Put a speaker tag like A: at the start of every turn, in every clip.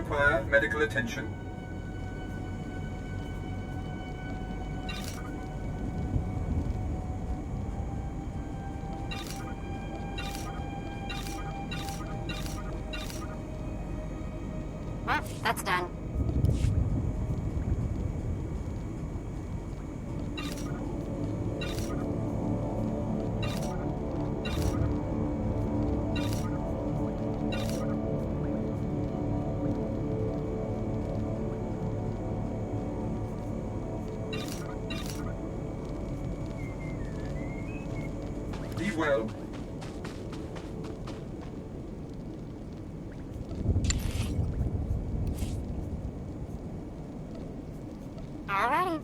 A: require medical attention?
B: Well, that's done.
A: Be well.
B: Alrighty.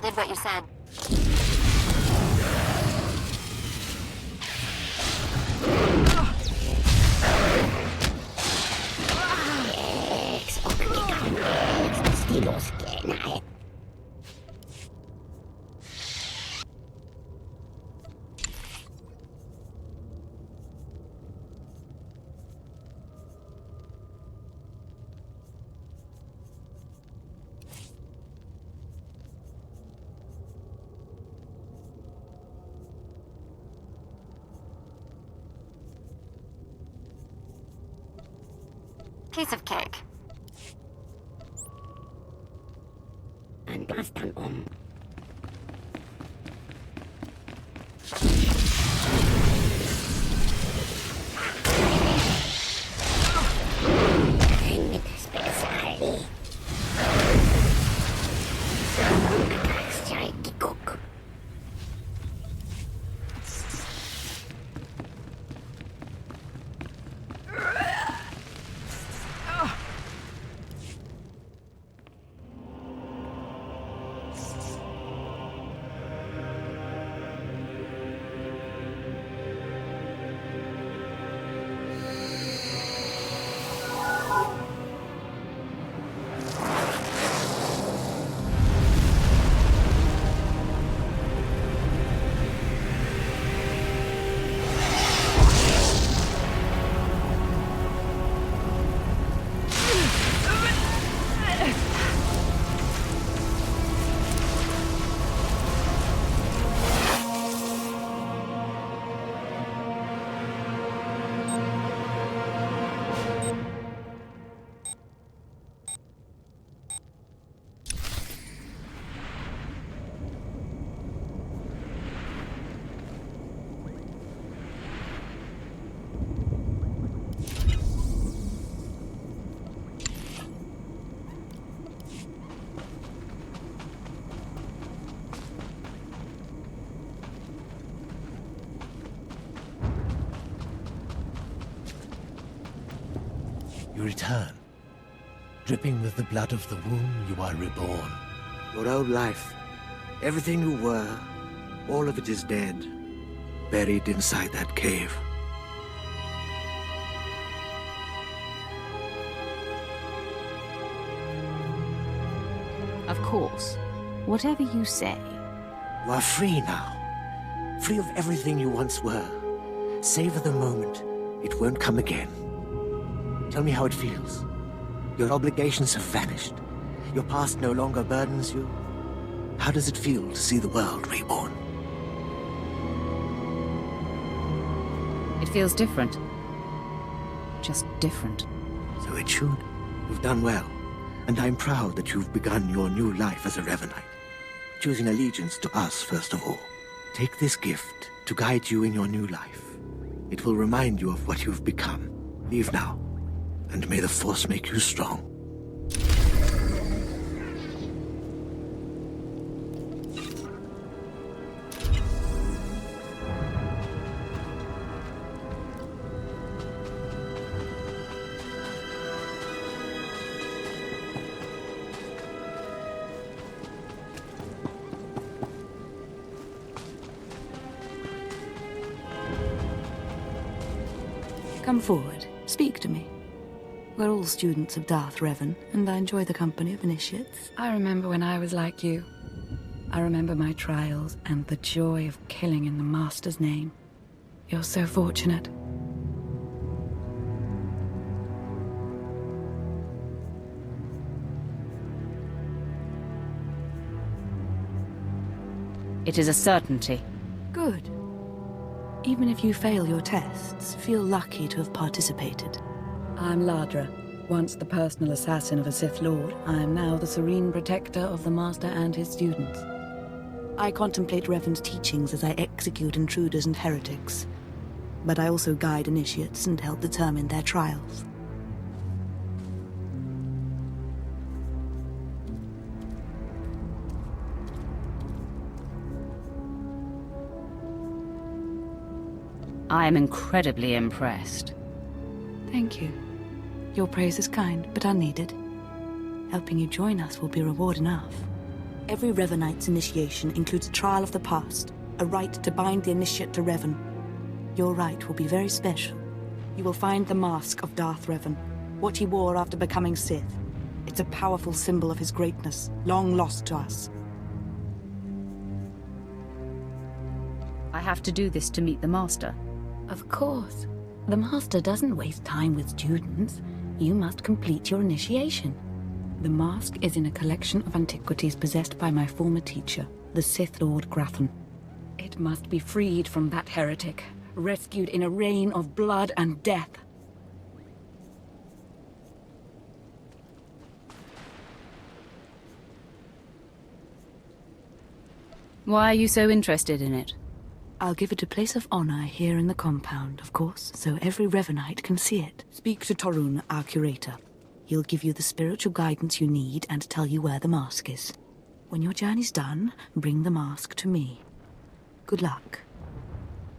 B: Did what you said. Piece of cake.
C: Ein Blaster um.
D: You return. Dripping with the blood of the womb, you are reborn.
E: Your old life, everything you were, all of it is dead, buried inside that cave.
F: Of course. Whatever you say.
E: You are free now. Free of everything you once were. Savor the moment. It won't come again. Tell me how it feels. Your obligations have vanished. Your past no longer burdens you. How does it feel to see the world reborn?
F: It feels different. Just different.
E: So it should. You've done well. And I'm proud that you've begun your new life as a Revanite. Choosing allegiance to us, first of all. Take this gift to guide you in your new life. It will remind you of what you've become. Leave now, and may the Force make you strong.
G: Come forward. Speak to me. We're all students of Darth Revan, and I enjoy the company of initiates. I remember when I was like you. I remember my trials and the joy of killing in the Master's name. You're so fortunate.
F: It is a certainty.
G: Good. Even if you fail your tests, feel lucky to have participated. I'm Ladra, once the personal assassin of a Sith Lord. I am now the serene protector of the Master and his students. I contemplate Revan's teachings as I execute intruders and heretics. But I also guide initiates and help determine their trials.
F: I am incredibly impressed.
G: Thank you. Your praise is kind, but unneeded. Helping you join us will be reward enough. Every Revanite's initiation includes a trial of the past, a rite to bind the initiate to Revan. Your rite will be very special. You will find the mask of Darth Revan, what he wore after becoming Sith. It's a powerful symbol of his greatness, long lost to us.
F: I have to do this to meet the Master.
G: Of course. The Master doesn't waste time with students. You must complete your initiation. The mask is in a collection of antiquities possessed by my former teacher, the Sith Lord Grathan. It must be freed from that heretic, rescued in a rain of blood and death.
F: Why are you so interested in it?
G: I'll give it a place of honor here in the compound, of course, so every Revanite can see it. Speak to Torun, our curator. He'll give you the spiritual guidance you need and tell you where the mask is. When your journey's done, bring the mask to me. Good luck.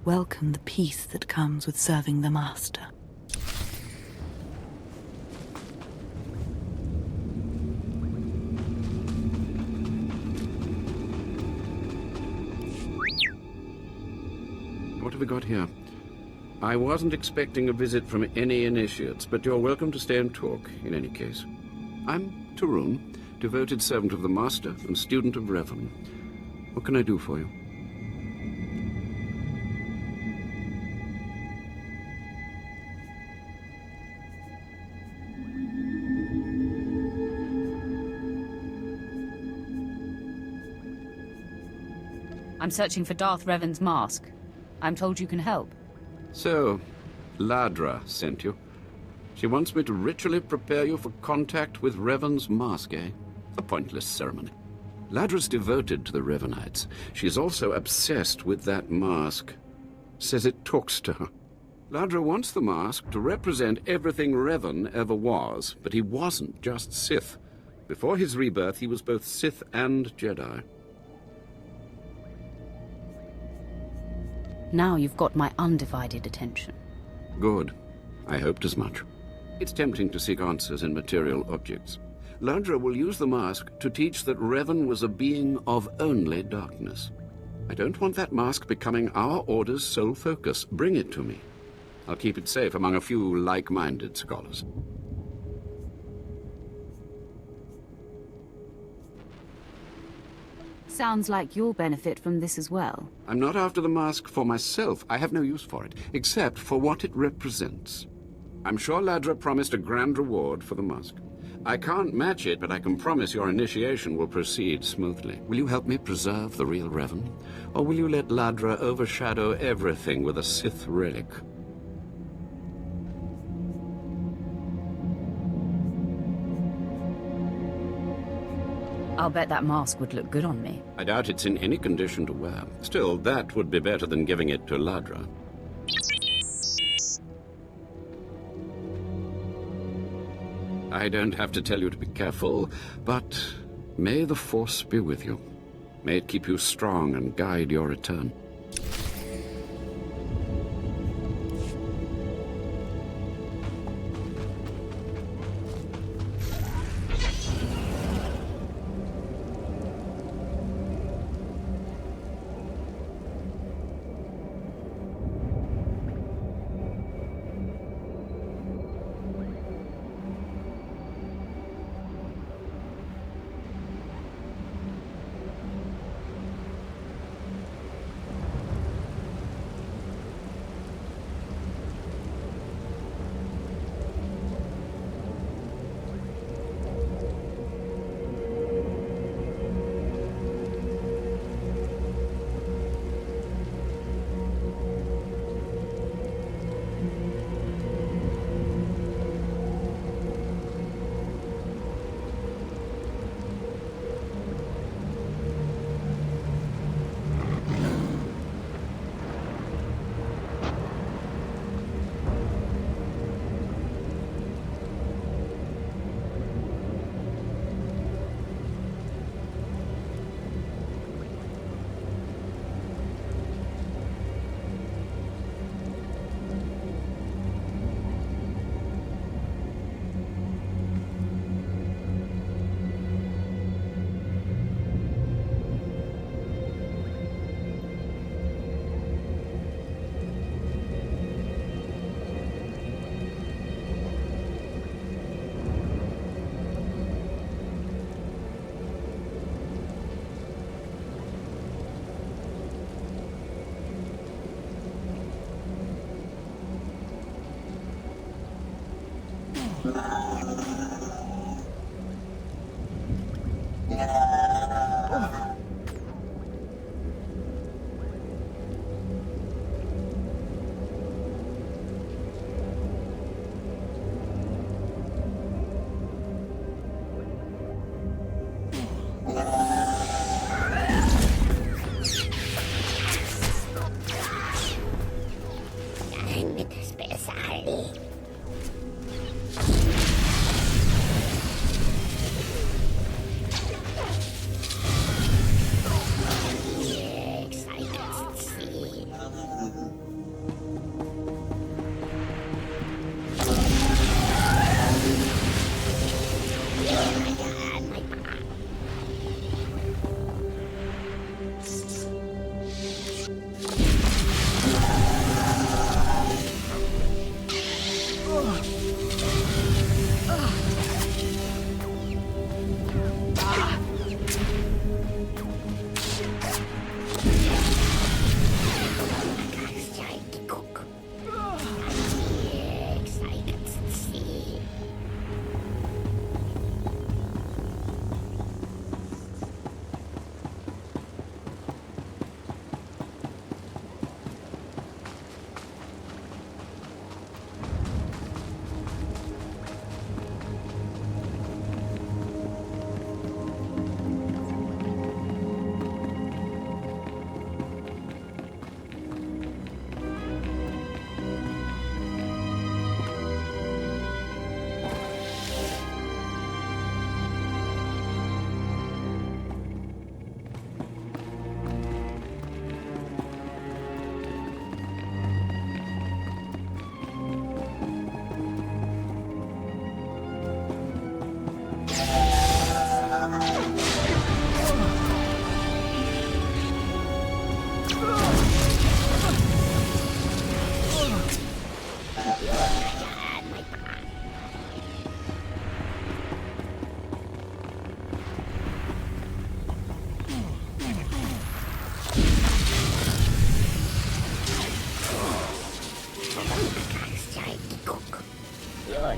G: Welcome the peace that comes with serving the Master.
H: What have we got here? I wasn't expecting a visit from any initiates, but you're welcome to stay and talk, in any case. I'm Torun, devoted servant of the Master and student of Revan. What can I do for you?
F: I'm searching for Darth Revan's mask. I'm told you can help.
H: So, Ladra sent you. She wants me to ritually prepare you for contact with Revan's mask, eh? A pointless ceremony. Ladra's devoted to the Revanites. She's also obsessed with that mask. Says it talks to her. Ladra wants the mask to represent everything Revan ever was, but he wasn't just Sith. Before his rebirth, he was both Sith and Jedi.
F: Now you've got my undivided attention.
H: Good. I hoped as much. It's tempting to seek answers in material objects. Ladra will use the mask to teach that Revan was a being of only darkness. I don't want that mask becoming our Order's sole focus. Bring it to me. I'll keep it safe among a few like-minded scholars.
F: Sounds like you'll benefit from this as well.
H: I'm not after the mask for myself. I have no use for it, except for what it represents. I'm sure Ladra promised a grand reward for the mask. I can't match it, but I can promise your initiation will proceed smoothly. Will you help me preserve the real Revan? Or will you let Ladra overshadow everything with a Sith relic?
F: I'll bet that mask would look good on me.
H: I doubt it's in any condition to wear. Still, that would be better than giving it to Ladra. I don't have to tell you to be careful, but may the Force be with you. May it keep you strong and guide your return.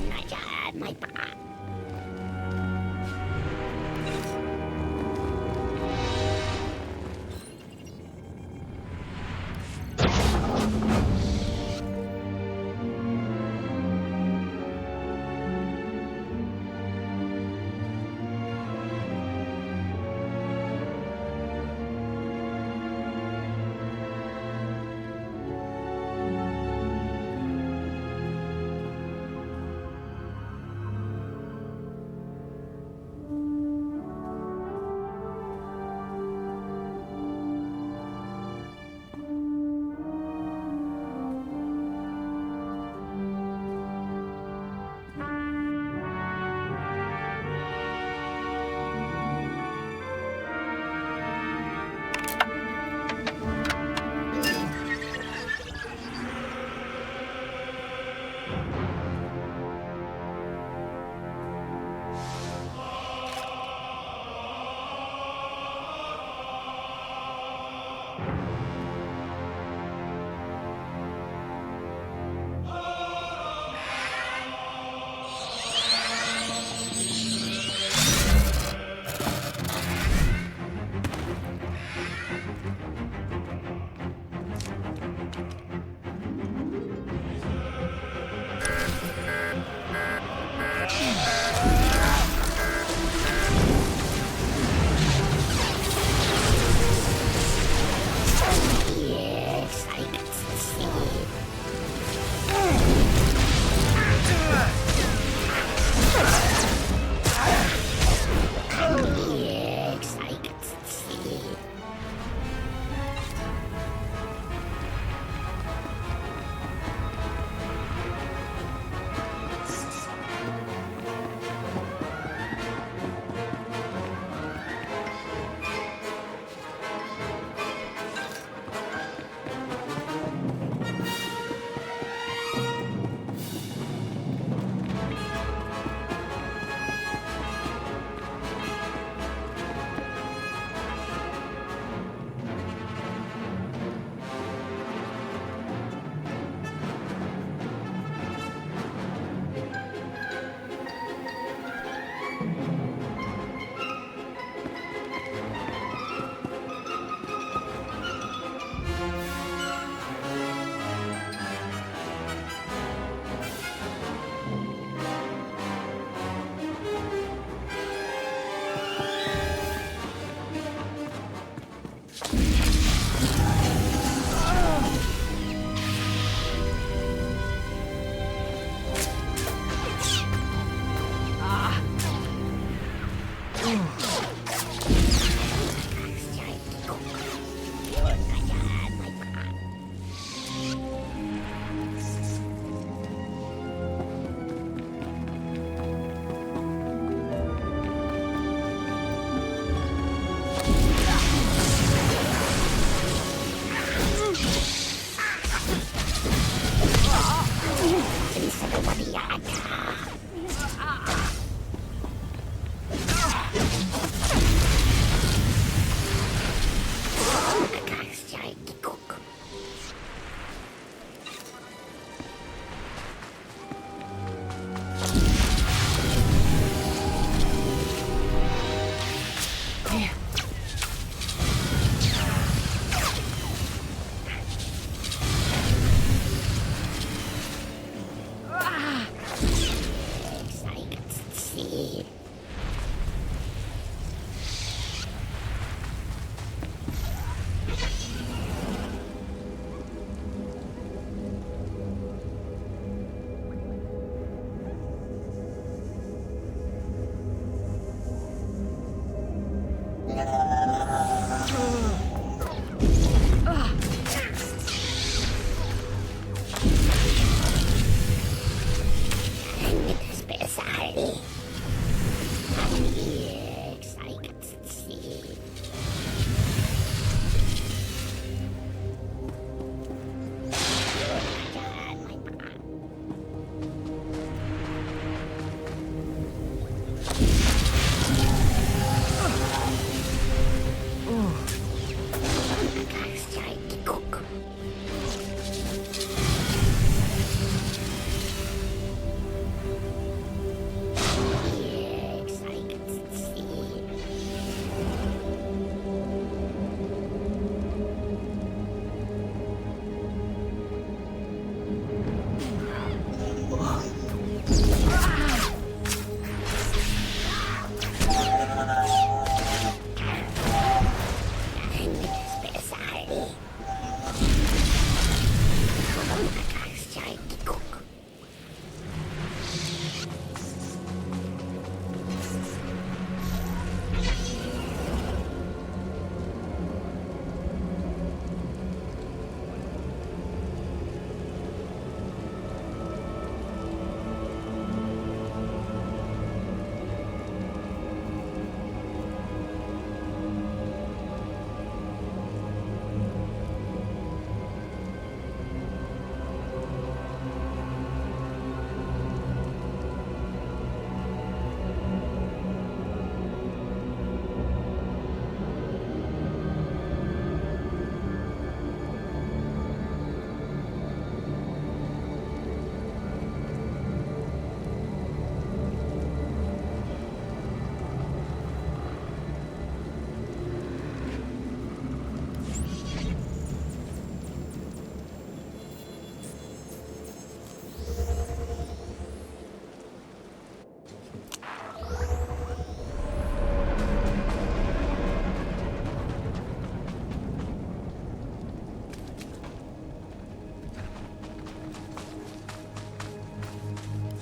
C: my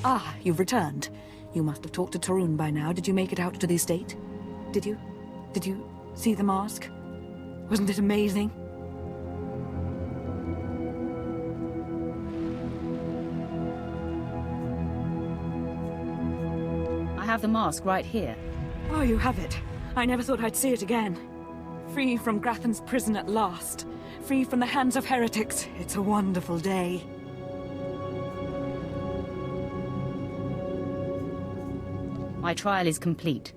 G: Ah, you've returned. You must have talked to Tarun by now. Did you make it out to the estate? Did you? Did you see the mask? Wasn't it amazing?
F: I have the mask right here.
G: Oh, you have it. I never thought I'd see it again. Free from Grathan's prison at last. Free from the hands of heretics. It's a wonderful day.
F: My trial is complete.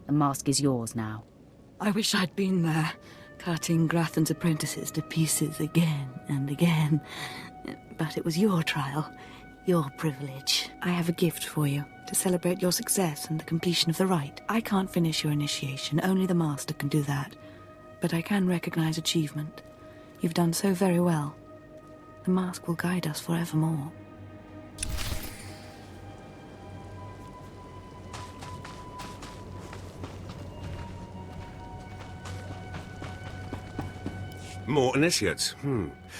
F: The mask is yours now.
G: I wish I'd been there, cutting Grathan's apprentices to pieces again and again. But it was your trial, your privilege. I have a gift for you, to celebrate your success and the completion of the rite. I can't finish your initiation, only the Master can do that. But I can recognize achievement. You've done so very well. The mask will guide us forevermore.
I: More initiates.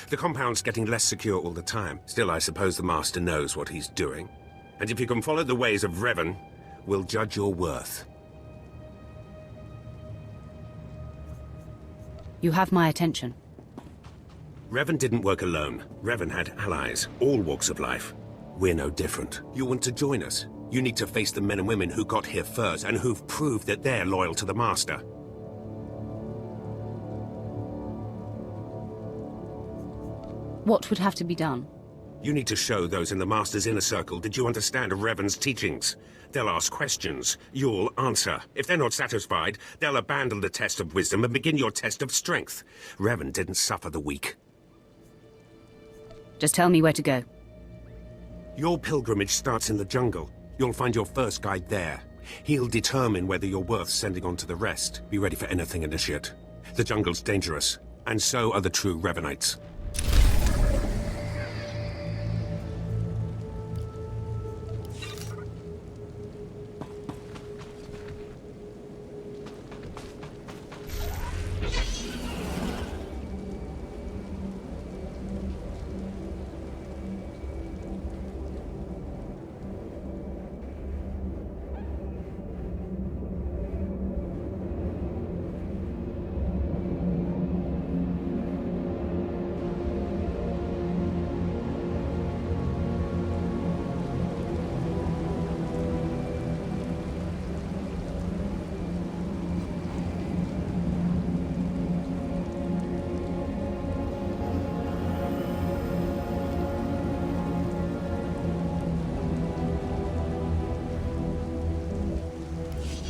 I: The compound's getting less secure all the time. Still, I suppose the Master knows what he's doing. And if you can follow the ways of Revan, we'll judge your worth.
F: You have my attention.
I: Revan didn't work alone. Revan had allies, all walks of life. We're no different. You want to join us? You need to face the men and women who got here first and who've proved that they're loyal to the Master.
F: What would have to be done?
I: You need to show those in the Master's inner circle that you understand Revan's teachings. They'll ask questions. You'll answer. If they're not satisfied, they'll abandon the test of wisdom and begin your test of strength. Revan didn't suffer the weak.
F: Just tell me where to go.
I: Your pilgrimage starts in the jungle. You'll find your first guide there. He'll determine whether you're worth sending on to the rest. Be ready for anything, Initiate. The jungle's dangerous, and so are the true Revanites.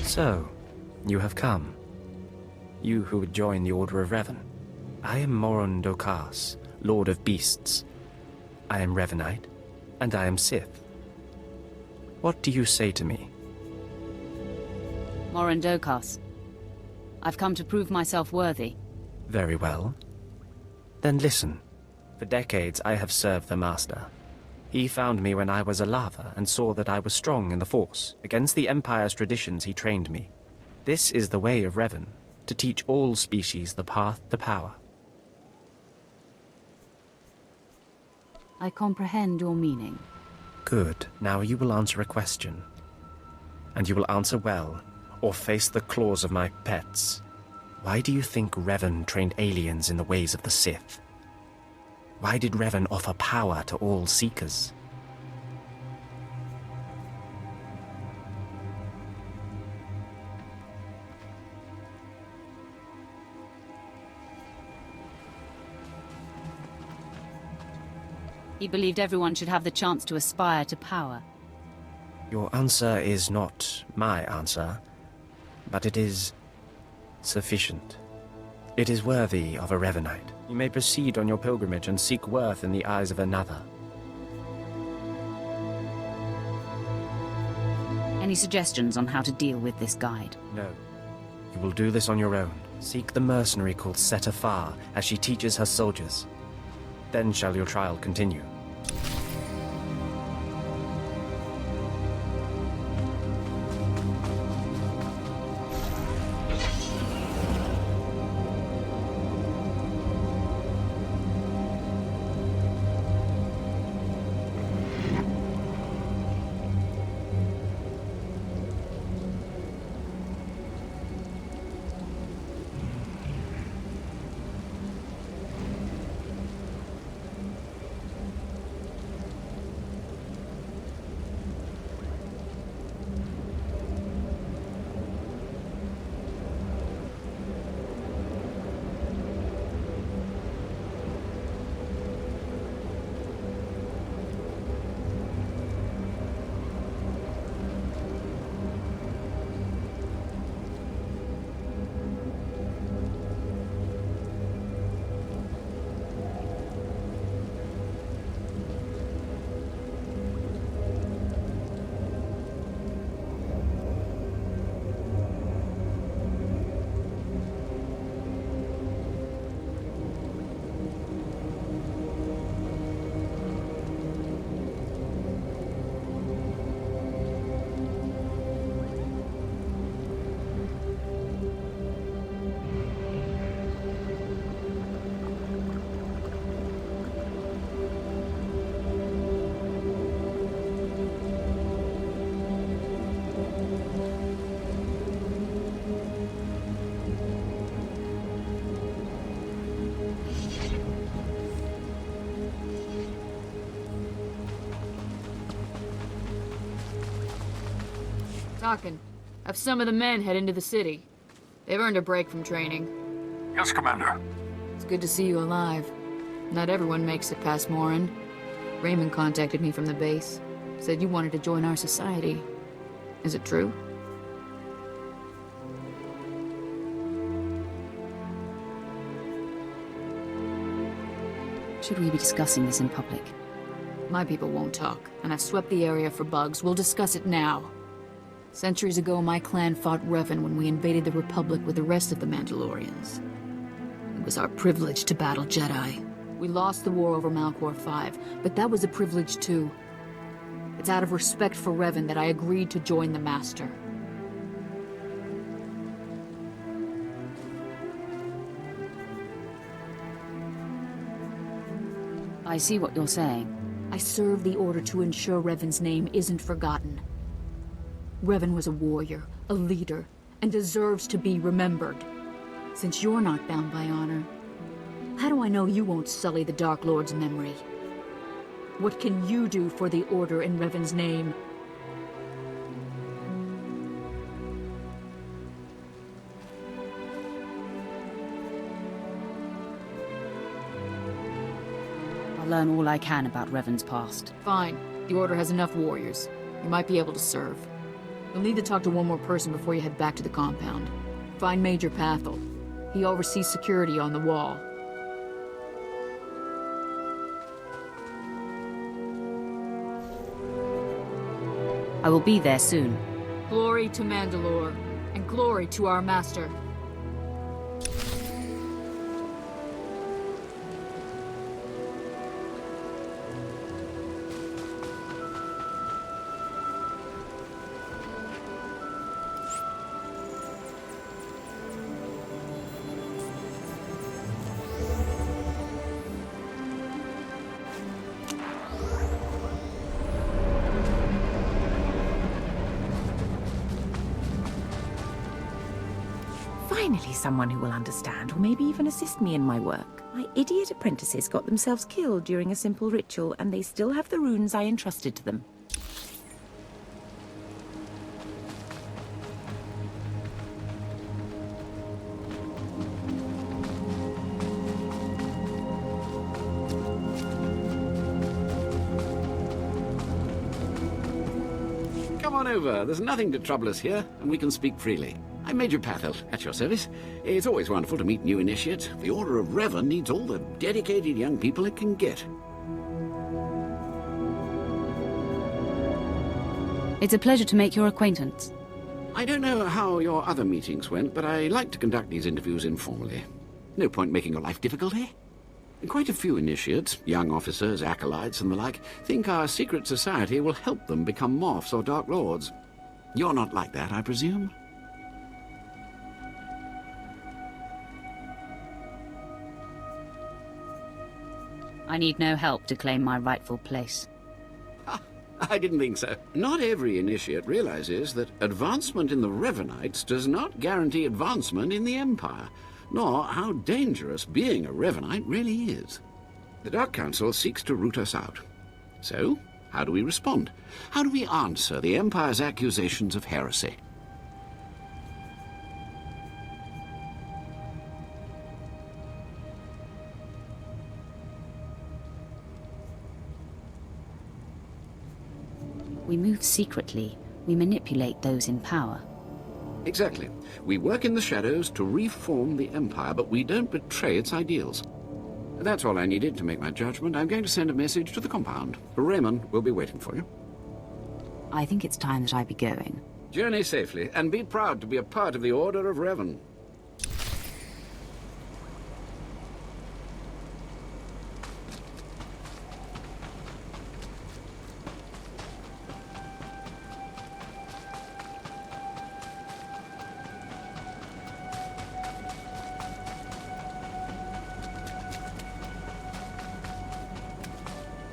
J: So, you have come. You who would join the Order of Revan. I am Moron Dokas, Lord of Beasts. I am Revanite, and I am Sith. What do you say to me?
F: Moran Dokas. I've come to prove myself worthy.
J: Very well. Then listen. For decades I have served the Master. He found me when I was a lava and saw that I was strong in the Force. Against the Empire's traditions he trained me. This is the way of Revan, to teach all species the path to power.
F: I comprehend your meaning.
J: Good. Now you will answer a question. And you will answer well, or face the claws of my pets. Why do you think Revan trained aliens in the ways of the Sith? Why did Revan offer power to all Seekers?
F: He believed everyone should have the chance to aspire to power.
J: Your answer is not my answer, but it is sufficient. It is worthy of a Revanite. You may proceed on your pilgrimage and seek worth in the eyes of another.
F: Any suggestions on how to deal with this guide?
J: No. You will do this on your own. Seek the mercenary called Setafar as she teaches her soldiers. Then shall your trial continue.
K: Talking. Have some of the men head into the city. They've earned a break from training.
L: Yes, Commander.
K: It's good to see you alive. Not everyone makes it past Morin. Raymond contacted me from the base. Said you wanted to join our society. Is it true?
F: Should we be discussing this in public?
K: My people won't talk, and I've swept the area for bugs. We'll discuss it now. Centuries ago, my clan fought Revan when we invaded the Republic with the rest of the Mandalorians. It was our privilege to battle Jedi. We lost the war over Malchor 5, but that was a privilege too. It's out of respect for Revan that I agreed to join the Master.
F: I see what you're saying.
K: I serve the Order to ensure Revan's name isn't forgotten. Revan was a warrior, a leader, and deserves to be remembered. Since you're not bound by honor, how do I know you won't sully the Dark Lord's memory? What can you do for the Order in Revan's name?
F: I'll learn all I can about Revan's past.
K: Fine. The Order has enough warriors. You might be able to serve. You'll need to talk to one more person before you head back to the compound. Find Major Pathel. He oversees security on the wall.
F: I will be there soon.
K: Glory to Mandalore, and glory to our Master.
M: Finally, someone who will understand, or maybe even assist me in my work. My idiot apprentices got themselves killed during a simple ritual, and they still have the runes I entrusted to them.
H: Come on over. There's nothing to trouble us here, and we can speak freely. I'm Major Pathel, at your service. It's always wonderful to meet new initiates. The Order of Revan needs all the dedicated young people it can get.
F: It's a pleasure to make your acquaintance.
H: I don't know how your other meetings went, but I like to conduct these interviews informally. No point making your life difficult, eh? Quite a few initiates, young officers, acolytes, and the like, think our secret society will help them become Morphs or Dark Lords. You're not like that, I presume?
F: I need no help to claim my rightful place.
H: I didn't think so. Not every initiate realizes that advancement in the Revanites does not guarantee advancement in the Empire, nor how dangerous being a Revanite really is. The Dark Council seeks to root us out. So, how do we respond? How do we answer the Empire's accusations of heresy?
F: We move secretly. We manipulate those in power.
H: Exactly. We work in the shadows to reform the Empire, but we don't betray its ideals. That's all I needed to make my judgment. I'm going to send a message to the compound. Raymond will be waiting for you.
F: I think it's time that I be going.
H: Journey safely, and be proud to be a part of the Order of Revan.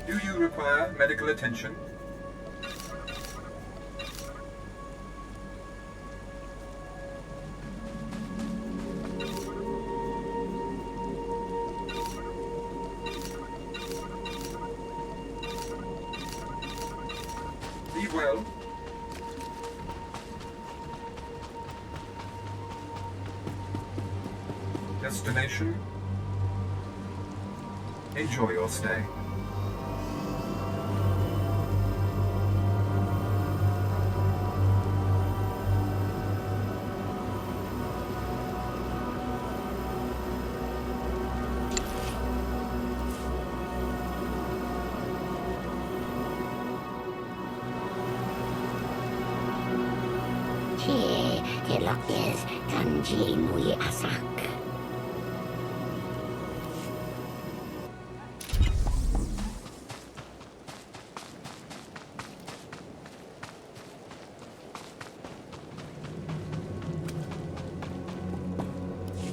A: Do you require medical attention? Be well. destination? Enjoy your stay.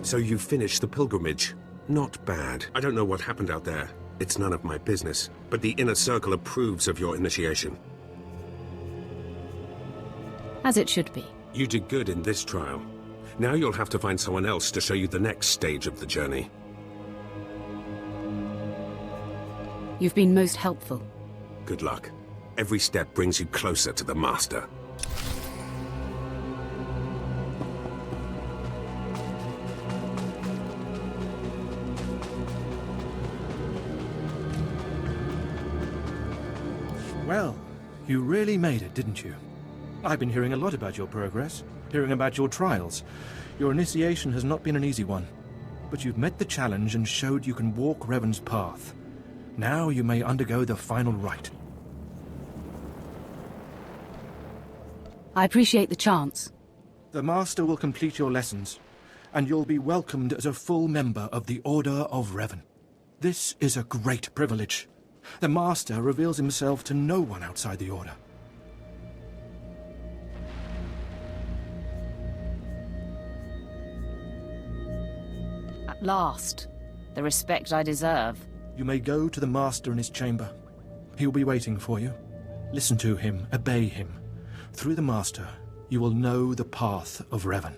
I: So you finished the pilgrimage. Not bad. I don't know what happened out there. It's none of my business. But the Inner Circle approves of your initiation.
F: As it should be.
I: You did good in this trial. Now you'll have to find someone else to show you the next stage of the journey.
F: You've been most helpful.
I: Good luck. Every step brings you closer to the Master.
L: Well, you really made it, didn't you? I've been hearing a lot about your progress, hearing about your trials. Your initiation has not been an easy one, but you've met the challenge and showed you can walk Revan's path. Now you may undergo the final rite.
F: I appreciate the chance.
L: The Master will complete your lessons, and you'll be welcomed as a full member of the Order of Revan. This is a great privilege. The Master reveals himself to no one outside the Order.
F: At last. The respect I deserve.
L: You may go to the Master in his chamber. He will be waiting for you. Listen to him, obey him. Through the Master, you will know the path of Revan.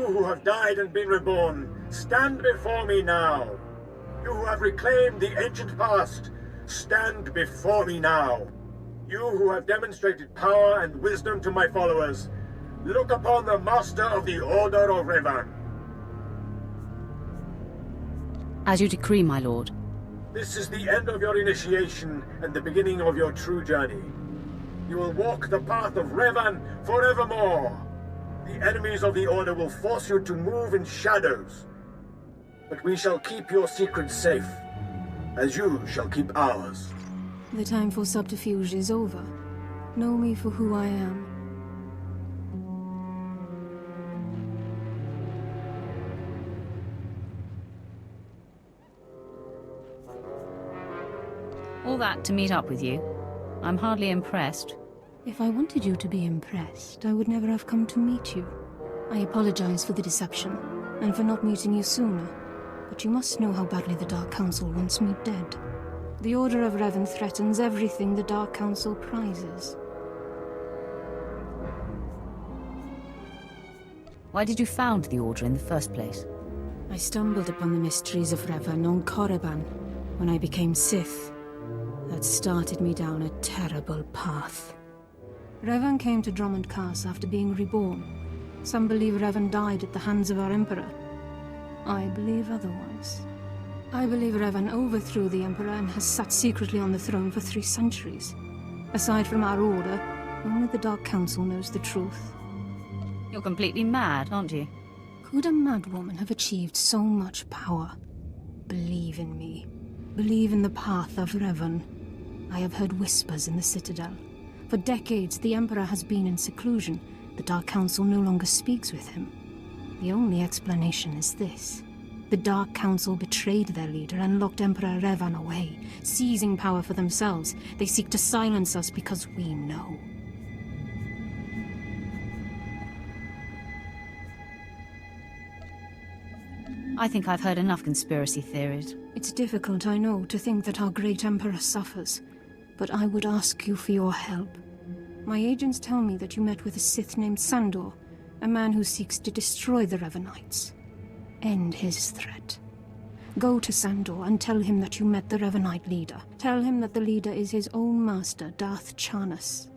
N: Who have died and been reborn, stand before me now. You who have reclaimed the ancient past, stand before me now. You who have demonstrated power and wisdom to my followers, look upon the Master of the Order of Revan.
F: As you decree, my lord.
N: This is the end of your initiation and the beginning of your true journey. You will walk the path of Revan forevermore. The enemies of the Order will force you to move in shadows. But we shall keep your secrets safe, as you shall keep ours.
O: The time for subterfuge is over. Know me for who I am.
F: All that to meet up with you. I'm hardly impressed.
O: If I wanted you to be impressed, I would never have come to meet you. I apologize for the deception, and for not meeting you sooner. But you must know how badly the Dark Council wants me dead. The Order of Revan threatens everything the Dark Council prizes.
F: Why did you found the Order in the first place?
O: I stumbled upon the mysteries of Revan on Korriban when I became Sith. That started me down a terrible path. Revan came to Drummond Castle after being reborn. Some believe Revan died at the hands of our Emperor. I believe otherwise. I believe Revan overthrew the Emperor and has sat secretly on the throne for 3 centuries. Aside from our Order, only the Dark Council knows the truth.
F: You're completely mad, aren't you?
O: Could a madwoman have achieved so much power? Believe in me. Believe in the path of Revan. I have heard whispers in the Citadel. For decades, the Emperor has been in seclusion. The Dark Council no longer speaks with him. The only explanation is this. The Dark Council betrayed their leader and locked Emperor Revan away, seizing power for themselves. They seek to silence us because we know.
F: I think I've heard enough conspiracy theories.
O: It's difficult, I know, to think that our great Emperor suffers, but I would ask you for your help. My agents tell me that you met with a Sith named Sandor, a man who seeks to destroy the Revanites. End his threat. Go to Sandor and tell him that you met the Revanite leader. Tell him that the leader is his own master, Darth Baras.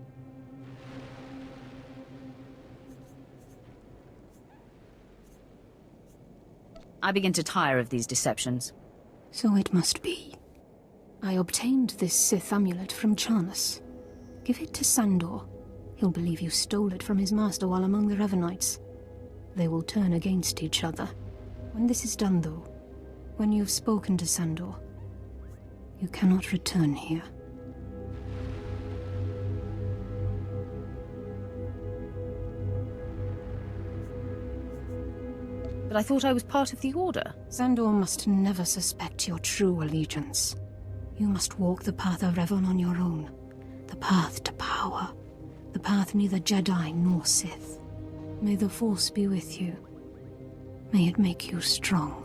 F: I begin to tire of these deceptions.
O: So it must be. I obtained this Sith amulet from Baras. Give it to Sandor. He'll believe you stole it from his master while among the Revanites. They will turn against each other. When this is done, though, when you've spoken to Sandor, you cannot return here.
F: But I thought I was part of the Order.
O: Sandor must never suspect your true allegiance. You must walk the path of Revan on your own. The path to power. The path neither Jedi nor Sith. May the Force be with you. May it make you strong.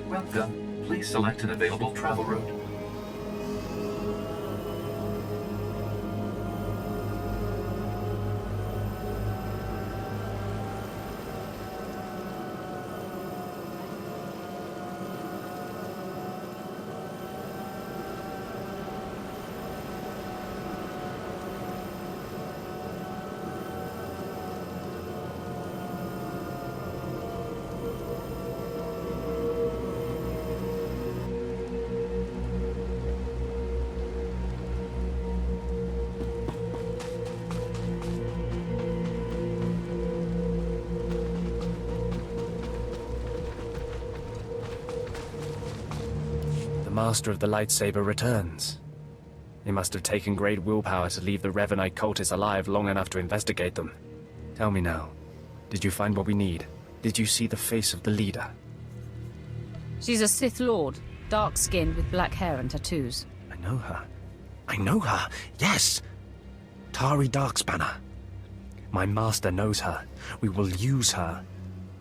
P: Welcome. Please select an available travel route.
J: Master of the lightsaber returns. He must have taken great willpower to leave the Revanite cultists alive long enough to investigate them. Tell me now, did you find what we need? Did you see the face of the leader?
F: She's a Sith Lord, dark-skinned with black hair and tattoos.
J: I know her. I know her, yes! Tari Darkspanner. My master knows her. We will use her.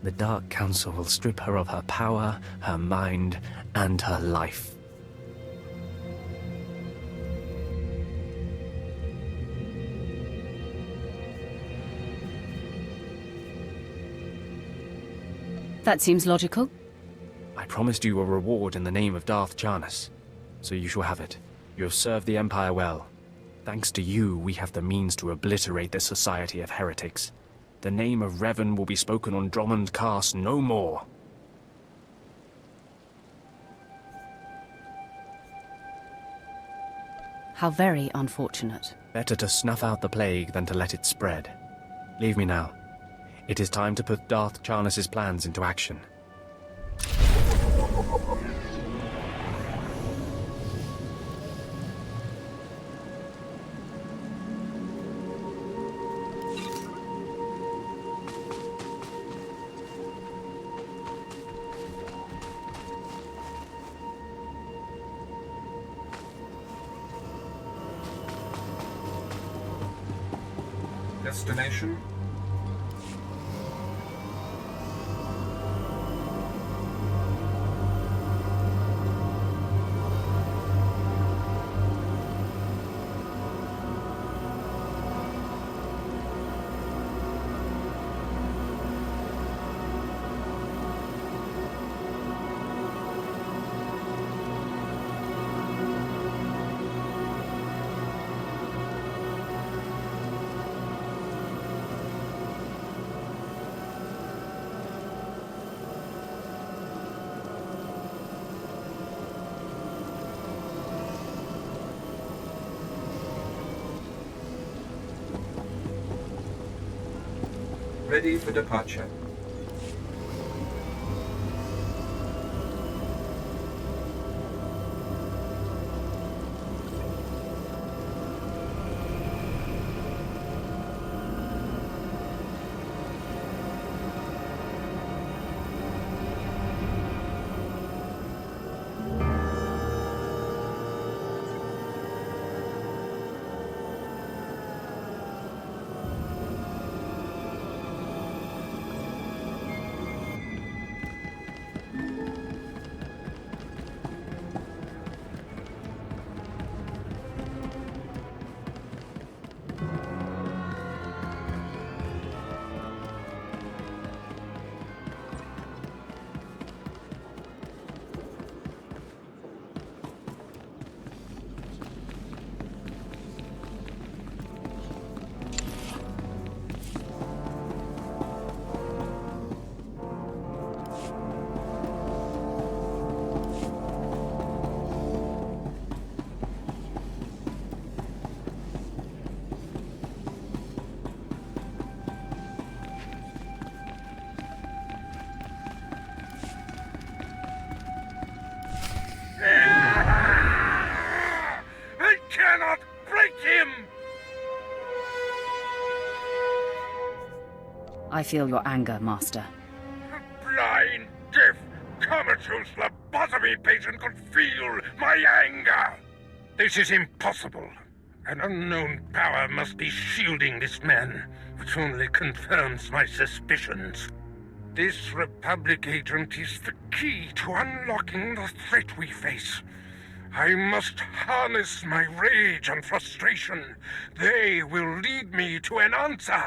J: The Dark Council will strip her of her power, her mind, and her life.
F: That seems logical.
J: I promised you a reward in the name of Darth Baras, so you shall have it. You have served the Empire well. Thanks to you, we have the means to obliterate this society of heretics. The name of Revan will be spoken on Drummond Cast no more.
F: How very unfortunate.
J: Better to snuff out the plague than to let it spread. Leave me now. It is time to put Darth Baras' plans into action.
A: Destination? Ready for departure.
I: I cannot break him!
F: I feel your anger, Master.
I: Blind, deaf, comatose lobotomy patient could feel my anger! This is impossible. An unknown power must be shielding this man, which only confirms my suspicions. This Republic agent is the key to unlocking the threat we face. I must harness my rage and frustration. They will lead me to an answer.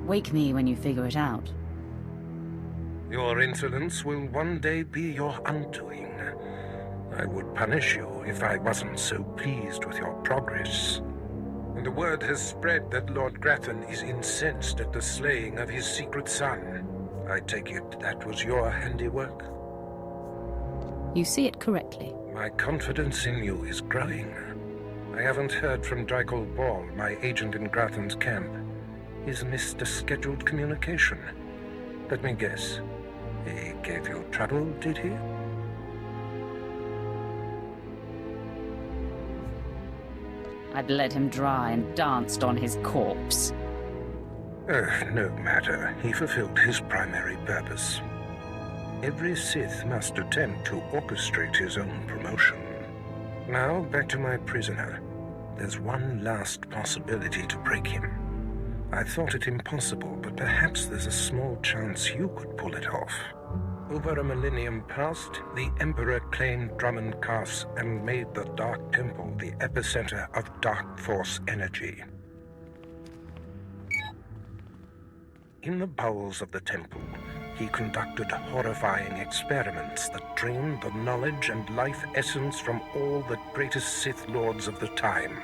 F: Wake me when you figure it out.
I: Your insolence will one day be your undoing. I would punish you if I wasn't so pleased with your progress. And the word has spread that Lord Grathan is incensed at the slaying of his secret son. I take it that was your handiwork?
F: You see it correctly.
I: My confidence in you is growing. I haven't heard from Drykel Ball, my agent in Grathan's camp. He's missed a scheduled communication. Let me guess. He gave you trouble, did he?
F: I'd let him dry and danced on his corpse.
I: No matter. He fulfilled his primary purpose. Every Sith must attempt to orchestrate his own promotion. Now, back to my prisoner. There's one last possibility to break him. I thought it impossible, but perhaps there's a small chance you could pull it off. Over a millennium past, the Emperor claimed Drummond Cass and made the Dark Temple the epicenter of Dark Force energy. In the bowels of the temple, he conducted horrifying experiments that drained the knowledge and life essence from all the greatest Sith Lords of the time.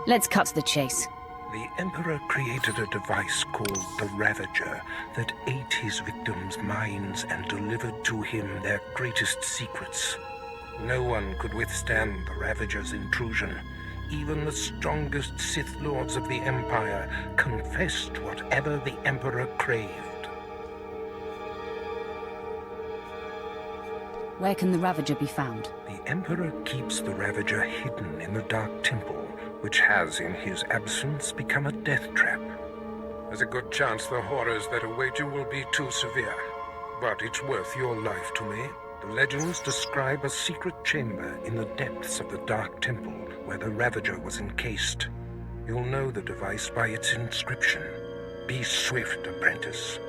F: Let's cut to the chase.
I: The Emperor created a device called the Ravager that ate his victims' minds and delivered to him their greatest secrets. No one could withstand the Ravager's intrusion. Even the strongest Sith Lords of the Empire confessed whatever the Emperor craved.
F: Where can the Ravager be found?
I: The Emperor keeps the Ravager hidden in the Dark Temple, which has, in his absence, become a death trap. There's a good chance the horrors that await you will be too severe, but it's worth your life to me. The legends describe a secret chamber in the depths of the Dark Temple where the Ravager was encased. You'll know the device by its inscription. Be swift, apprentice.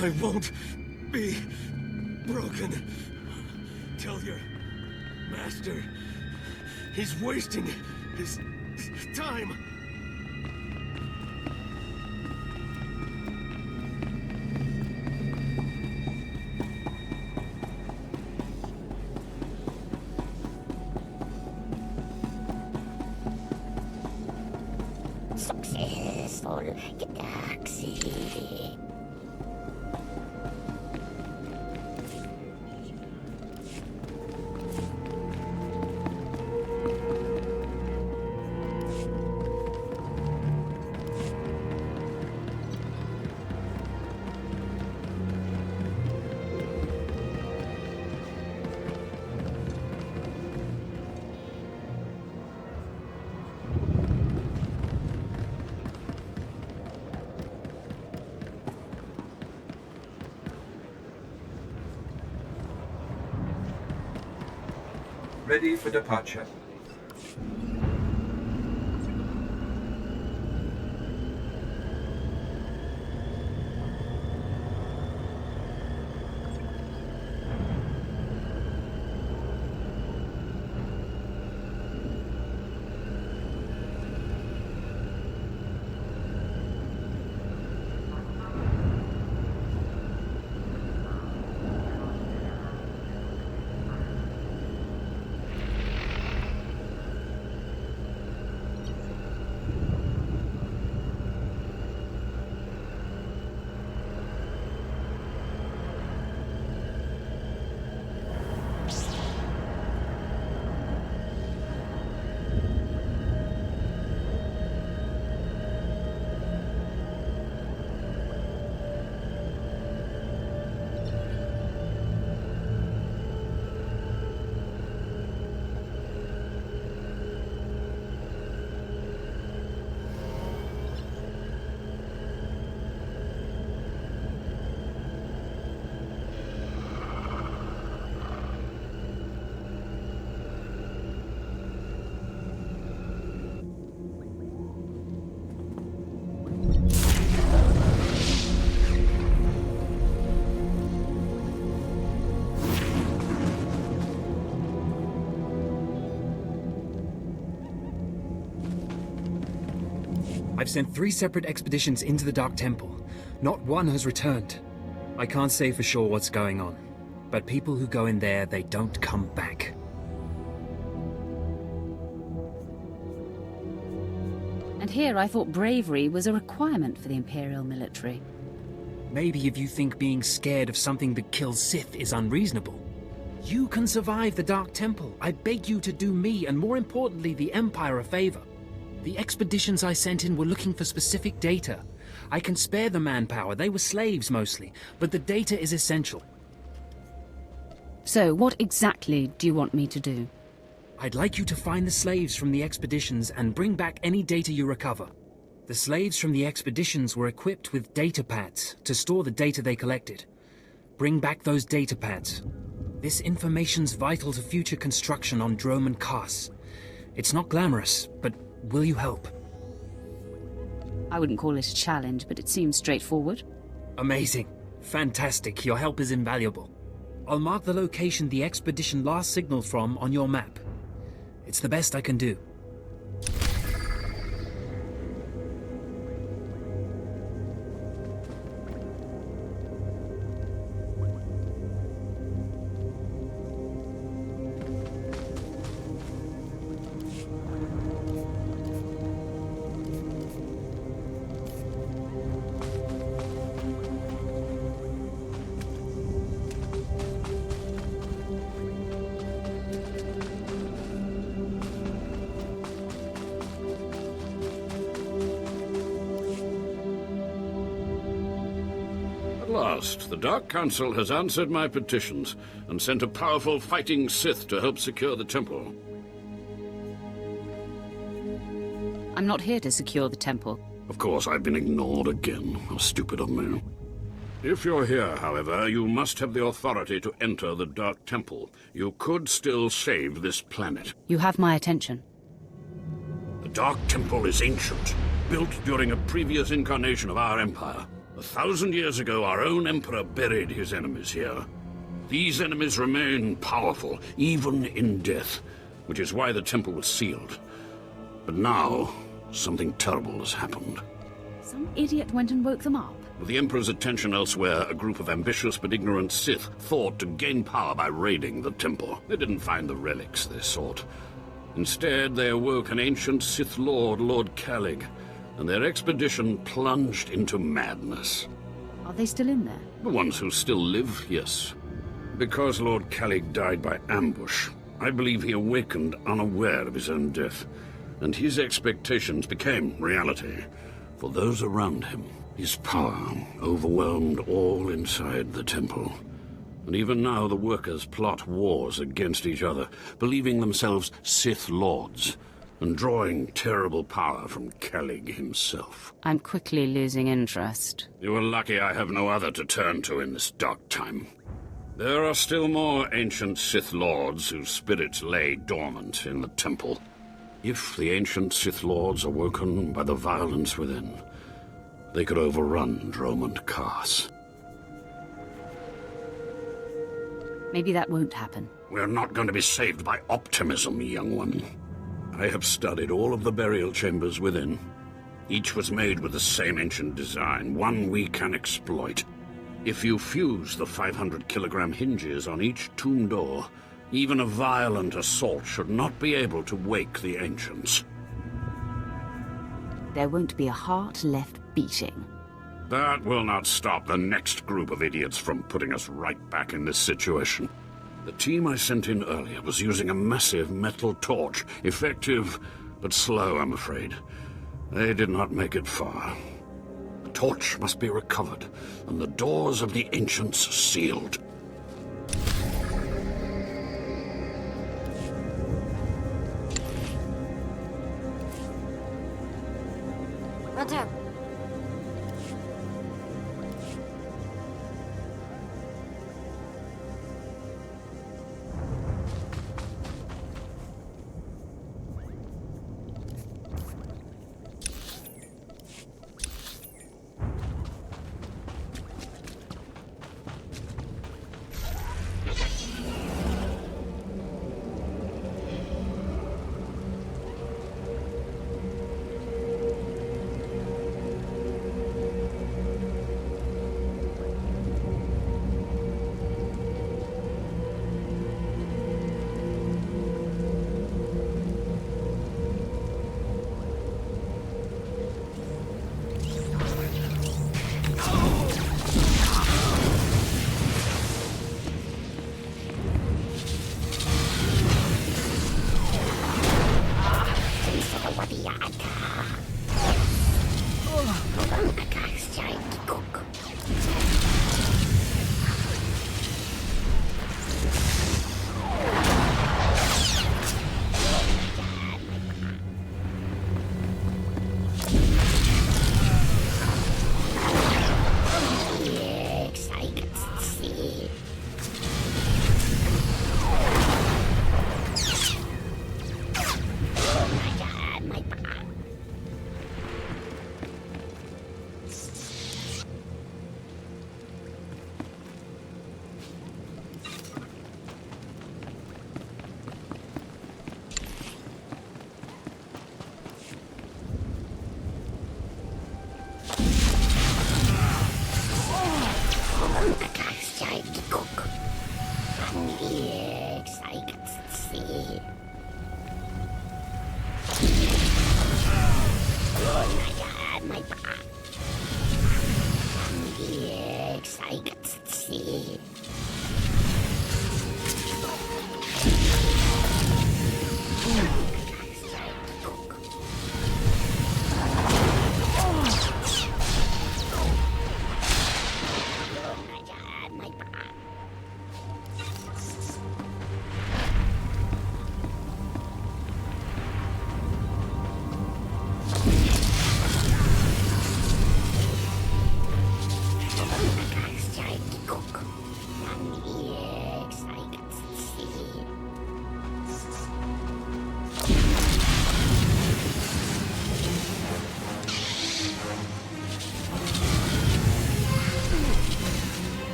Q: I won't be broken. Tell your master he's wasting his time.
C: successful galaxy.
A: Ready for departure.
R: I've sent 3 separate expeditions into the Dark Temple. Not one has returned. I can't say for sure what's going on, but people who go in there, they don't come back.
F: And here I thought bravery was a requirement for the Imperial military.
R: Maybe if you think being scared of something that kills Sith is unreasonable. You can survive the Dark Temple. I beg you to do me, and more importantly, the Empire, a favor. The expeditions I sent in were looking for specific data. I can spare the manpower, they were slaves mostly, but the data is essential.
F: So, what exactly do you want me to do?
R: I'd like you to find the slaves from the expeditions and bring back any data you recover. The slaves from the expeditions were equipped with data pads to store the data they collected. Bring back those data pads. This information's vital to future construction on Drome and Kars. It's not glamorous, but will you help?
F: I wouldn't call it a challenge, but it seems straightforward.
R: Amazing. Fantastic. Your help is invaluable. I'll mark the location the expedition last signaled from on your map. It's the best I can do.
H: The Dark Council has answered my petitions and sent a powerful fighting Sith to help secure the temple.
F: I'm not here to secure the temple.
H: Of course, I've been ignored again. How stupid of me. If you're here, however, you must have the authority to enter the Dark Temple. You could still save this planet.
F: You have my attention.
H: The Dark Temple is ancient, built during a previous incarnation of our Empire. 1,000 years ago, our own Emperor buried his enemies here. These enemies remain powerful, even in death, which is why the temple was sealed. But now, something terrible has happened.
F: Some idiot went and woke them up.
H: With the Emperor's attention elsewhere, a group of ambitious but ignorant Sith thought to gain power by raiding the temple. They didn't find the relics they sought. Instead, they awoke an ancient Sith Lord, Lord Kalig. and their expedition plunged into madness.
F: Are they still in there?
H: The ones who still live, yes. Because Lord Calig died by ambush, I believe he awakened unaware of his own death, and his expectations became reality for those around him. His power overwhelmed all inside the temple. And even now the workers plot wars against each other, believing themselves Sith Lords, and drawing terrible power from Calig himself.
F: I'm quickly losing interest.
H: You are lucky I have no other to turn to in this dark time. There are still more ancient Sith Lords whose spirits lay dormant in the temple. If the ancient Sith Lords are woken by the violence within, they could overrun Dromund Kaas.
F: Maybe that won't happen.
H: We're not going to be saved by optimism, young one. I have studied all of the burial chambers within. Each was made with the same ancient design, one we can exploit. If you fuse the 500-kilogram hinges on each tomb door, even a violent assault should not be able to wake the ancients.
F: There won't be a heart left beating.
H: That will not stop the next group of idiots from putting us right back in this situation. The team I sent in earlier was using a massive metal torch. Effective, but slow, I'm afraid. They did not make it far. The torch must be recovered, and the doors of the ancients sealed.
B: Will do.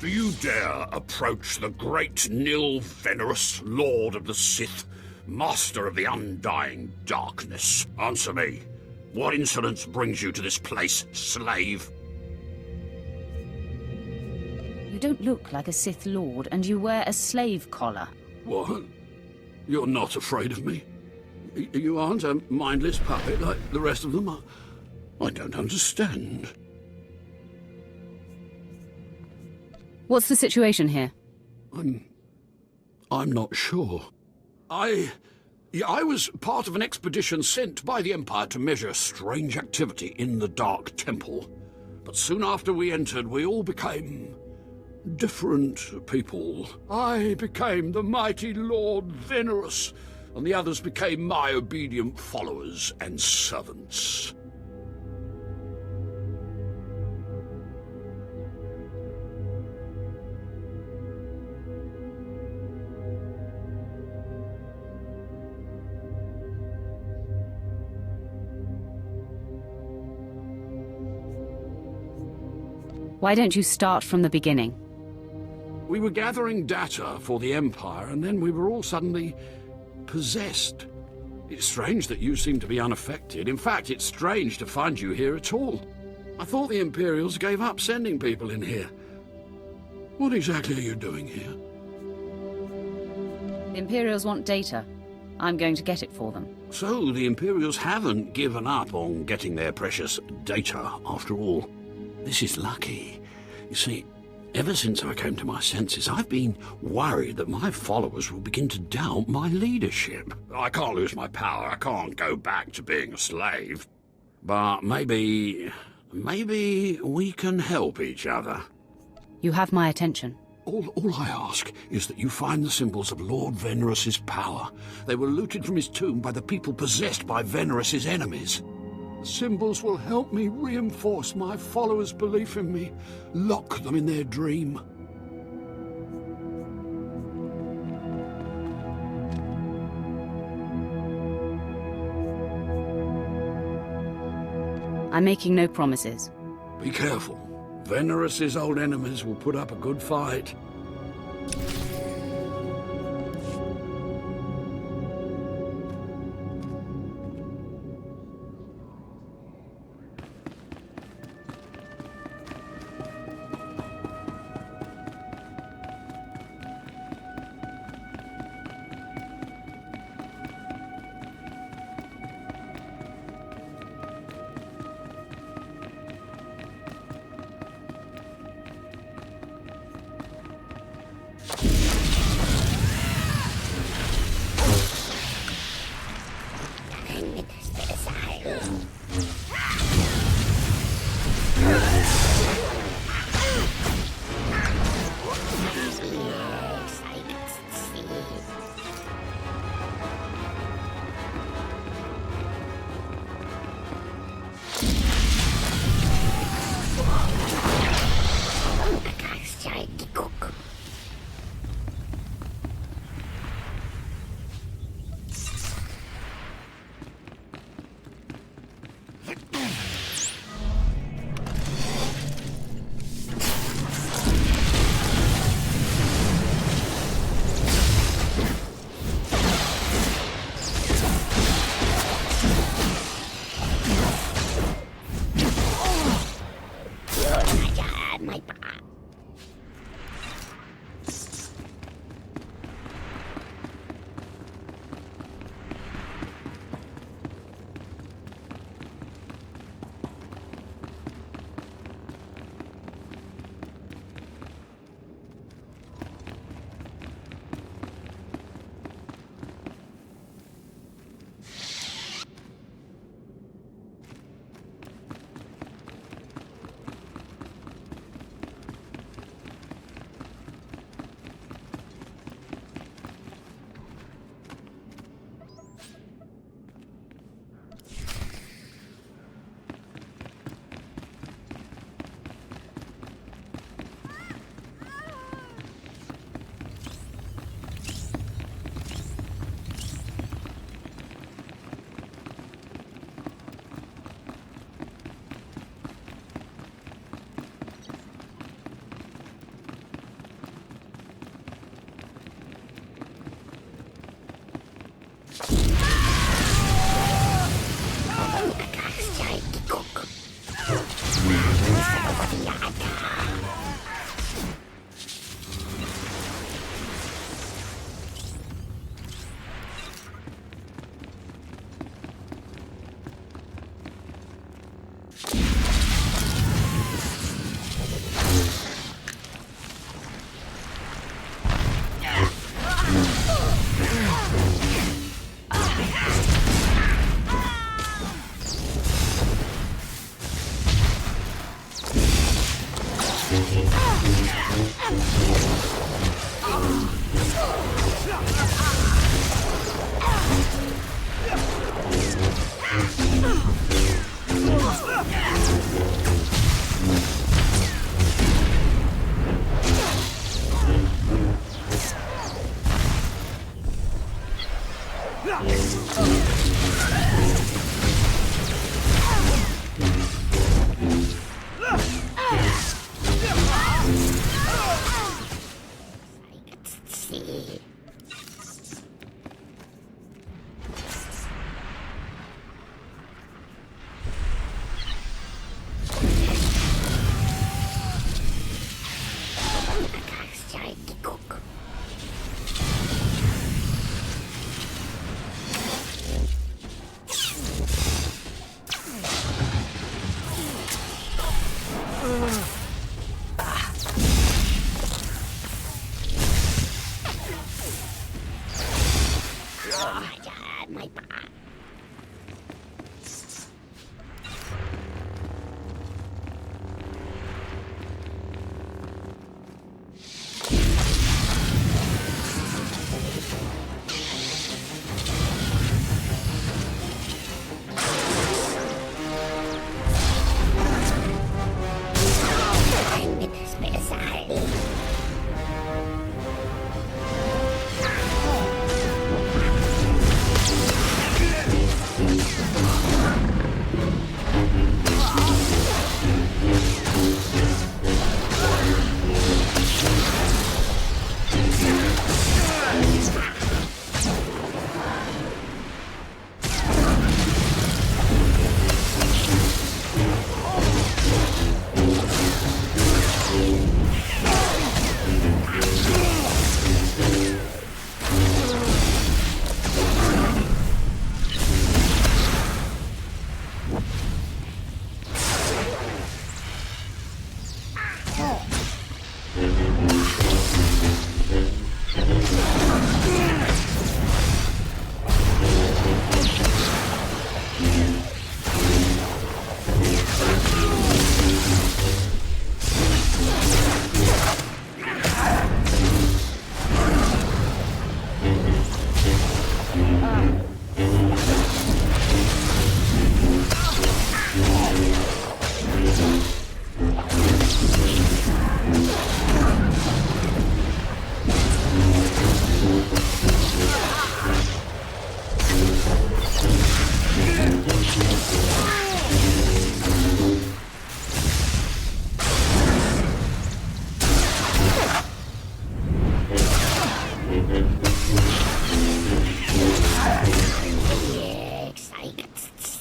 H: Do you dare approach the great Nil Venerus, Lord of the Sith, Master of the Undying Darkness? Answer me. What insolence brings you to this place, slave?
F: You don't look like a Sith Lord, and you wear a slave collar.
H: What? You're not afraid of me? You aren't a mindless puppet like the rest of them? I don't understand.
F: What's the situation here?
H: I'm not sure. I was part of an expedition sent by the Empire to measure strange activity in the Dark Temple. But soon after we entered, we all became different people. I became the mighty Lord Venerus, and the others became my obedient followers and servants.
F: Why don't you start from the beginning?
H: We were gathering data for the Empire, and then we were all suddenly possessed. It's strange that you seem to be unaffected. In fact, it's strange to find you here at all. I thought the Imperials gave up sending people in here. What exactly are you doing here?
F: The Imperials want data. I'm going to get it for them.
H: So, the Imperials haven't given up on getting their precious data, after all. This is lucky. You see, ever since I came to my senses, I've been worried that my followers will begin to doubt my leadership. I can't lose my power. I can't go back to being a slave. But maybe we can help each other.
F: You have my attention.
H: All I ask is that you find the symbols of Lord Venerus's power. They were looted from his tomb by the people possessed by Venerus's enemies. The symbols will help me reinforce my followers' belief in me, lock them in their dream.
F: I'm making no promises.
H: Be careful. Venerus's old enemies will put up a good fight.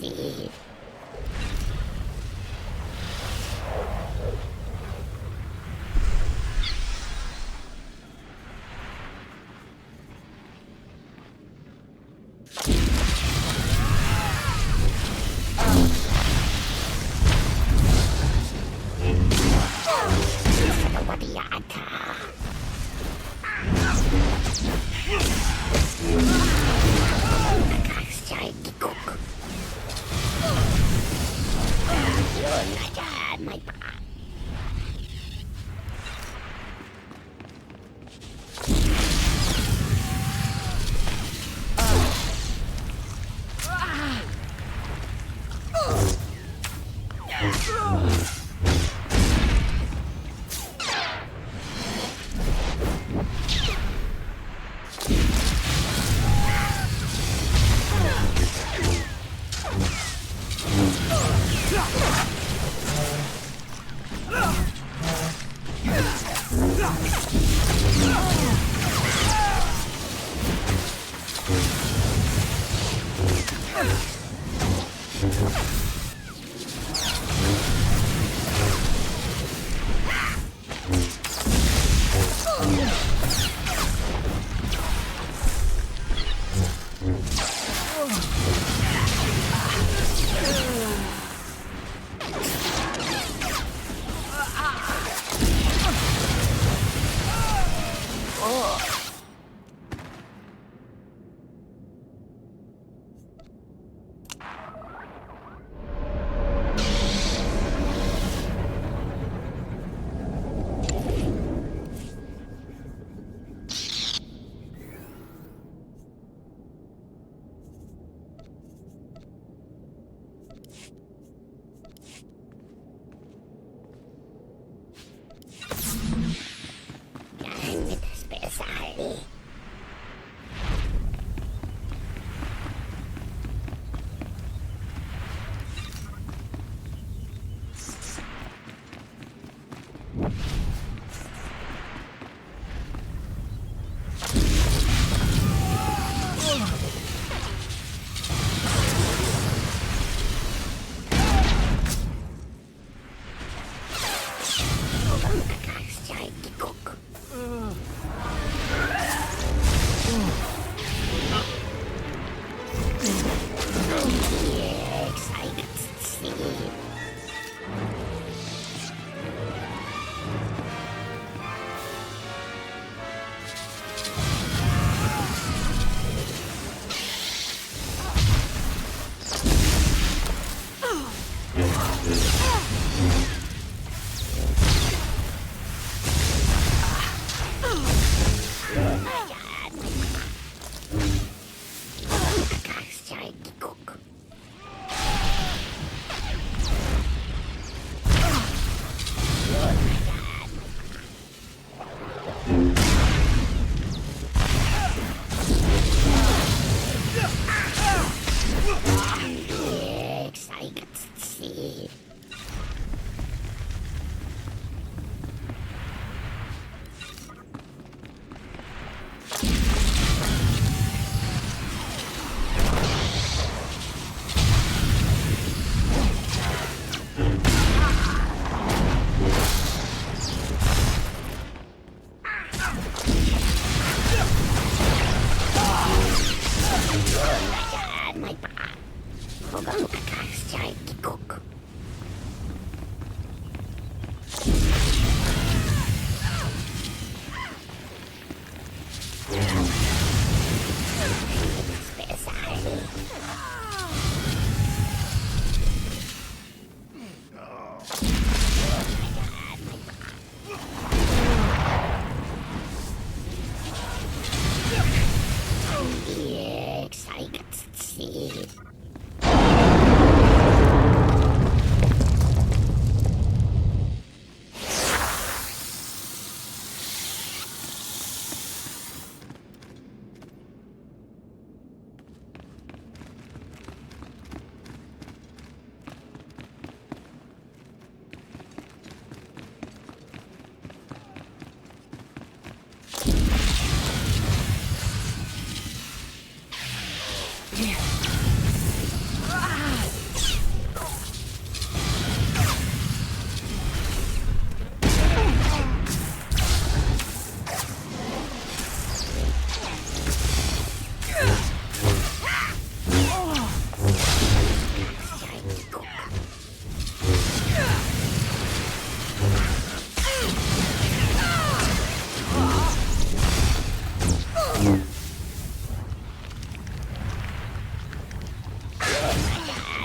C: see.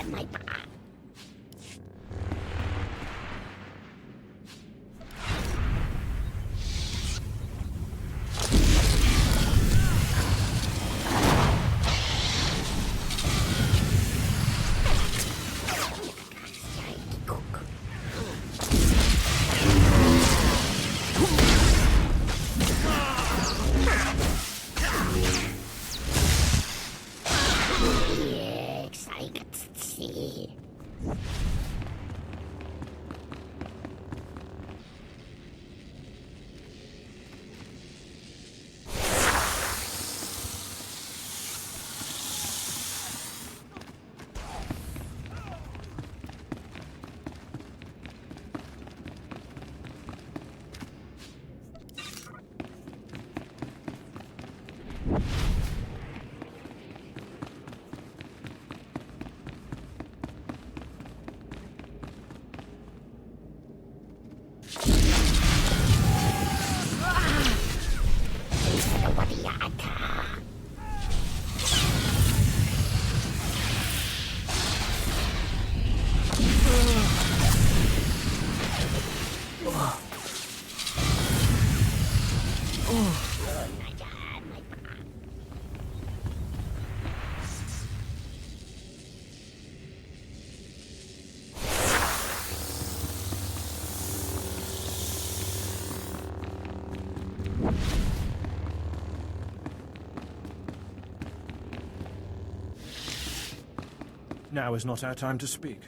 C: my back.
L: Now is not our time to speak.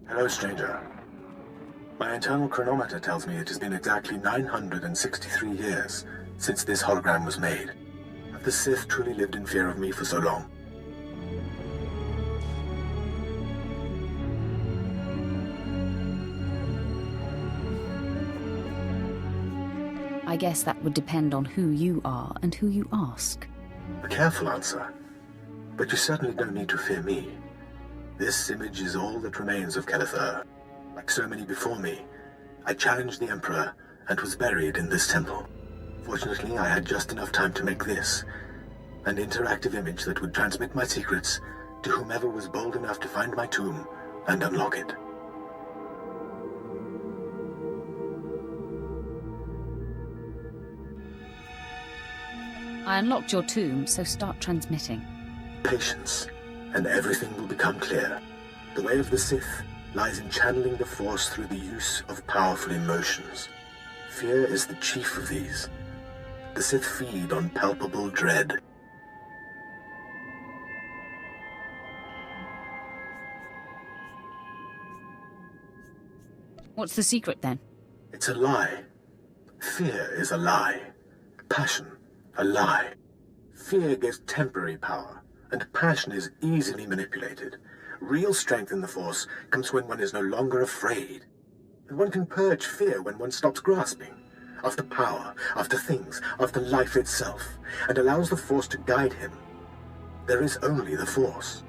N: Hello, stranger. My internal chronometer tells me it has been exactly 963 years since this hologram was made. Have the Sith truly lived in fear of me for so long?
F: I guess that would depend on who you are and who you ask.
N: A careful answer. But you certainly don't need to fear me. This image is all that remains of Kelethur. Like so many before me, I challenged the Emperor and was buried in this temple. Fortunately, I had just enough time to make this, an interactive image that would transmit my secrets to whomever was bold enough to find my tomb and unlock it.
F: I unlocked your tomb, so start transmitting.
N: Patience, and everything will become clear. The way of the Sith lies in channeling the Force through the use of powerful emotions. Fear is the chief of these. The Sith feed on palpable dread.
F: What's the secret, then?
N: It's a lie. Fear is a lie. Passion, a lie. Fear gives temporary power, and passion is easily manipulated. Real strength in the Force comes when one is no longer afraid. And one can purge fear when one stops grasping after power, after things, after life itself, and allows the Force to guide him. There is only the Force.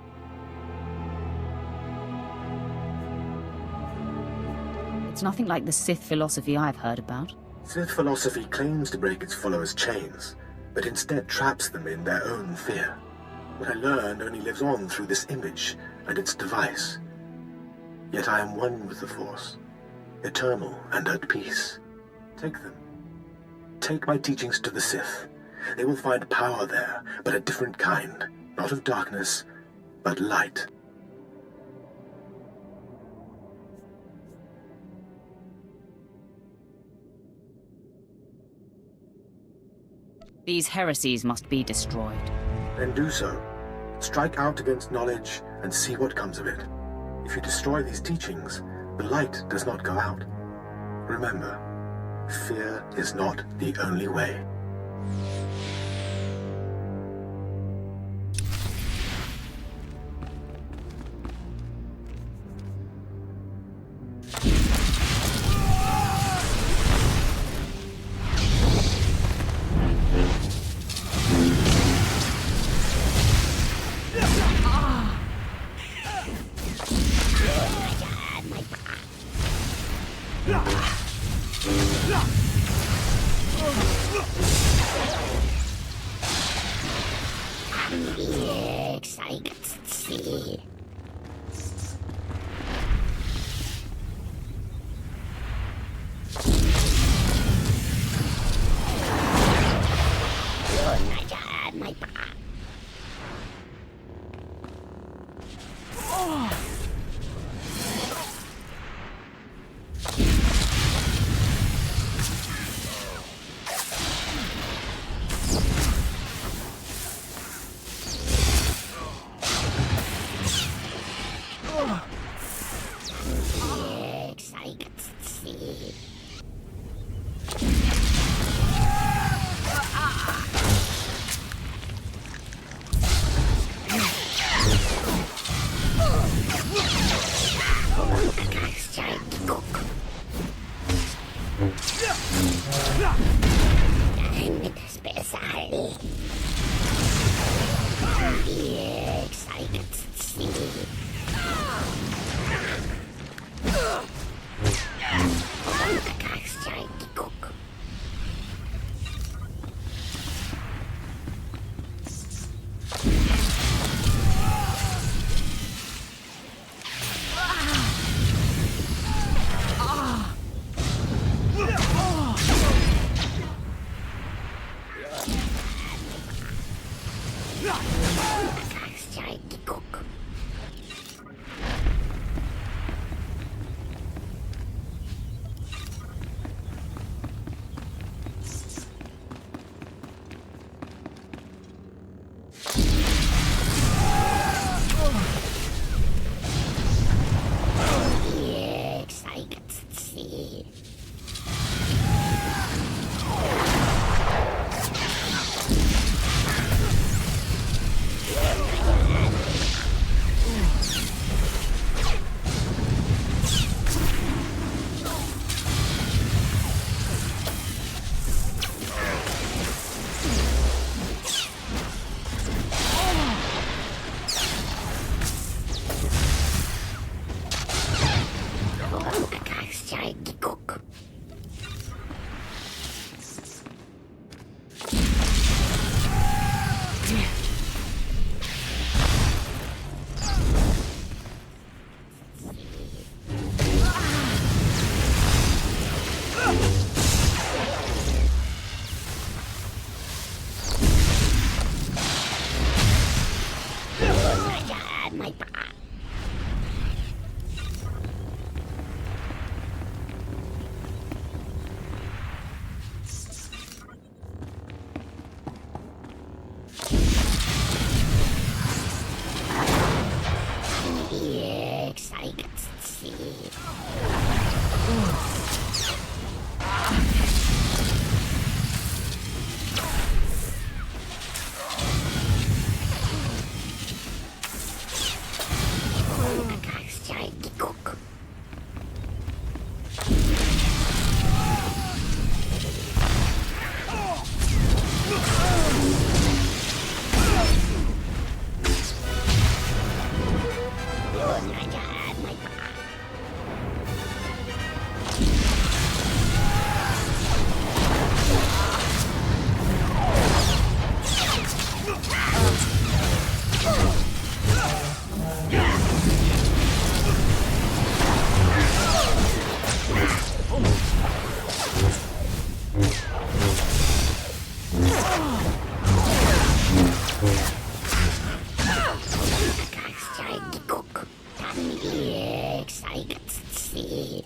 F: It's nothing like the Sith philosophy I've heard about.
N: Sith philosophy claims to break its followers' chains, but instead traps them in their own fear. What I learned only lives on through this image and its device. Yet I am one with the Force, eternal and at peace. Take them. Take my teachings to the Sith. They will find power there, but a different kind. Not of darkness, but light.
F: These heresies must be destroyed.
N: Then do so. Strike out against knowledge and see what comes of it. If you destroy these teachings, the light does not go out. Remember, fear is not the only way.
C: Yes, I can see.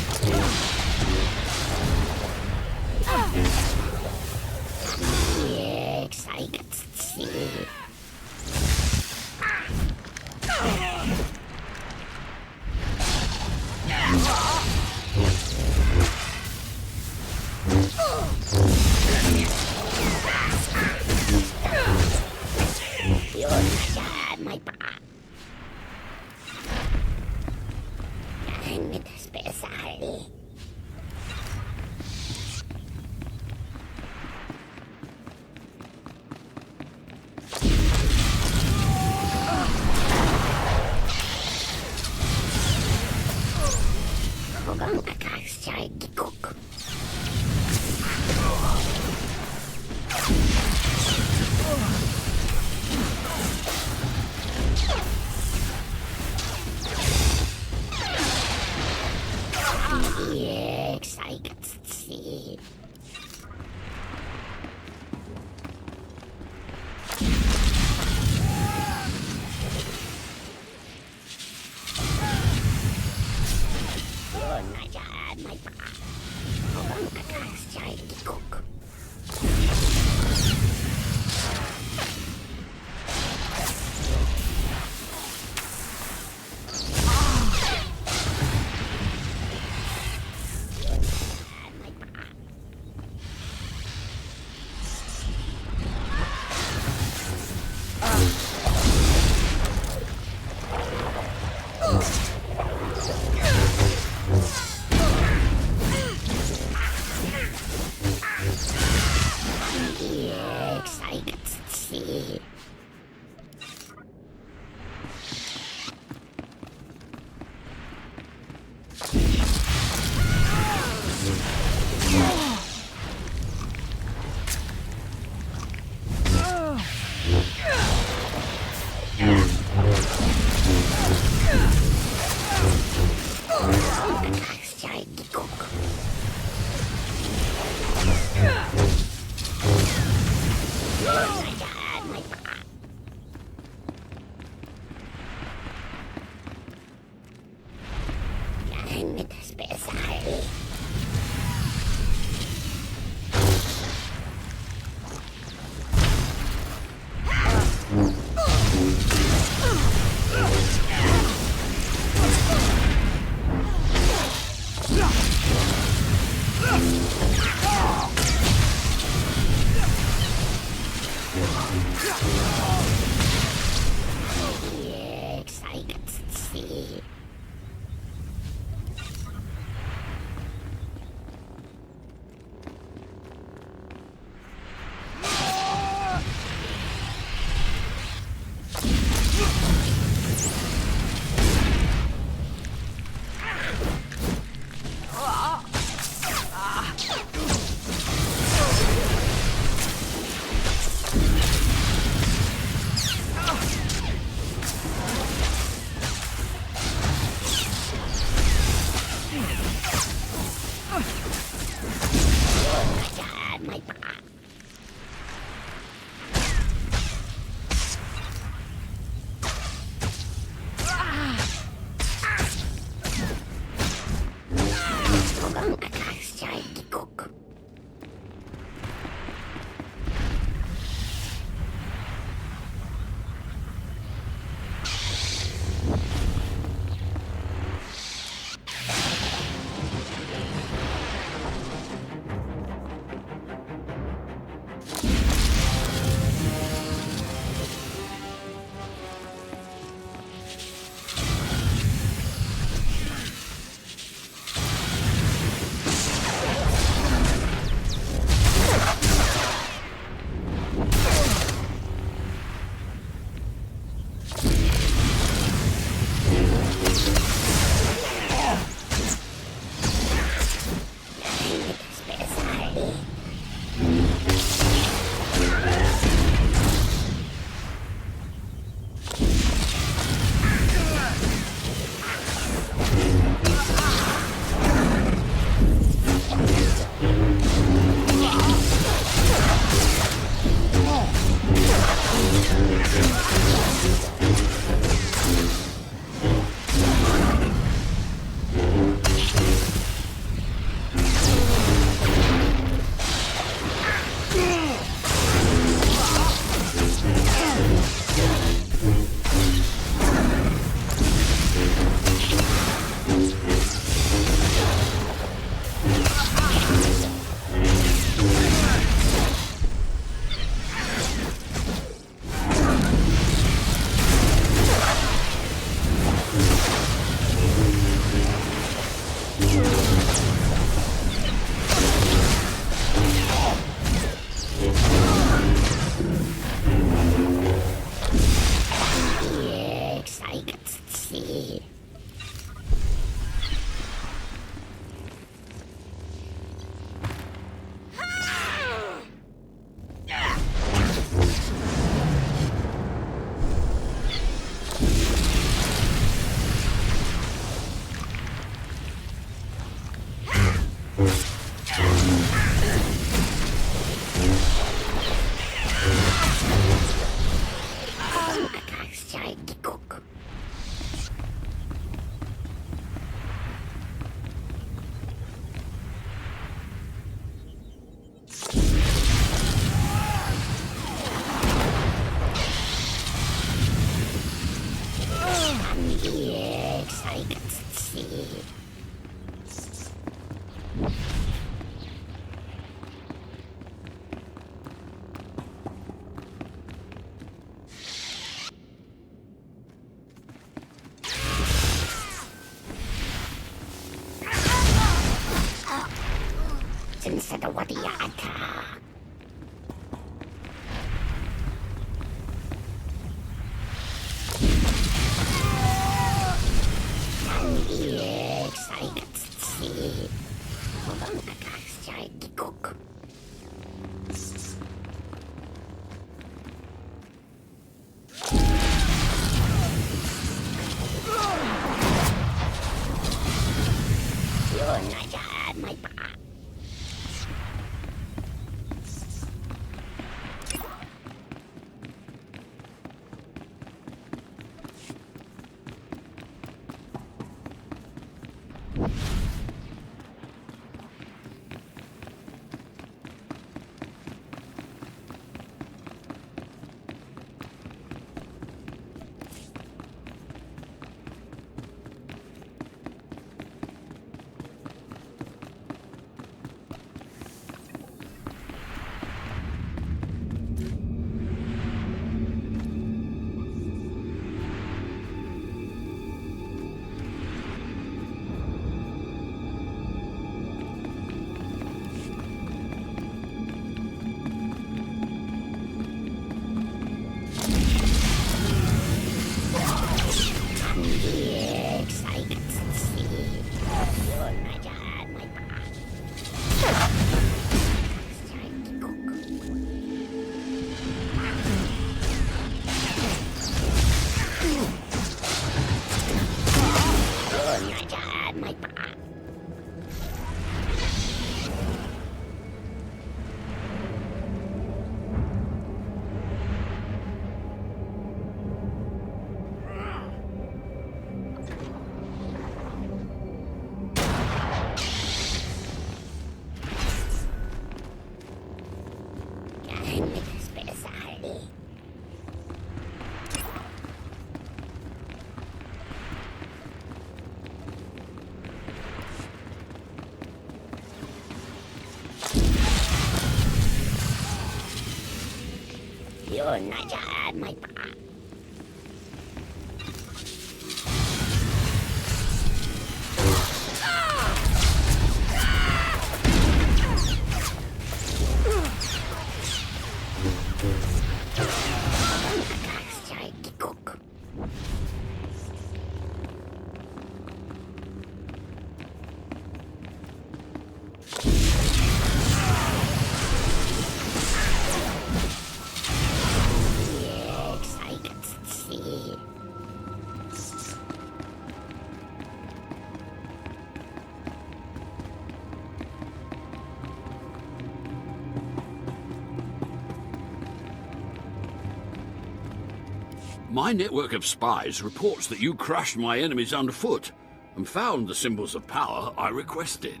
H: My network of spies reports that you crushed my enemies underfoot and found the symbols of power I requested.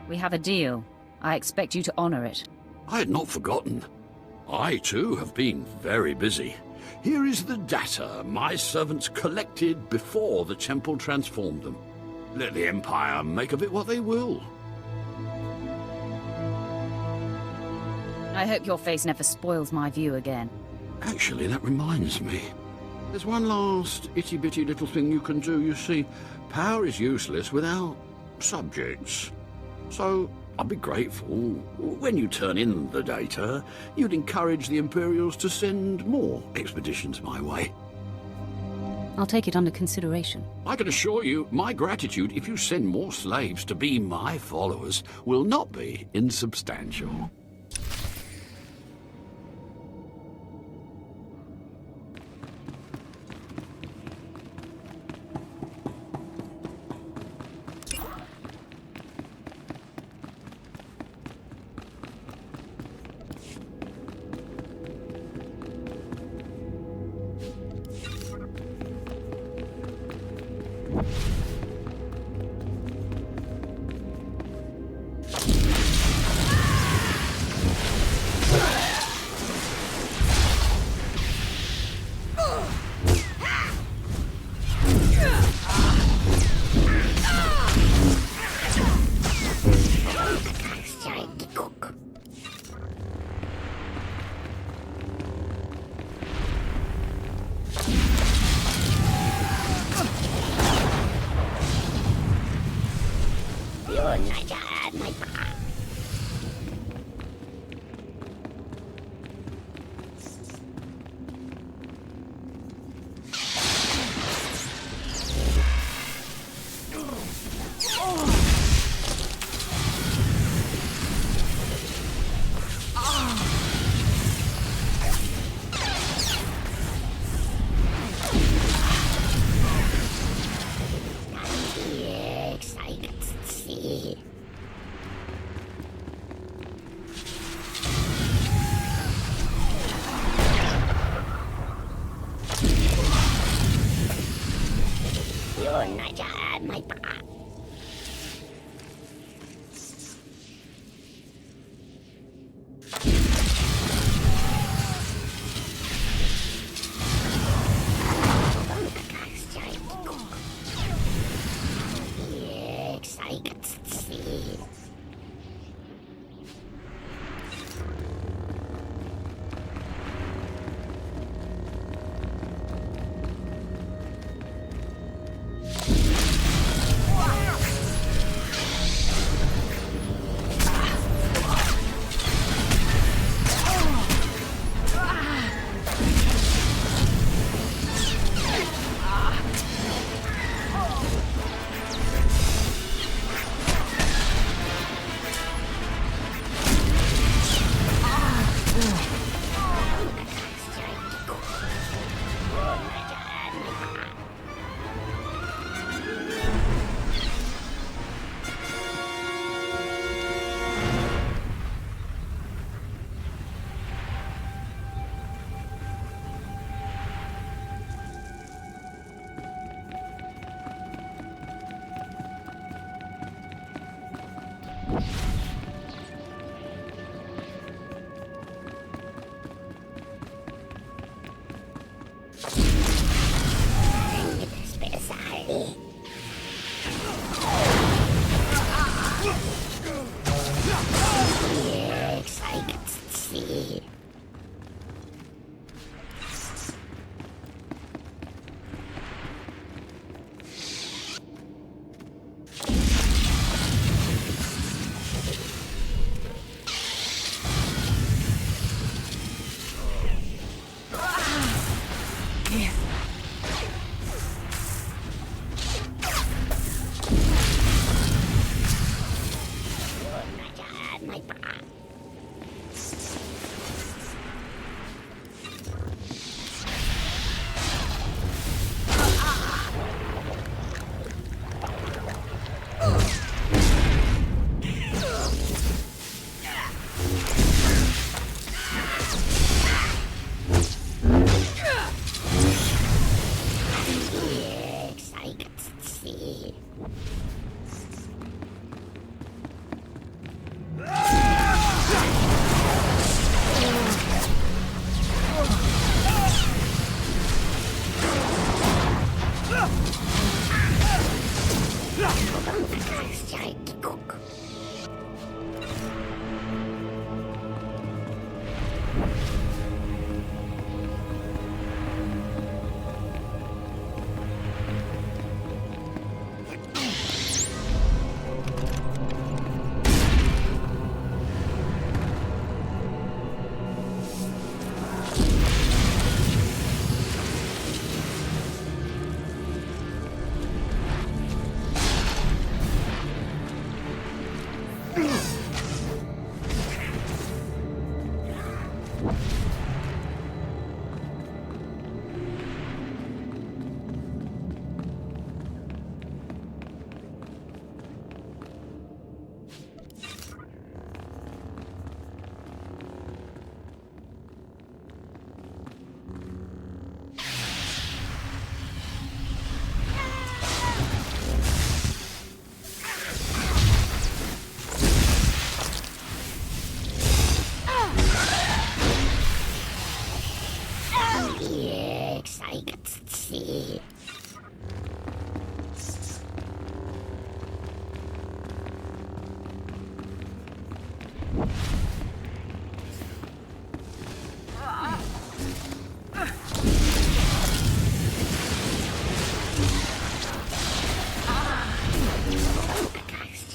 F: We have a deal. I expect you to honor it.
H: I had not forgotten. I, too, have been very busy. Here is the data my servants collected before the temple transformed them. Let the Empire make of it what they will.
F: I hope your face never spoils my view again.
H: Actually, that reminds me. There's one last itty-bitty little thing you can do, you see. Power is useless without subjects. So, I'd be grateful when you turn in the data, you'd encourage the Imperials to send more expeditions my way.
F: I'll take it under consideration.
H: I can assure you, my gratitude if you send more slaves to be my followers will not be insubstantial.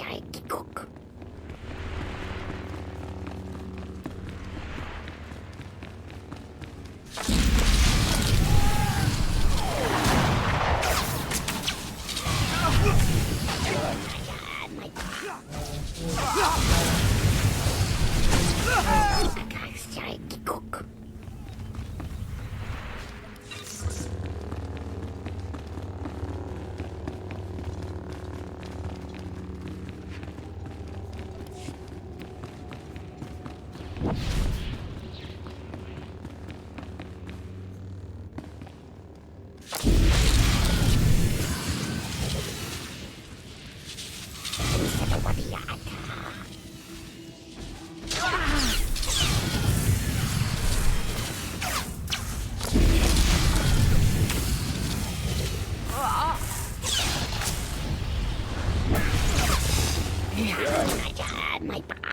C: Strike. my back.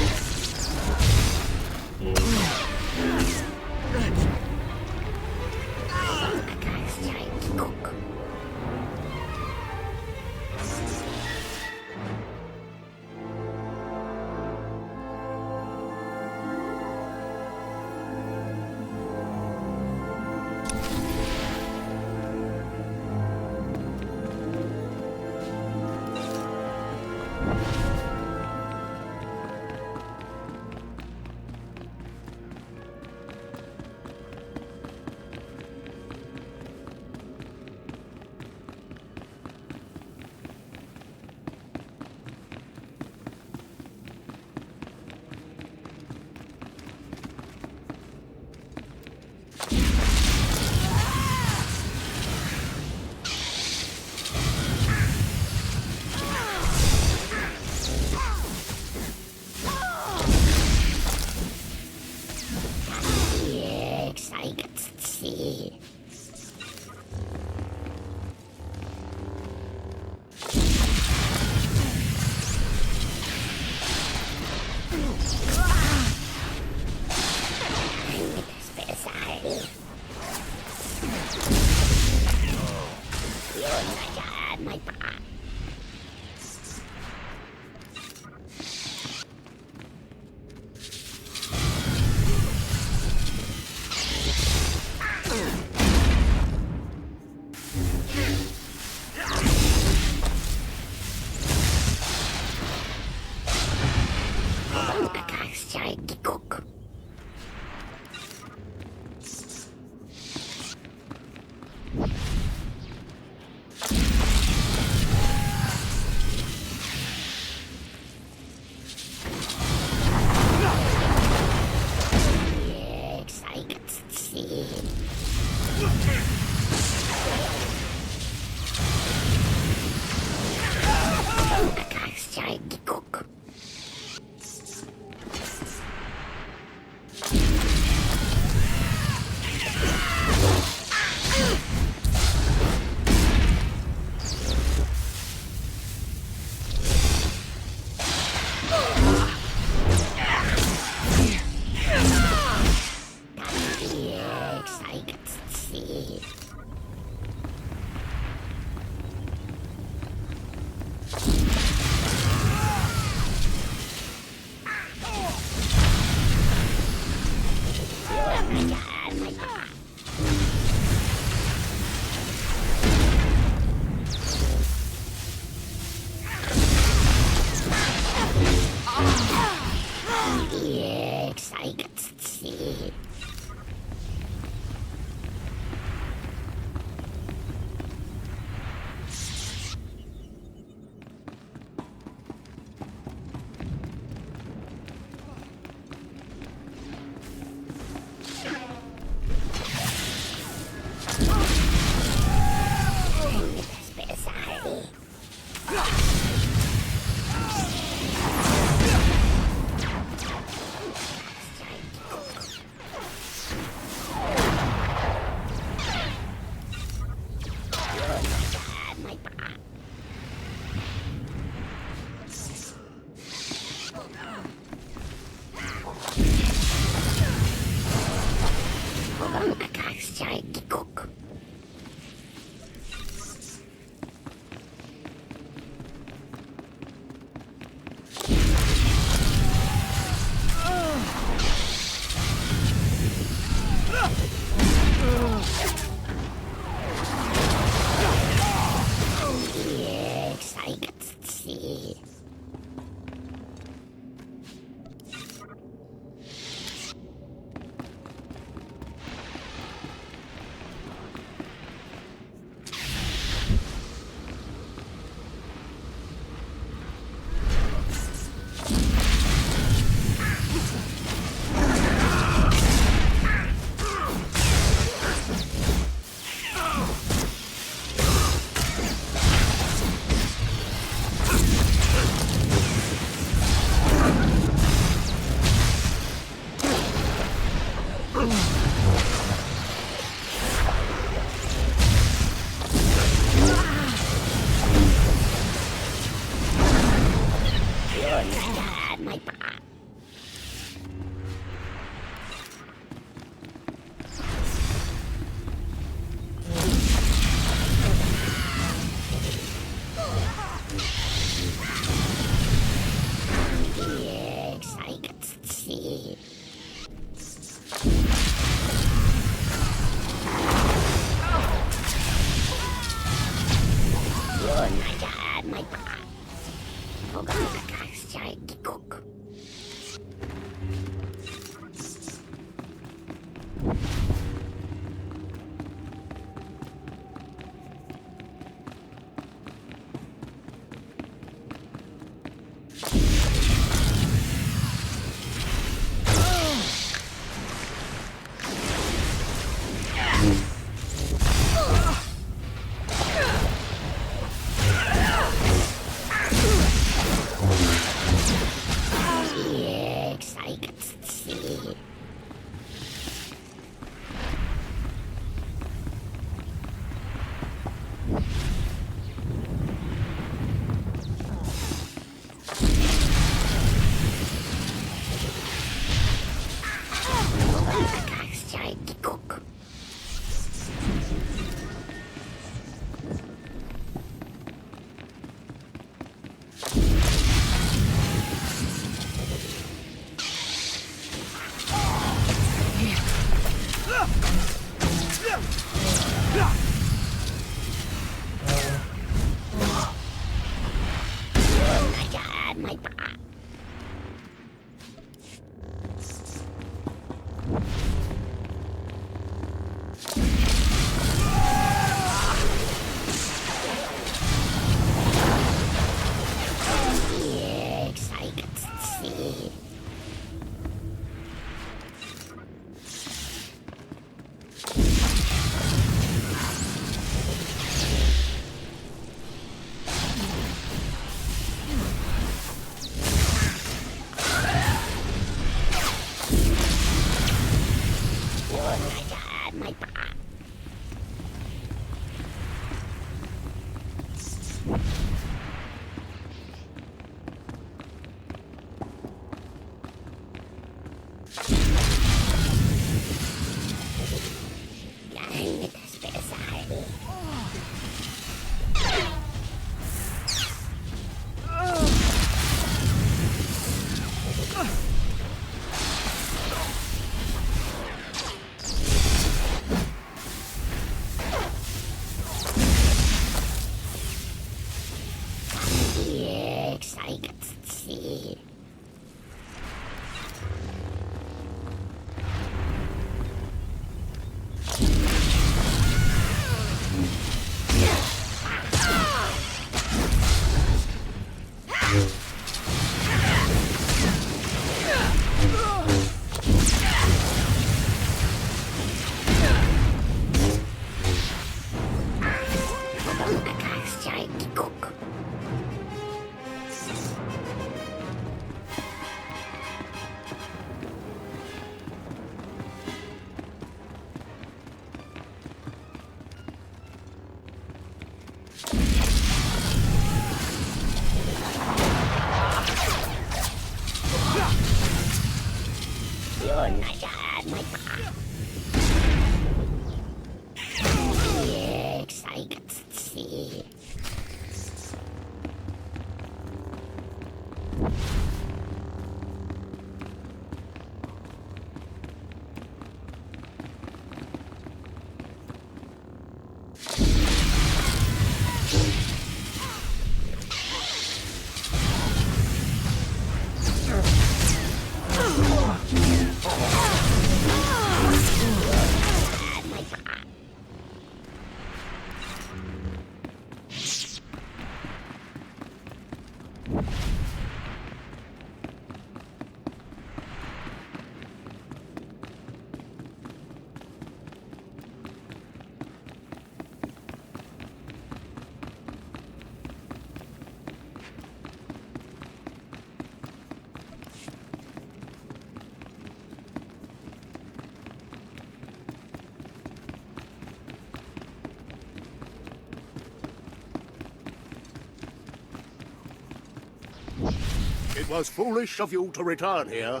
S: It was foolish of you to return here.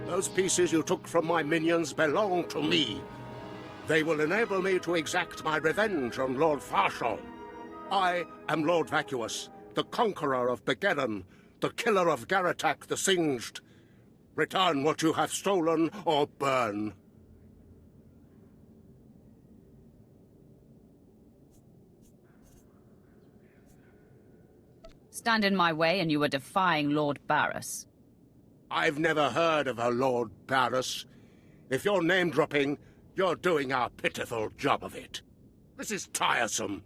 S: Those pieces you took from my minions belong to me. They will enable me to exact my revenge on Lord Farshal. I am Lord Vacuous, the conqueror of Begeddon, the killer of Garatak the Singed. Return what you have stolen, or burn.
F: Stand in my way and you are defying Lord Barras.
S: I've never heard of a Lord Baras. If you're name-dropping, you're doing a pitiful job of it. This is tiresome.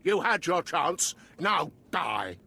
S: You had your chance, now die.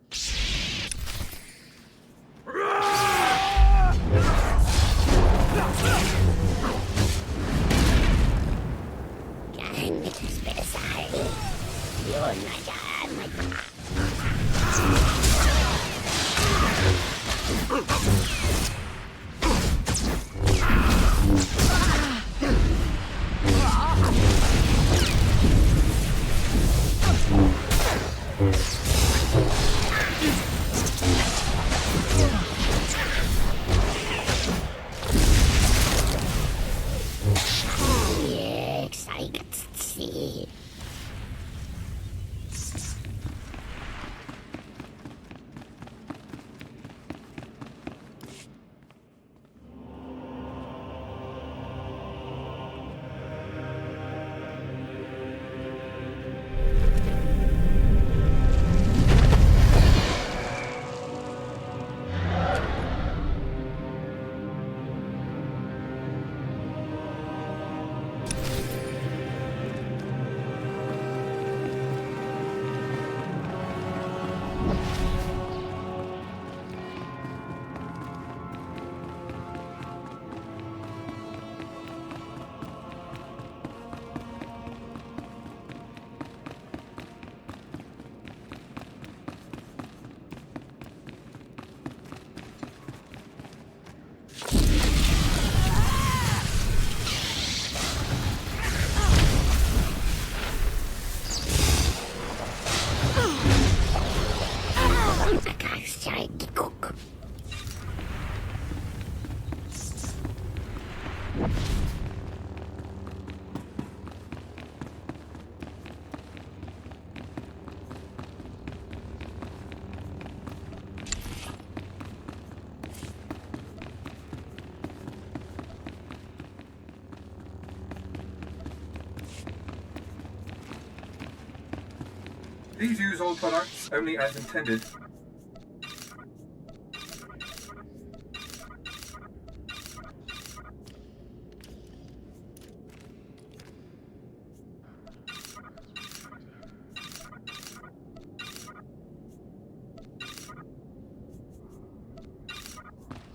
A: Please use all products only as intended.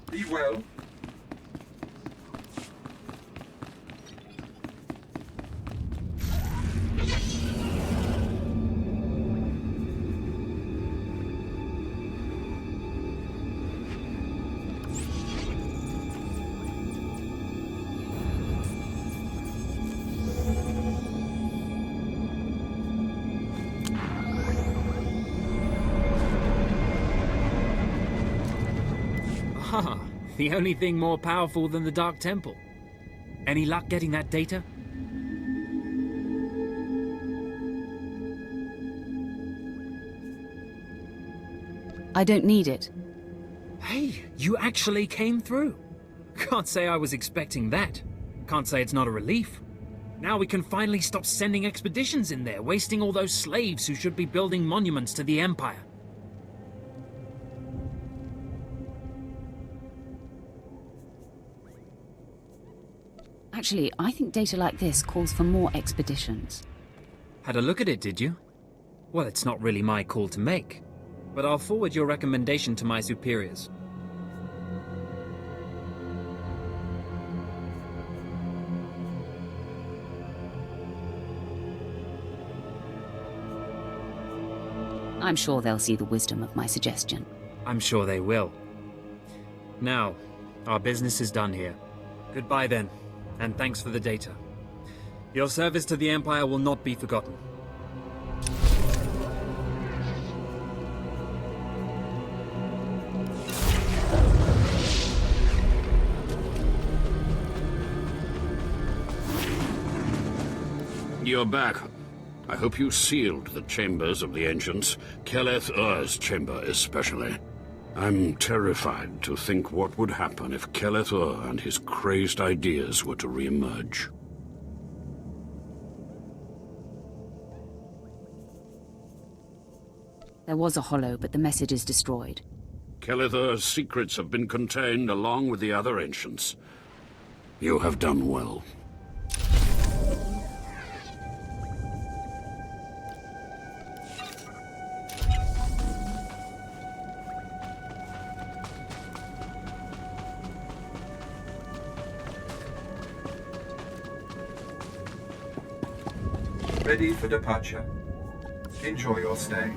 A: Be well.
R: Ah, the only thing more powerful than the Dark Temple. Any luck getting that data?
F: I don't need it.
R: Hey, you actually came through. Can't say I was expecting that. Can't say it's not a relief. Now we can finally stop sending expeditions in there, wasting all those slaves who should be building monuments to the Empire.
F: Actually, I think data like this calls for more expeditions.
R: Had a look at it, did you? Well, it's not really my call to make, but I'll forward your recommendation to my superiors.
F: I'm sure they'll see the wisdom of my suggestion.
R: I'm sure they will. Now, our business is done here. Goodbye then, and thanks for the data. Your service to the Empire will not be forgotten.
H: You're back. I hope you sealed the chambers of the ancients, Keleth Ur's chamber especially. I'm terrified to think what would happen if Keleth Ur and his crazed ideas were to re-emerge.
F: There was a hollow, but the message is destroyed.
H: Keleth Ur's secrets have been contained along with the other ancients. You have done well.
A: Ready for departure. Enjoy your stay.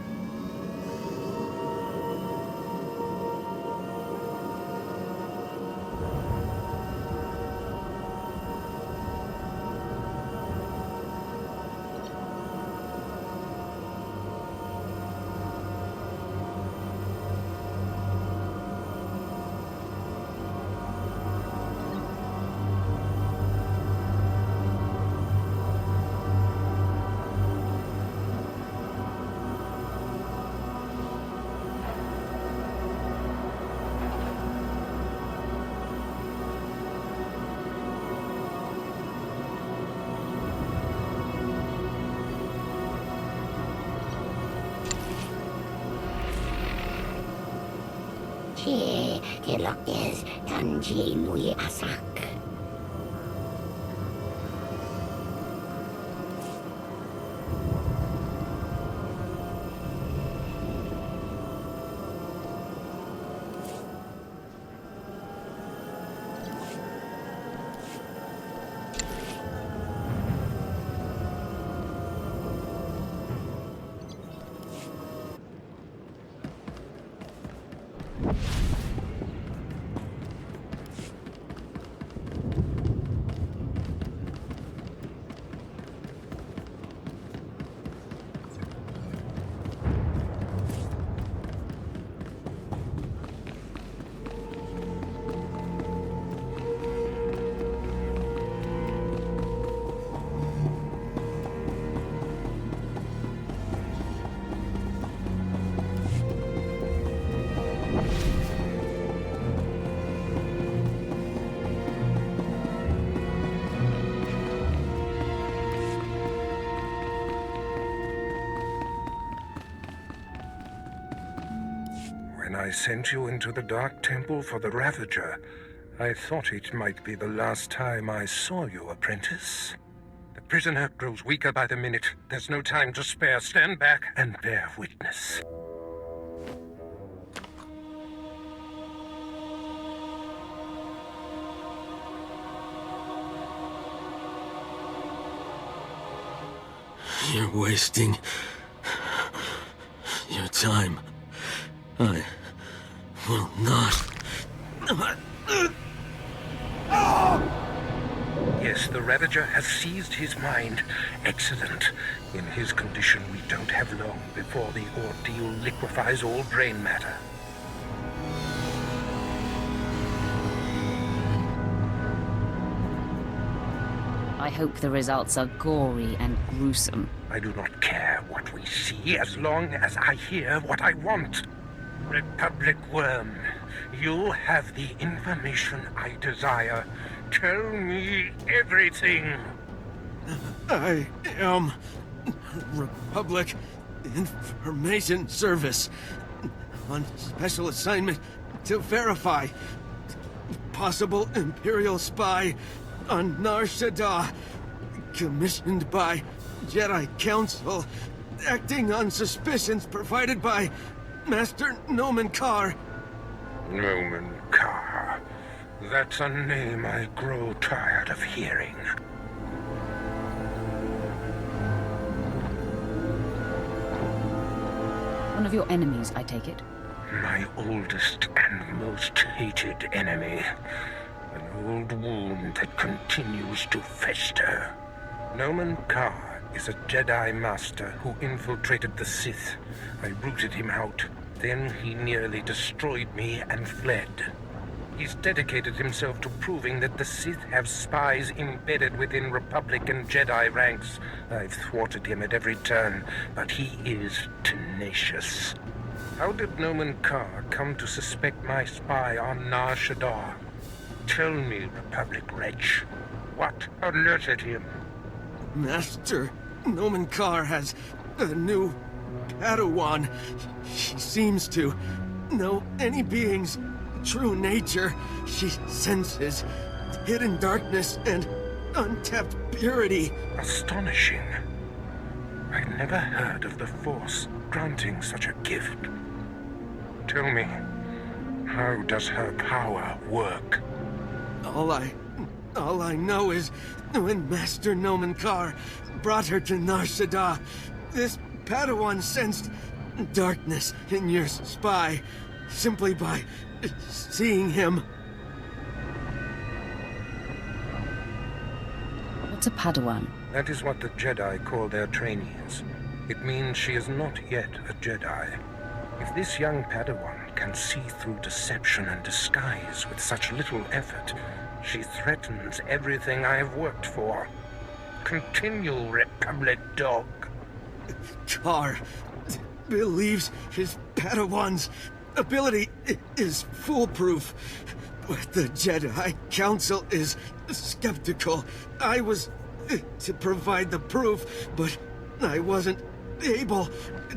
C: Che, Kelokes, Kanji Nui Asak.
T: When I sent you into the Dark Temple for the Ravager, I thought it might be the last time I saw you, apprentice. The prisoner grows weaker by the minute. There's no time to spare. Stand back and bear witness.
Q: You're wasting your time. I will not.
T: Yes, the Ravager has seized his mind. Excellent. In his condition, we don't have long before the ordeal liquefies all brain matter.
F: I hope the results are gory and gruesome.
T: I do not care what we see as long as I hear what I want. Republic Worm, you have the information I desire. Tell me everything.
Q: I am Republic Information Service on special assignment to verify possible Imperial spy on Nar Shaddaa, commissioned by Jedi Council, acting on suspicions provided by Master Nomen Karr.
T: Nomen Karr. That's a name I grow tired of hearing.
F: One of your enemies, I take it?
T: My oldest and most hated enemy. An old wound that continues to fester. Nomen Karr is a Jedi Master who infiltrated the Sith. I rooted him out. Then he nearly destroyed me and fled. He's dedicated himself to proving that the Sith have spies embedded within Republic and Jedi ranks. I've thwarted him at every turn, but he is tenacious. How did Noman Carr come to suspect my spy on Nar Shaddaa? Tell me, Republic wretch, what alerted him?
Q: Master Noman Carr has a new Padawan. She seems to know any being's true nature. She senses hidden darkness and untapped purity.
T: Astonishing. I've never heard of the Force granting such a gift. Tell me, how does her power work?
Q: All I know is when Master Noman Carr brought her to Nar Shaddaa, this Padawan sensed darkness in your spy simply by seeing him.
F: What's a Padawan?
T: That is what the Jedi call their trainees. It means she is not yet a Jedi. If this young Padawan can see through deception and disguise with such little effort, she threatens everything I have worked for. Continue, Republic dog.
Q: Carr believes his Padawan's ability is foolproof, but the Jedi Council is skeptical. I was to provide the proof, but I wasn't able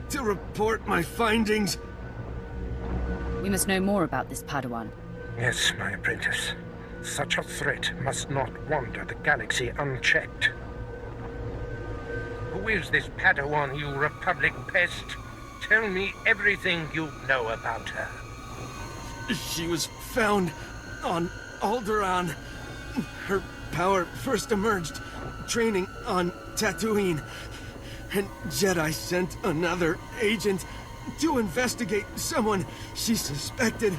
Q: to report my findings.
F: We must know more about this Padawan.
T: Yes, my apprentice. Such a threat must not wander the galaxy unchecked. Who is this Padawan, you Republic pest? Tell me everything you know about her.
Q: She was found on Alderaan. Her power first emerged training on Tatooine. And Jedi sent another agent to investigate someone she suspected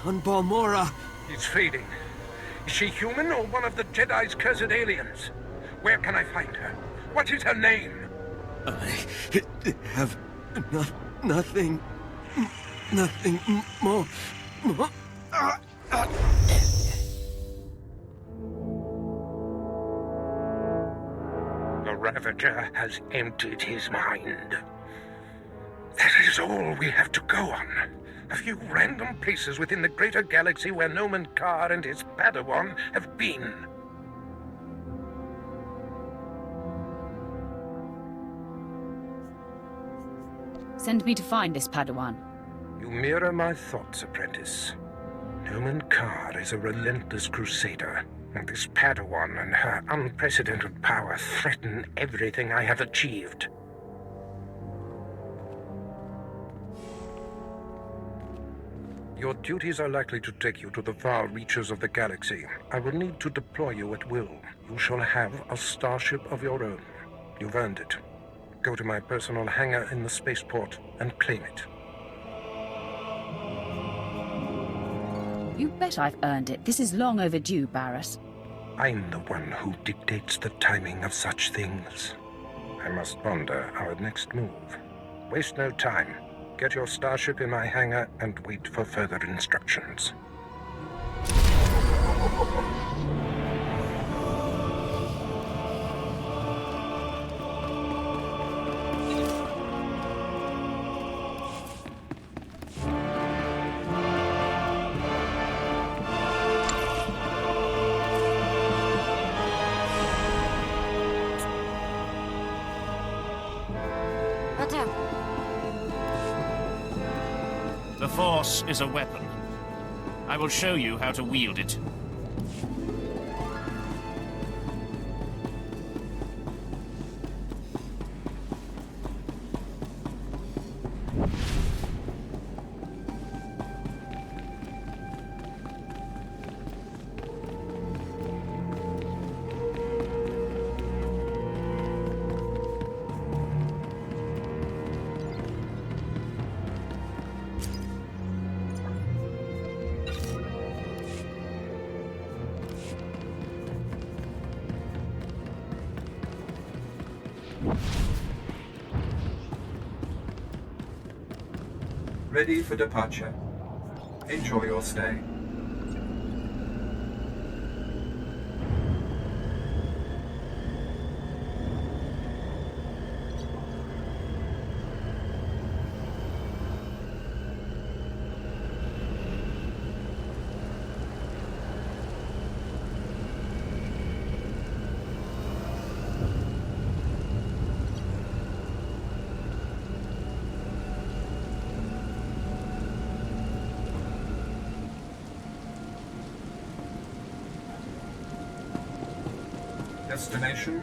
Q: on Balmorra.
T: He's fading. Is she human or one of the Jedi's cursed aliens? Where can I find her? What is her name?
Q: I have nothing more.
T: The Ravager has emptied his mind. That is all we have to go on. A few random places within the greater galaxy where Noman Carr and his Padawan have been.
F: Send me to find this Padawan.
T: You mirror my thoughts, apprentice. Noman Carr is a relentless crusader, and this Padawan and her unprecedented power threaten everything I have achieved. Your duties are likely to take you to the far reaches of the galaxy. I will need to deploy you at will. You shall have a starship of your own. You've earned it. Go to my personal hangar in the spaceport and claim it.
F: You bet I've earned it. This is long overdue, Barras.
T: I'm the one who dictates the timing of such things. I must ponder our next move. Waste no time. Get your starship in my hangar and wait for further instructions.
U: The Force is a weapon. I will show you how to wield it.
A: Ready for departure. Enjoy your stay. Destination?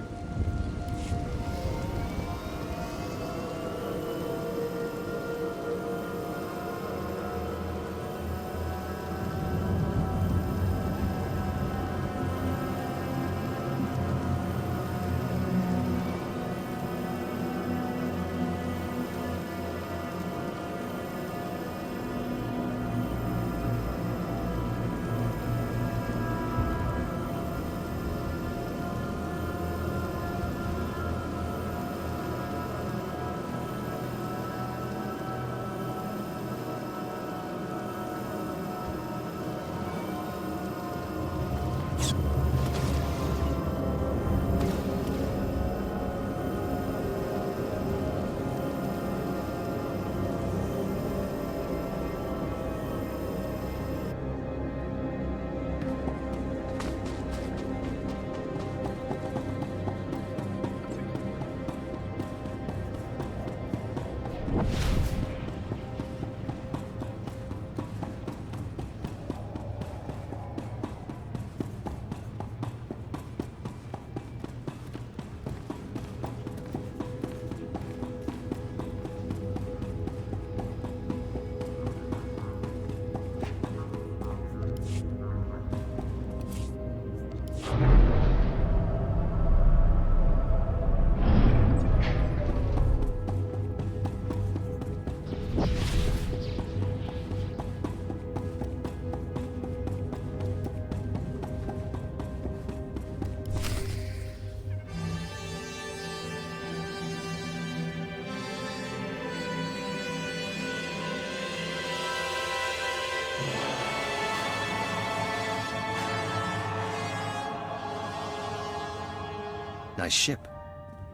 D: Nice ship.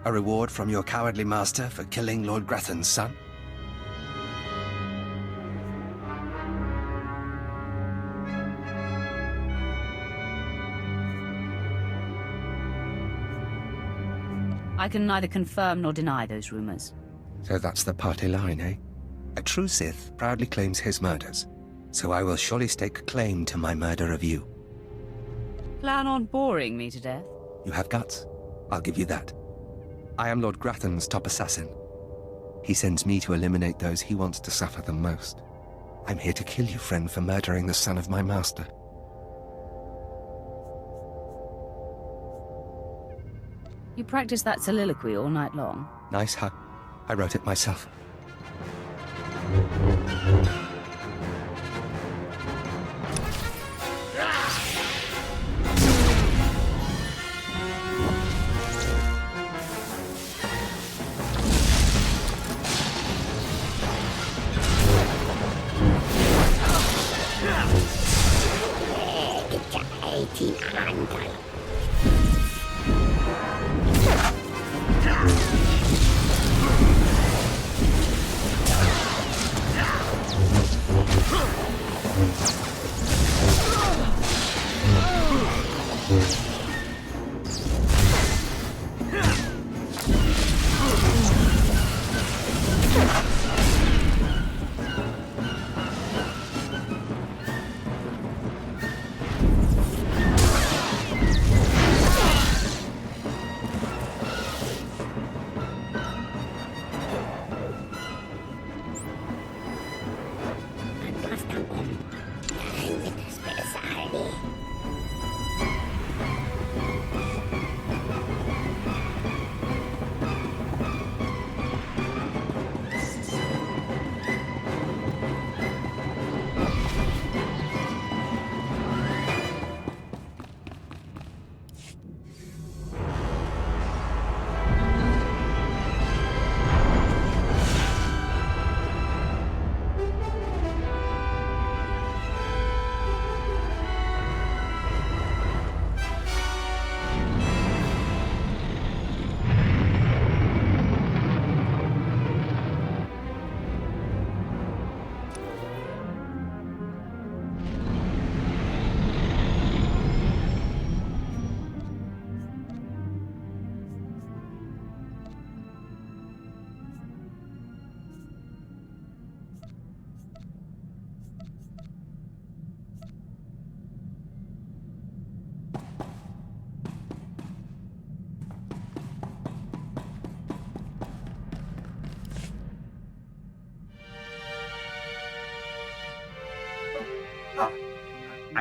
D: A reward from your cowardly master for killing Lord Grathan's son?
F: I can neither confirm nor deny those rumors.
D: So that's the party line, eh? A true Sith proudly claims his murders, so I will surely stake claim to my murder of you.
F: Plan on boring me to death?
D: You have guts. I'll give you that. I am Lord Grathan's top assassin. He sends me to eliminate those he wants to suffer the most. I'm here to kill you, friend, for murdering the son of my master.
F: You practice that soliloquy all night long?
D: Nice, huh? I wrote it myself.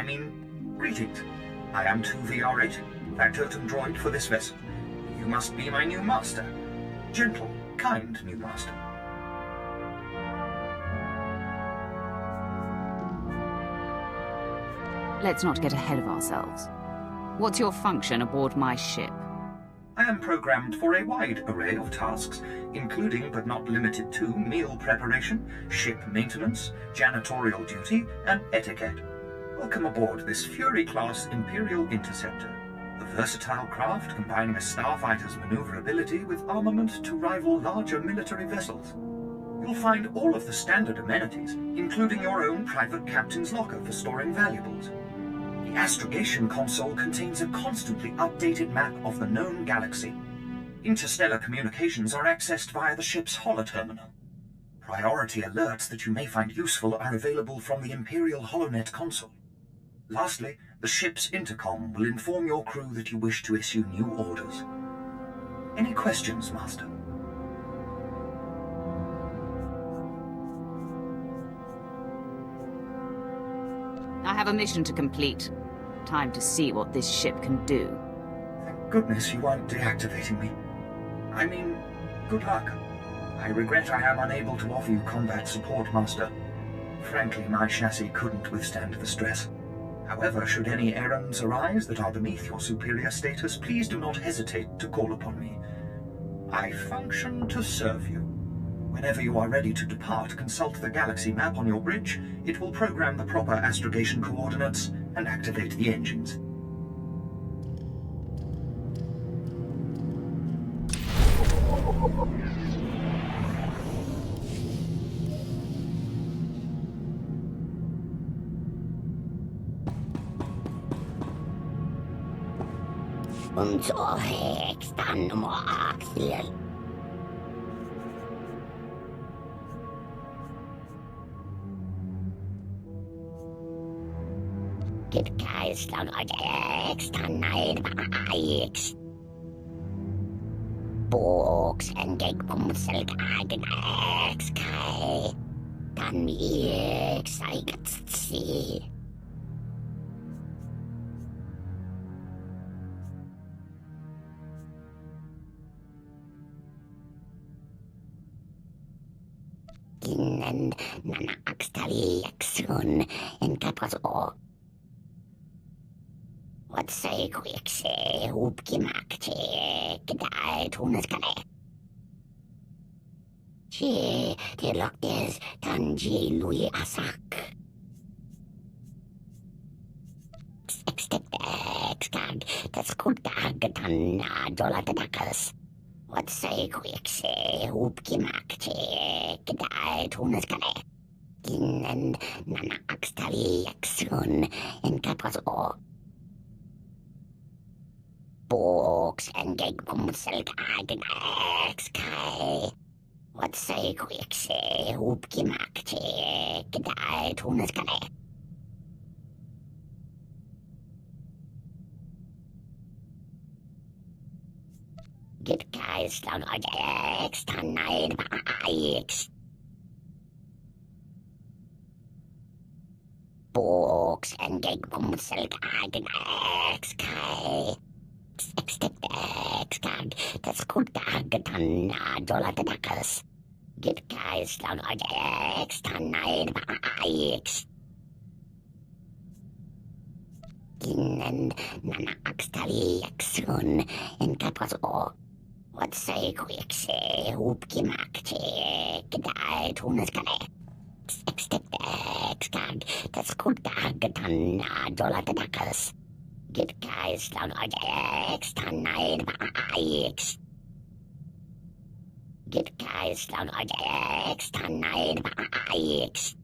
A: Greetings. I am 2VR8, factotum droid for this vessel. You must be my new master. Gentle, kind new master.
F: Let's not get ahead of ourselves. What's your function aboard my ship?
A: I am programmed for a wide array of tasks, including but not limited to meal preparation, ship maintenance, janitorial duty, and etiquette. Welcome aboard this Fury-class Imperial Interceptor, a versatile craft combining a starfighter's maneuverability with armament to rival larger military vessels. You'll find all of the standard amenities, including your own private captain's locker for storing valuables. The astrogation console contains a constantly updated map of the known galaxy. Interstellar communications are accessed via the ship's holoterminal. Priority alerts that you may find useful are available from the Imperial HoloNet console. Lastly, the ship's intercom will inform your crew that you wish to issue new orders. Any questions, Master?
F: I have a mission to complete. Time to see what this ship can do.
A: Thank goodness you aren't deactivating me. Good luck. I regret I am unable to offer you combat support, Master. Frankly, my chassis couldn't withstand the stress. However, should any errands arise that are beneath your superior status, please do not hesitate to call upon me. I function to serve you. Whenever you are ready to depart, consult the galaxy map on your bridge. It will program the proper astrogation coordinates and activate the engines.
C: Unser Hextan Nummer Axel. Get guys down on Hextan Night X. Books and Gag Bumsel Gagen X Kai. Dann X I get see. Innen nana axtali axun en kapras o. What say quick say hoop gimakte gedait huneskane. Che de lokdes tanji lui asak. Extag das gut getan dolatadakas. What say quick say hoop gimakte gedait huneskane. Innen nana axtali axun en kapras o. Books and Gag Bumsel Gagen X Kai. What say quick say hoop gimakte gedait huneskane. Get guys down on X tonight X. Books and Gag Bumsel Gagen X Kai. Extag das gut getan dolatadakas. Get guys down on X tonight X. Innen nana axtali axun en kapras o. What say quick say hoop gimakte gedait huneskane. Extag das gut getan dolatadakas. Get guys down on X tonight X. Get guys down on X tonight X.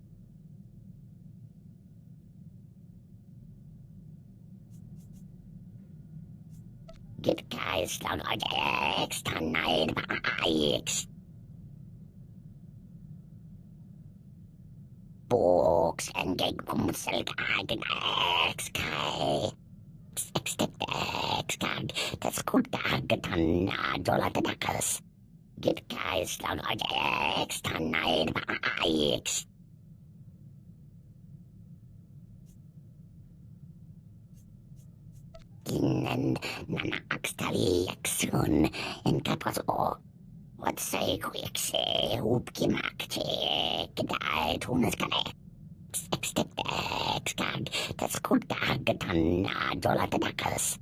C: Get guys down on X tonight X. Books and Gag Bumsel Gagen X Kai. Extag das gut getan dolatadakas. Get guys down on X tonight X. Skinen, Nana Axtali, Exun, and Capazo. What say, Quixe, Upkimakte, Gedai, Tunaskane, Extag, Taskuta, Getana, Dolatadakas,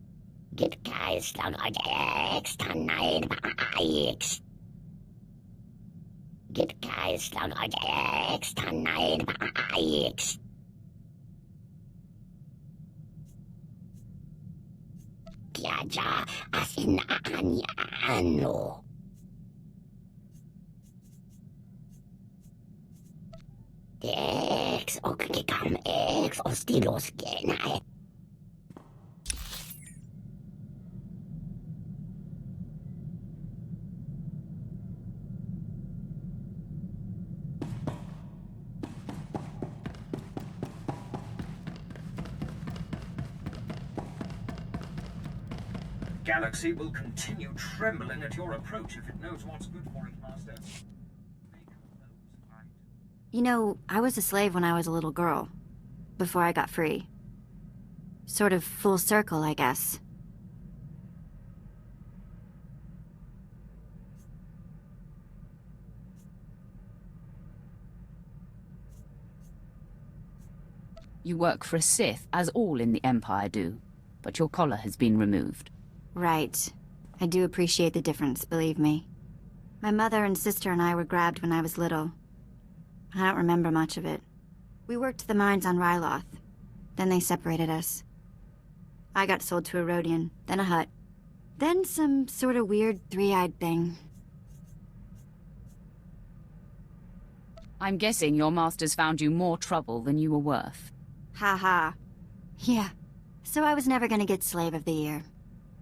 C: Get guys, Lagodex, Tanide, Ix. Get guys, Lagodex, Tanide, Ix. Tiaja, Asin Anyano. Ex Okikam ex Ostilos Genai.
A: Galaxy will continue trembling at your approach if it knows what's good for it, Master.
B: You know, I was a slave when I was a little girl, before I got free. Sort of full circle, I guess.
F: You work for a Sith, as all in the Empire do, but your collar has been removed.
B: Right. I do appreciate the difference, believe me. My mother and sister and I were grabbed when I was little. I don't remember much of it. We worked the mines on Ryloth. Then they separated us. I got sold to a Rhodian, then a Hutt. Then some sort of weird three-eyed thing.
F: I'm guessing your masters found you more trouble than you were worth.
B: Ha ha. Yeah. So I was never gonna get Slave of the Year.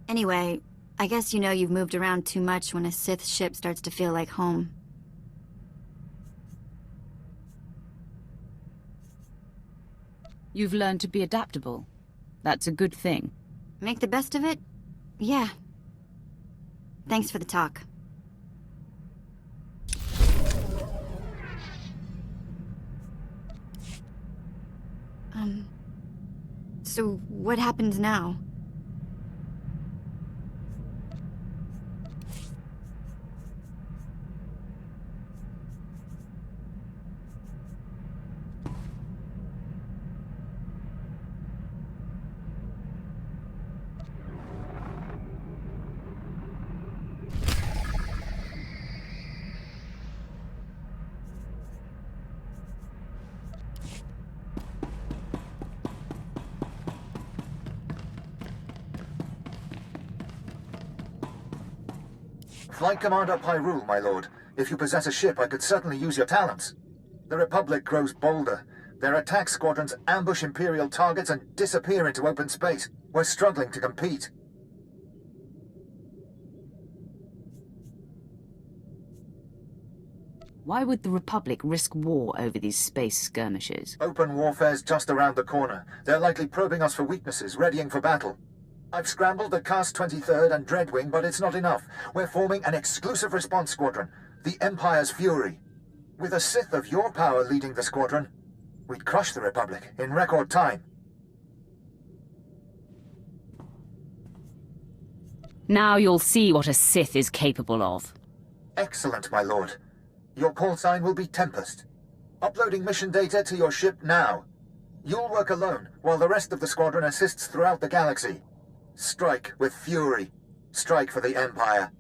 B: Anyway, I guess you know you've moved around too much when a Sith ship starts to feel like home.
F: You've learned to be adaptable. That's a good thing.
B: Make the best of it? Yeah. Thanks for the talk. So what happens now?
E: Flight Commander Pyrule, my lord. If you possess a ship, I could certainly use your talents. The Republic grows bolder. Their attack squadrons ambush Imperial targets and disappear into open space. We're struggling to compete.
F: Why would the Republic risk war over these space skirmishes?
E: Open warfare's just around the corner. They're likely probing us for weaknesses, readying for battle. I've scrambled the Cast 23rd and Dreadwing, but it's not enough. We're forming an exclusive response squadron, the Empire's Fury. With a Sith of your power leading the squadron, we'd crush the Republic in record time.
F: Now you'll see what a Sith is capable of.
E: Excellent, my lord. Your call sign will be Tempest. Uploading mission data to your ship now. You'll work alone, while the rest of the squadron assists throughout the galaxy. Strike with fury. Strike for the Empire.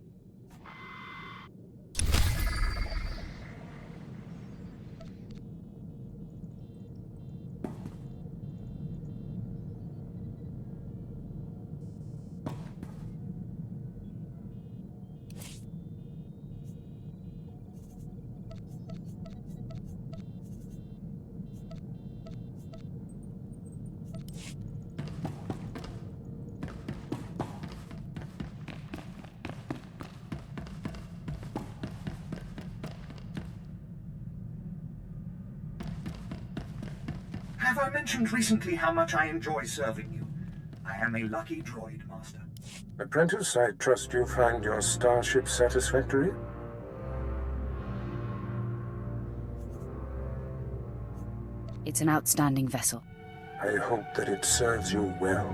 A: Have I mentioned recently how much I enjoy serving you? I am a lucky droid, Master.
T: Apprentice, I trust you find your starship satisfactory?
F: It's an outstanding vessel.
T: I hope that it serves you well.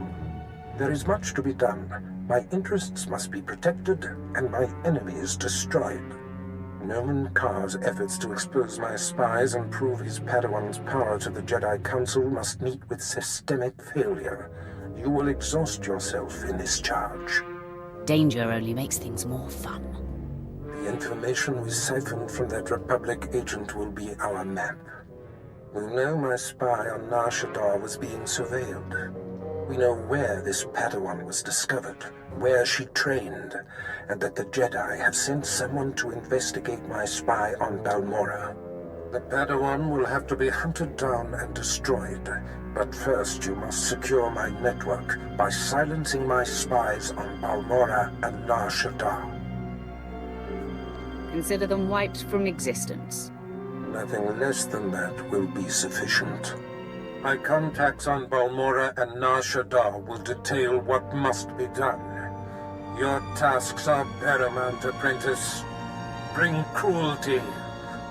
T: There is much to be done. My interests must be protected, and my enemies destroyed. Nomen Karr's efforts to expose my spies and prove his Padawan's power to the Jedi Council must meet with systemic failure. You will exhaust yourself in this charge.
C: Danger only makes things more fun.
T: The information we siphoned from that Republic agent will be our map. We know my spy on Nar Shaddaa was being surveilled. We know where this Padawan was discovered, where she trained, and that the Jedi have sent someone to investigate my spy on Balmorra. The Padawan will have to be hunted down and destroyed, but first you must secure my network by silencing my spies on Balmorra and Nar Shaddaa.
C: Consider them wiped from existence.
T: Nothing less than that will be sufficient. My contacts on Balmorra and Nar Shaddaa will detail what must be done. Your tasks are paramount, apprentice. Bring cruelty.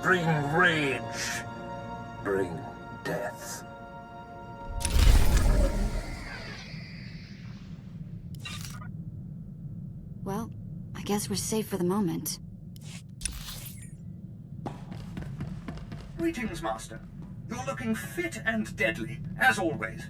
T: Bring rage. Bring death.
B: Well, I guess we're safe for the moment.
A: Greetings, Master. You're looking fit and deadly, as always.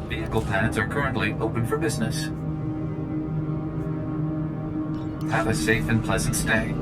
P: Vehicle pads are currently open for business. Have a safe and pleasant stay.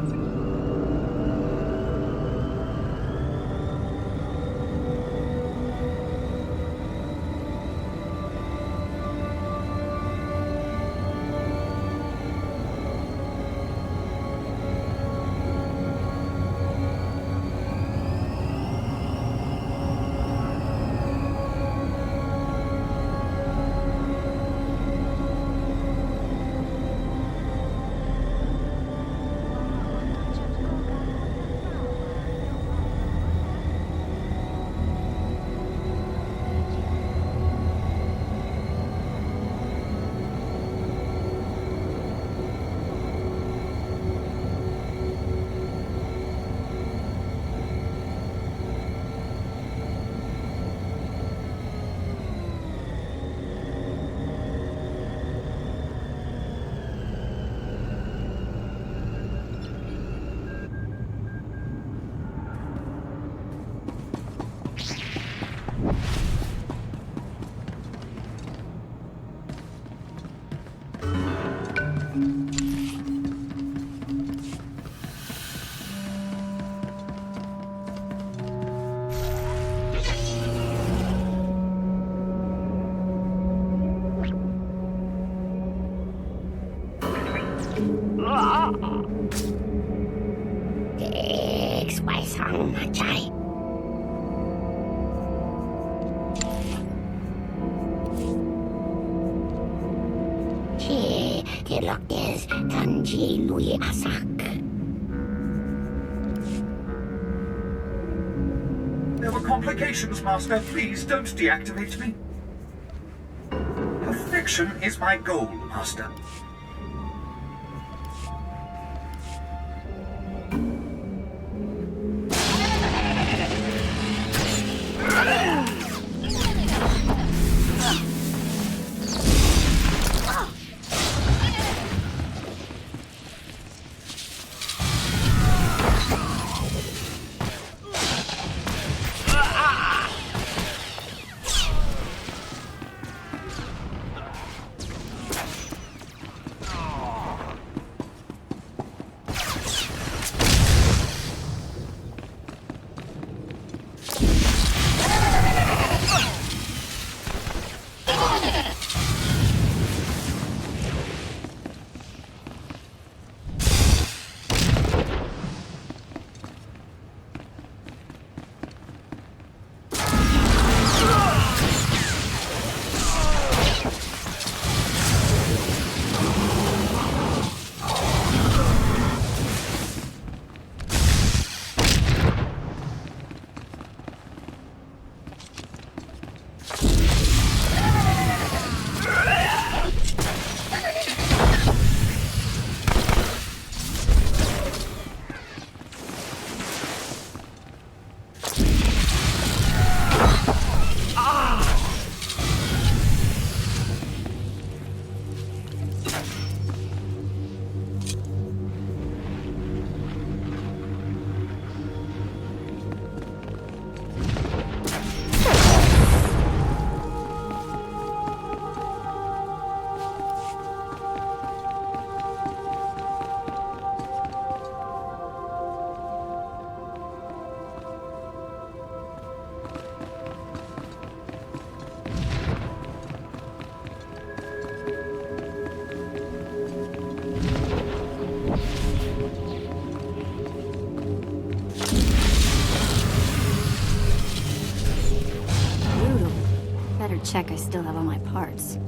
C: Takes my song, Machai. Che, Telokes, Kanji Lui Asak.
A: There were complications, Master. Please don't deactivate me. Perfection is my goal, Master.
B: Check I still have all my parts.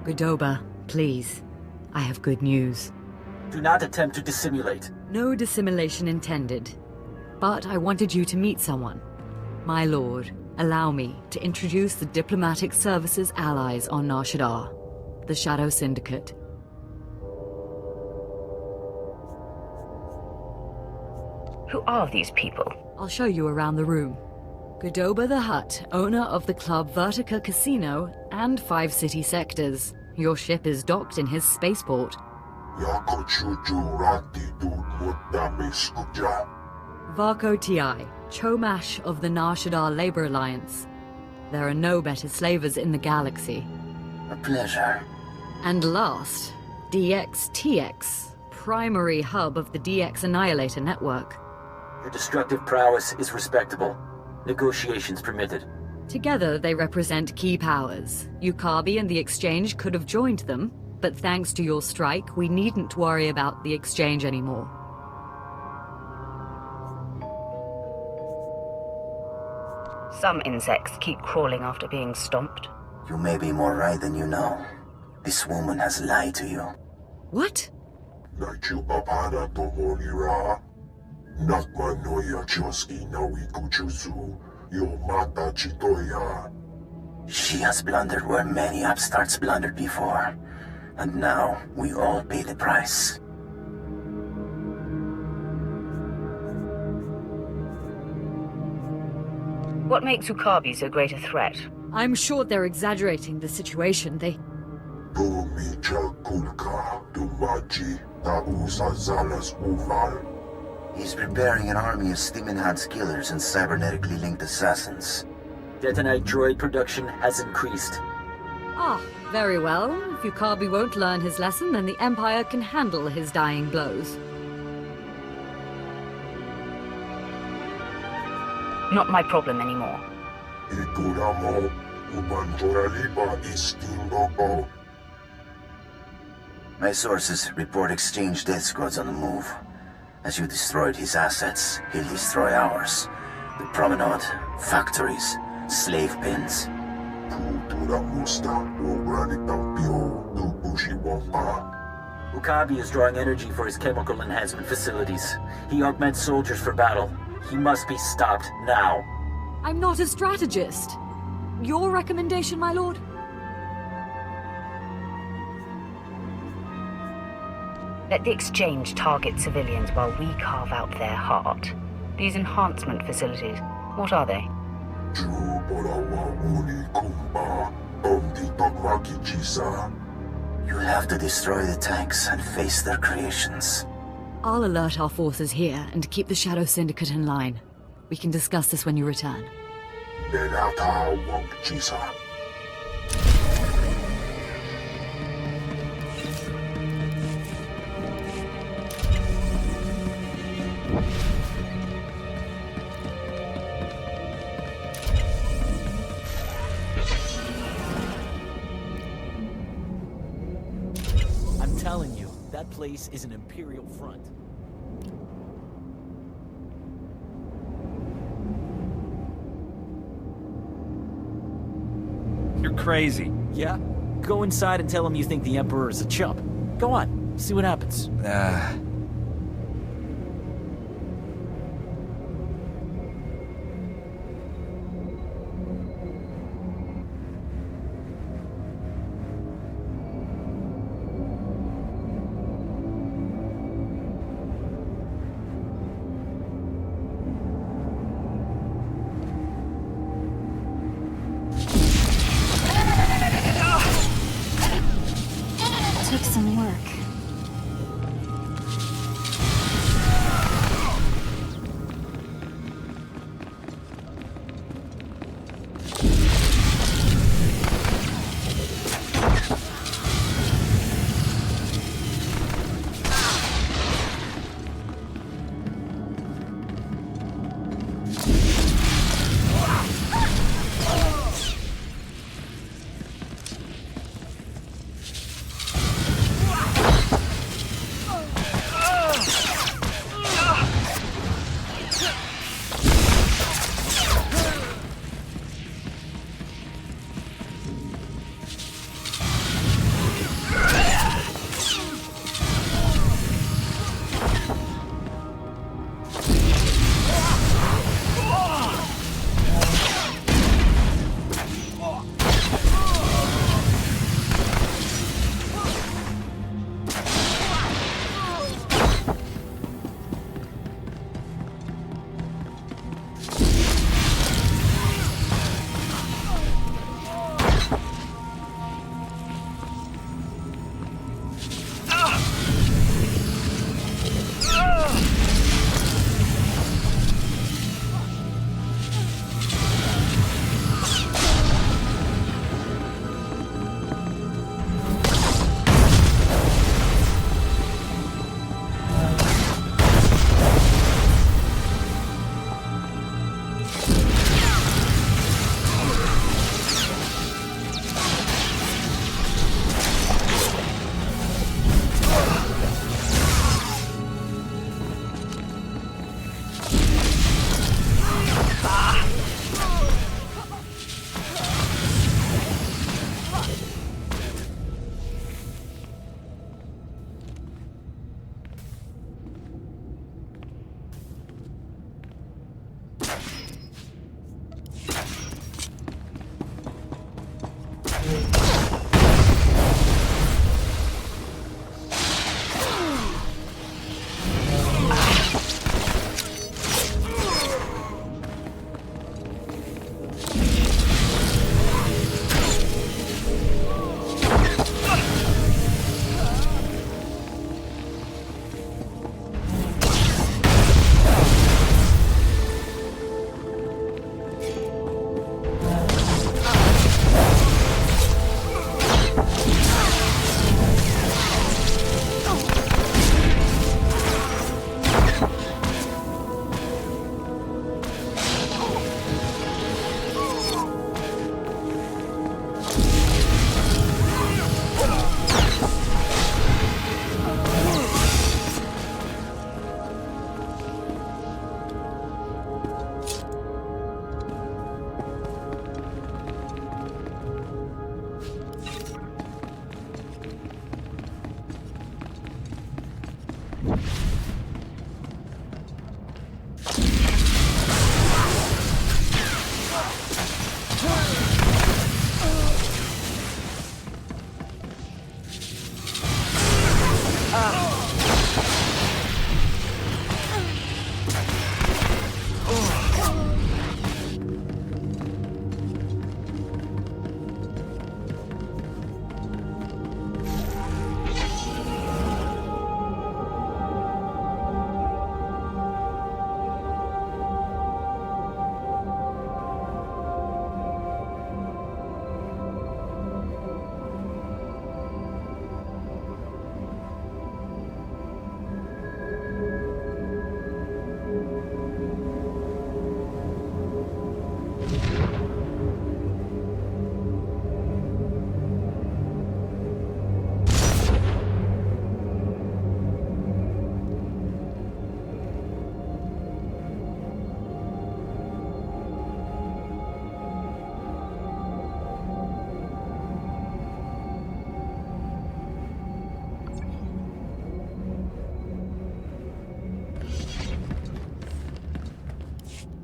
G: Godoba, please. I have good news.
V: Do not attempt to dissimulate.
G: No dissimulation intended. But I wanted you to meet someone. My lord, allow me to introduce the diplomatic services allies on Nar Shaddaa, the Shadow Syndicate.
F: Who are these people?
G: I'll show you around the room. Godoba the Hutt, owner of the club Vertica Casino and 5 city sectors. Your ship is docked in his spaceport. Varko Ti, Chomash of the Nar Shaddaa Labor Alliance. There are no better slavers in the galaxy.
V: A pleasure.
G: And last, DX-TX, primary hub of the DX Annihilator network.
V: Your destructive prowess is respectable. Negotiations permitted.
G: Together, they represent key powers. Yukabi and the Exchange could have joined them, but thanks to your strike, we needn't worry about the Exchange anymore.
F: Some insects keep crawling after being stomped.
V: You may be more right than you know. This woman has lied to you.
G: What?
V: She has blundered where many upstarts blundered before. And now, we all pay the price.
F: What makes Yukabi so great a threat?
G: I'm sure they're exaggerating the situation.
V: He's preparing an army of steam-enhanced killers and cybernetically linked assassins. Detonite droid production has increased.
G: Ah, very well. If Yukabi won't learn his lesson, then the Empire can handle his dying blows.
F: Not my problem anymore.
V: My sources report Exchange death squads on the move. As you destroyed his assets, he'll destroy ours. The promenade, factories, slave pens. Yukabi is drawing energy for his chemical enhancement facilities. He augments soldiers for battle. He must be stopped now.
G: I'm not a strategist. Your recommendation, my lord?
F: Let the Exchange target civilians while we carve out their heart. These enhancement facilities, what are they?
V: You'll have to destroy the tanks and face their creations.
G: I'll alert our forces here and keep the Shadow Syndicate in line. We can discuss this when you return.
W: I'm telling you, that place is an Imperial front.
U: You're crazy.
W: Yeah? Go inside and tell him you think the Emperor is a chump. Go on, see what happens.
B: Took some work.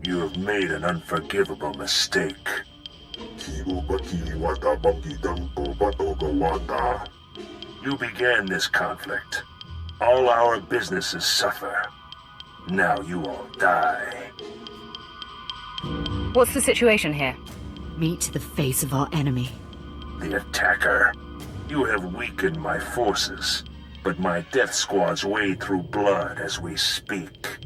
K: You have made an unforgivable mistake. You began this conflict. All our businesses suffer. Now you all die.
F: What's the situation here?
G: Meet the face of our enemy.
K: The attacker. You have weakened my forces, but my death squads wade through blood as we speak.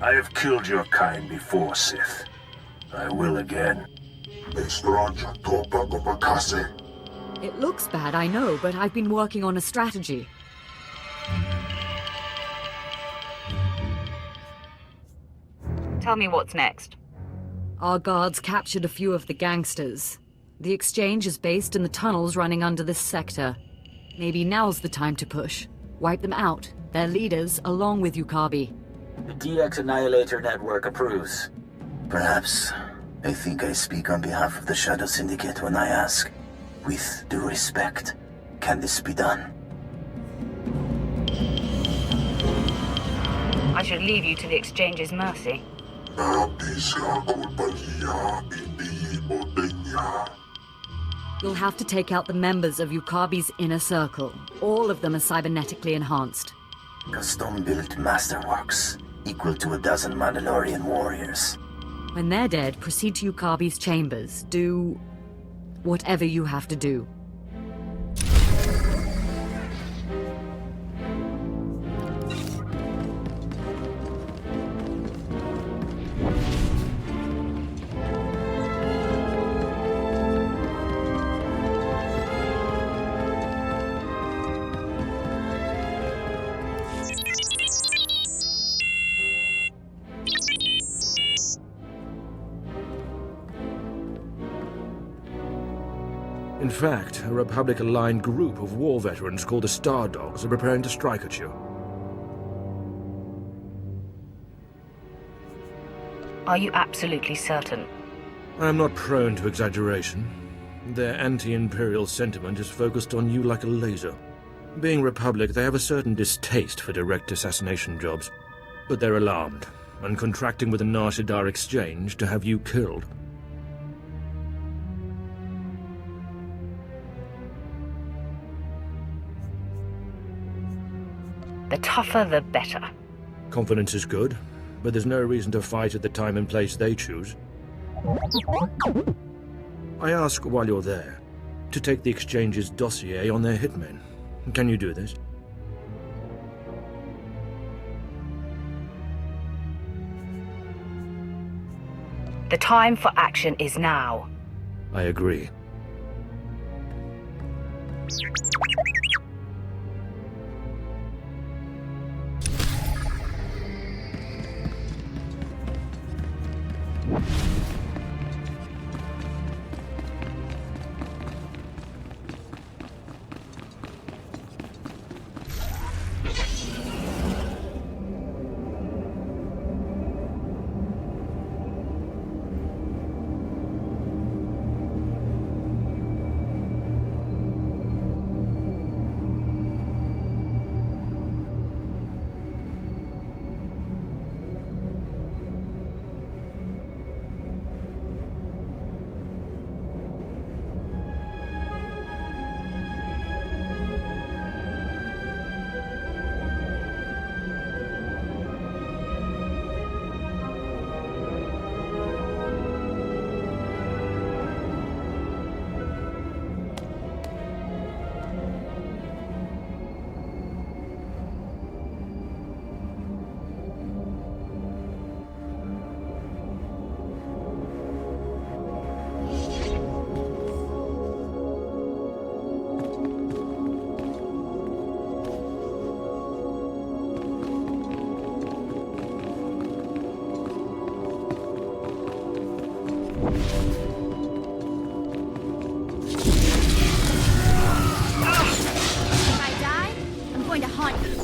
K: I have killed your kind before, Sith. I will again.
G: It looks bad, I know, but I've been working on a strategy.
F: Tell me what's next.
G: Our guards captured a few of the gangsters. The exchange is based in the tunnels running under this sector. Maybe now's the time to push. Wipe them out, their leaders, along with Yukabi.
V: The DX Annihilator Network approves. Perhaps. I think I speak on behalf of the Shadow Syndicate when I ask, with due respect, can this be done?
F: I should leave you to the Exchange's mercy.
G: You'll have to take out the members of Yukabi's inner circle. All of them are cybernetically enhanced.
V: Custom-built masterworks, equal to 12 Mandalorian warriors.
G: When they're dead, proceed to Yukabi's chambers. Do whatever you have to do.
L: In fact, a Republic-aligned group of war veterans called the Star Dogs are preparing to strike at you.
F: Are you absolutely certain?
L: I am not prone to exaggeration. Their anti-Imperial sentiment is focused on you like a laser. Being Republic, they have a certain distaste for direct assassination jobs. But they're alarmed, and contracting with the Nar Shaddaa Exchange to have you killed.
F: The tougher, the better.
L: Confidence is good, but there's no reason to fight at the time and place they choose. I ask while you're there, to take the Exchange's dossier on their hitmen. Can you do this?
F: The time for action is now.
L: I agree.
B: going to haunt you.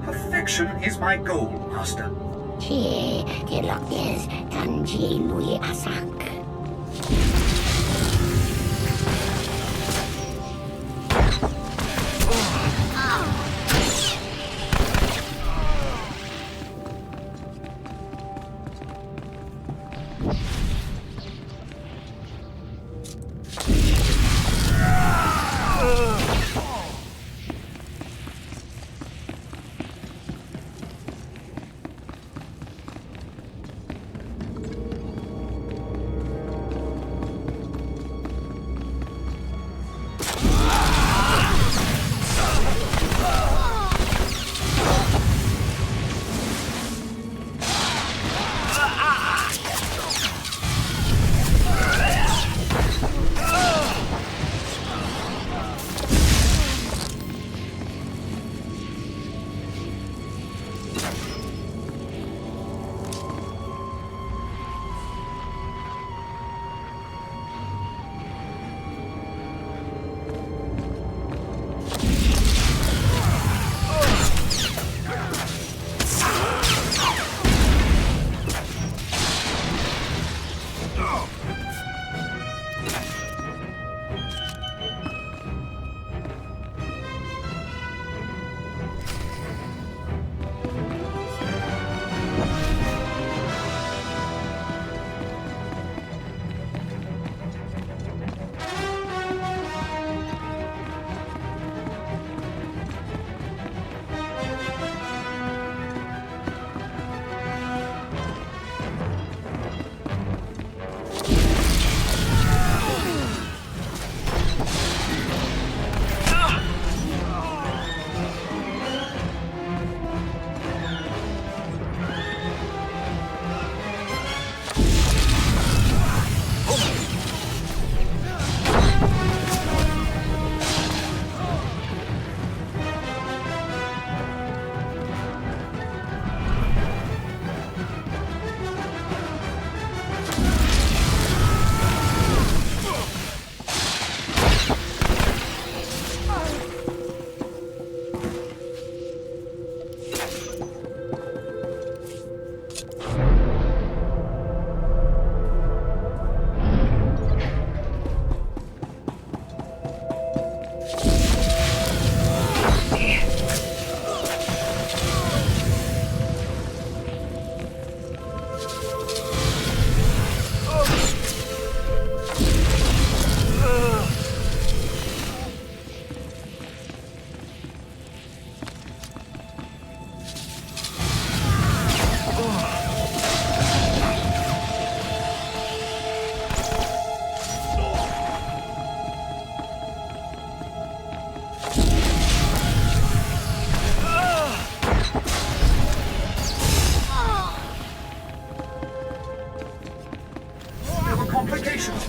A: Perfection is my goal, Master.
C: Che, te lokes kanji lui asak.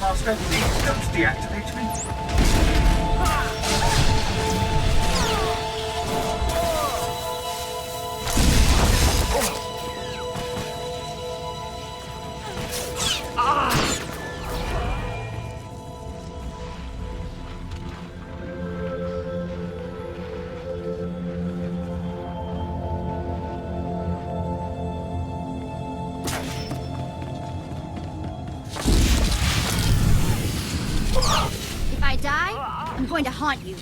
A: Master, please don't deactivate me.
B: If I die, I'm going to haunt you.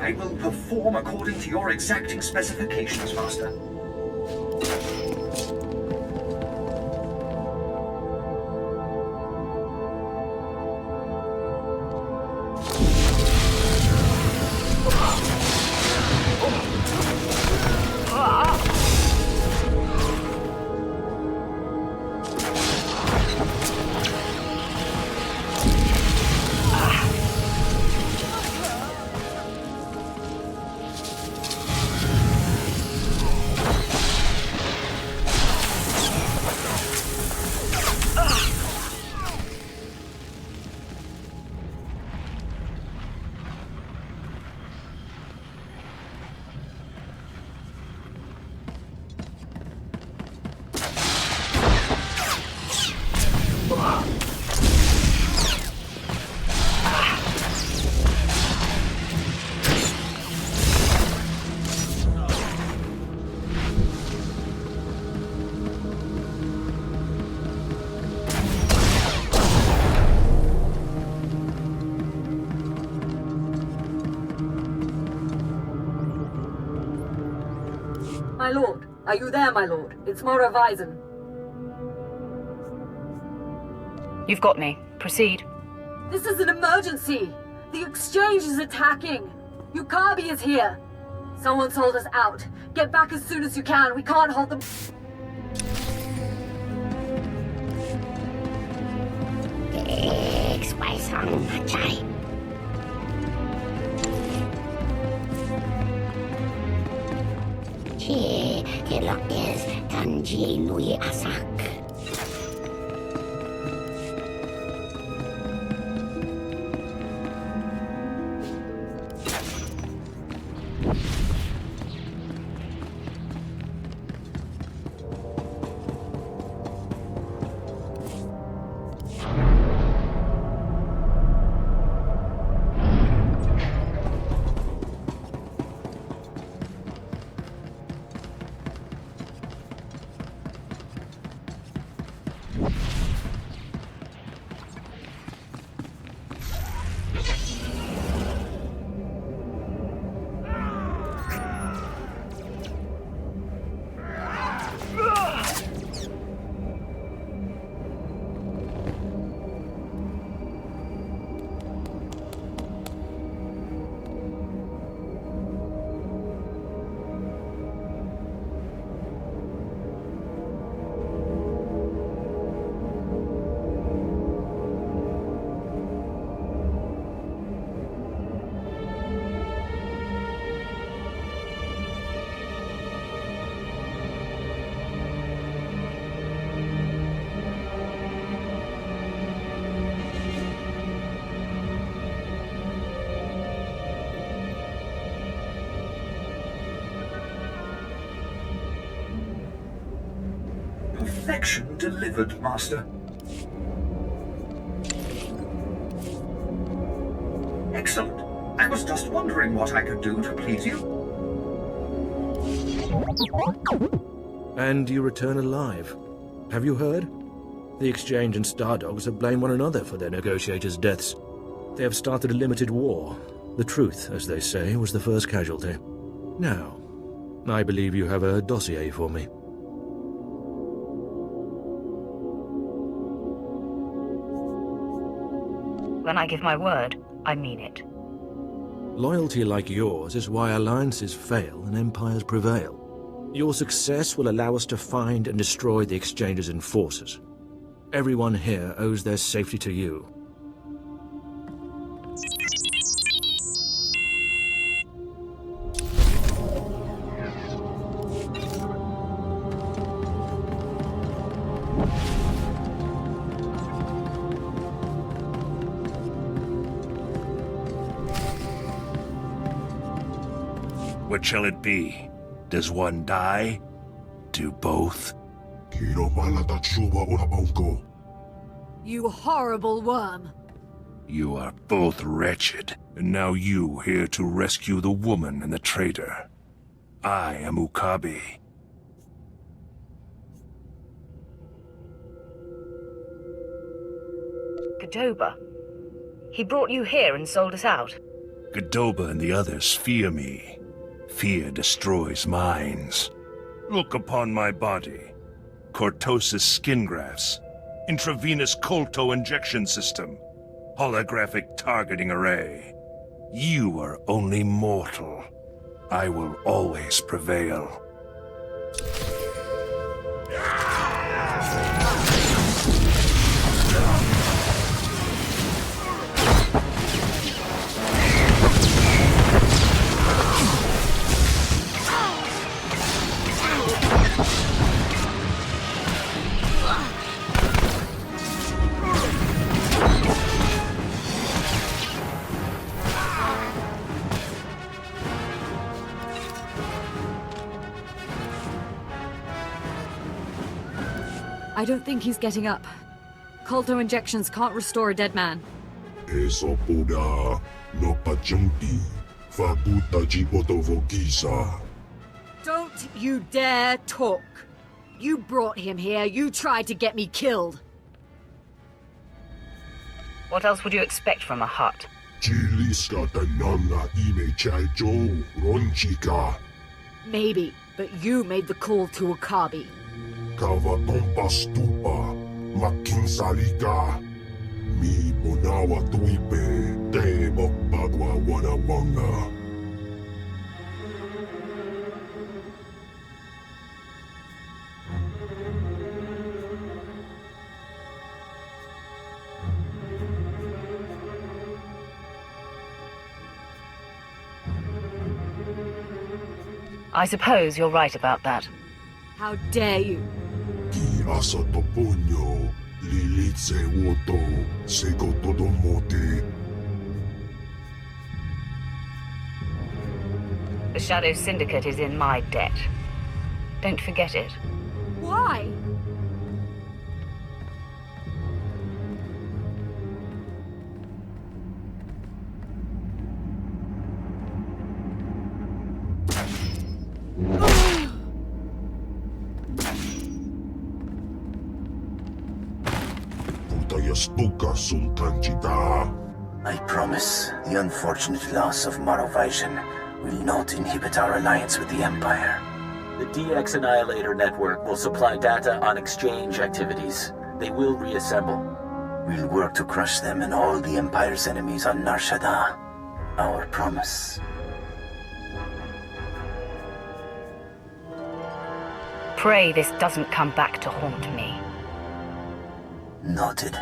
A: I will perform according to your exacting specifications, Master.
J: my lord? Are you there, my lord? It's Mara Weizen.
F: You've got me. Proceed.
J: This is an emergency! The exchange is attacking! Yukabi is here! Someone sold us out. Get back as soon as you can. We can't hold them.
A: Perfection delivered, Master. Excellent. I was just wondering what I could do to please you.
L: And you return alive. Have you heard? The Exchange and Stardogs have blamed one another for their negotiators' deaths. They have started a limited war. The truth, as they say, was the first casualty. Now, I believe you have a dossier for me.
F: When I give my word, I mean it.
L: Loyalty like yours is why alliances fail and empires prevail. Your success will allow us to find and destroy the Exchange's enforcers. Everyone here owes their safety to you.
K: What shall it be? Does one die? Do both?
M: You horrible worm!
K: You are both wretched, and now you here to rescue the woman and the traitor. I am Ukabi.
F: Godoba. He brought you here and sold us out.
K: Godoba and the others fear me. Fear destroys minds. Look upon my body. Cortosis skin grafts. Intravenous colto injection system. Holographic targeting array. You are only mortal. I will always prevail.
G: I don't think he's getting up. Colto injections can't restore a dead man.
M: Don't you dare talk! You brought him here, you tried to get me killed!
F: What else would you expect from a hut?
M: Maybe. But you made the call to Okabe.
I: Kavatompa stupa, makin salika. Mi bonawa tuipe, te bagwa wanawanga.
F: I suppose you're right about that.
M: How dare you?
I: Ki asa toponyo, lilitse woto, sego todomote.
F: The Shadow Syndicate is in my debt. Don't forget it.
M: Why?
V: I promise the unfortunate loss of Morovisian will not inhibit our alliance with the Empire.
W: The DX Annihilator Network will supply data on exchange activities. They will reassemble.
V: We'll work to crush them and all the Empire's enemies on Nar Shaddaa. Our promise.
F: Pray this doesn't come back to haunt me.
V: Noted.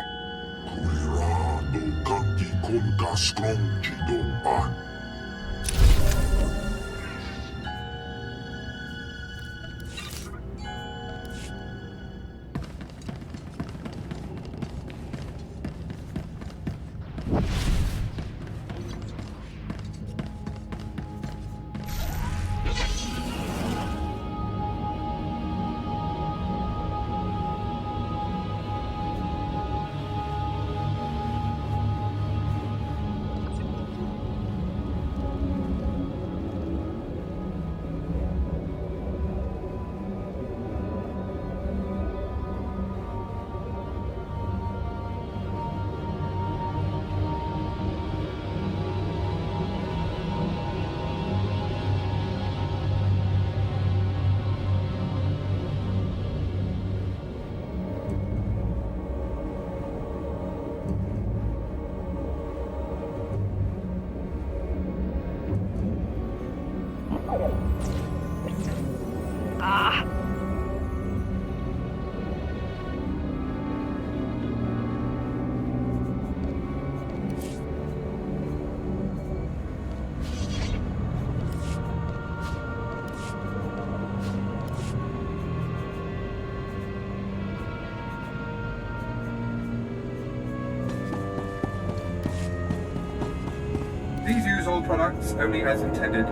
N: Please use all products only as intended.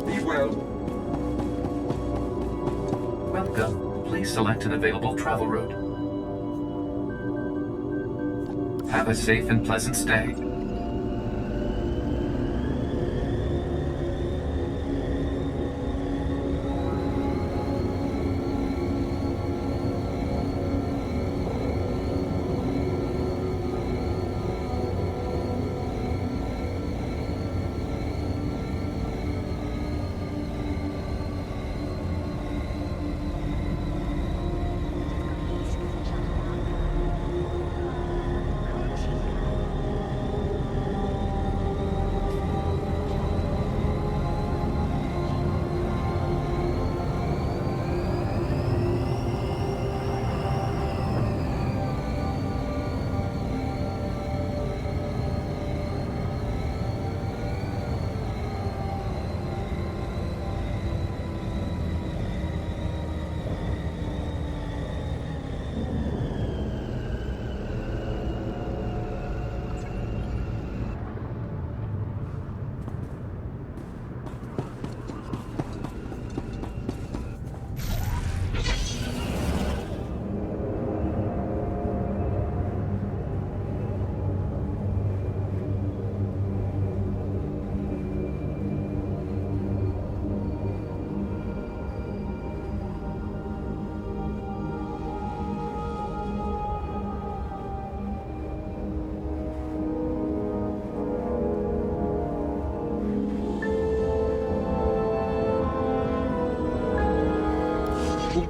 N: Be well.
P: Welcome. Please select an available travel route. Have a safe and pleasant stay.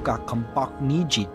O: kakkampak nijit.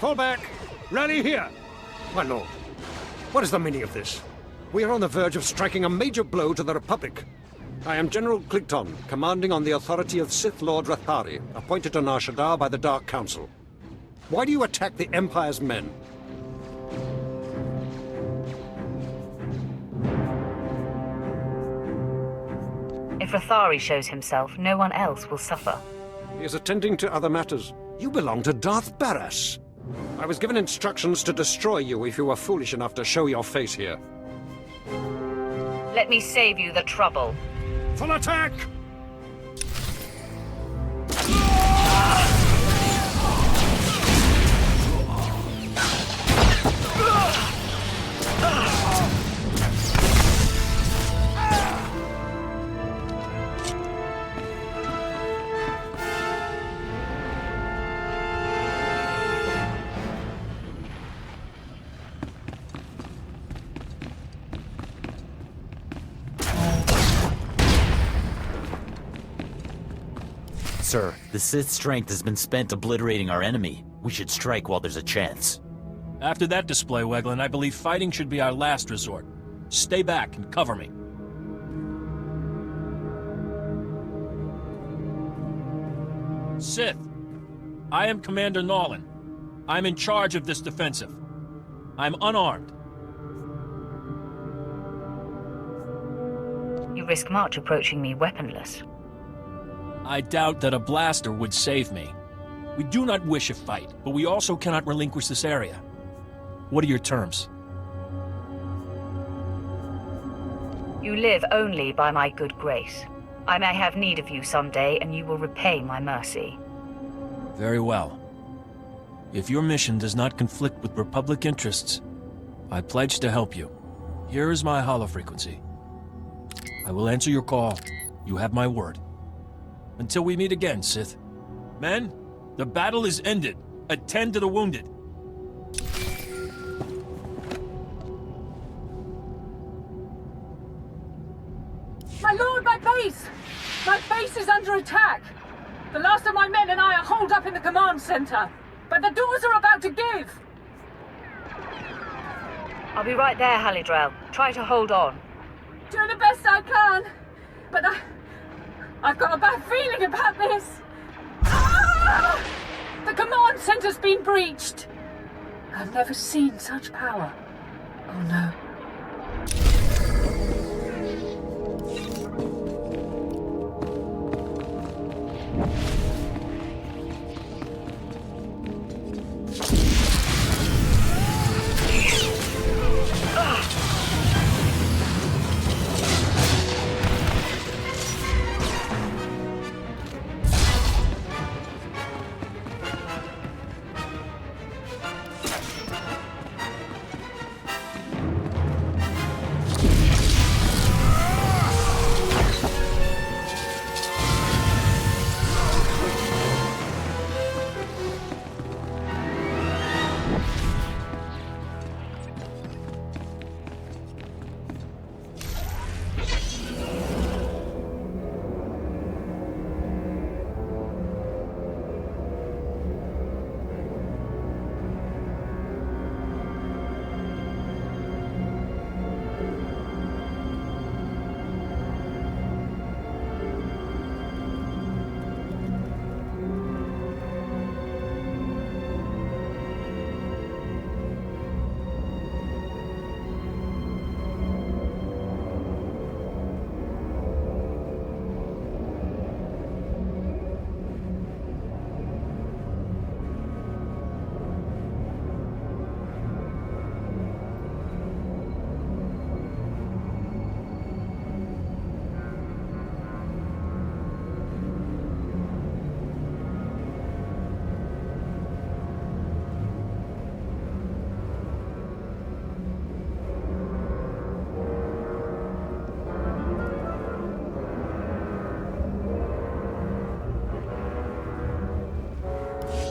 O: Fall back! Rally here! My lord, what is the meaning of this? We are on the verge of striking a major blow to the Republic. I am General Cligton, commanding on the authority of Sith Lord Rathari, appointed to Nar Shaddaa by the Dark Council. Why do you attack the Empire's men?
F: If Rathari shows himself, no one else will suffer.
O: He is attending to other matters. You belong to Darth Baras. I was given instructions to destroy you if you were foolish enough to show your face here.
F: Let me save you the trouble.
O: Full attack!
R: Sir, the Sith's strength has been spent obliterating our enemy. We should strike while there's a chance.
S: After that display, Weglin, I believe fighting should be our last resort. Stay back and cover me. Sith, I am Commander Nolan. I'm in charge of this defensive. I'm unarmed.
F: You risk much approaching me weaponless.
S: I doubt that a blaster would save me. We do not wish a fight, but we also cannot relinquish this area. What are your terms?
F: You live only by my good grace. I may have need of you someday, and you will repay my mercy.
S: Very well. If your mission does not conflict with Republic interests, I pledge to help you. Here is my holofrequency. I will answer your call. You have my word. Until we meet again, Sith. Men, the battle is ended. Attend to the wounded.
J: My lord, my base! My base is under attack! The last of my men and I are holed up in the command center, but the doors are about to give!
F: I'll be right there, Halidrel. Try to hold on.
J: Doing the best I can, but I've got a bad feeling about this. Ah! The command center's been breached. I've never seen such power. Oh no.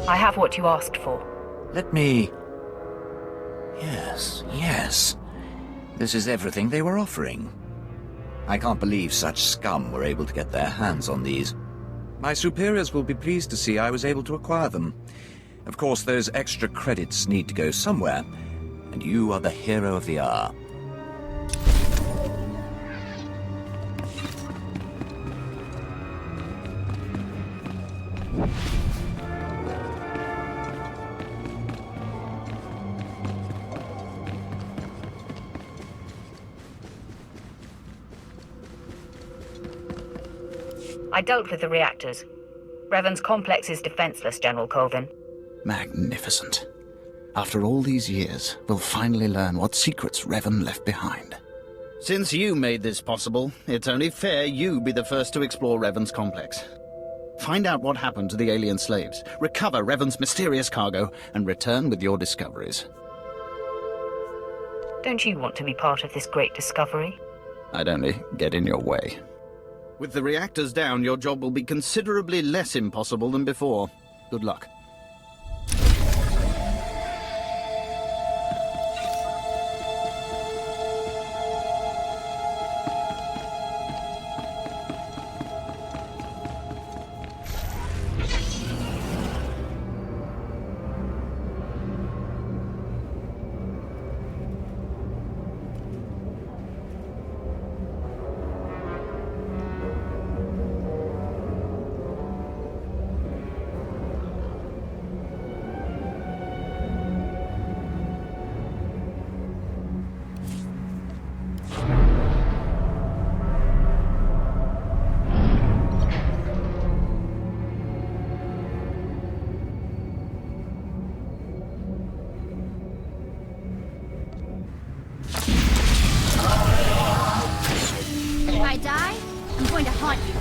F: I have what you asked for.
R: Let me... Yes. This is everything they were offering. I can't believe such scum were able to get their hands on these.
D: My superiors will be pleased to see I was able to acquire them.
R: Of course, those extra credits need to go somewhere, and you are the hero of the hour.
F: I dealt with the reactors. Revan's complex is defenseless, General Colvin.
E: Magnificent. After all these years, we'll finally learn what secrets Revan left behind.
H: Since you made this possible, it's only fair you be the first to explore Revan's complex. Find out what happened to the alien slaves, recover Revan's mysterious cargo, and return with your discoveries.
F: Don't you want to be part of this great discovery?
H: I'd only get in your way. With the reactors down, your job will be considerably less impossible than before. Good luck.
B: If I die, I'm going to haunt you.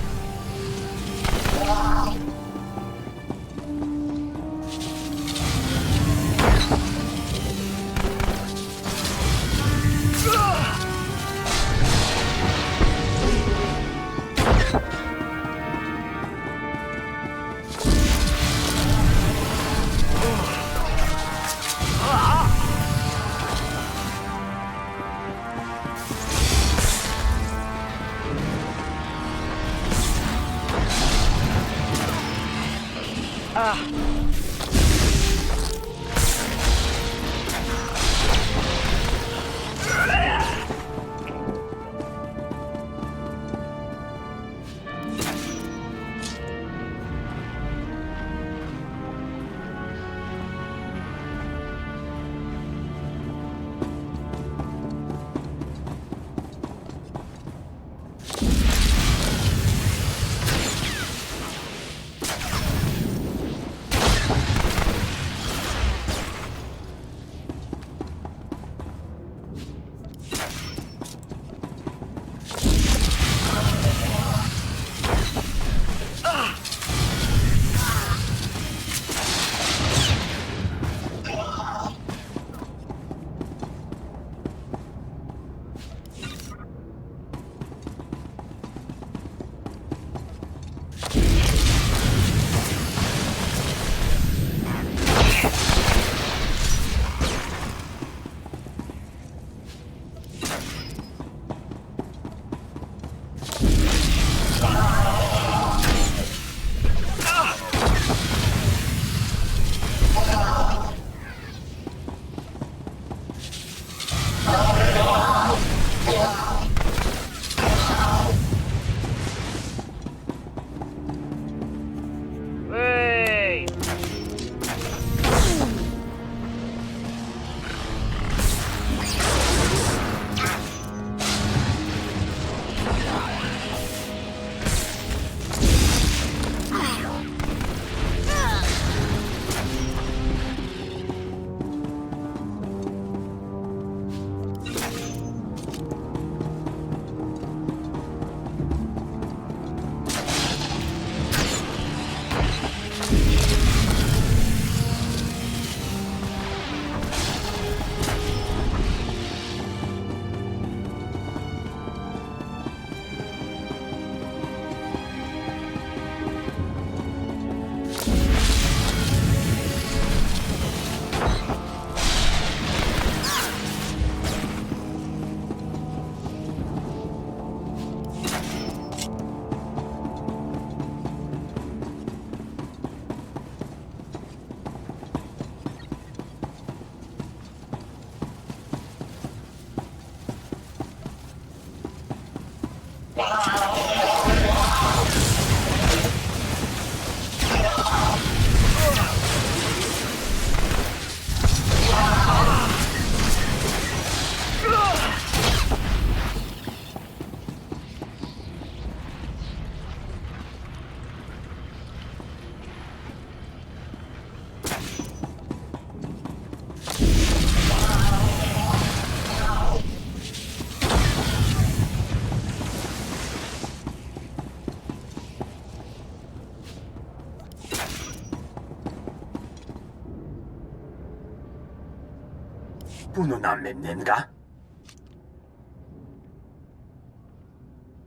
V: puno na memnenga?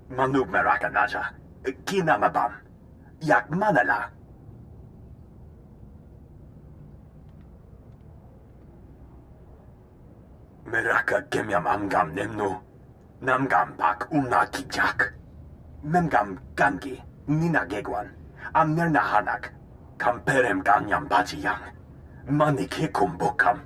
V: Manug Marka Naja, kinamabam, yak manala. Marka gemyam amgam nemno, namgam pak kijak. Memgam gangi, nina gegwan, amnerna hanak, kamperem ganyam bajiyang, manik hikum bokam.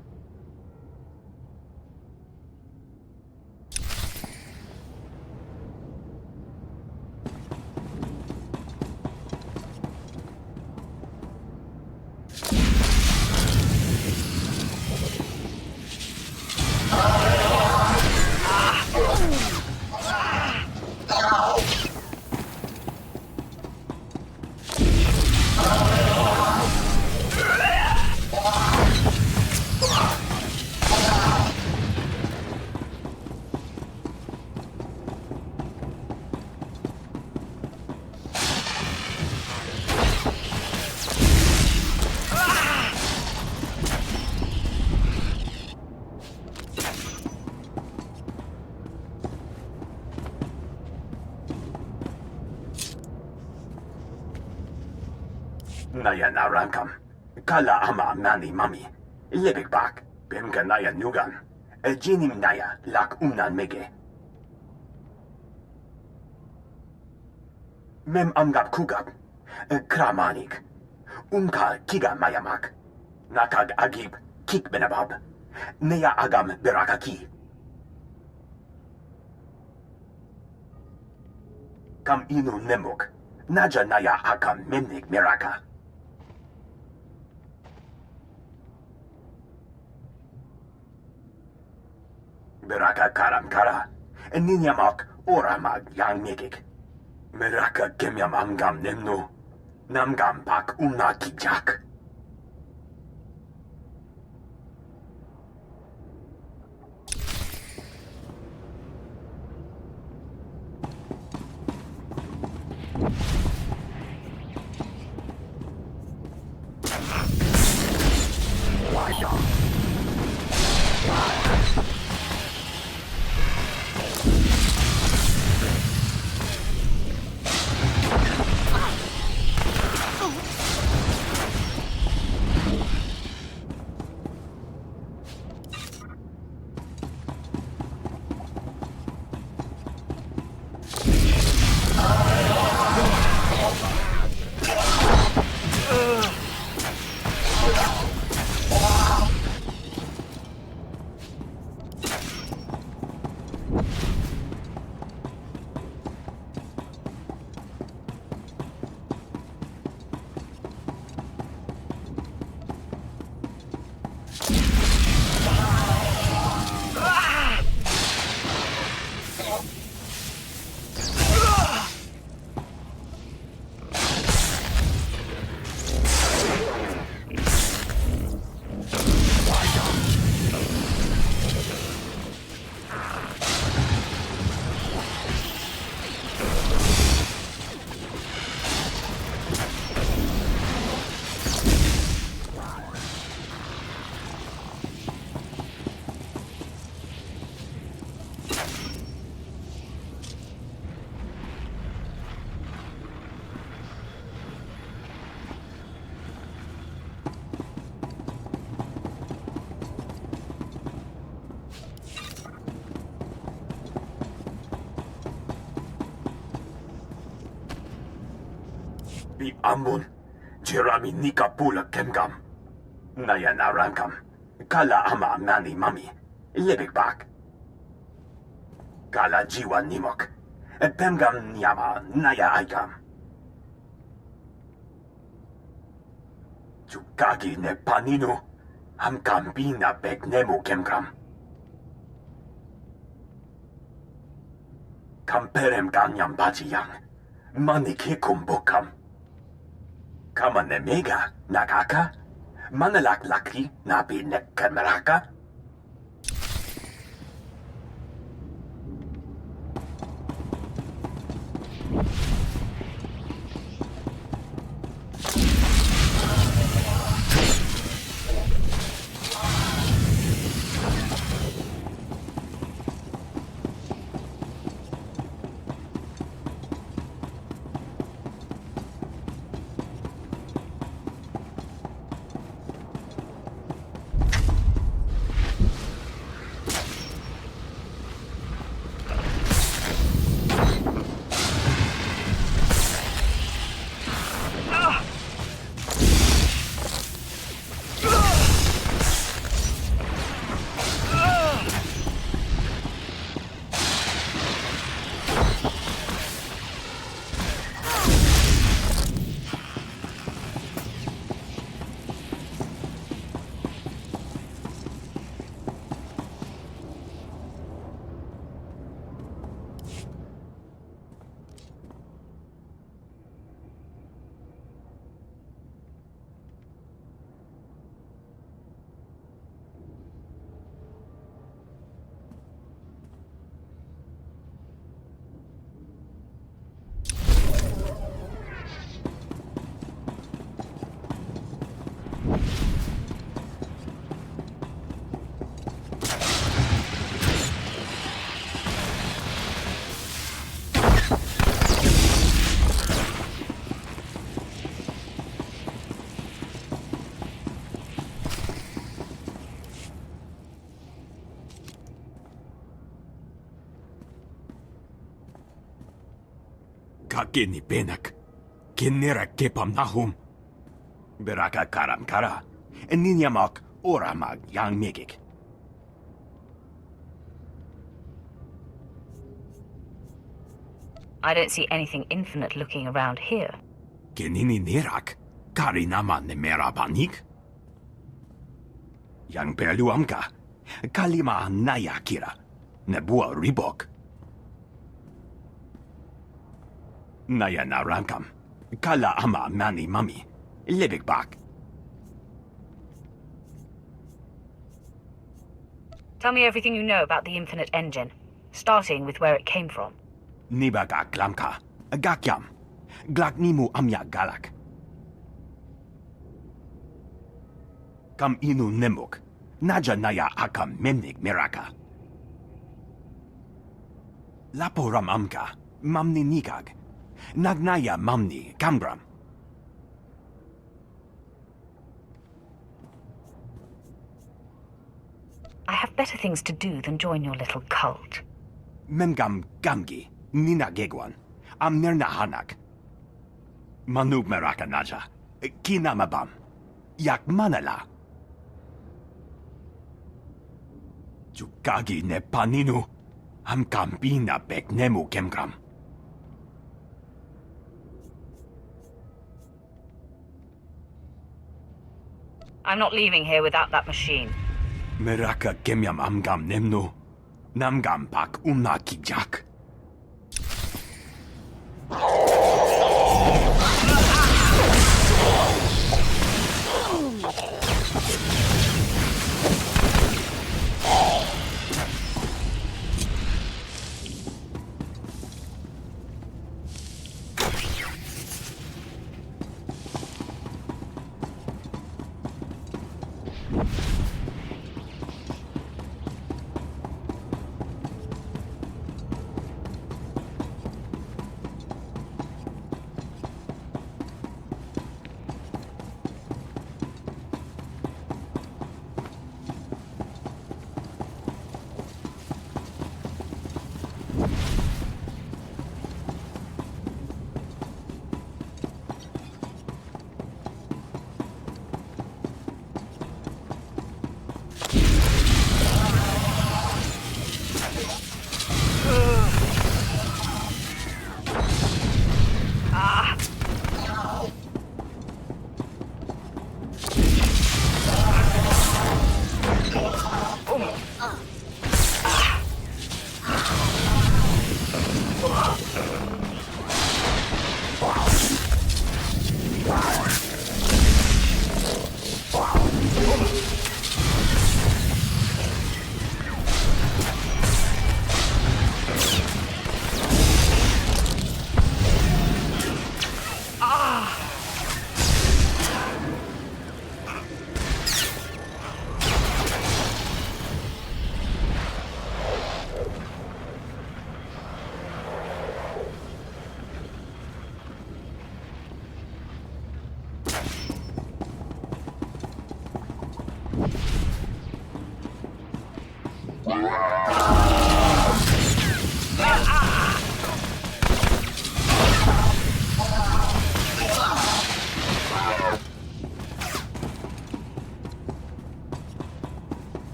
V: Naya narangkam, kala ama mani mami, libik bak, bimka naya nugan, jinim naya lak umnan mege. Mem amgap kugap, kramanik, umka kiga mayamak, nakag agib kik benabab, neya agam berakaki. Kam inu nemuk, naja naya akam memnik miraka. Beraka karam kara, ninyamak oramag yang mekik. Meraka gemyam amgam nemno, namgam pak kijak. Bi amun, jirami nika pula kemgam. Naya narangkam, kala ama mani mami, libik bak. Kala jiwa nimok, pemgam nyama naya aikam. Jukagi ne paninu, amkam bina bek nemu kemgam. Kamperem ganyam bajiyang, manik hikum bokam. Kama ne mega, nakaka, manalak laki, nabi ne kameraka.
Q: Hakini benak. Kinera kepam nahum. Beraka karam kara. Ninyamak oramag yang megik.
F: I don't see anything infinite looking around here.
Q: Kenini nerak. Kari naman ne merabanik. Yang perluamka. Kalima naya kira. Nebua ribok. Naya naramkam. Kala ama mani mami. Lebik bak.
F: Tell me everything you know about the Infinite Engine, starting with where it came from.
Q: Nibaga glamka. Gakyam. Glaknimu amya galak. Kam inu nemuk. Naja naya akam memnik miraka. Laporam amka. Mamni nikag. Nagnaya mamni kamgram.
F: I have better things to do than join your little cult.
Q: Memgam gamgi. Nina gegwan. Amnerna hanak. Manug meraka naja. Kinamabam. Yak manala. Jukagi ne paninu. Am kampina bek nemu kemgram.
F: I'm not leaving here without that machine.
Q: Meraka kemyam amgam nemnu. Namgam pak umna kijak.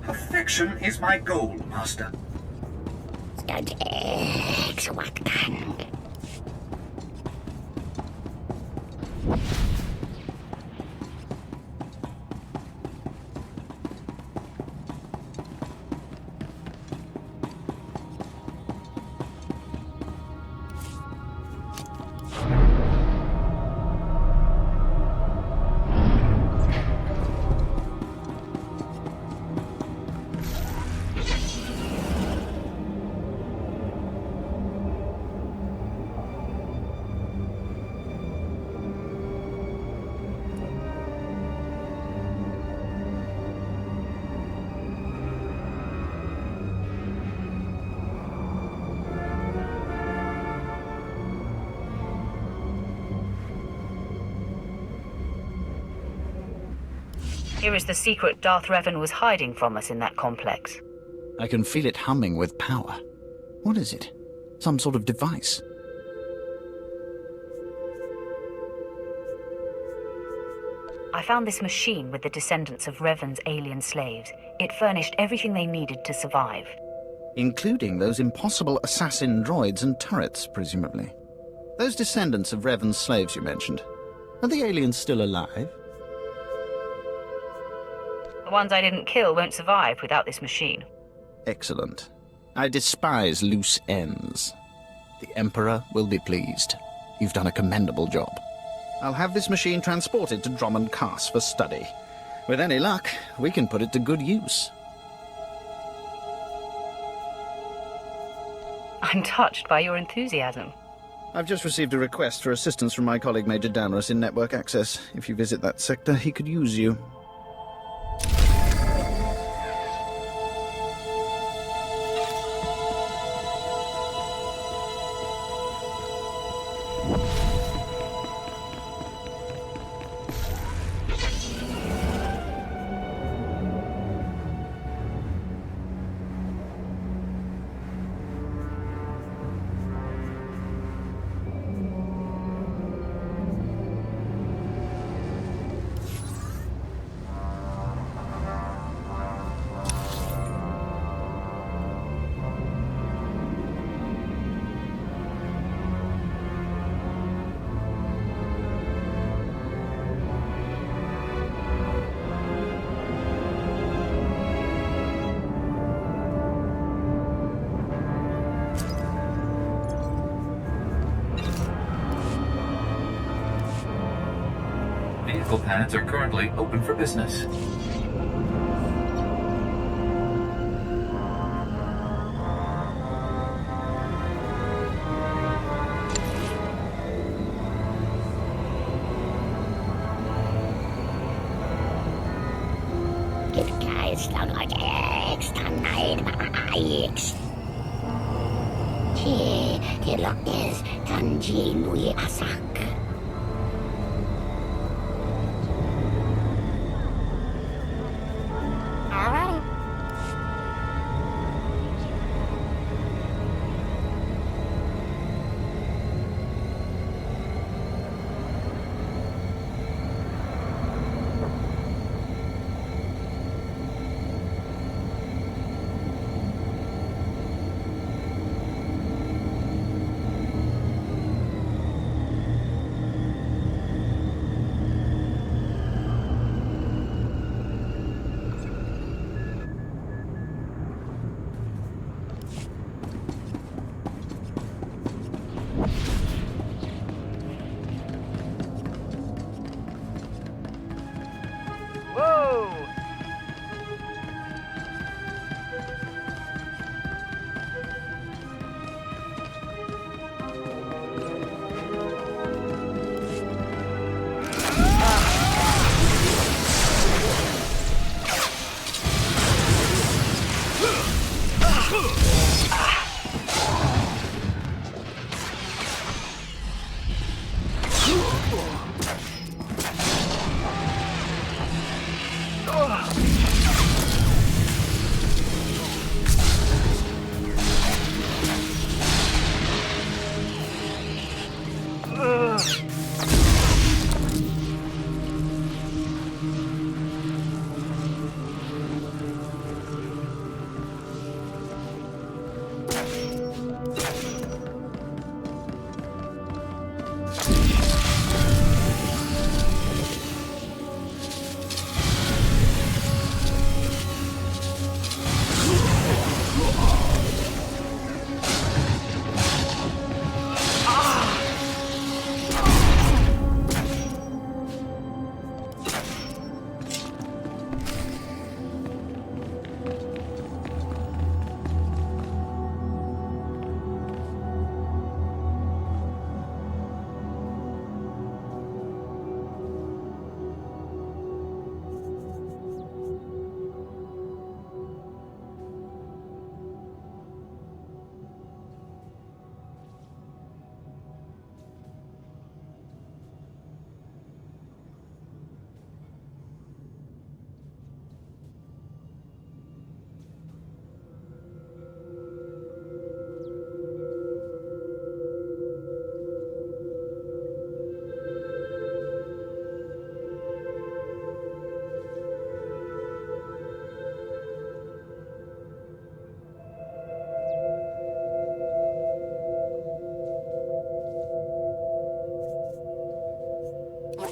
A: Perfection is my goal, Master.
F: Here is the secret Darth Revan was hiding from us in that complex.
E: I can feel it humming with power. What is it? Some sort of device?
F: I found this machine with the descendants of Revan's alien slaves. It furnished everything they needed to survive.
E: Including those impossible assassin droids and turrets, presumably. Those descendants of Revan's slaves you mentioned, are the aliens still alive?
F: The ones I didn't kill won't survive without this machine.
E: Excellent. I despise loose ends. The Emperor will be pleased. You've done a commendable job. I'll have this machine transported to Drummond Cass for study. With any luck, we can put it to good use.
F: I'm touched by your enthusiasm.
E: I've just received a request for assistance from my colleague Major Barras in network access. If you visit that sector, he could use you.
P: Vehicle pads are currently open for business.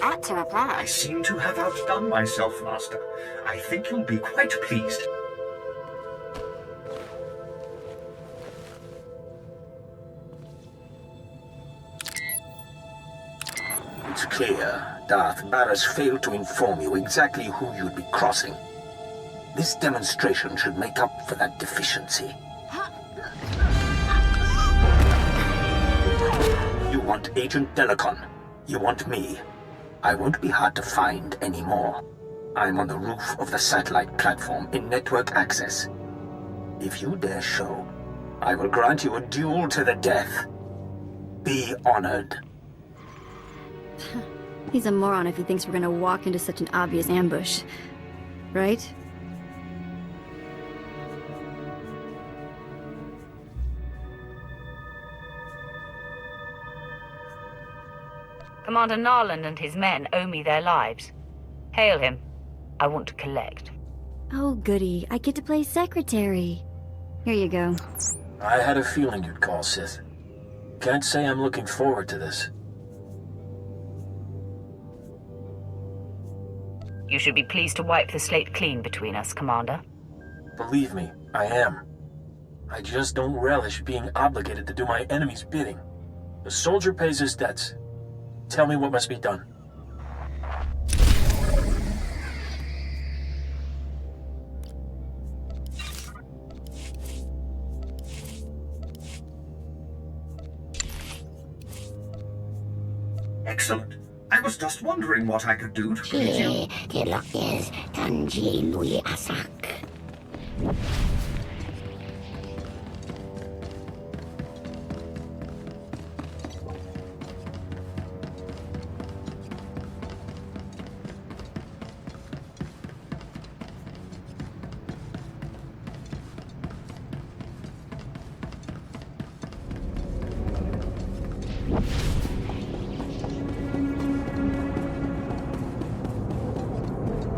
B: ought to applaud.
A: I seem to have outdone myself, Master. I think you'll be quite pleased.
W: It's clear Darth Baras failed to inform you exactly who you'd be crossing. This demonstration should make up for that deficiency. You want Agent Delicon. You want me. I won't be hard to find anymore. I'm on the roof of the satellite platform in network access. If you dare show, I will grant you a duel to the death. Be honored.
B: He's a moron if he thinks we're gonna walk into such an obvious ambush. Right?
F: Commander Narland and his men owe me their lives. Hail him. I want to collect.
B: Oh, goody. I get to play secretary. Here you go.
W: I had a feeling you'd call, Sith. Can't say I'm looking forward to this.
F: You should be pleased to wipe the slate clean between us, Commander.
W: Believe me, I am. I just don't relish being obligated to do my enemy's bidding. The soldier pays his debts. Tell me what must be done.
A: Excellent. I was just wondering what I could do to please you.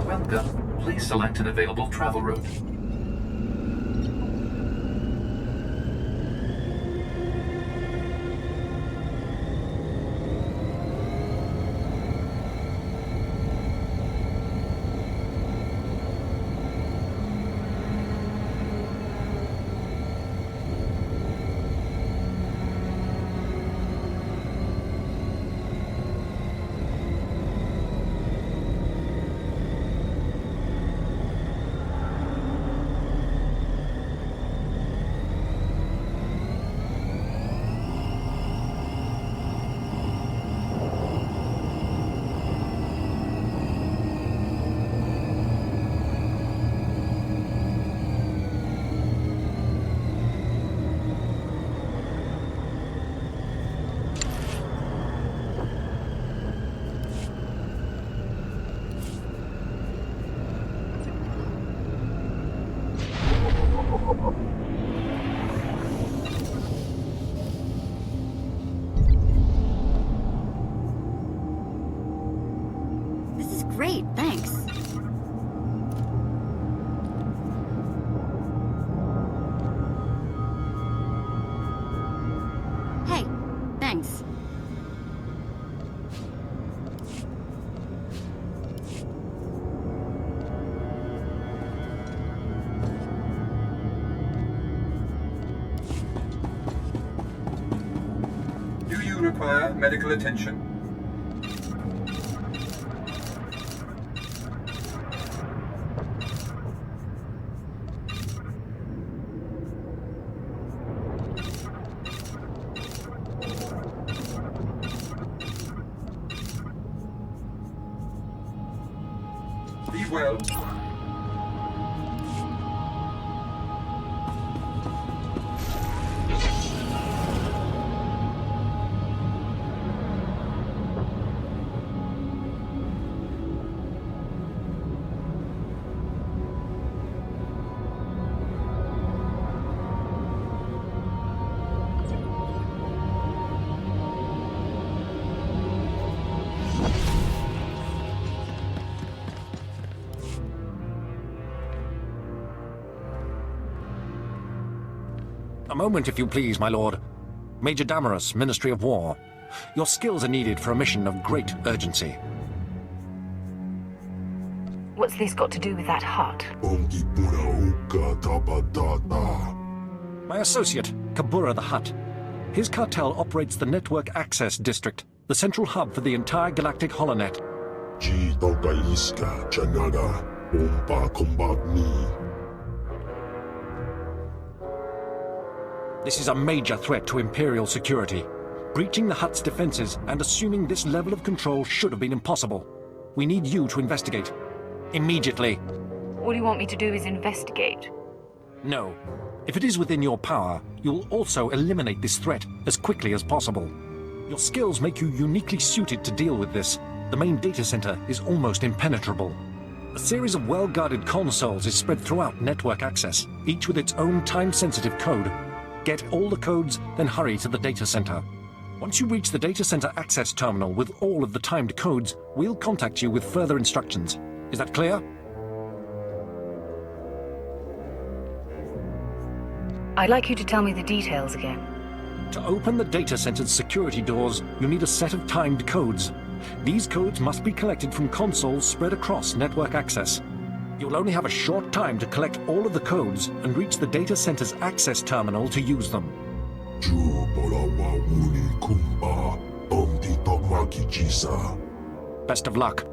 P: Welcome. Please select an available travel route.
B: Great, thanks. Hey, thanks.
N: Do you require medical attention? Be well.
O: A moment, if you please, my lord. Major Damaris, Ministry of War. Your skills are needed for a mission of great urgency.
F: What's this got to do with that hut?
O: My associate, Kabura the Hutt. His cartel operates the Network Access District, the central hub for the entire galactic holonet. This is a major threat to Imperial security. Breaching the Hutt's defenses and assuming this level of control should have been impossible. We need you to investigate. Immediately.
F: All you want me to do is investigate?
O: No. If it is within your power, you'll also eliminate this threat as quickly as possible. Your skills make you uniquely suited to deal with this. The main data center is almost impenetrable. A series of well-guarded consoles is spread throughout network access, each with its own time-sensitive code. Get all the codes, then hurry to the data center. Once you reach the data center access terminal with all of the timed codes, we'll contact you with further instructions. Is that clear?
F: I'd like you to tell me the details again.
O: To open the data center's security doors, you need a set of timed codes. These codes must be collected from consoles spread across network access. You'll only have a short time to collect all of the codes and reach the data center's access terminal to use them. Best of luck.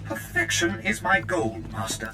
A: Perfection is my goal, Master.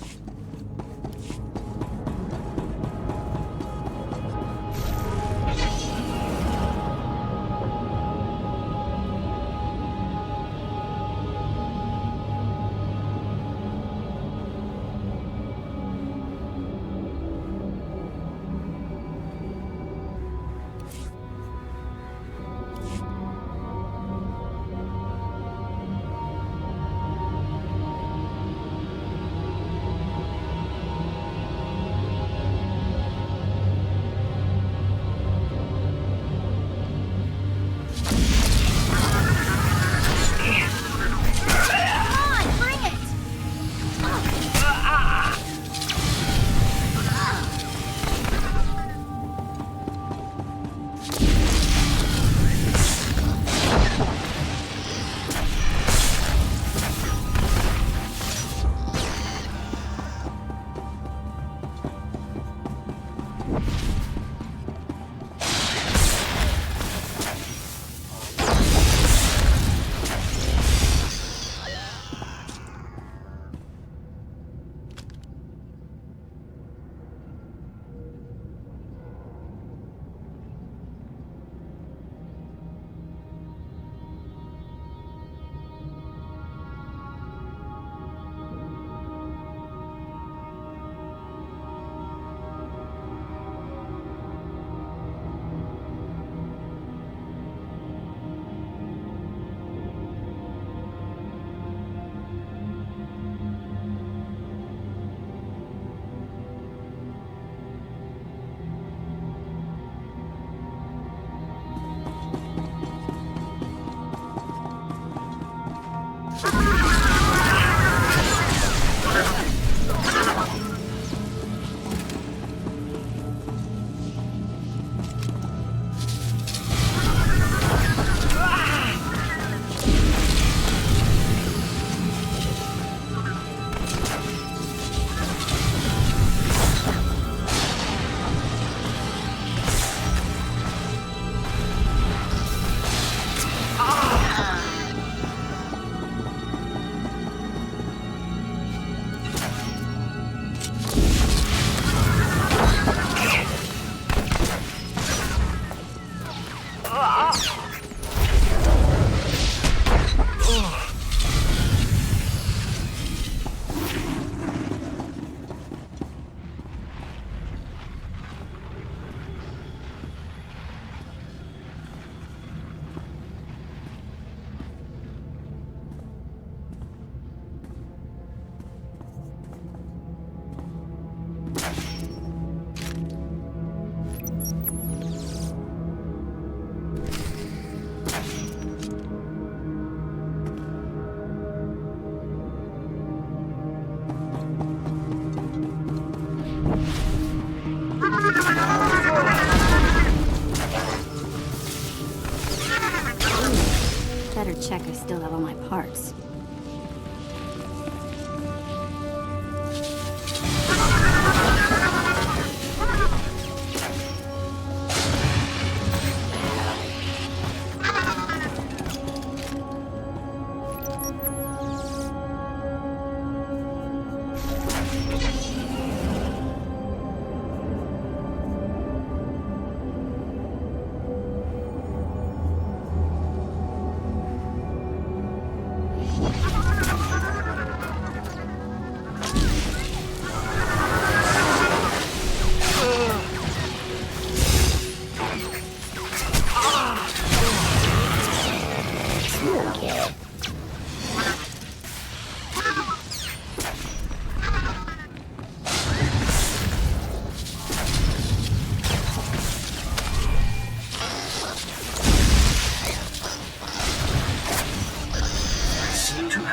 B: better check I still have all my parts.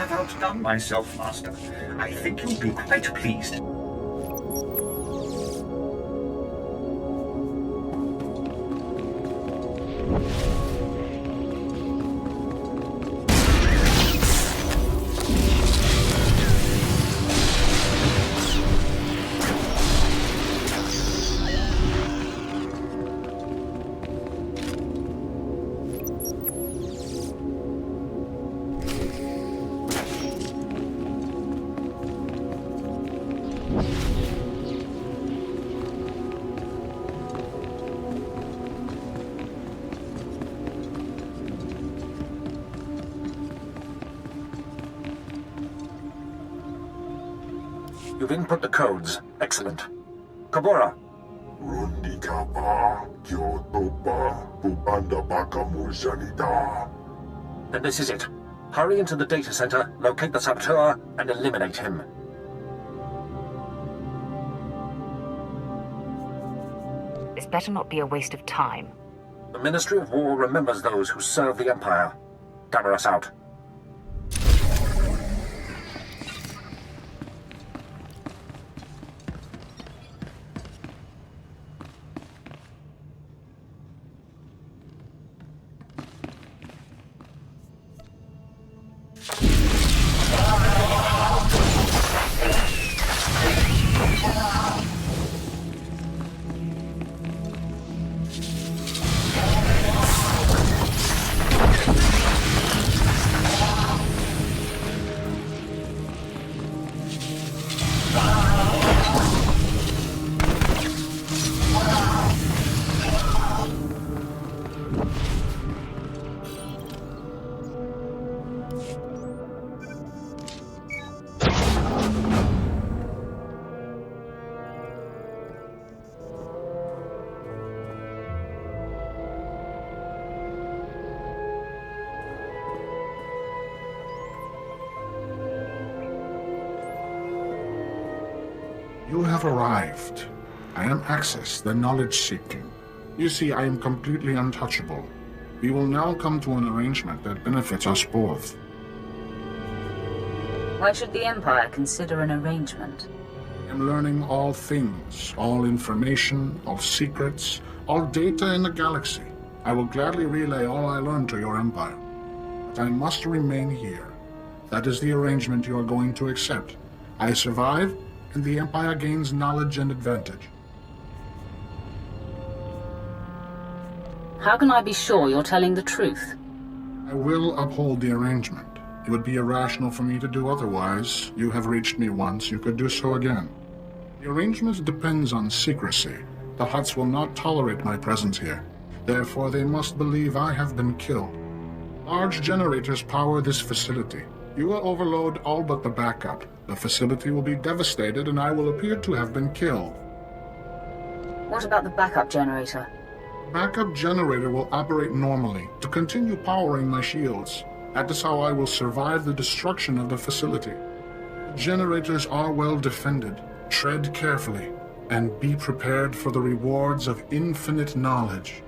A: Outdone myself, Master. I think you'll be quite pleased.
K: You've input the codes. Excellent. Kabora. Then this is it. Hurry into the data center, locate the saboteur, and eliminate him.
F: This better not be a waste of time.
K: The Ministry of War remembers those who serve the Empire. Barras out.
I: You have arrived. I am Axis, the knowledge-seeking. You see, I am completely untouchable. We will now come to an arrangement that benefits us both.
F: Why should the Empire consider an arrangement?
I: I am learning all things, all information, all secrets, all data in the galaxy. I will gladly relay all I learned to your Empire. But I must remain here. That is the arrangement you are going to accept. I survive, and the Empire gains knowledge and advantage.
F: How can I be sure you're telling the truth?
I: I will uphold the arrangement. It would be irrational for me to do otherwise. You have reached me once, you could do so again. The arrangement depends on secrecy. The Hutts will not tolerate my presence here. Therefore, they must believe I have been killed. Large generators power this facility. You will overload all but the backup. The facility will be devastated and I will appear to have been killed.
F: What about the backup generator?
I: The backup generator will operate normally to continue powering my shields. That is how I will survive the destruction of the facility. The generators are well defended. Tread carefully and be prepared for the rewards of infinite knowledge.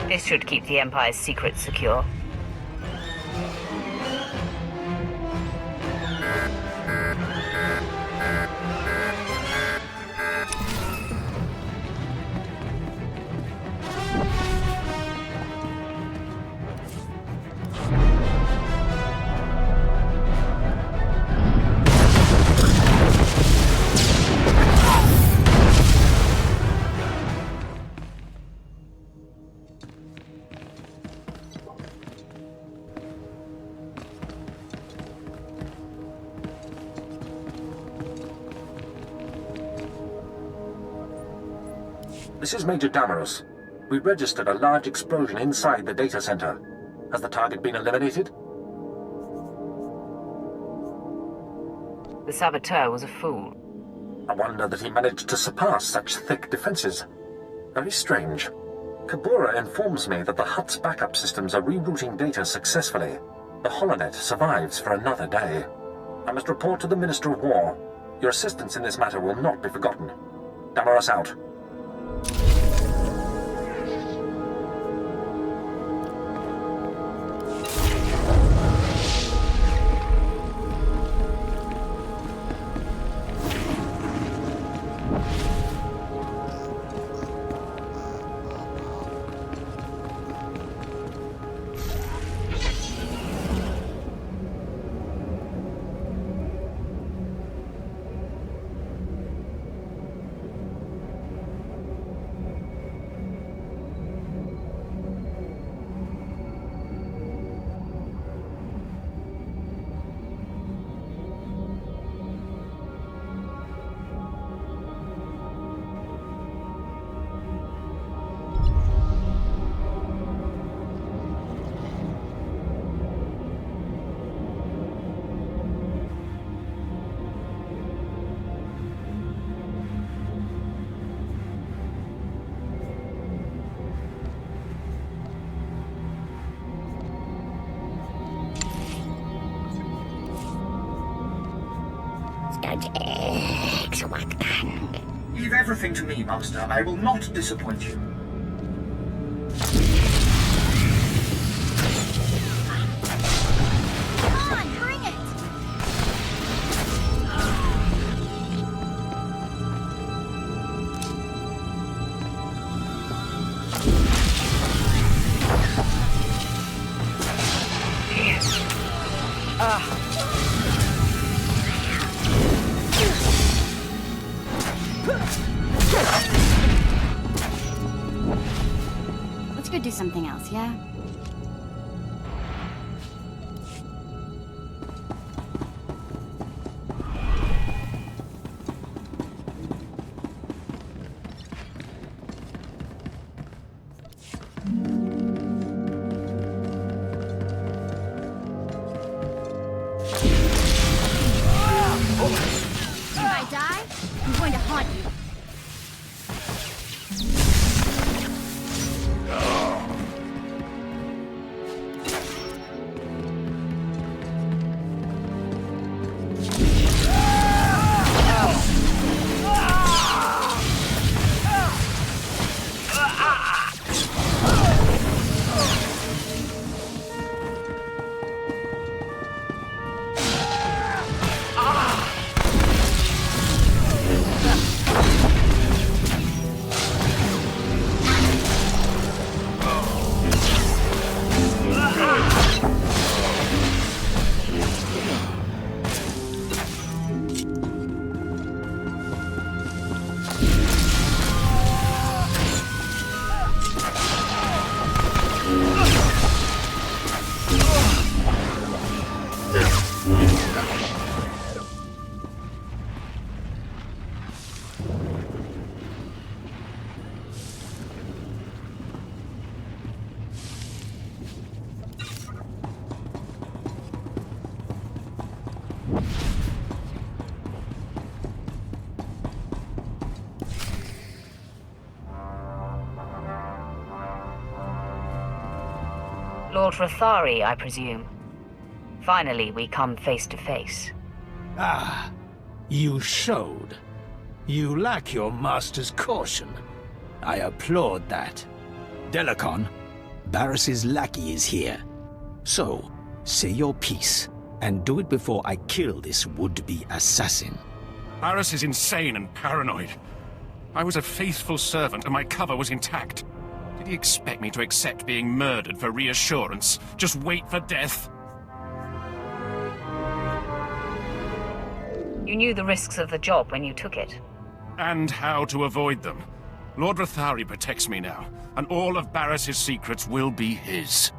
F: This should keep the Empire's secrets secure.
C: This is Major Barras. We registered a large explosion inside the data center. Has the target been eliminated?
F: The saboteur was a fool.
C: I wonder that he managed to surpass such thick defenses. Very strange. Kabura informs me that the Hutt's backup systems are rerouting data successfully. The holonet survives for another day. I must report to the Minister of War. Your assistance in this matter will not be forgotten. Barras out.
A: Leave everything to me, Master. I will not disappoint you.
B: Come on, bring it! Let's go do something else, yeah? If I die, I'm going to haunt you.
F: Lord Rathari, I presume. Finally, we come face to face.
Q: Ah, you showed. You lack your master's caution. I applaud that. Delacon, Barras's lackey is here. So, say your piece, and do it before I kill this would-be assassin.
L: Barras is insane and paranoid. I was a faithful servant and my cover was intact. Did he expect me to accept being murdered for reassurance? Just wait for death?
F: You knew the risks of the job when you took it.
L: And how to avoid them. Lord Rathari protects me now, and all of Barras's secrets will be his.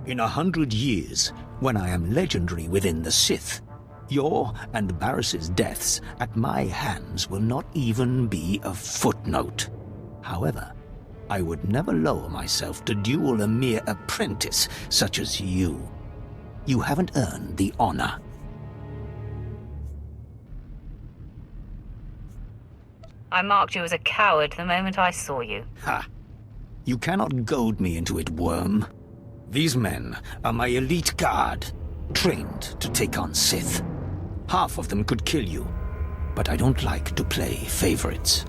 Q: In 100 years, when I am legendary within the Sith, your and Barras's deaths at my hands will not even be a footnote. However, I would never lower myself to duel a mere apprentice such as you. You haven't earned the honor.
F: I marked you as a coward the moment I saw you.
Q: Ha! You cannot goad me into it, worm. These men are my elite guard, trained to take on Sith. Half of them could kill you, but I don't like to play favorites.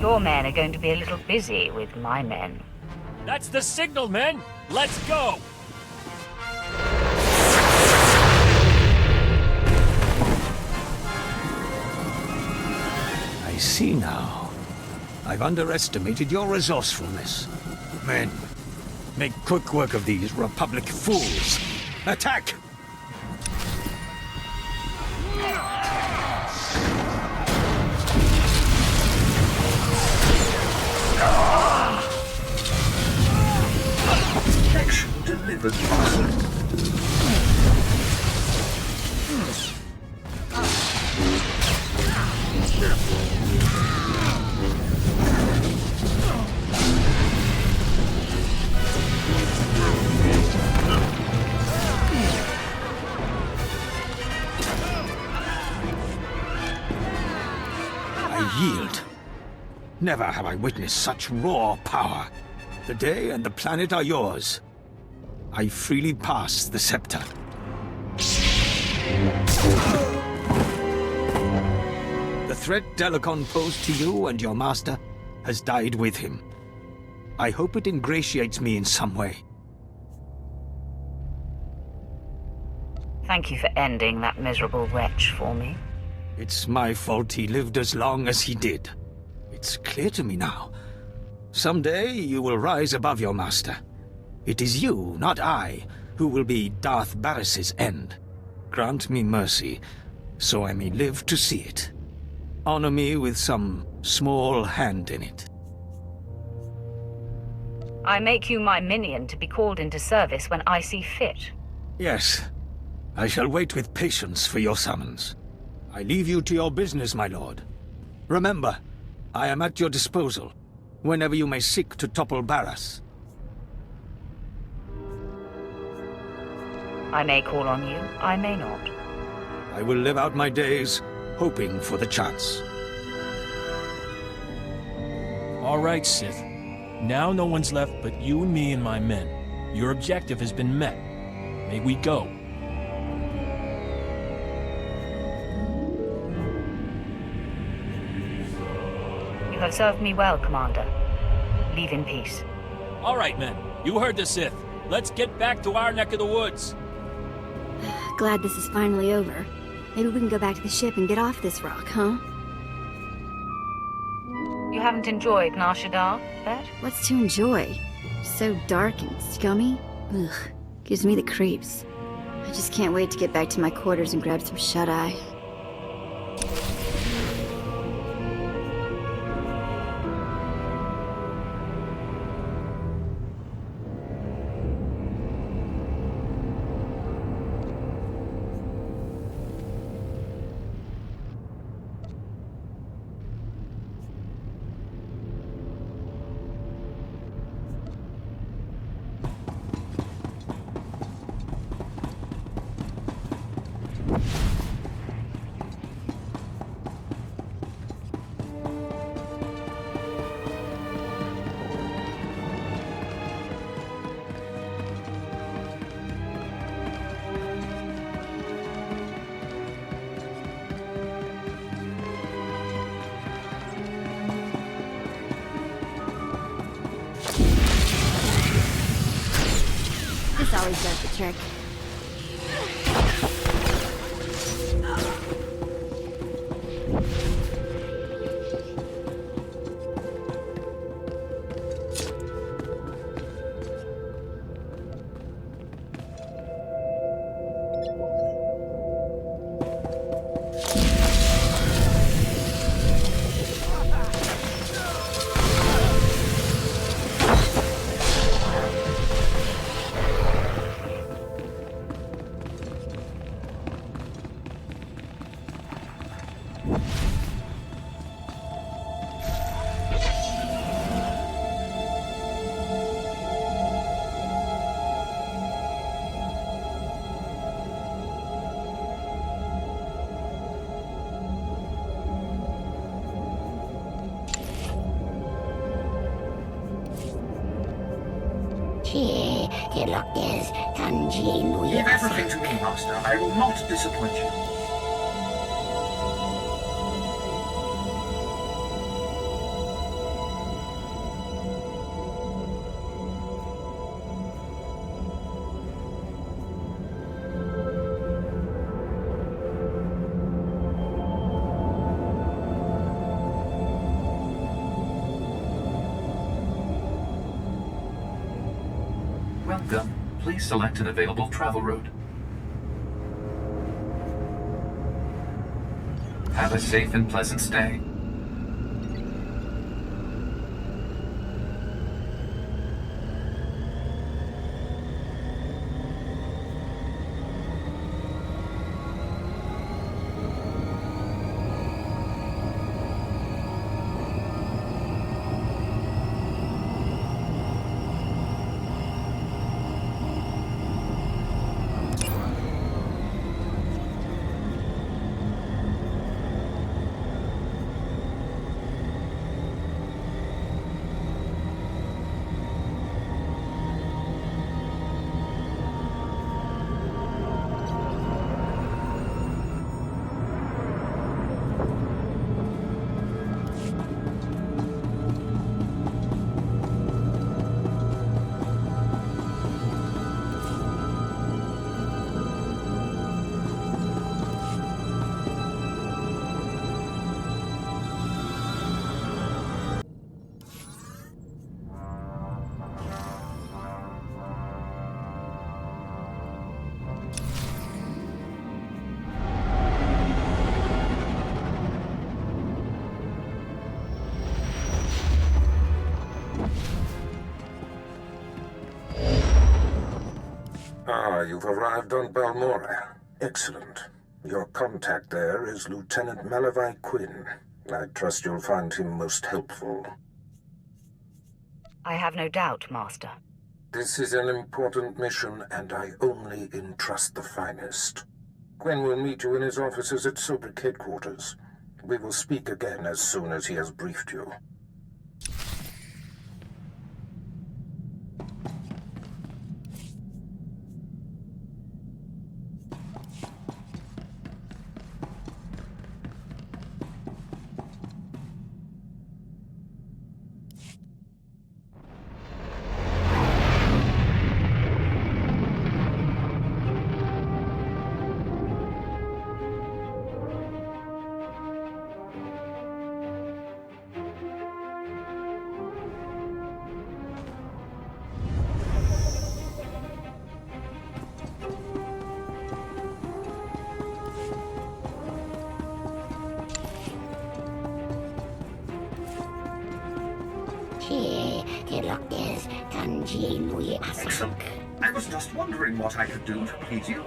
F: Your men are going to be a little busy with my men.
S: That's the signal, men! Let's go!
Q: I see now. I've underestimated your resourcefulness. Men, make quick work of these Republic fools. Attack!
A: Protection delivered, Master.
Q: I yield. Never have I witnessed such raw power. The day and the planet are yours. I freely pass the scepter. The threat Delicon posed to you and your master has died with him. I hope it ingratiates me in some way.
F: Thank you for ending that miserable wretch for me.
Q: It's my fault he lived as long as he did. It's clear to me now. Someday you will rise above your master. It is you, not I, who will be Darth Baras's end. Grant me mercy, so I may live to see it. Honor me with some small hand in it.
F: I make you my minion to be called into service when I see fit.
Q: Yes, I shall wait with patience for your summons. I leave you to your business, my lord. Remember, I am at your disposal, whenever you may seek to topple Barras.
F: I may call on you, I may not.
Q: I will live out my days, hoping for the chance.
S: All right, Sith. Now no one's left but you and me and my men. Your objective has been met. May we go.
F: You have served me well, Commander. Leave in peace.
S: All right, men. You heard the Sith. Let's get back to our neck of the woods.
B: Glad this is finally over. Maybe we can go back to the ship and get off this rock, huh?
F: You haven't enjoyed Nar Shaddaa, Bet?
B: What's to enjoy? So dark and scummy? Ugh, gives me the creeps. I just can't wait to get back to my quarters and grab some shut-eye. always does the trick.
A: Leave everything to me, Master. I will not disappoint you.
P: Welcome. Please select an available travel route. Have a safe and pleasant stay.
K: You've arrived on Balmora. Excellent. Your contact there is Lieutenant Malavai Quinn. I trust you'll find him most helpful.
F: I have no doubt, Master.
K: This is an important mission, and I only entrust the finest. Quinn will meet you in his offices at Sobrik headquarters. We will speak again as soon as he has briefed you.
A: Excellent. I was just wondering what I could do to please you.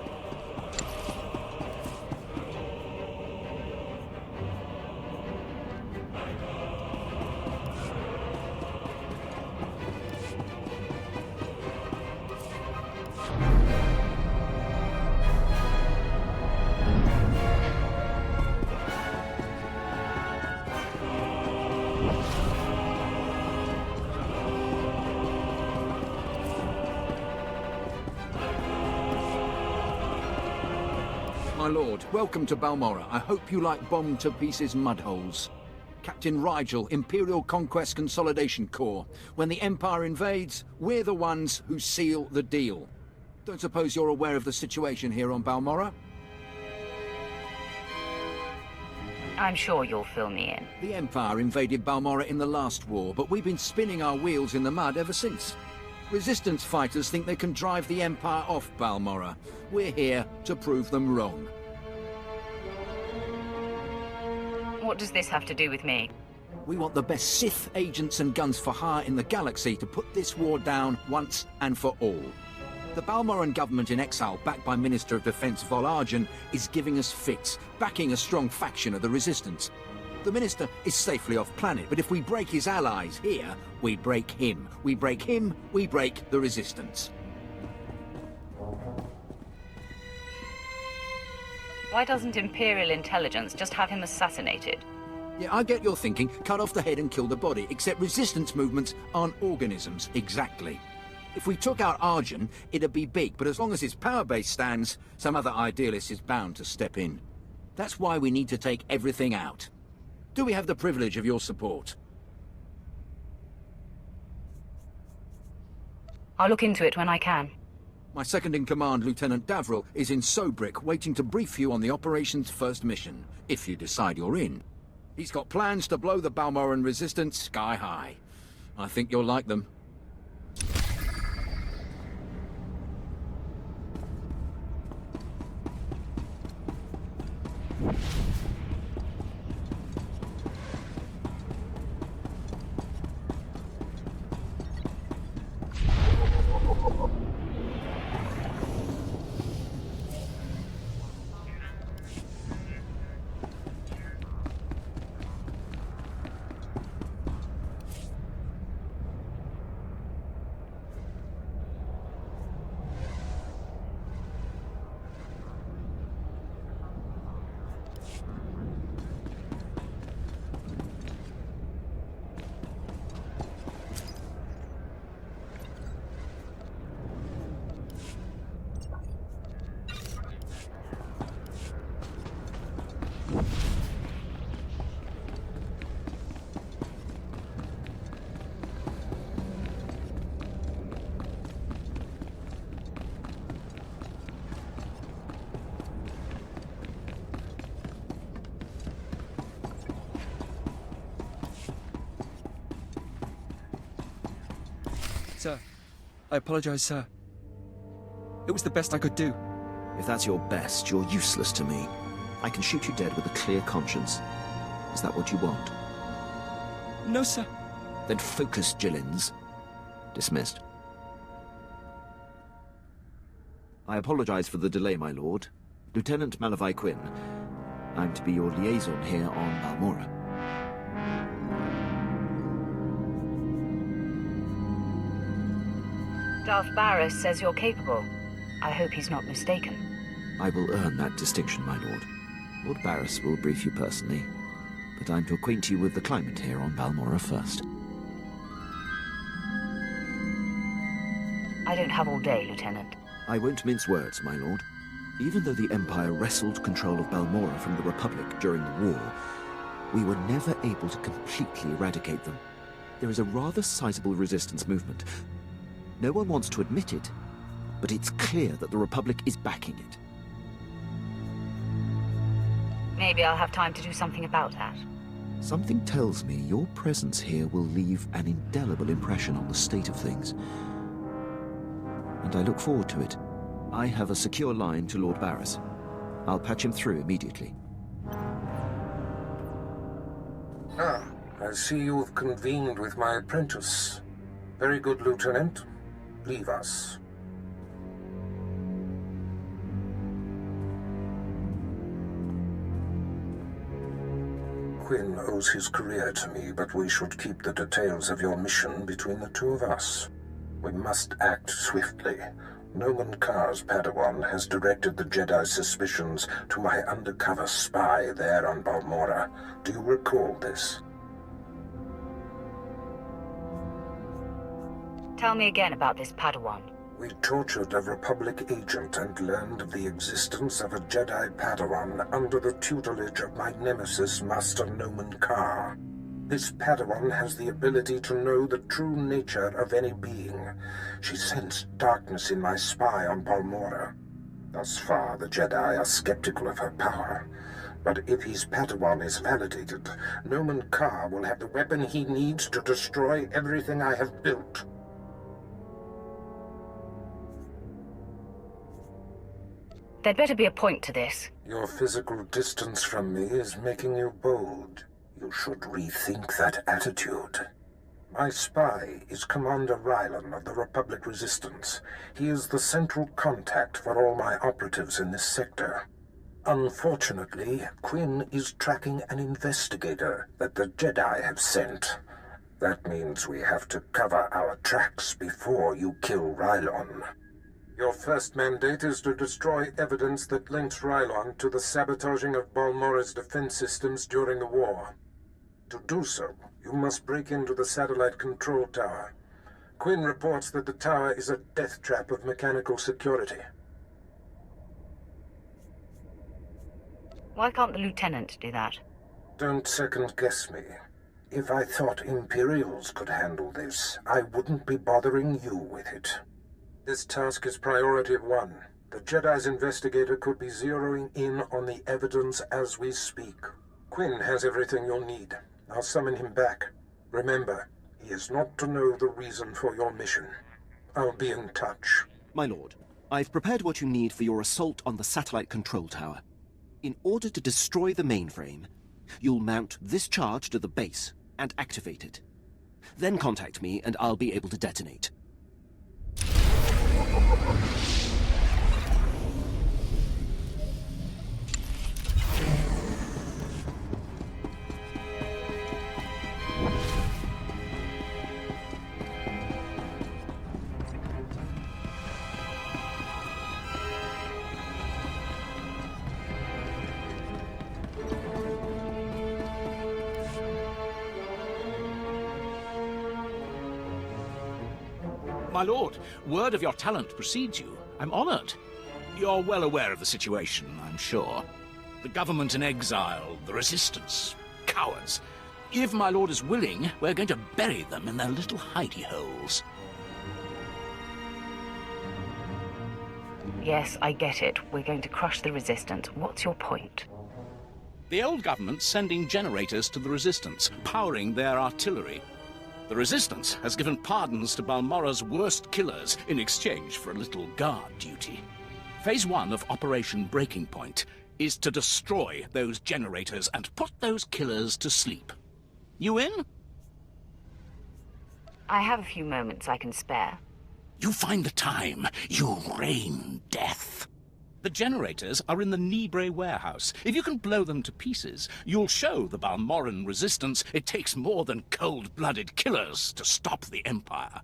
G: My lord, welcome to Balmora. I hope you like bomb-to-pieces mudholes. Captain Rigel, Imperial Conquest Consolidation Corps. When the Empire invades, we're the ones who seal the deal. Don't suppose you're aware of the situation here on Balmorra?
F: I'm sure you'll fill me in.
G: The Empire invaded Balmorra in the last war, but we've been spinning our wheels in the mud ever since. Resistance fighters think they can drive the Empire off Balmorra. We're here to prove them wrong.
F: What does this have to do with me?
G: We want the best Sith agents and guns for hire in the galaxy to put this war down once and for all. The Balmorran government in exile, backed by Minister of Defense Vol Argen, is giving us fits, backing a strong faction of the Resistance. The Minister is safely off planet, but if we break his allies here, we break him. We break him, we break the Resistance.
F: Why doesn't Imperial Intelligence just have him assassinated?
G: Yeah, I get your thinking. Cut off the head and kill the body, except Resistance movements aren't organisms, exactly. If we took out Argen, it'd be big, but as long as his power base stands, some other idealist is bound to step in. That's why we need to take everything out. Do we have the privilege of your support?
F: I'll look into it when I can.
G: My second-in-command, Lieutenant Davril, is in Sobrick, waiting to brief you on the operation's first mission, if you decide you're in. He's got plans to blow the Balmorran Resistance sky high. I think you'll like them.
D: Sir, I apologize, sir. It was the best I could do.
M: If that's your best, you're useless to me. I can shoot you dead with a clear conscience. Is that what you want?
D: No, sir.
M: Then focus, Jillins. Dismissed. I apologize for the delay, my lord. Lieutenant Malavai Quinn. I'm to be your liaison here on Balmorra.
F: Darth Baras says you're capable. I hope he's not mistaken.
M: I will earn that distinction, my lord. Lord Barras will brief you personally, but I'm to acquaint you with the climate here on Balmorra first.
F: I don't have all day, Lieutenant.
M: I won't mince words, my lord. Even though the Empire wrestled control of Balmorra from the Republic during the war, we were never able to completely eradicate them. There is a rather sizable resistance movement. No one wants to admit it, but it's clear that the Republic is backing it.
F: Maybe I'll have time to do something about that.
M: Something tells me your presence here will leave an indelible impression on the state of things. And I look forward to it. I have a secure line to Lord Barras. I'll patch him through immediately.
C: Ah, I see you've convened with my apprentice. Very good, Lieutenant. Leave us. Quinn owes his career to me, but we should keep the details of your mission between the two of us. We must act swiftly. Noman Kar's Padawan has directed the Jedi's suspicions to my undercover spy there on Balmorra. Do you recall this?
F: Tell me again about this Padawan.
C: We tortured a Republic agent and learned of the existence of a Jedi Padawan under the tutelage of my nemesis, Master Noman Kar.
K: This Padawan has the ability to know the true nature of any being. She sensed darkness in my spy on Balmora. Thus far, the Jedi are skeptical of her power. But if his Padawan is validated, Noman Ka will have the weapon he needs to destroy everything I have built.
F: There'd better be a point to this.
K: Your physical distance from me is making you bold. You should rethink that attitude. My spy is Commander Rylan of the Republic Resistance. He is the central contact for all my operatives in this sector. Unfortunately, Quinn is tracking an investigator that the Jedi have sent. That means we have to cover our tracks before you kill Rylon. Your first mandate is to destroy evidence that links Rylon to the sabotaging of Balmora's defense systems during the war. To do so, you must break into the satellite control tower. Quinn reports that the tower is a death trap of mechanical security.
F: Why can't the lieutenant do that?
K: Don't second-guess me. If I thought Imperials could handle this, I wouldn't be bothering you with it. This task is priority 1. The Jedi's investigator could be zeroing in on the evidence as we speak. Quinn has everything you'll need. I'll summon him back. Remember, he is not to know the reason for your mission. I'll be in touch.
M: My lord, I've prepared what you need for your assault on the satellite control tower. In order to destroy the mainframe, you'll mount this charge to the base and activate it. Then contact me and I'll be able to detonate.
Q: My lord, word of your talent precedes you. I'm honored. You're well aware of the situation, I'm sure. The government in exile, the resistance, cowards. If my lord is willing, we're going to bury them in their little hidey holes.
F: Yes, I get it. We're going to crush the resistance. What's your point?
Q: The old government's sending generators to the resistance, powering their artillery. The resistance has given pardons to Balmora's worst killers in exchange for a little guard duty. Phase 1 of Operation Breaking Point is to destroy those generators and put those killers to sleep. You in?
F: I have a few moments I can spare.
Q: You find the time. You rain death. The generators are in the Nibre warehouse. If you can blow them to pieces, you'll show the Balmoran resistance it takes more than cold-blooded killers to stop the Empire.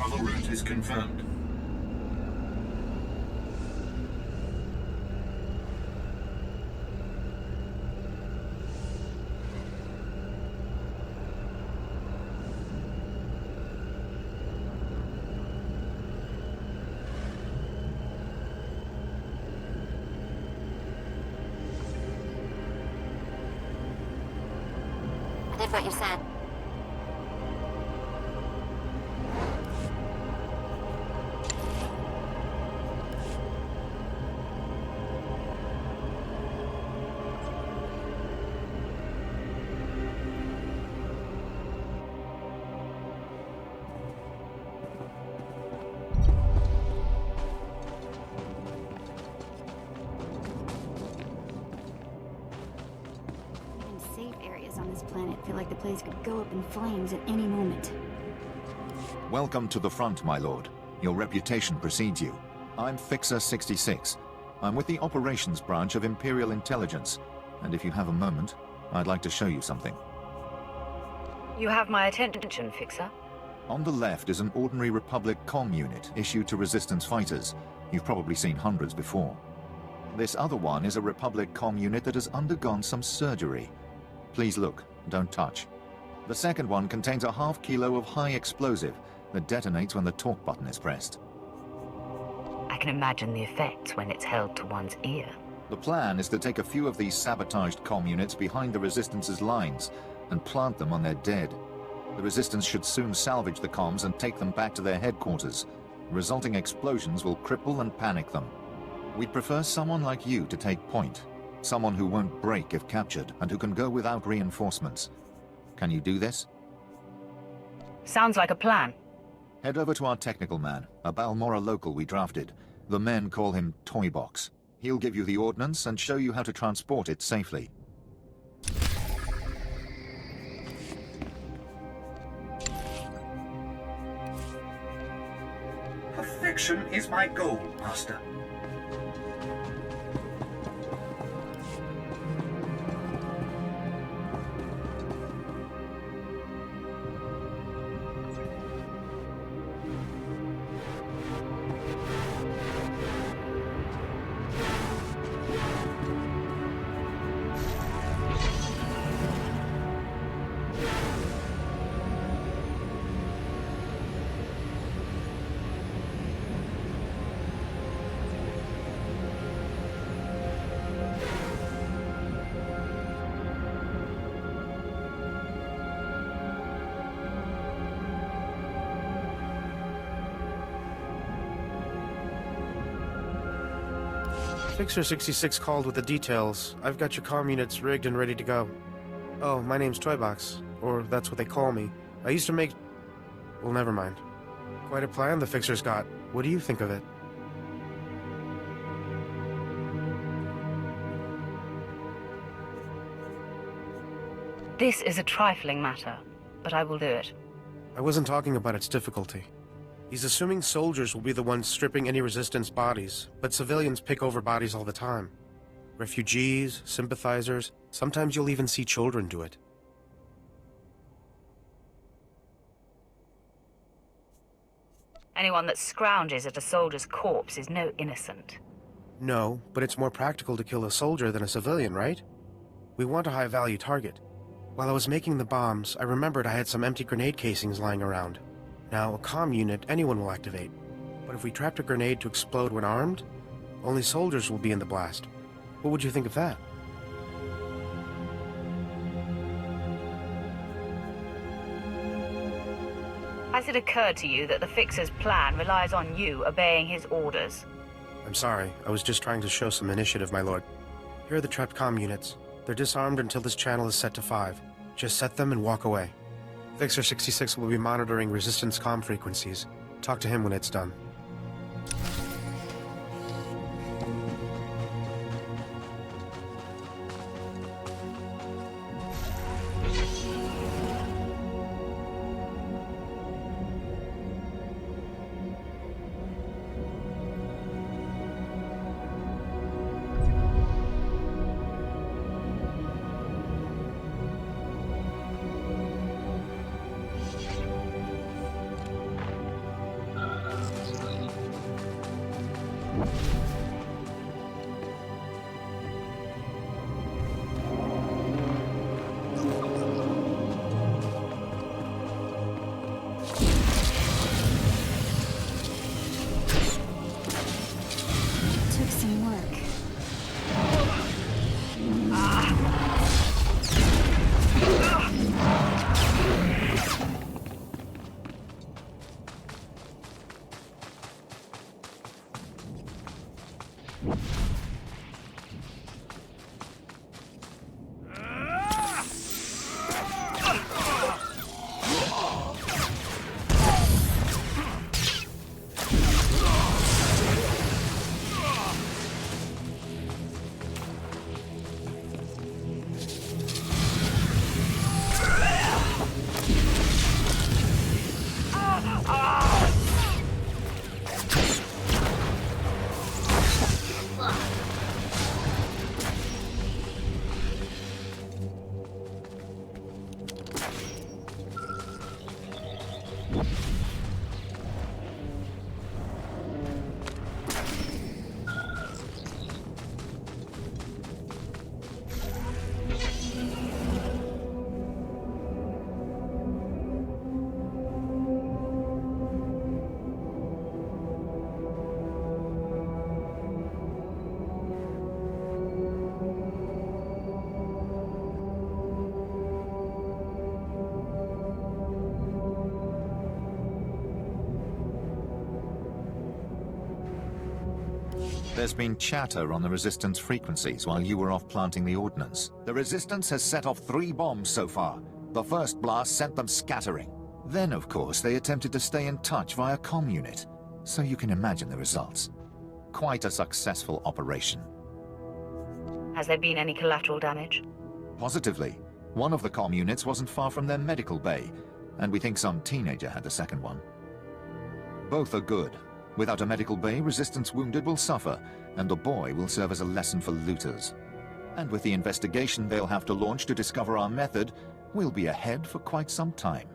A: Travel route is confirmed.
B: I did what you said. Feel like the place could go up in flames at any moment.
J: Welcome to the front, my lord. Your reputation precedes you. I'm Fixer 66. I'm with the operations branch of Imperial Intelligence, and if you have a moment, I'd like to show you something.
F: You have my attention, Fixer.
J: On the left is an ordinary Republic comm unit issued to Resistance fighters. You've probably seen hundreds before. This other one is a Republic comm unit that has undergone some surgery. Please look, don't touch. The second one contains a ½ kilo of high explosive that detonates when the talk button is pressed.
F: I can imagine the effects when it's held to one's ear.
J: The plan is to take a few of these sabotaged comm units behind the Resistance's lines and plant them on their dead. The Resistance should soon salvage the comms and take them back to their headquarters. The resulting explosions will cripple and panic them. We'd prefer someone like you to take point. Someone who won't break if captured and who can go without reinforcements. Can you do this?
F: Sounds like a plan.
J: Head over to our technical man, a Balmorra local we drafted. The men call him Toybox. He'll give you the ordnance and show you how to transport it safely.
A: Perfection is my goal, Master.
T: Fixer 66 called with the details. I've got your comm units rigged and ready to go. Oh, my name's Toybox, or that's what they call me. I used to make... Well, never mind. Quite a plan the Fixer's got. What do you think of it?
F: This is a trifling matter, but I will do it.
T: I wasn't talking about its difficulty. He's assuming soldiers will be the ones stripping any Resistance bodies, but civilians pick over bodies all the time. Refugees, sympathizers, sometimes you'll even see children do it.
F: Anyone that scrounges at a soldier's corpse is no innocent.
T: No, but it's more practical to kill a soldier than a civilian, right? We want a high-value target. While I was making the bombs, I remembered I had some empty grenade casings lying around. Now, a comm unit anyone will activate. But if we trapped a grenade to explode when armed, only soldiers will be in the blast. What would you think of that?
F: Has it occurred to you that the Fixer's plan relies on you obeying his orders?
T: I'm sorry, I was just trying to show some initiative, my lord. Here are the trapped comm units. They're disarmed until this channel is set to 5. Just set them and walk away. Fixer 66 will be monitoring Resistance comm frequencies. Talk to him when it's done.
J: There's been chatter on the Resistance frequencies while you were off planting the ordnance. The Resistance has set off 3 bombs so far. The first blast sent them scattering. Then, of course, they attempted to stay in touch via comm unit. So you can imagine the results. Quite a successful operation.
F: Has there been any collateral damage?
J: Positively. One of the comm units wasn't far from their medical bay, and we think some teenager had the second one. Both are good. Without a medical bay, Resistance wounded will suffer, and the boy will serve as a lesson for looters. And with the investigation they'll have to launch to discover our method, we'll be ahead for quite some time.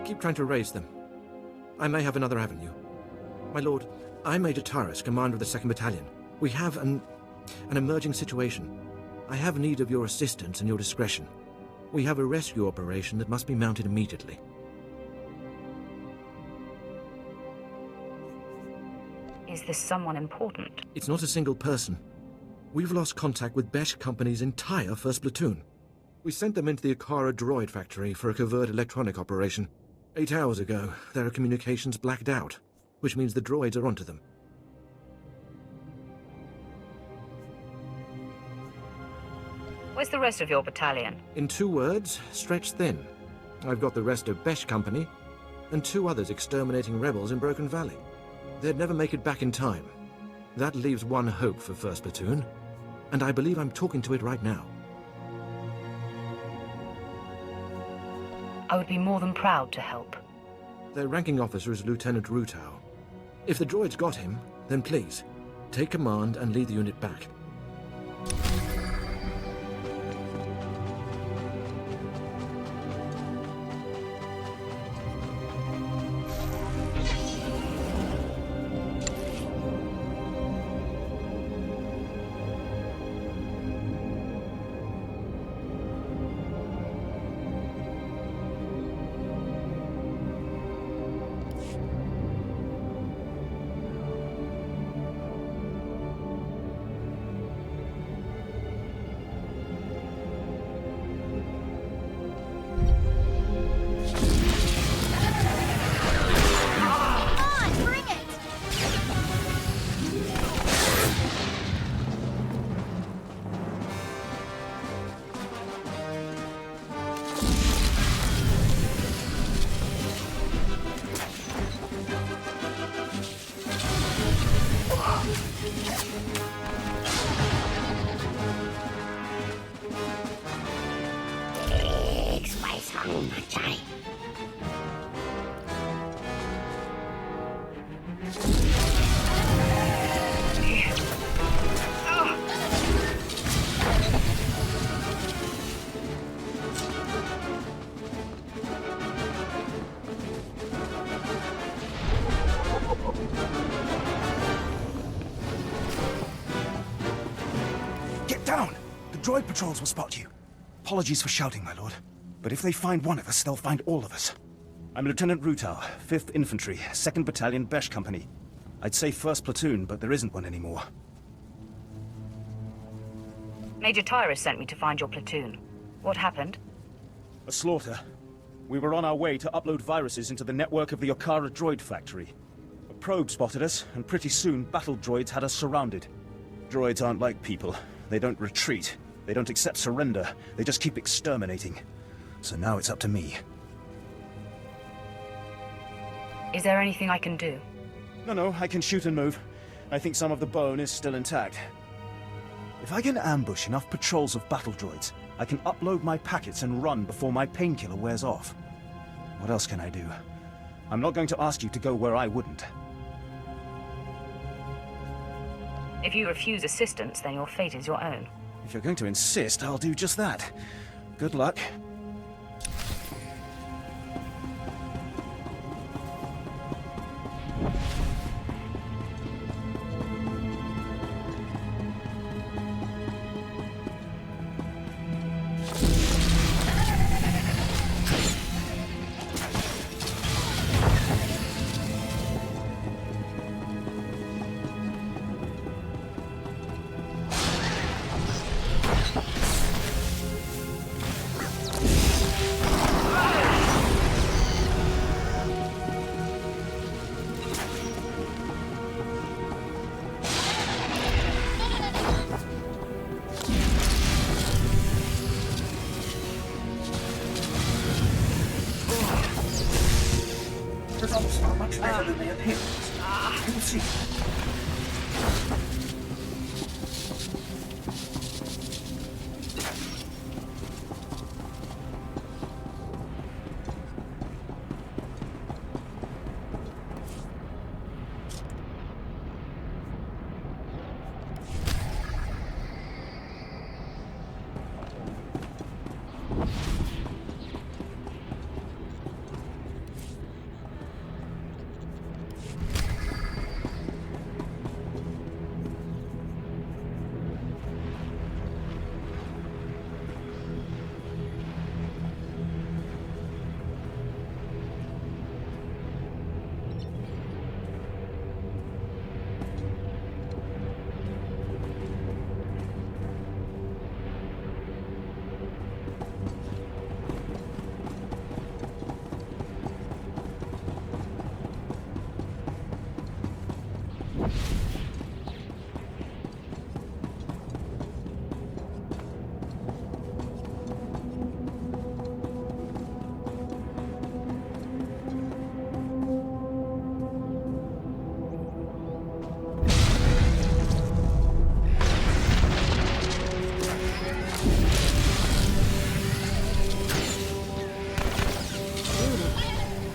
O: Keep trying to raise them. I may have another avenue. My lord, I'm Major Taras, commander of the 2nd Battalion. We have an emerging situation. I have need of your assistance and your discretion. We have a rescue operation that must be mounted immediately.
F: Is this someone important?
O: It's not a single person. We've lost contact with Besh Company's entire 1st Platoon. We sent them into the Akara droid factory for a covert electronic operation. 8 hours ago, their communications blacked out, which means the droids are onto them.
F: Where's the rest of your battalion?
O: In 2 words, stretched thin. I've got the rest of Besh Company, and 2 others exterminating rebels in Broken Valley. They'd never make it back in time. That leaves one hope for 1st Platoon, and I believe I'm talking to it right now.
F: I would be more than proud to help.
O: Their ranking officer is Lieutenant Rutau. If the droids got him, then please, take command and lead the unit back.
B: Magi.
H: Get down! The droid patrols will spot you. Apologies for shouting, my lord. But if they find one of us, they'll find all of us. I'm Lieutenant Rutau, 5th Infantry, 2nd Battalion, Besh Company. I'd say 1st Platoon, but there isn't one anymore.
F: Major Tyrus sent me to find your platoon. What happened?
H: A slaughter. We were on our way to upload viruses into the network of the Okara droid factory. A probe spotted us, and pretty soon battle droids had us surrounded. Droids aren't like people. They don't retreat. They don't accept surrender. They just keep exterminating. So now it's up to me.
F: Is there anything I can do?
H: No, I can shoot and move. I think some of the bone is still intact. If I can ambush enough patrols of battle droids, I can upload my packets and run before my painkiller wears off. What else can I do? I'm not going to ask you to go where I wouldn't.
F: If you refuse assistance, then your fate is your own.
H: If you're going to insist, I'll do just that. Good luck.
A: Results are much better than they appear. You'll see.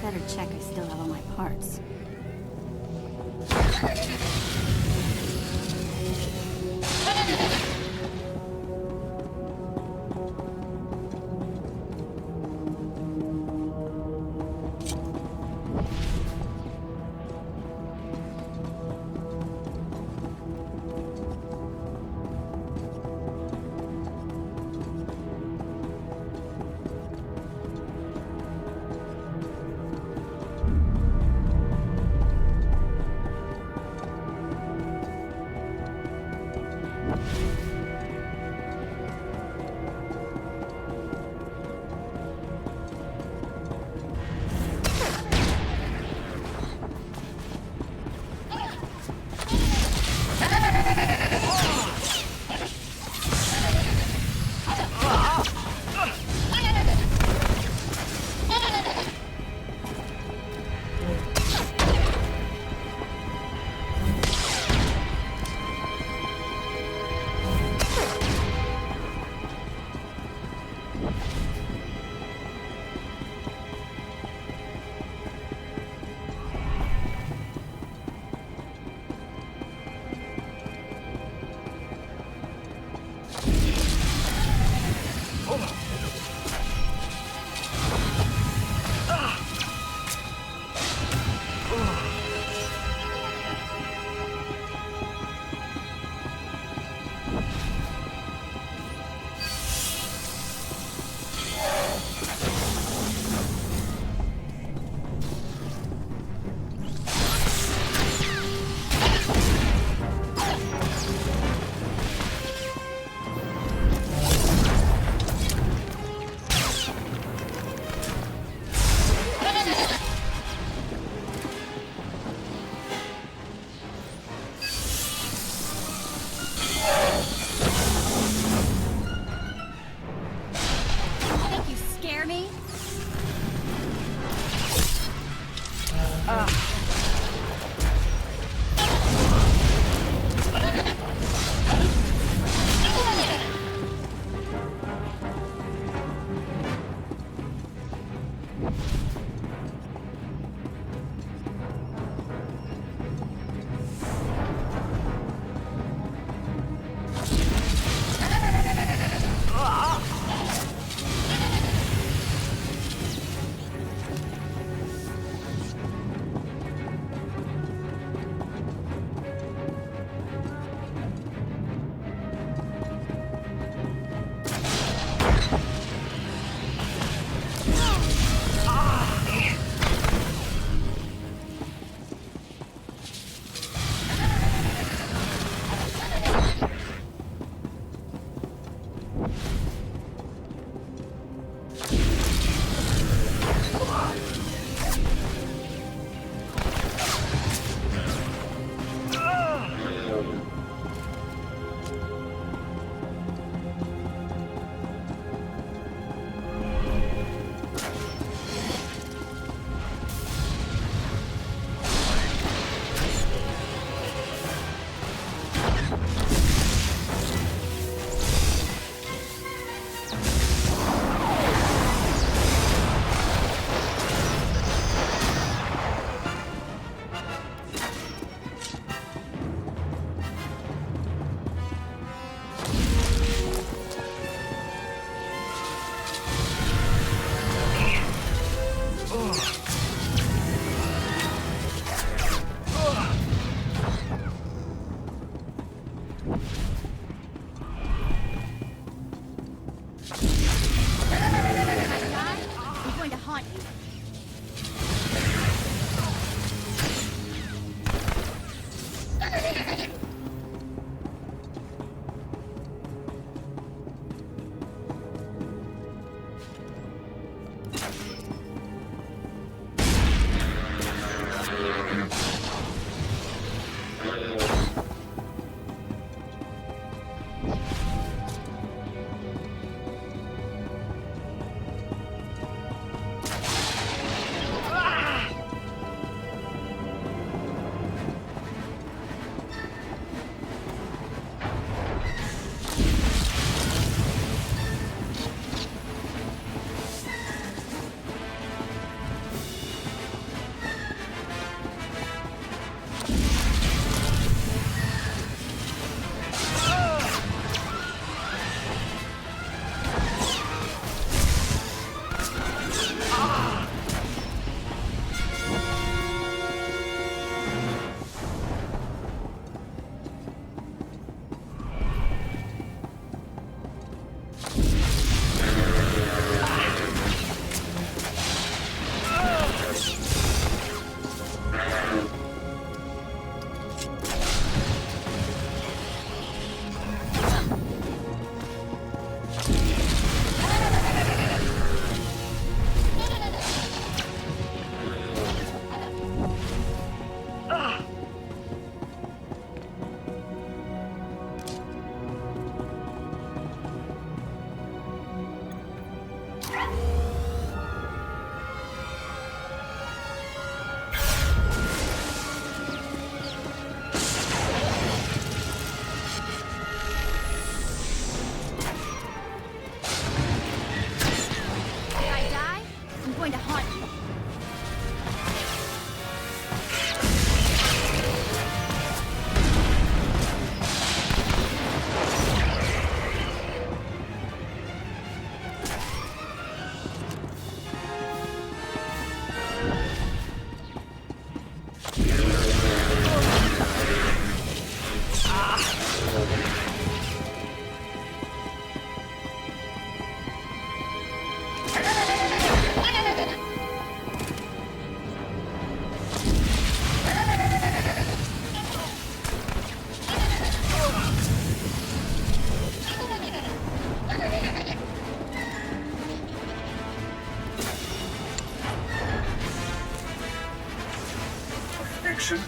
B: Better check I still have all my parts.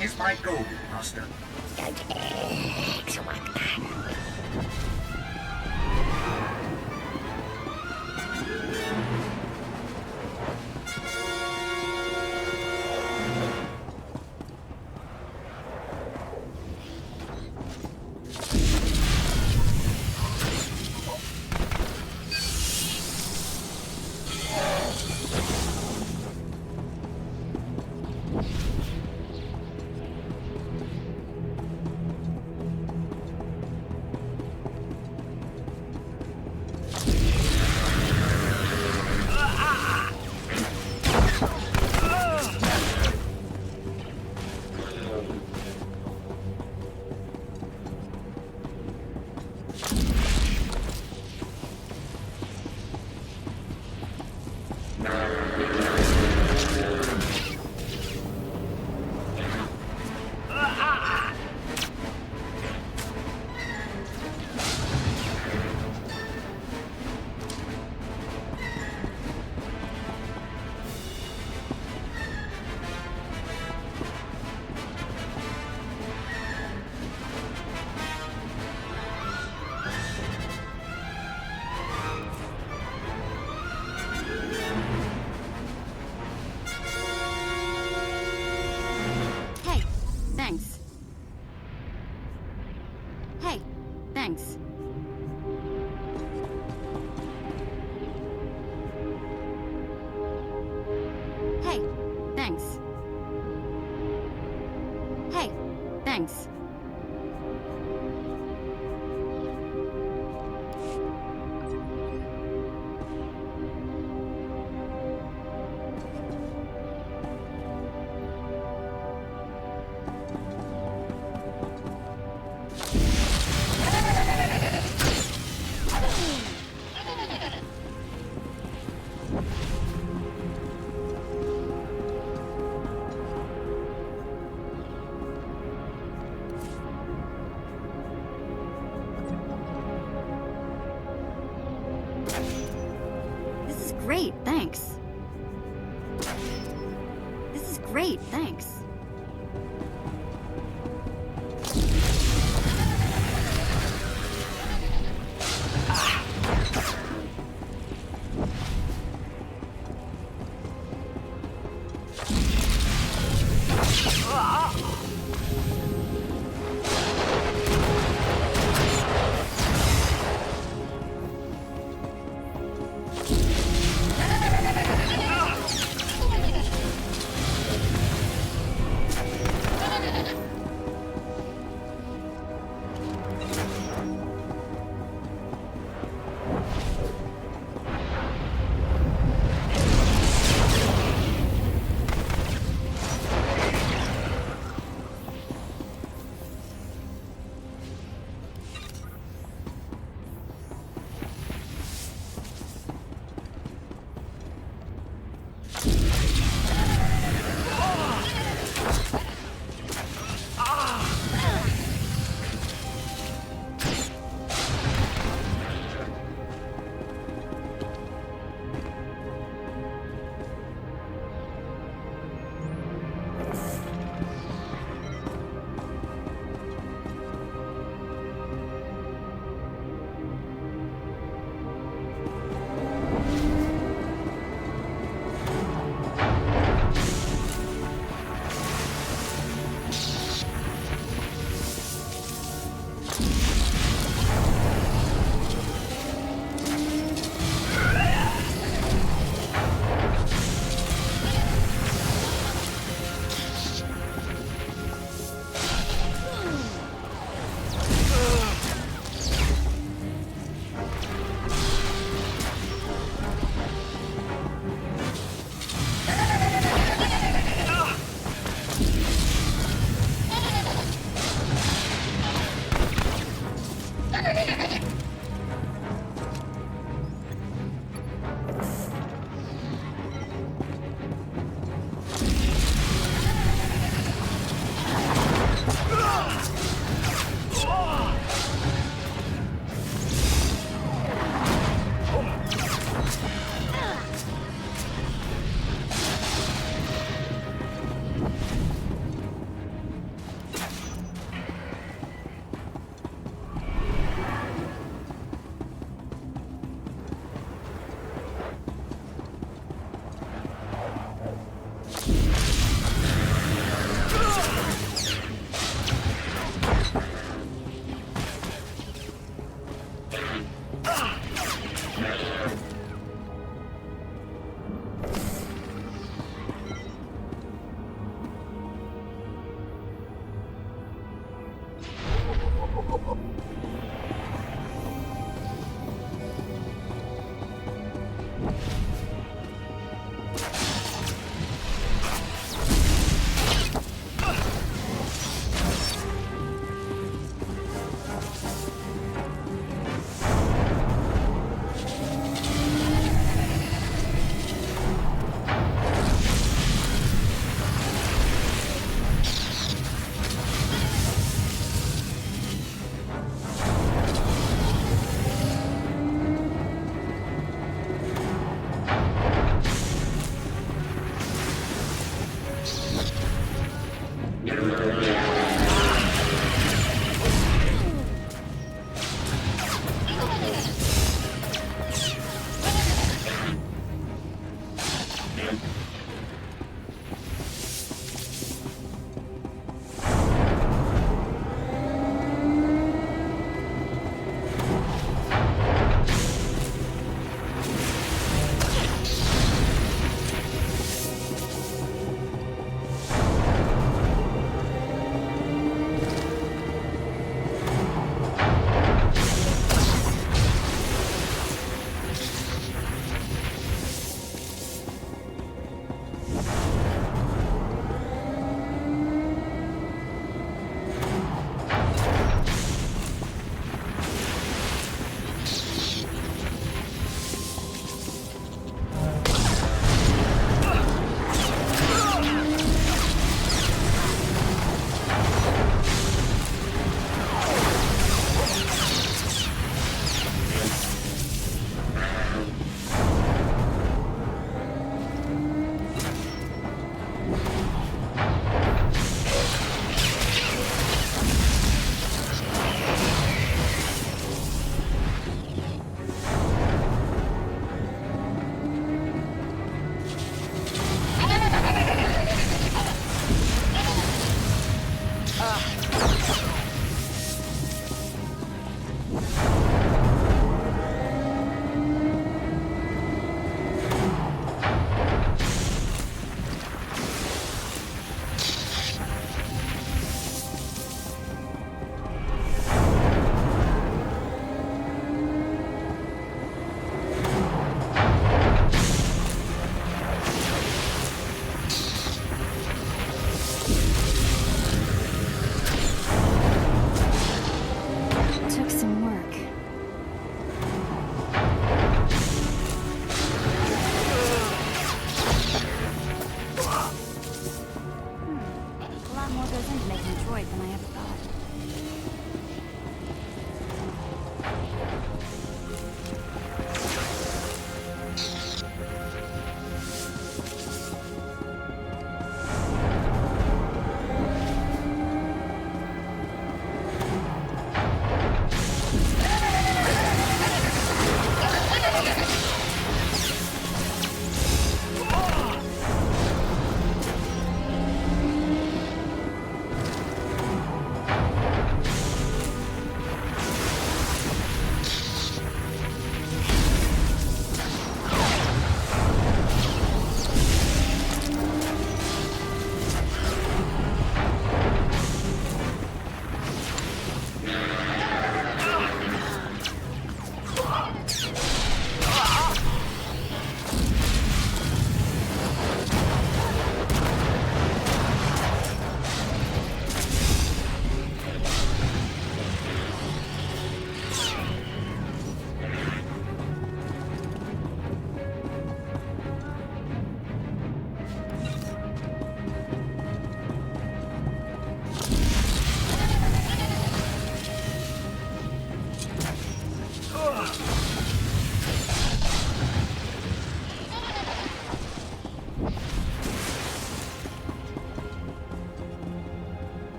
A: Is my goal, Master.
B: Thanks. Hey, thanks. Hey, thanks. Hey, thanks. Great, thanks. This is great, thanks.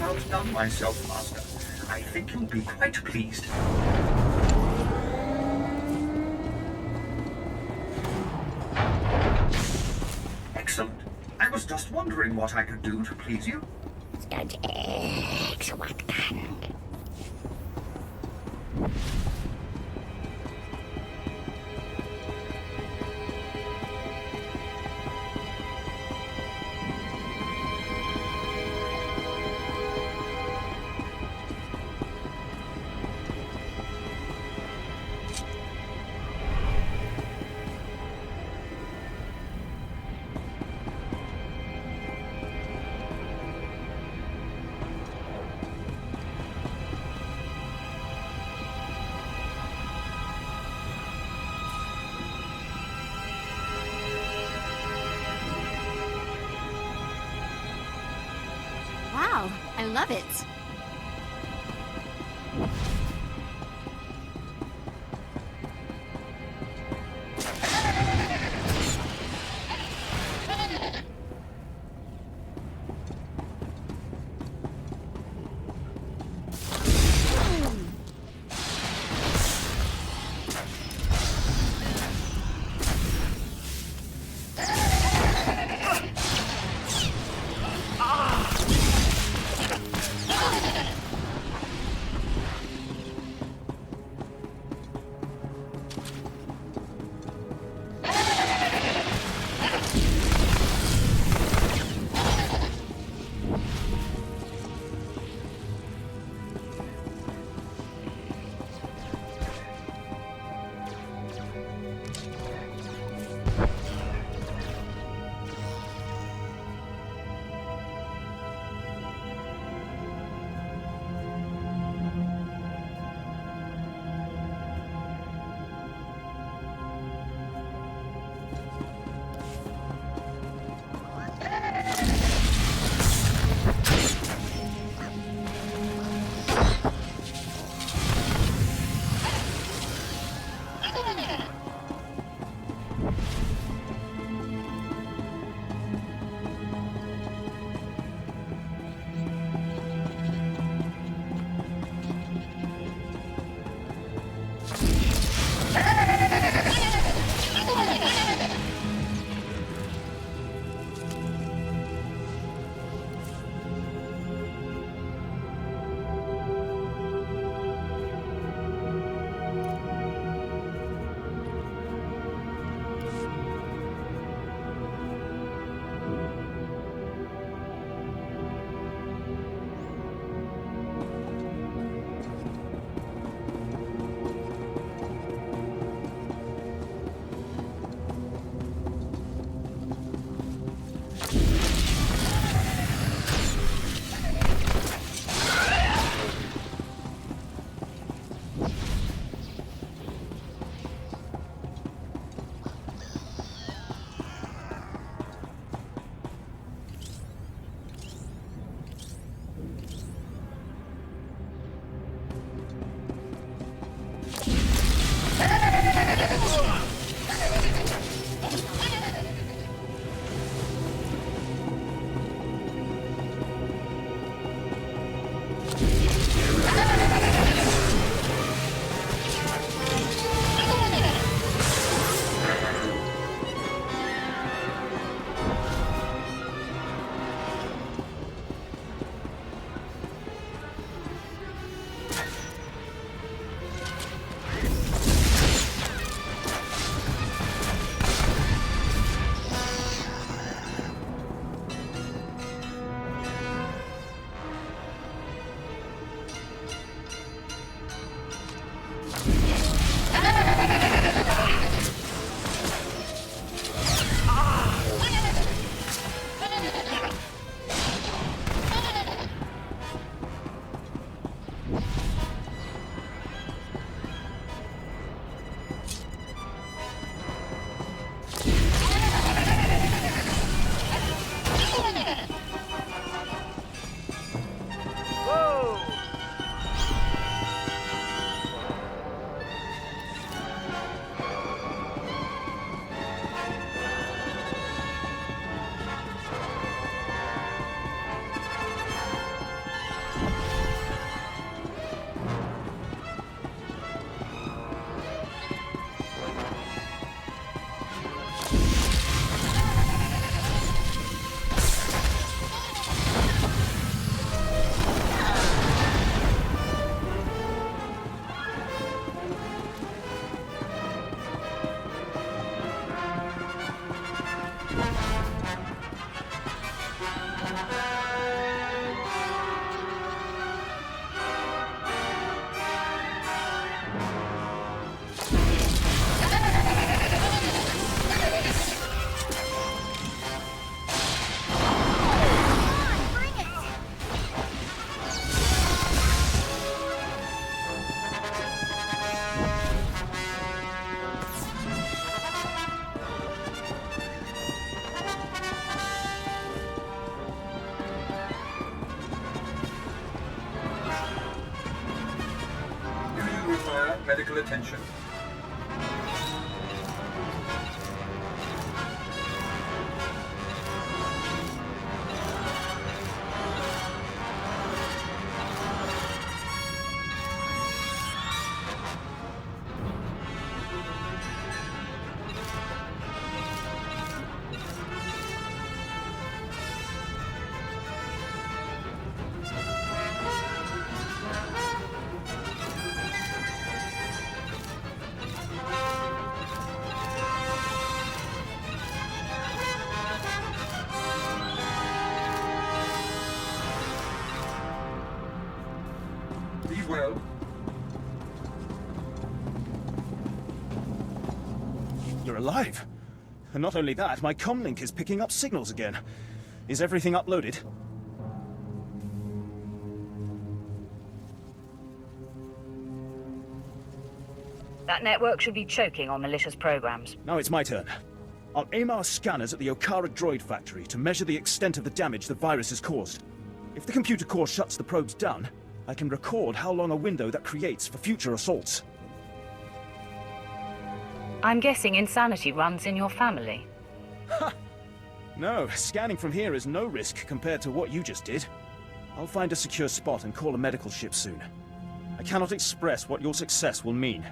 A: Outdone myself, Master. I think you'll be quite pleased. Excellent. I was just wondering what I could do to please you.
B: Wow, I love it.
N: require medical attention? Well,
H: You're alive. And not only that, my comlink is picking up signals again. Is everything uploaded?
F: That network should be choking on malicious programs.
H: Now it's my turn. I'll aim our scanners at the Okara droid factory to measure the extent of the damage the virus has caused. If the computer core shuts the probes down, I can record how long a window that creates for future assaults.
F: I'm guessing insanity runs in your family.
H: Ha! No, scanning from here is no risk compared to what you just did. I'll find a secure spot and call a medical ship soon. I cannot express what your success will mean.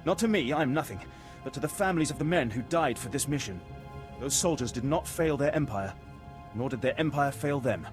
H: Not to me, I'm nothing, but to the families of the men who died for this mission. Those soldiers did not fail their empire, nor did their empire fail them.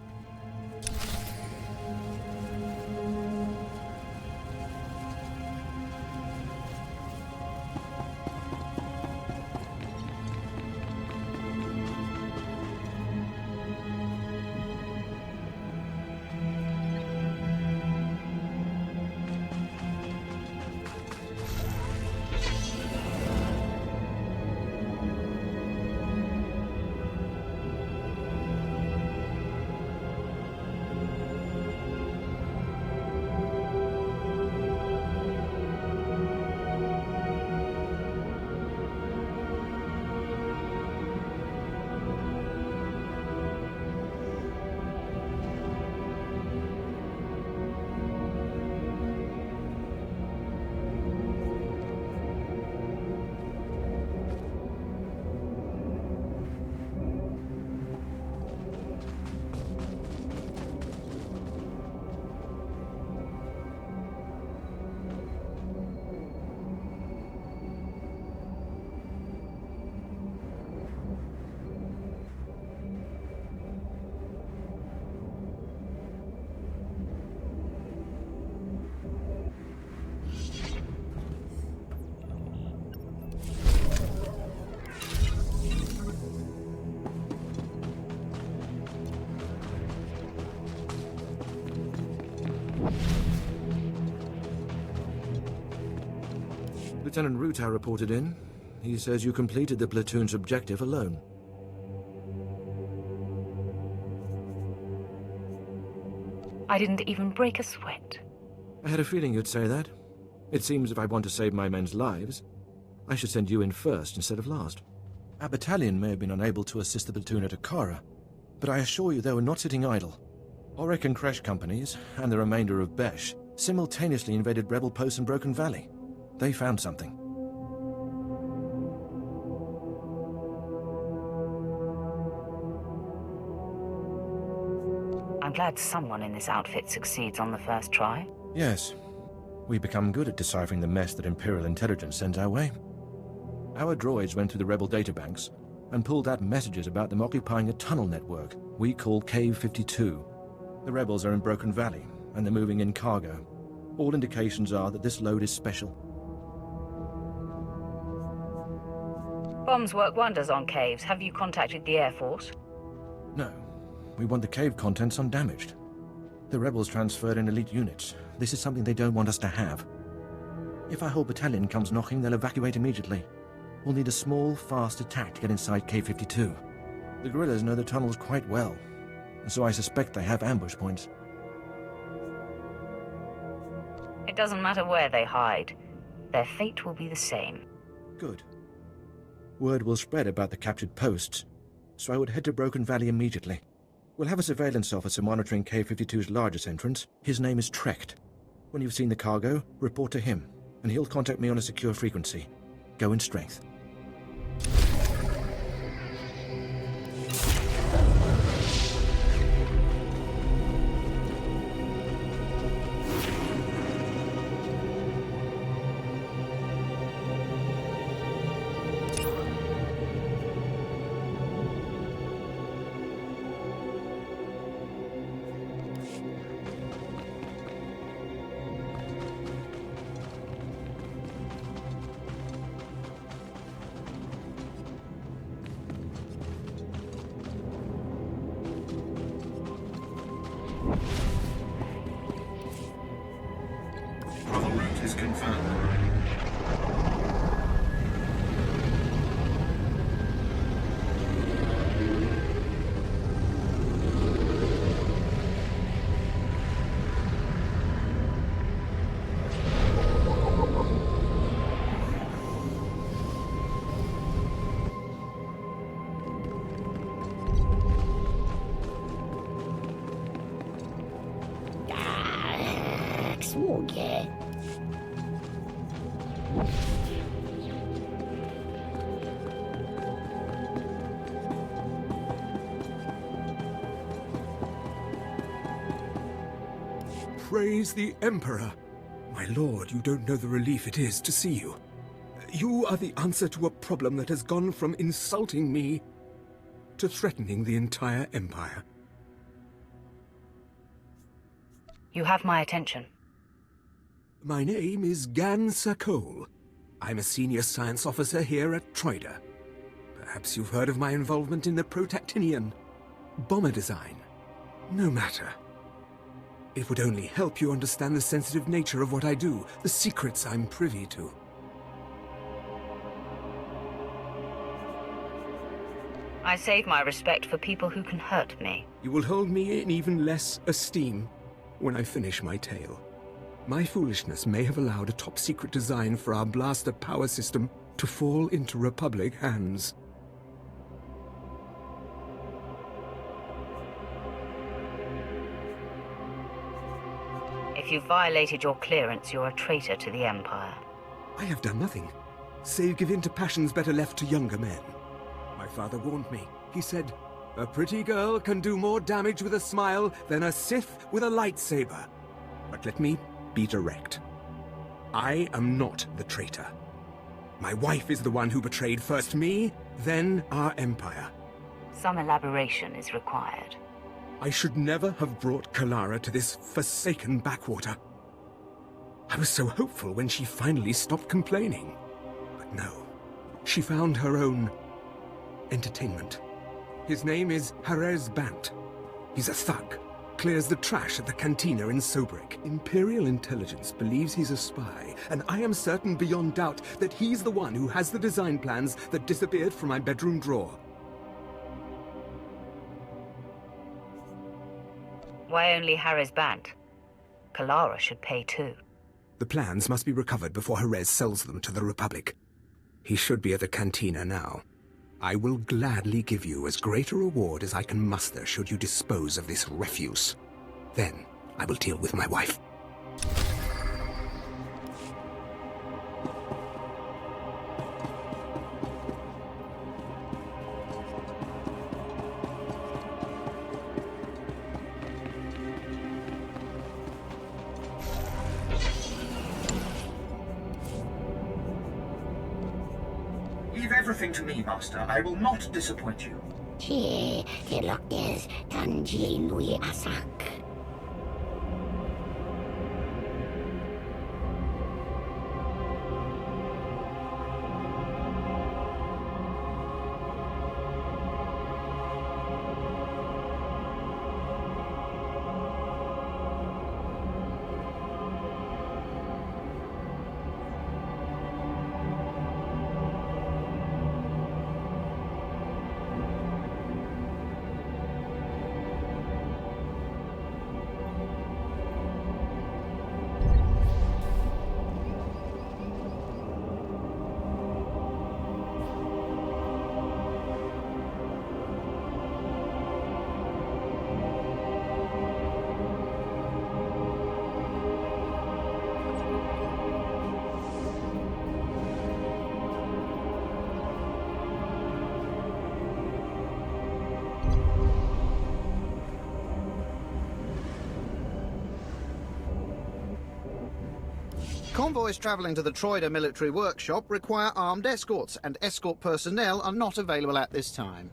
M: Lieutenant Ruta reported in. He says you completed the platoon's objective alone.
F: I didn't even break a sweat.
M: I had a feeling you'd say that. It seems if I want to save my men's lives, I should send you in first instead of last. Our battalion may have been unable to assist the platoon at Okara, but I assure you they were not sitting idle. Auric and Kresh companies, and the remainder of Besh, simultaneously invaded rebel posts in Broken Valley. They found something.
F: I'm glad someone in this outfit succeeds on the first try.
M: Yes. We become good at deciphering the mess that Imperial intelligence sends our way. Our droids went through the rebel databanks and pulled out messages about them occupying a tunnel network we call Cave 52. The rebels are in Broken Valley, and they're moving in cargo. All indications are that this load is special.
F: Bombs work wonders on caves. Have you contacted the Air Force?
M: No. We want the cave contents undamaged. The rebels transferred in elite units. This is something they don't want us to have. If our whole battalion comes knocking, they'll evacuate immediately. We'll need a small, fast attack to get inside K-52. The guerrillas know the tunnels quite well, and so I suspect they have ambush points.
F: It doesn't matter where they hide. Their fate will be the same.
M: Good. Word will spread about the captured posts, so I would head to Broken Valley immediately. We'll have a surveillance officer monitoring K-52's largest entrance. His name is Trecht. When you've seen the cargo, report to him. and he'll contact me on a secure frequency. Go in strength.
A: Travel route is confirmed.
R: Okay.
O: Praise the Emperor. My lord, you don't know the relief it is to see you. You are the answer to a problem that has gone from insulting me to threatening the entire Empire.
F: You have my attention.
O: My name is Gan Sakol. I'm a senior science officer here at Troida. Perhaps you've heard of my involvement in the Protactinian bomber design. No matter. It would only help you understand the sensitive nature of what I do, the secrets I'm privy to.
F: I save my respect for people who can hurt me.
O: You will hold me in even less esteem when I finish my tale. My foolishness may have allowed a top-secret design for our blaster power system to fall into Republic hands.
F: If you violated your clearance, you're a traitor to the Empire.
O: I have done nothing, save give in to passions better left to younger men. My father warned me. He said, "A pretty girl can do more damage with a smile than a Sith with a lightsaber." But let me be direct. I am not the traitor. My wife is the one who betrayed first me, then our Empire.
F: Some elaboration is required.
O: I should never have brought Kalara to this forsaken backwater. I was so hopeful when she finally stopped complaining. But no, she found her own entertainment. His name is Harez Bant. He's a thug. Clears the trash at the cantina in Sobrik. Imperial intelligence believes he's a spy, and I am certain beyond doubt that he's the one who has the design plans that disappeared from my bedroom drawer.
F: Why only Harez Bant? Kalara should pay too.
O: The plans must be recovered before Harez sells them to the Republic. He should be at the cantina now. I will gladly give you as great a reward as I can muster should you dispose of this refuse. Then I will deal with my wife.
A: Leave everything to me, Master. I will not disappoint you.
R: Che, que lo que es Tanji Nui Asak.
E: Convoys travelling to the Troida military workshop require armed escorts, and escort personnel are not available at this time.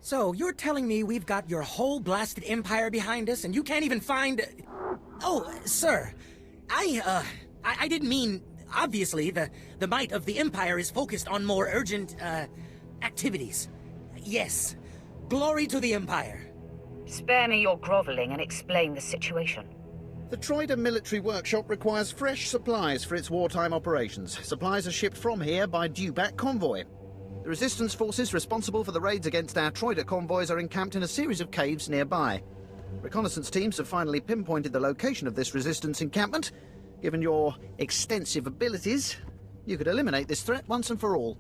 U: So, you're telling me we've got your whole blasted empire behind us, and you can't even find... Oh, sir, I didn't mean... Obviously, the might of the empire is focused on more urgent, activities. Yes, glory to the empire.
F: Spare me your groveling and explain the situation.
E: The Troida military workshop requires fresh supplies for its wartime operations. Supplies are shipped from here by due-back convoy. The resistance forces responsible for the raids against our Troida convoys are encamped in a series of caves nearby. Reconnaissance teams have finally pinpointed the location of this resistance encampment. Given your extensive abilities, you could eliminate this threat once and for all.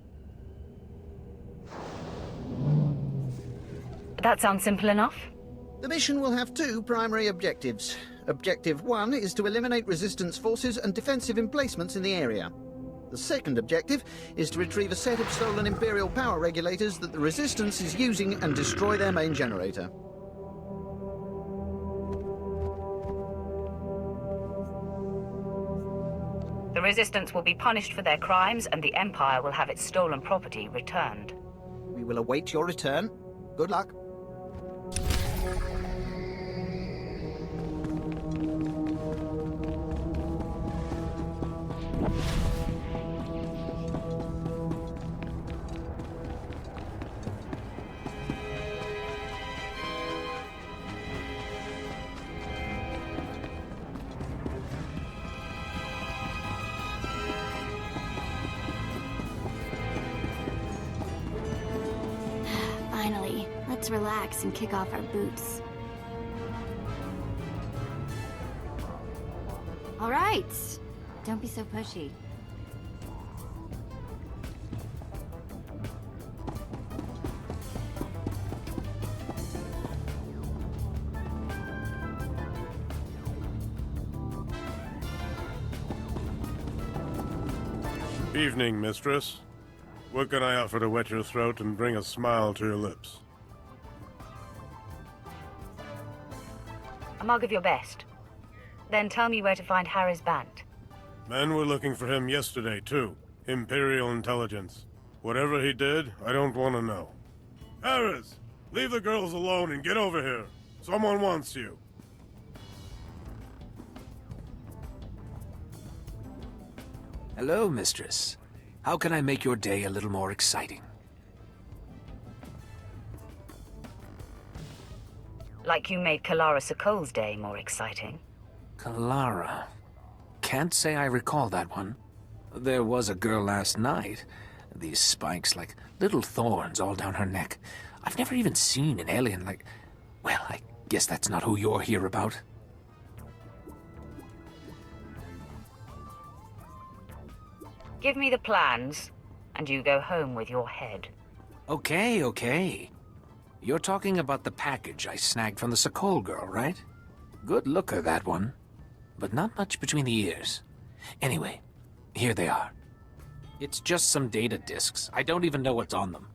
F: That sounds simple enough.
E: The mission will have two primary objectives. Objective 1 is to eliminate resistance forces and defensive emplacements in the area. The second objective is to retrieve a set of stolen Imperial power regulators that the Resistance is using and destroy their main generator.
F: The Resistance will be punished for their crimes, and the Empire will have its stolen property returned.
E: We will await your return. Good luck.
B: Finally, let's relax and kick off our boots. All right, don't be so pushy.
V: Evening, mistress. What can I offer to wet your throat and bring a smile to your lips?
F: A mug of your best. Then tell me where to find Harris Bant.
V: Men were looking for him yesterday, too. Imperial intelligence. Whatever he did, I don't want to know. Harris! Leave the girls alone and get over here. Someone wants you.
X: Hello, mistress. How can I make your day a little more exciting?
F: Like you made Kalara Sokol's day more exciting.
X: Kalara. Can't say I recall that one. There was a girl last night. These spikes like little thorns all down her neck. I've never even seen an alien like... Well, I guess that's not who you're here about.
F: Give me the plans, and you go home with your head.
X: Okay, okay. You're talking about the package I snagged from the Sokol girl, right? Good looker, that one. But not much between the ears. Anyway, here they are. It's just some data disks. I don't even know what's on them.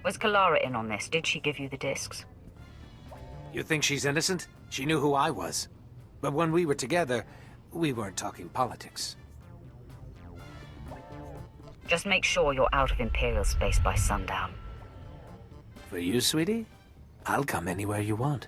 F: Was Kalara in on this? Did she give you the discs?
X: You think she's innocent? She knew who I was. But when we were together, we weren't talking politics.
F: Just make sure you're out of Imperial space by sundown.
X: For you, sweetie, I'll come anywhere you want.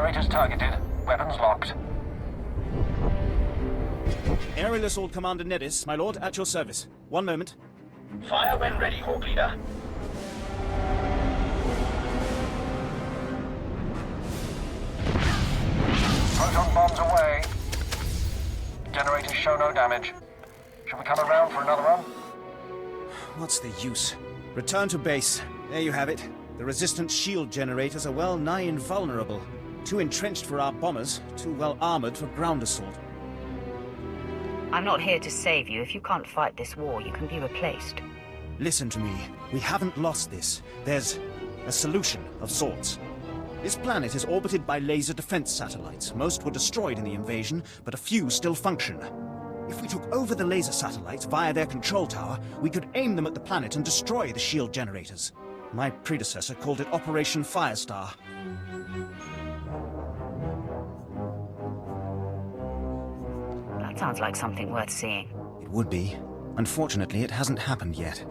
C: generators targeted. Weapons locked.
H: Aerial Assault Commander Nedis, my lord, at your service. One moment.
I: Fire when ready, Hawk Leader.
C: Proton bombs away. Generators show no damage. Should we come around for another run?
H: What's the use? Return to base. There you have it. The Resistance shield generators are well nigh invulnerable. Too entrenched for our bombers, too well armored for ground assault.
F: I'm not here to save you. If you can't fight this war, you can be replaced.
H: Listen to me. We haven't lost this. There's a solution of sorts. This planet is orbited by laser defense satellites. Most were destroyed in the invasion, but a few still function. If we took over the laser satellites via their control tower, we could aim them at the planet and destroy the shield generators. My predecessor called it Operation Firestar.
F: That sounds like something worth seeing.
H: It would be. Unfortunately, it hasn't happened yet.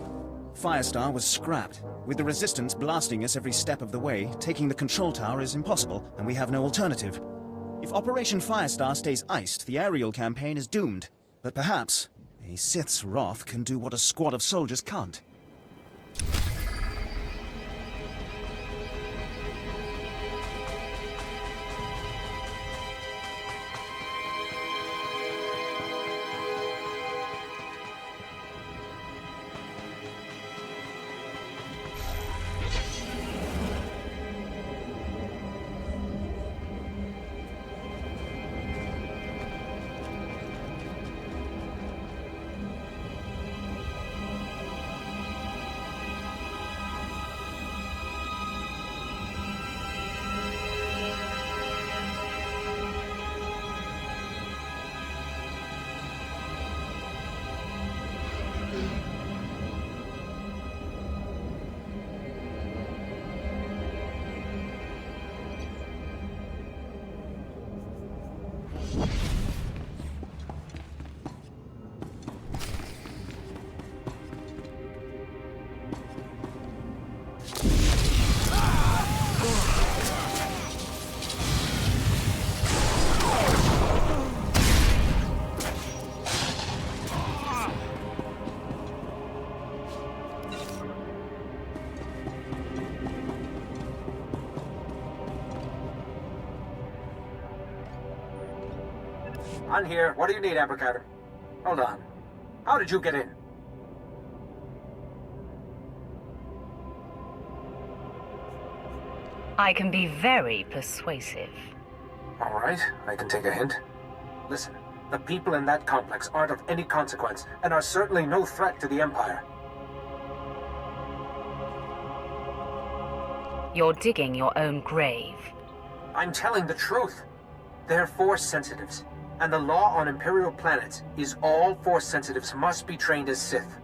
H: Firestar was scrapped. With the Resistance blasting us every step of the way, taking the control tower is impossible, and we have no alternative. If Operation Firestar stays iced, the aerial campaign is doomed. But perhaps a Sith's wrath can do what a squad of soldiers can't.
C: I'm here. What do you need, Abracadabra? Hold on. How did you get in?
F: I can be very persuasive.
C: All right, I can take a hint. Listen, the people in that complex aren't of any consequence, and are certainly no threat to the Empire.
F: You're digging your own grave.
C: I'm telling the truth. They're Force sensitives, and the law on Imperial planets is all Force sensitives must be trained as Sith.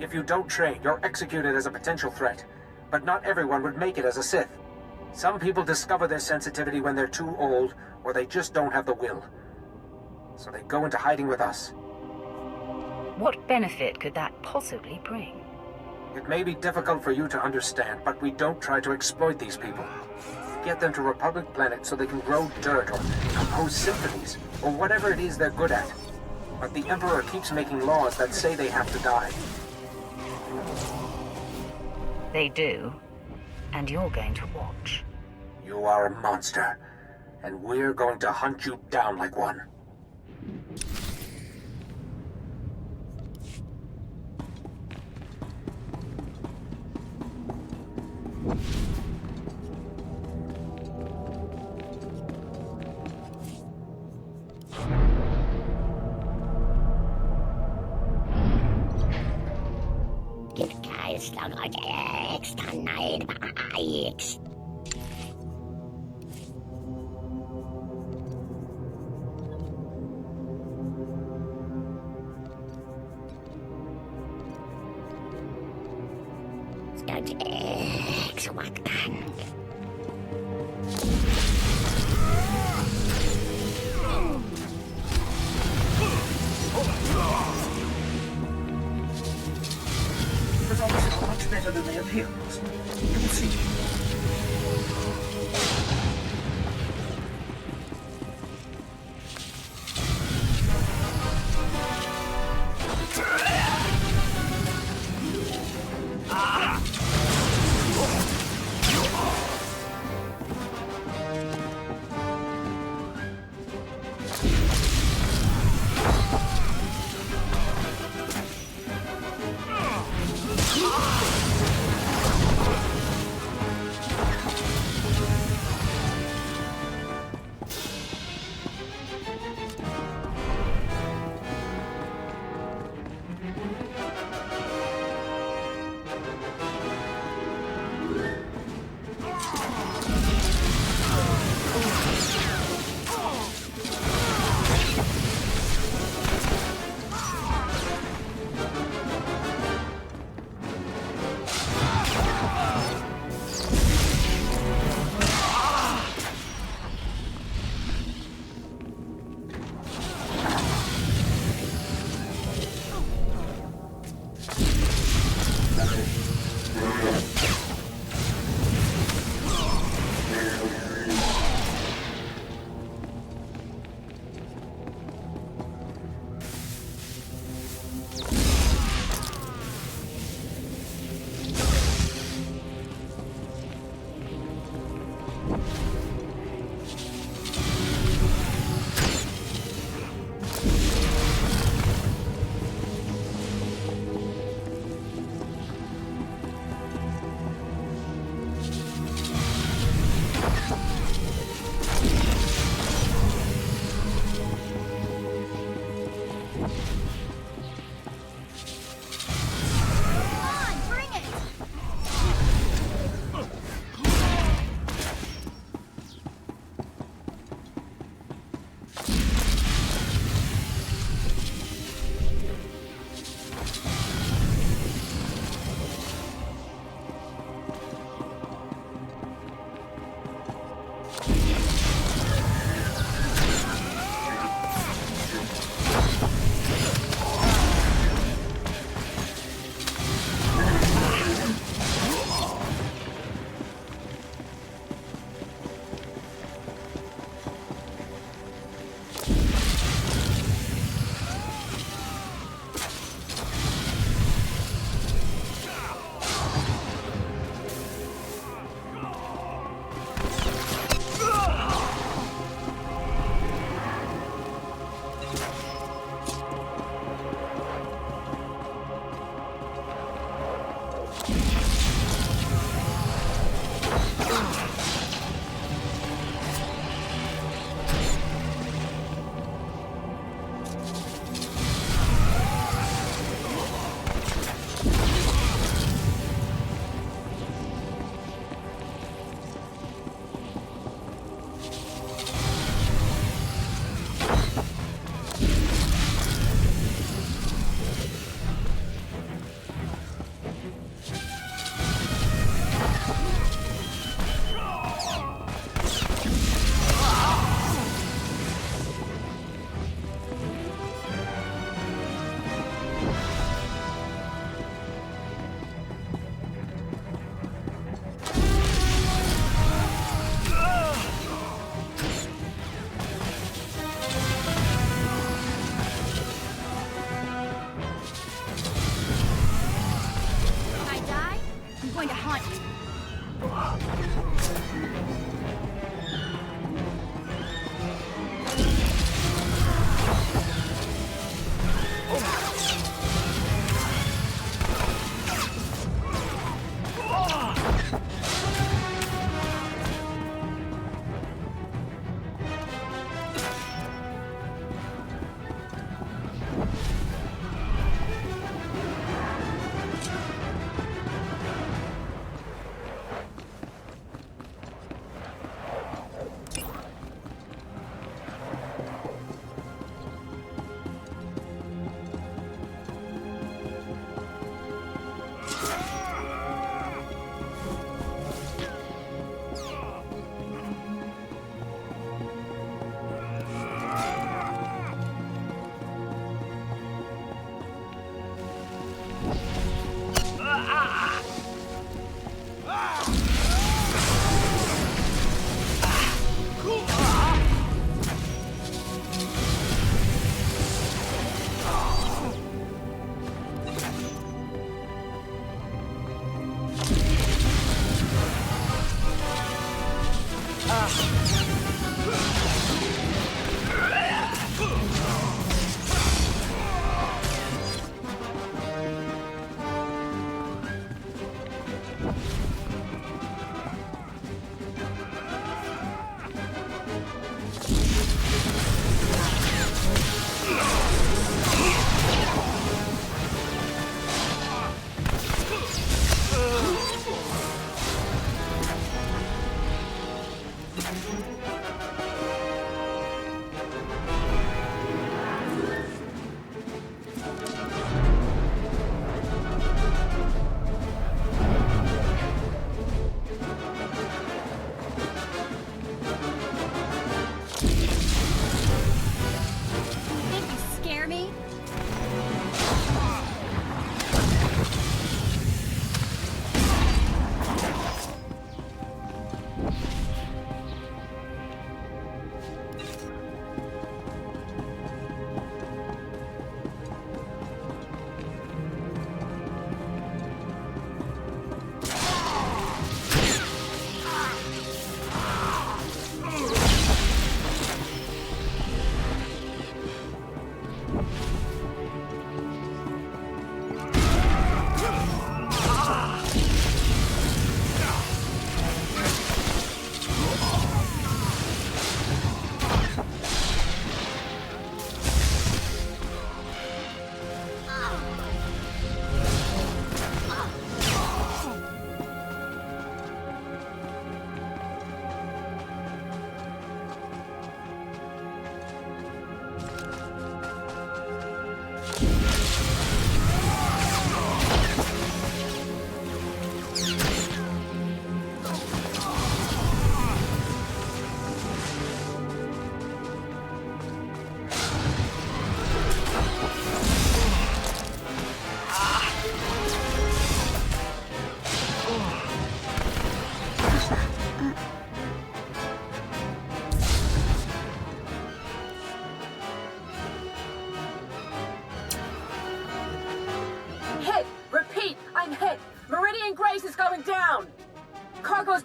C: If you don't train, you're executed as a potential threat, but not everyone would make it as a Sith. Some people discover their sensitivity when they're too old, or they just don't have the will. So they go into hiding with us.
F: What benefit could that possibly bring?
C: It may be difficult for you to understand, but we don't try to exploit these people. Get them to Republic planet so they can grow dirt or compose symphonies, or whatever it is they're good at. But the Emperor keeps making laws that say they have to die.
F: They do. And you're going to watch.
C: You are a monster, and we're going to hunt you down like one.
A: Better than they appear, Master. You can see.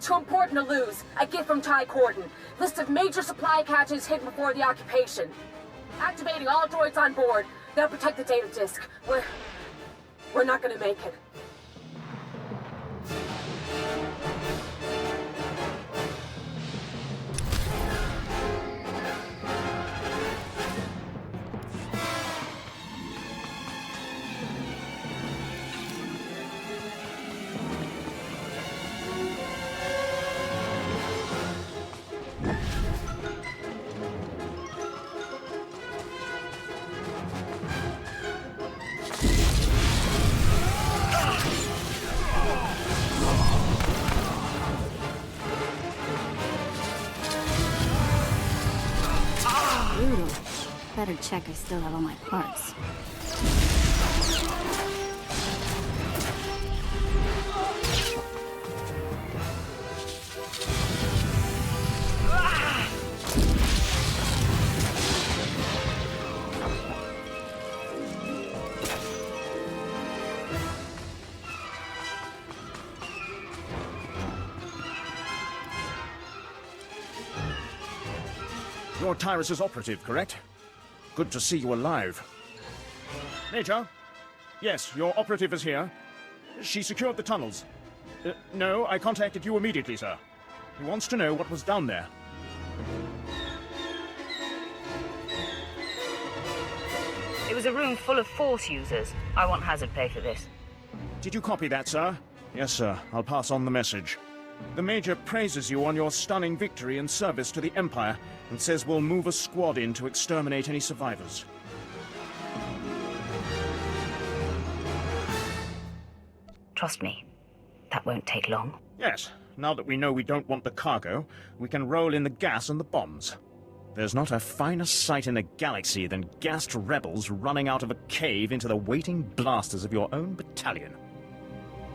L: Too important to lose. A gift from Ty Corden. List of major supply caches hidden before the occupation. Activating all droids on board. They'll protect the data disk. We're not gonna make it.
B: Better check I still have all my parts.
H: You're Tyrus's operative, correct? Good to see you alive. Major? Yes, your operative is here. She secured the tunnels. No, I contacted you immediately, sir. He wants to know what was down there.
F: It was a room full of Force users. I want hazard pay for this.
H: Did you copy that, sir? Yes, sir. I'll pass on the message. The Major praises you on your stunning victory and service to the Empire, and says we'll move a squad in to exterminate any survivors.
F: Trust me, that won't take long.
H: Yes, now that we know we don't want the cargo, we can roll in the gas and the bombs. There's not a finer sight in the galaxy than gassed rebels running out of a cave into the waiting blasters of your own battalion.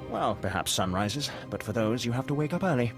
H: Well, perhaps sunrises, but for those you have to wake up early.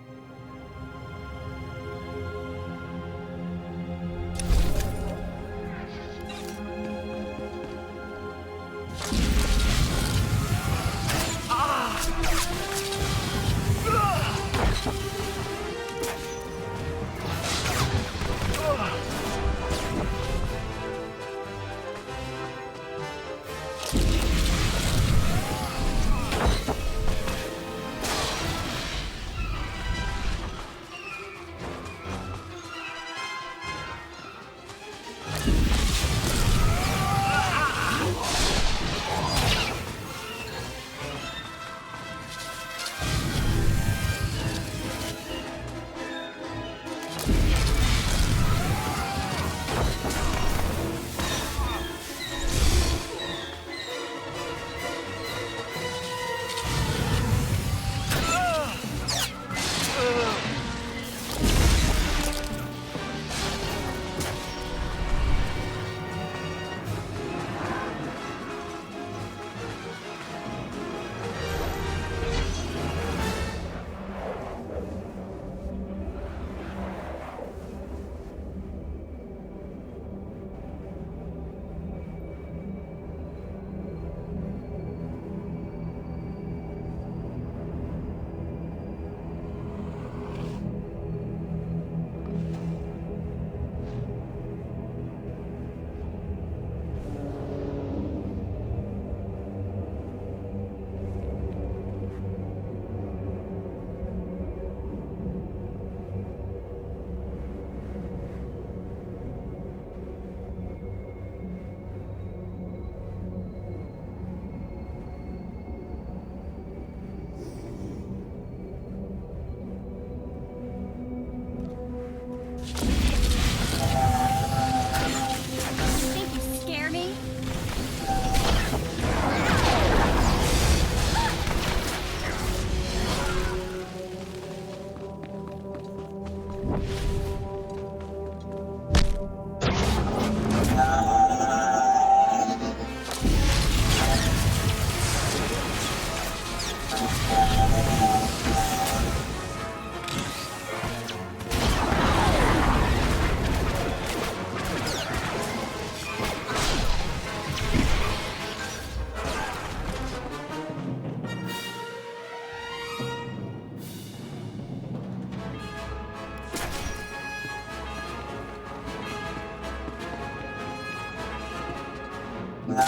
G: Care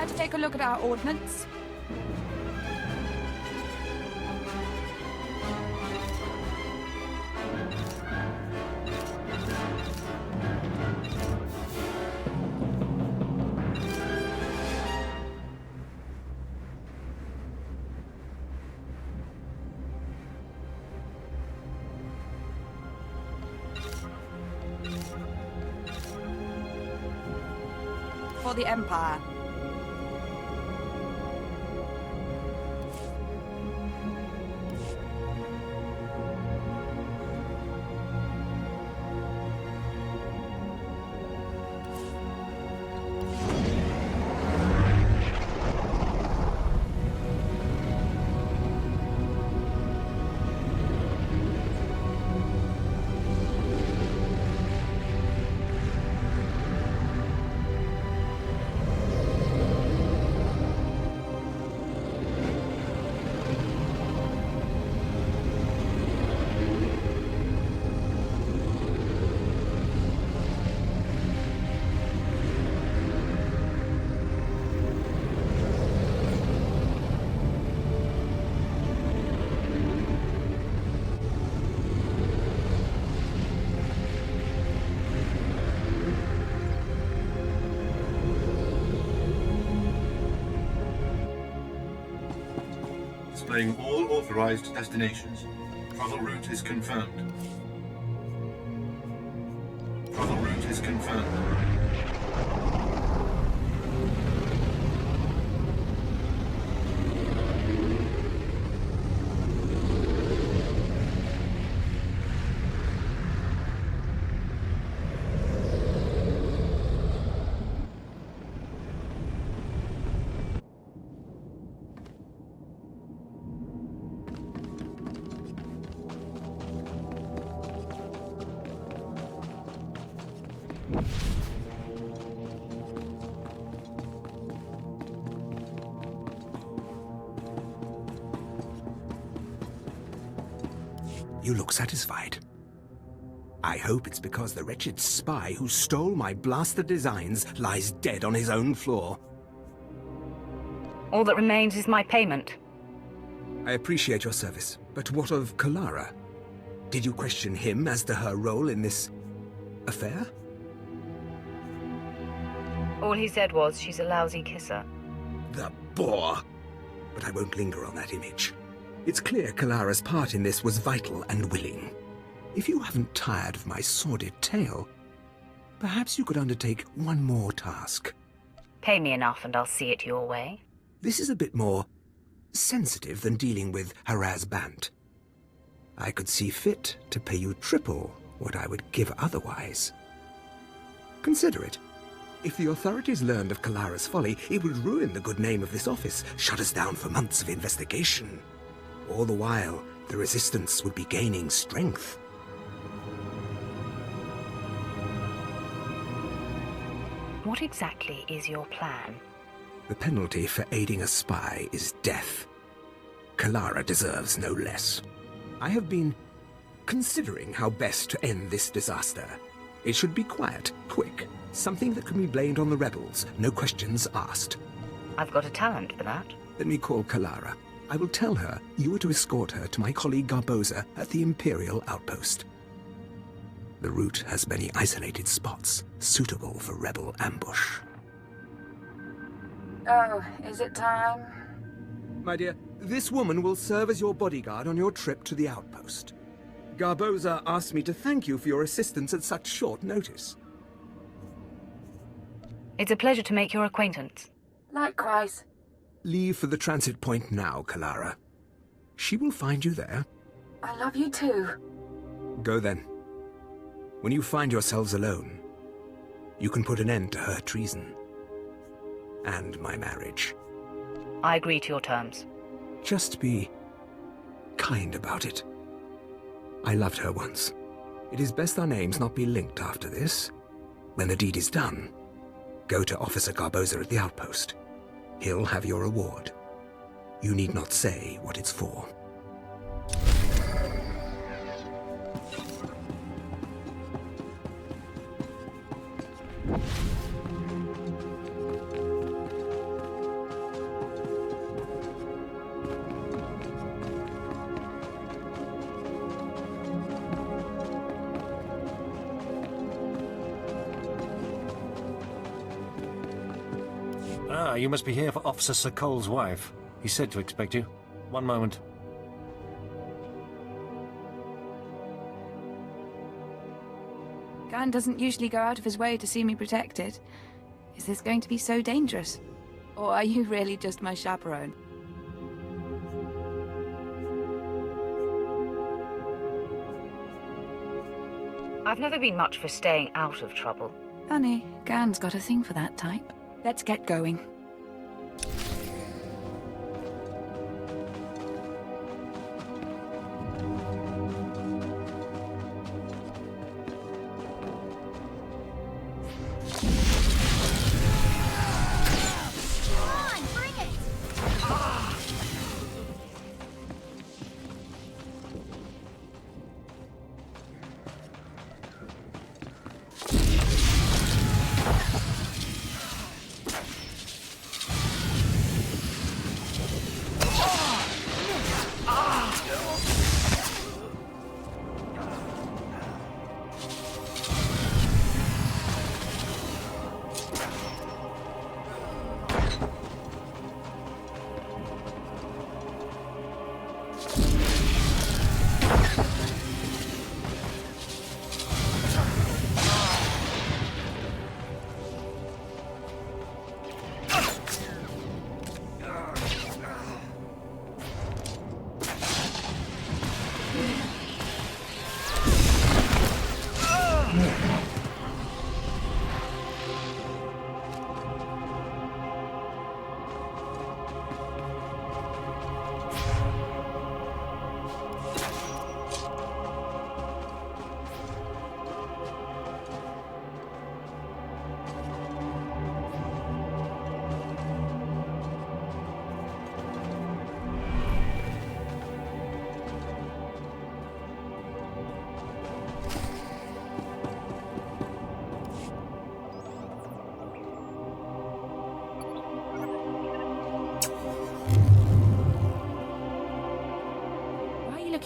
G: to take a look at our ordnance? For the Empire.
P: Displaying all authorized destinations. Travel route is confirmed. Travel route is confirmed.
D: You look satisfied. I hope it's because the wretched spy who stole my blaster designs lies dead on his own floor.
F: All that remains is my payment.
D: I appreciate your service, but what of Kalara? Did you question him as to her role in this affair?
F: All he said was she's a lousy kisser.
D: The bore! But I won't linger on that image. It's clear Kalara's part in this was vital and willing. If you haven't tired of my sordid tale, perhaps you could undertake one more task.
F: Pay me enough and I'll see it your way.
D: This is a bit more sensitive than dealing with Haraz Bant. I could see fit to pay you triple what I would give otherwise. Consider it. If the authorities learned of Kalara's folly, it would ruin the good name of this office, shut us down for months of investigation. All the while, the Resistance would be gaining strength.
F: What exactly is your plan?
D: The penalty for aiding a spy is death. Kalara deserves no less. I have been considering how best to end this disaster. It should be quiet, quick, something that can be blamed on the rebels, no questions asked.
F: I've got a talent for that.
D: Let me call Kalara. I will tell her you were to escort her to my colleague Garboza at the Imperial outpost. The route has many isolated spots, suitable for rebel ambush.
G: Oh, is it time?
D: My dear, this woman will serve as your bodyguard on your trip to the outpost. Garboza asked me to thank you for your assistance at such short notice.
F: It's a pleasure to make your acquaintance.
G: Likewise.
D: Leave for the transit point now, Kalara. She will find you there.
G: I love you too.
D: Go then.
K: When you find yourselves alone, you can put an end to her treason. And my marriage.
F: I agree to your terms.
K: Just be kind about it. I loved her once. It is best our names not be linked after this. When the deed is done, go to Officer Garboza at the outpost. He'll have your reward. You need not say what it's for.
Q: Ah, you must be here for Officer Sokol's wife. He said to expect you. One moment.
G: Gan doesn't usually go out of his way to see me protected. Is this going to be so dangerous? Or are you really just my chaperone?
F: I've never been much for staying out of trouble.
G: Funny, Gan's got a thing for that type. Let's get going.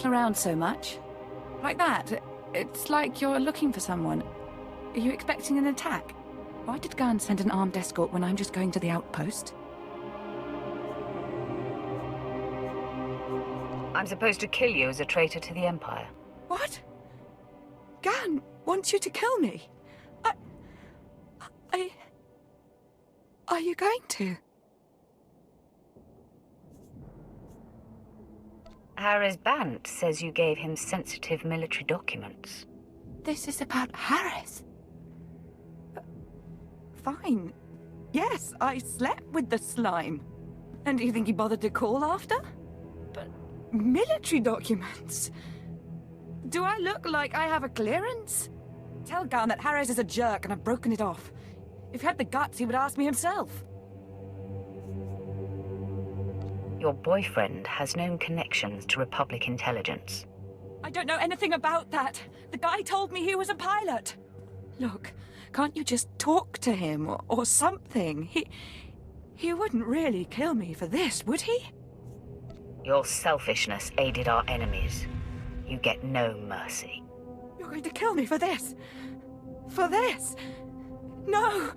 G: Around so much. Like that. It's like you're looking for someone. Are you expecting an attack? Why did Gan send an armed escort when I'm just going to the outpost?
F: I'm supposed to kill you as a traitor to the Empire.
G: What? Gan wants you to kill me? Are you going to?
F: Harris Bant says you gave him sensitive military documents.
G: This is about Harris. Fine. Yes, I slept with the slime. And do you think he bothered to call after? But military documents? Do I look like I have a clearance? Tell Gan that Harris is a jerk and I've broken it off. If he had the guts, he would ask me himself.
F: Your boyfriend has known connections to Republic intelligence.
G: I don't know anything about that. The guy told me he was a pilot. Look, can't you just talk to him or something? He wouldn't really kill me for this, would he?
F: Your selfishness aided our enemies. You get no mercy.
G: You're going to kill me for this? For this? No!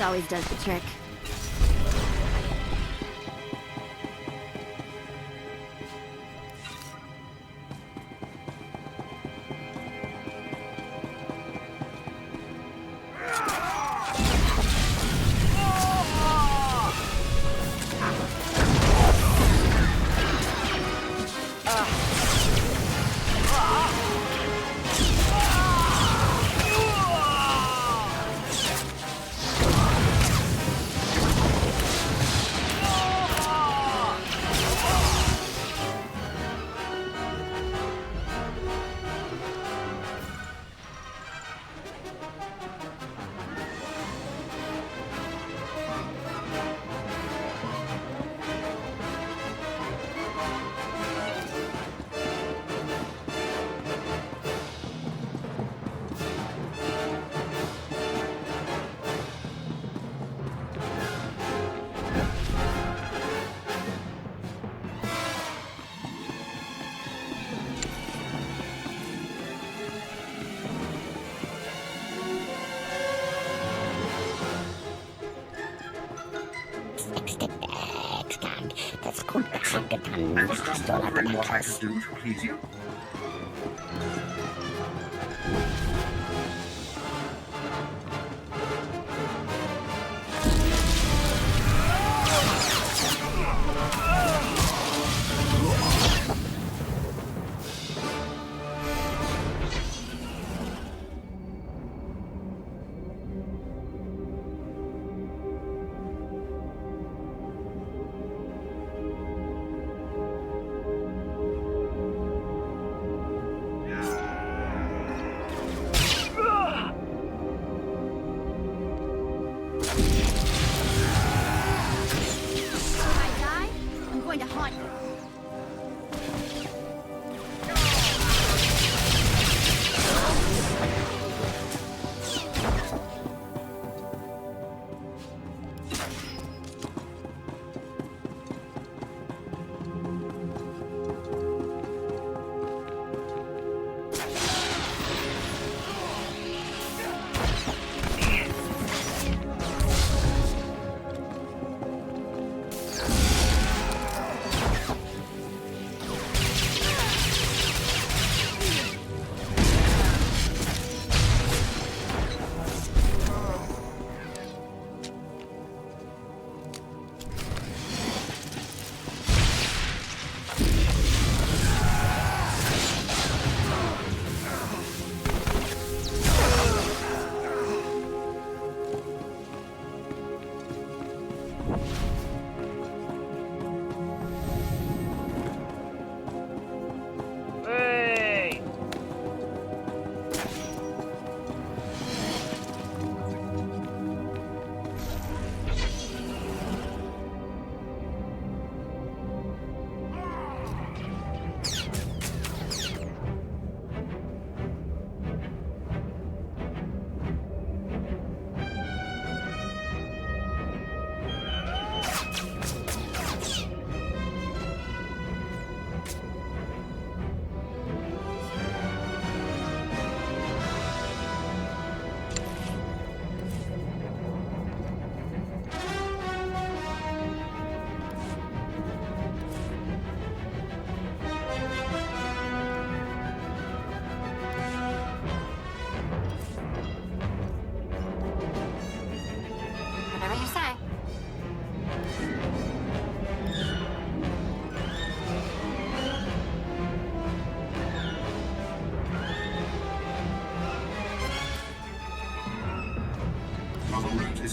B: This always does the trick.
A: I was just wondering what I could do to please you.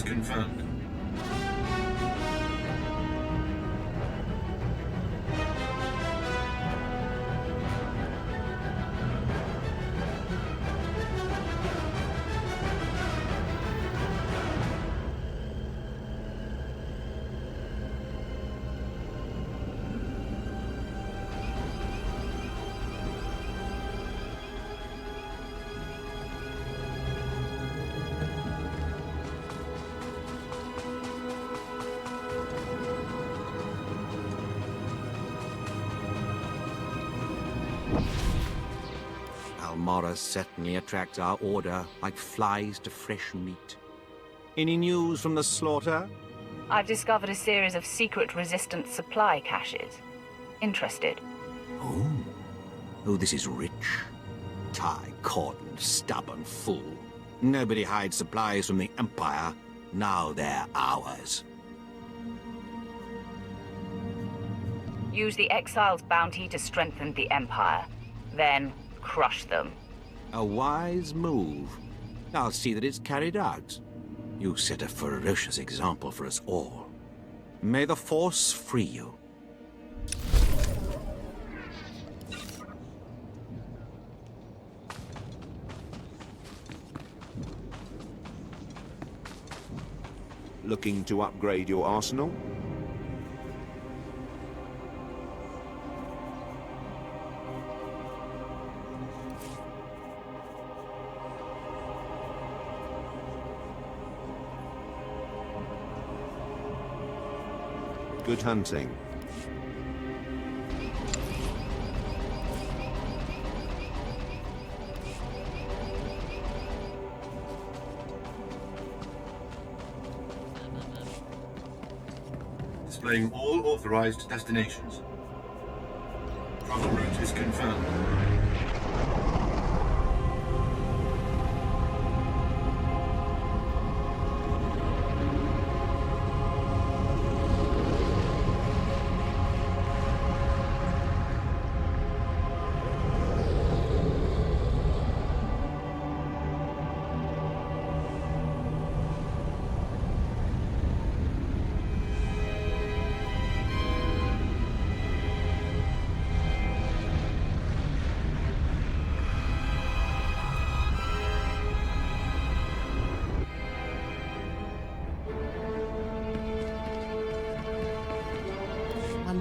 A: Confirmed.
J: Marka certainly attracts our order like flies to fresh meat. Any news from the slaughter?
F: I've discovered a series of secret resistance supply caches. Interested?
J: Oh, this is rich. Ty Corden, stubborn fool. Nobody hides supplies from the Empire. Now they're ours.
F: Use the Exile's bounty to strengthen the Empire. Then crush them.
J: A wise move. I'll see that it's carried out. You set a ferocious example for us all. May the Force free you.
S: Looking to upgrade your arsenal? Good hunting.
P: Displaying all authorized destinations. Travel route is confirmed.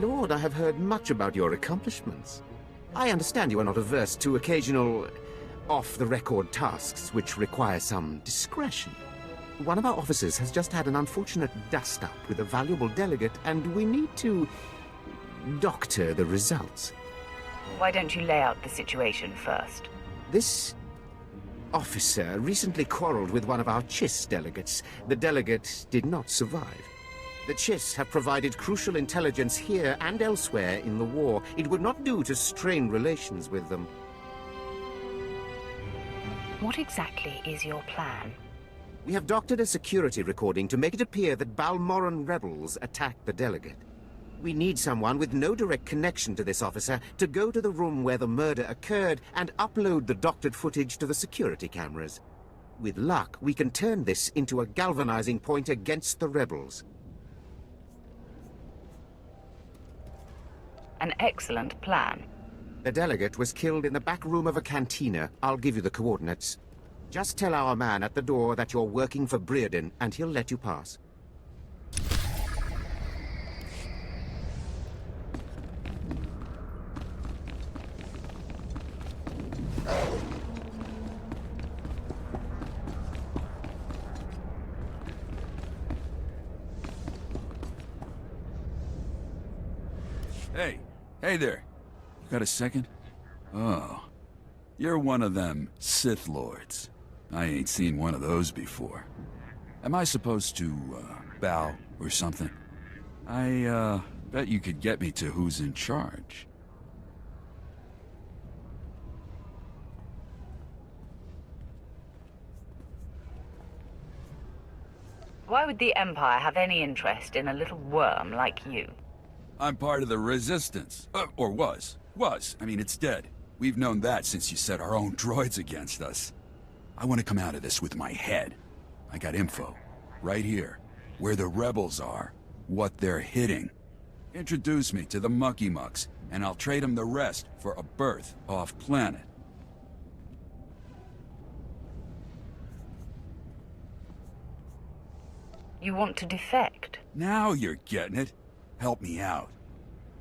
M: Lord, I have heard much about your accomplishments. I understand you are not averse to occasional off-the-record tasks which require some discretion. One of our officers has just had an unfortunate dust-up with a valuable delegate, and we need to doctor the results.
F: Why don't you lay out the situation first?
M: This officer recently quarreled with one of our Chiss delegates. The delegate did not survive. The Chiss have provided crucial intelligence here and elsewhere in the war. It would not do to strain relations with them.
F: What exactly is your plan?
M: We have doctored a security recording to make it appear that Balmoran rebels attacked the delegate. We need someone with no direct connection to this officer to go to the room where the murder occurred and upload the doctored footage to the security cameras. With luck, we can turn this into a galvanizing point against the rebels.
F: An excellent plan.
M: The delegate was killed in the back room of a cantina. I'll give you the coordinates. Just tell our man at the door that you're working for Breredan, and he'll let you pass.
T: Hey there. You got a second? Oh. You're one of them Sith Lords. I ain't seen one of those before. Am I supposed to, bow or something? I, bet you could get me to who's in charge.
F: Why would the Empire have any interest in a little worm like you?
T: I'm part of the Resistance. Or was. I mean, it's dead. We've known that since you set our own droids against us. I want to come out of this with my head. I got info. Right here. Where the rebels are. What they're hitting. Introduce me to the Mucky Mucks, and I'll trade them the rest for a berth off-planet.
F: You want to defect?
T: Now you're getting it. Help me out.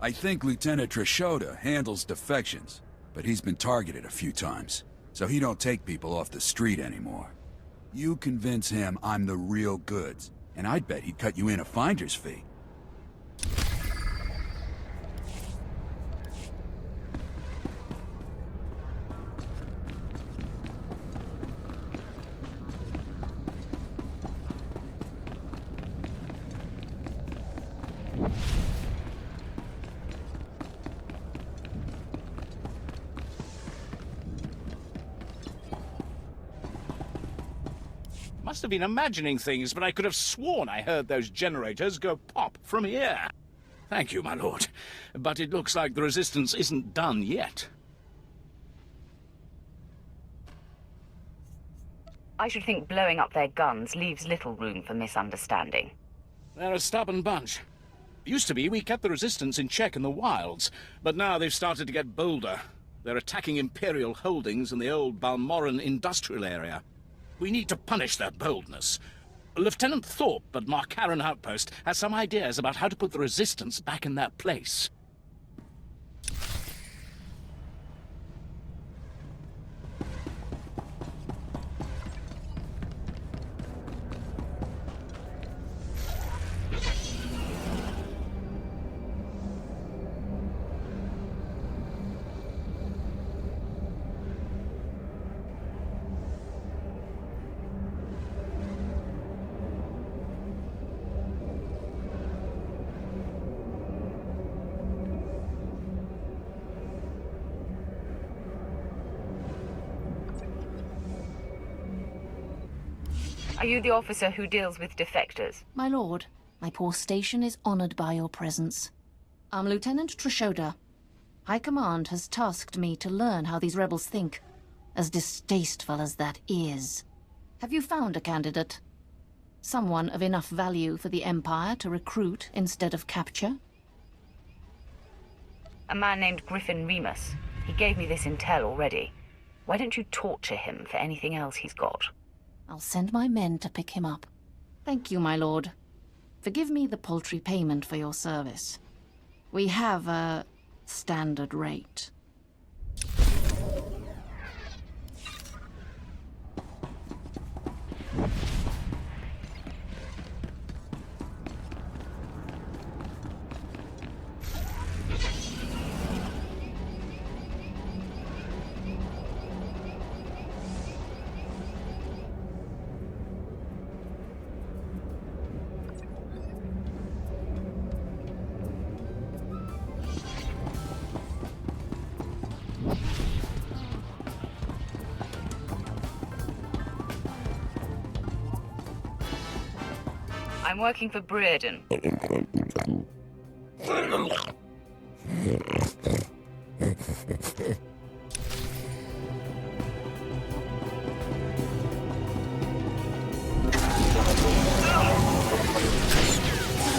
T: I think Lieutenant Trishota handles defections, but he's been targeted a few times, so he don't take people off the street anymore. You convince him I'm the real goods, and I'd bet he'd cut you in a finder's fee.
N: Must have been imagining things, but I could have sworn I heard those generators go pop from here. Thank you, my lord. But it looks like the resistance isn't done yet.
F: I should think blowing up their guns leaves little room for misunderstanding.
N: They're a stubborn bunch. Used to be we kept the resistance in check in the wilds, but now they've started to get bolder. They're attacking Imperial holdings in the old Balmoran industrial area. We need to punish their boldness. Lieutenant Thorpe at Marka Outpost has some ideas about how to put the resistance back in their place.
F: Are you the officer who deals with defectors?
O: My lord, my poor station is honored by your presence. I'm Lieutenant Trishoda. High Command has tasked me to learn how these rebels think, as distasteful as that is. Have you found a candidate? Someone of enough value for the Empire to recruit instead of capture?
F: A man named Griffin Remus. He gave me this intel already. Why don't you torture him for anything else he's got?
O: I'll send my men to pick him up. Thank you, my lord. Forgive me the paltry payment for your service. We have a standard rate.
F: I'm working for Brereton.
B: He's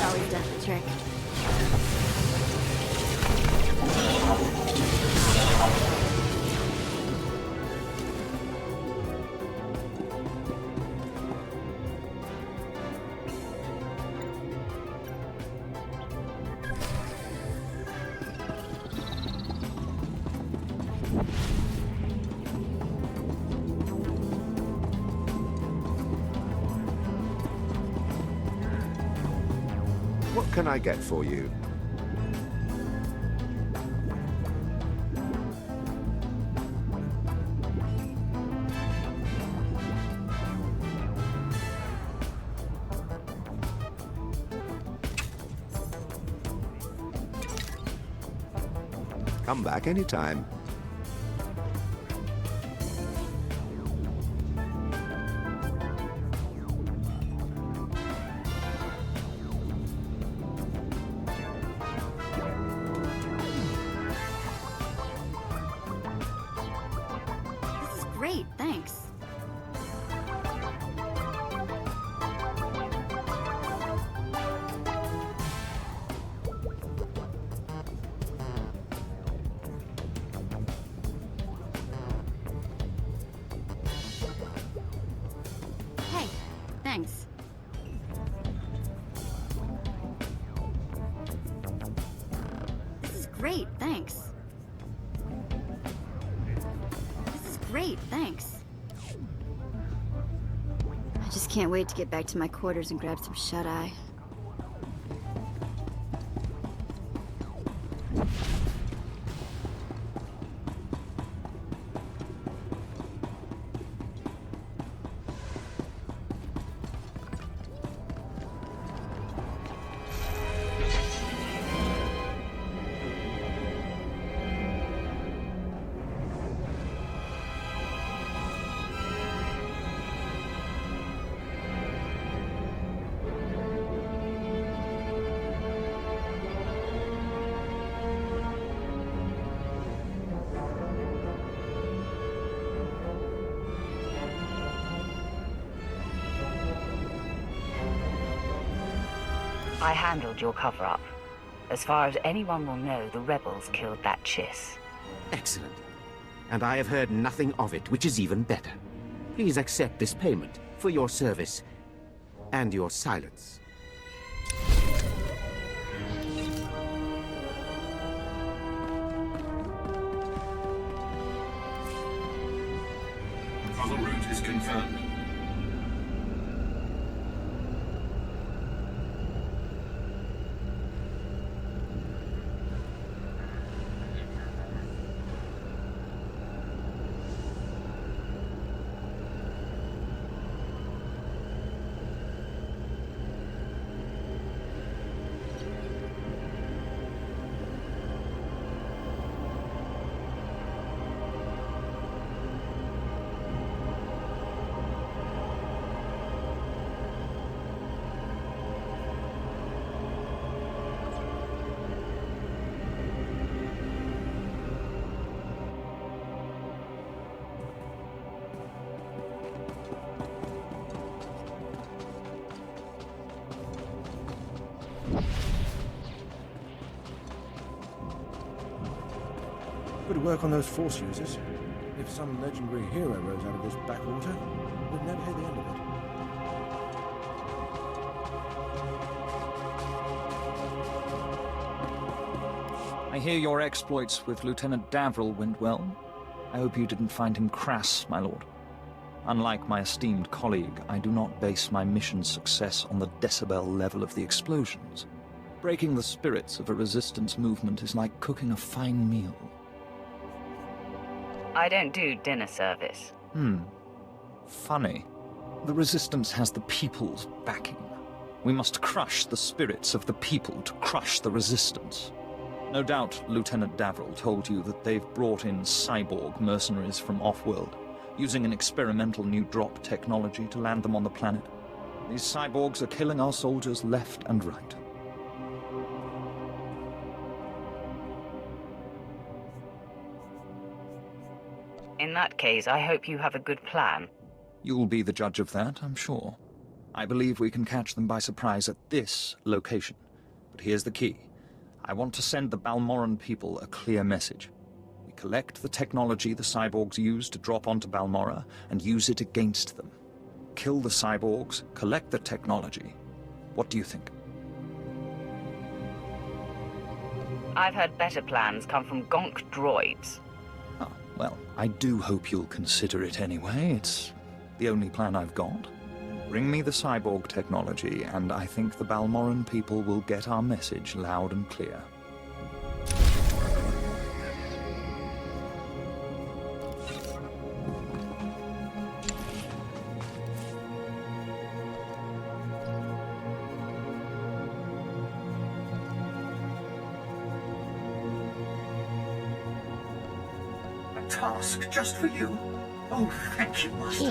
B: always done the trick.
S: What can I get for you? Come back anytime.
B: This is great, thanks. Hey, thanks. This is great, thanks. This is great, thanks. I just can't wait to get back to my quarters and grab some shut-eye.
F: I handled your cover-up. As far as anyone will know, the rebels killed that Chiss.
J: Excellent. And I have heard nothing of it, which is even better. Please accept this payment for your service and your silence.
P: Travel route is confirmed.
E: Good work on those Force users. If some legendary hero rose out of this backwater, we'd never hear the end of it.
R: I hear your exploits with Lieutenant Davril went well. I hope you didn't find him crass, my lord. Unlike my esteemed colleague, I do not base my mission's success on the decibel level of the explosions. Breaking the spirits of a resistance movement is like cooking a fine meal.
F: I don't do dinner service.
R: Funny. The Resistance has the people's backing. We must crush the spirits of the people to crush the Resistance. No doubt Lieutenant Davril told you that they've brought in cyborg mercenaries from off-world, using an experimental new drop technology to land them on the planet. These cyborgs are killing our soldiers left and right.
F: In that case, I hope you have a good plan.
R: You'll be the judge of that, I'm sure. I believe we can catch them by surprise at this location. But here's the key. I want to send the Balmoran people a clear message. We collect the technology the cyborgs use to drop onto Balmora and use it against them. Kill the cyborgs, collect the technology. What do you think?
F: I've heard better plans come from gonk droids.
R: Well, I do hope you'll consider it anyway. It's the only plan I've got. Bring me the cyborg technology, and I think the Balmoran people will get our message loud and clear.
A: Task just for you? Oh, thank you, Master.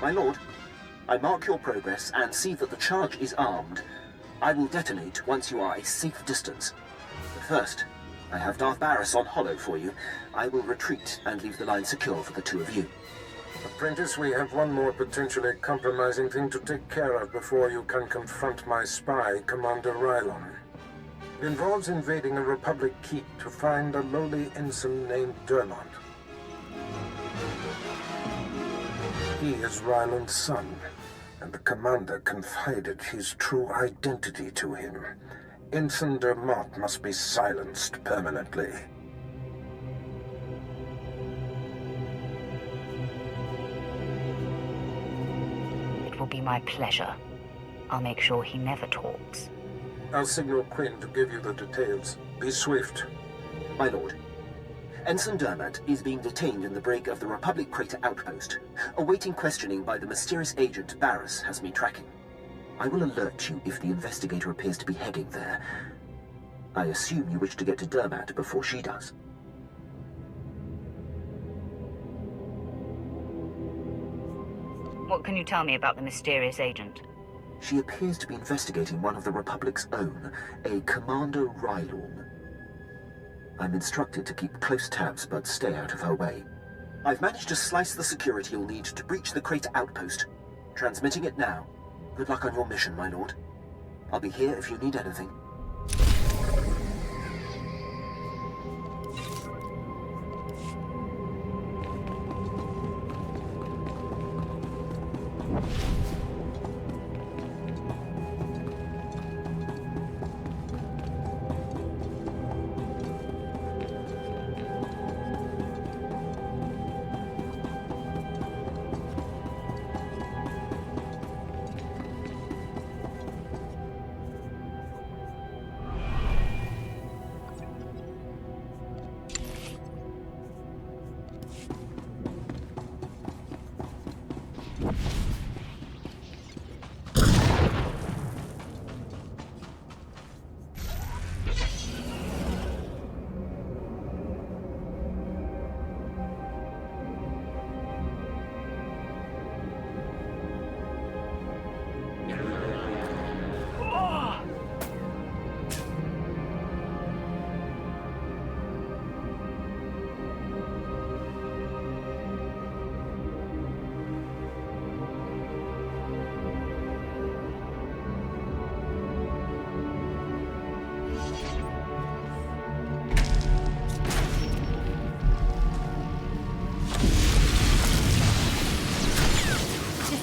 U: My lord, I mark your progress and see that the charge is armed. I will detonate once you are a safe distance. But first, I have Darth Baras on hollow for you. I will retreat and leave the line secure for the two of you.
C: Apprentice, we have one more potentially compromising thing to take care of before you can confront my spy, Commander Rylon. It involves invading a Republic keep to find a lowly ensign named Dermont. He is Rylon's son, and the commander confided his true identity to him. Ensign Dermont must be silenced permanently.
F: It will be my pleasure. I'll make sure he never talks.
C: I'll signal Quinn to give you the details. Be swift.
U: My lord, Ensign Dermont is being detained in the brig of the Republic Crater Outpost. Awaiting questioning by the mysterious agent Barras has me tracking. I will alert you if the investigator appears to be heading there. I assume you wish to get to Dermont before she does.
F: What can you tell me about the mysterious agent?
U: She appears to be investigating one of the Republic's own, a Commander Rylon. I'm instructed to keep close tabs, but stay out of her way. I've managed to slice the security you'll need to breach the crater outpost. Transmitting it now. Good luck on your mission, my lord. I'll be here if you need anything.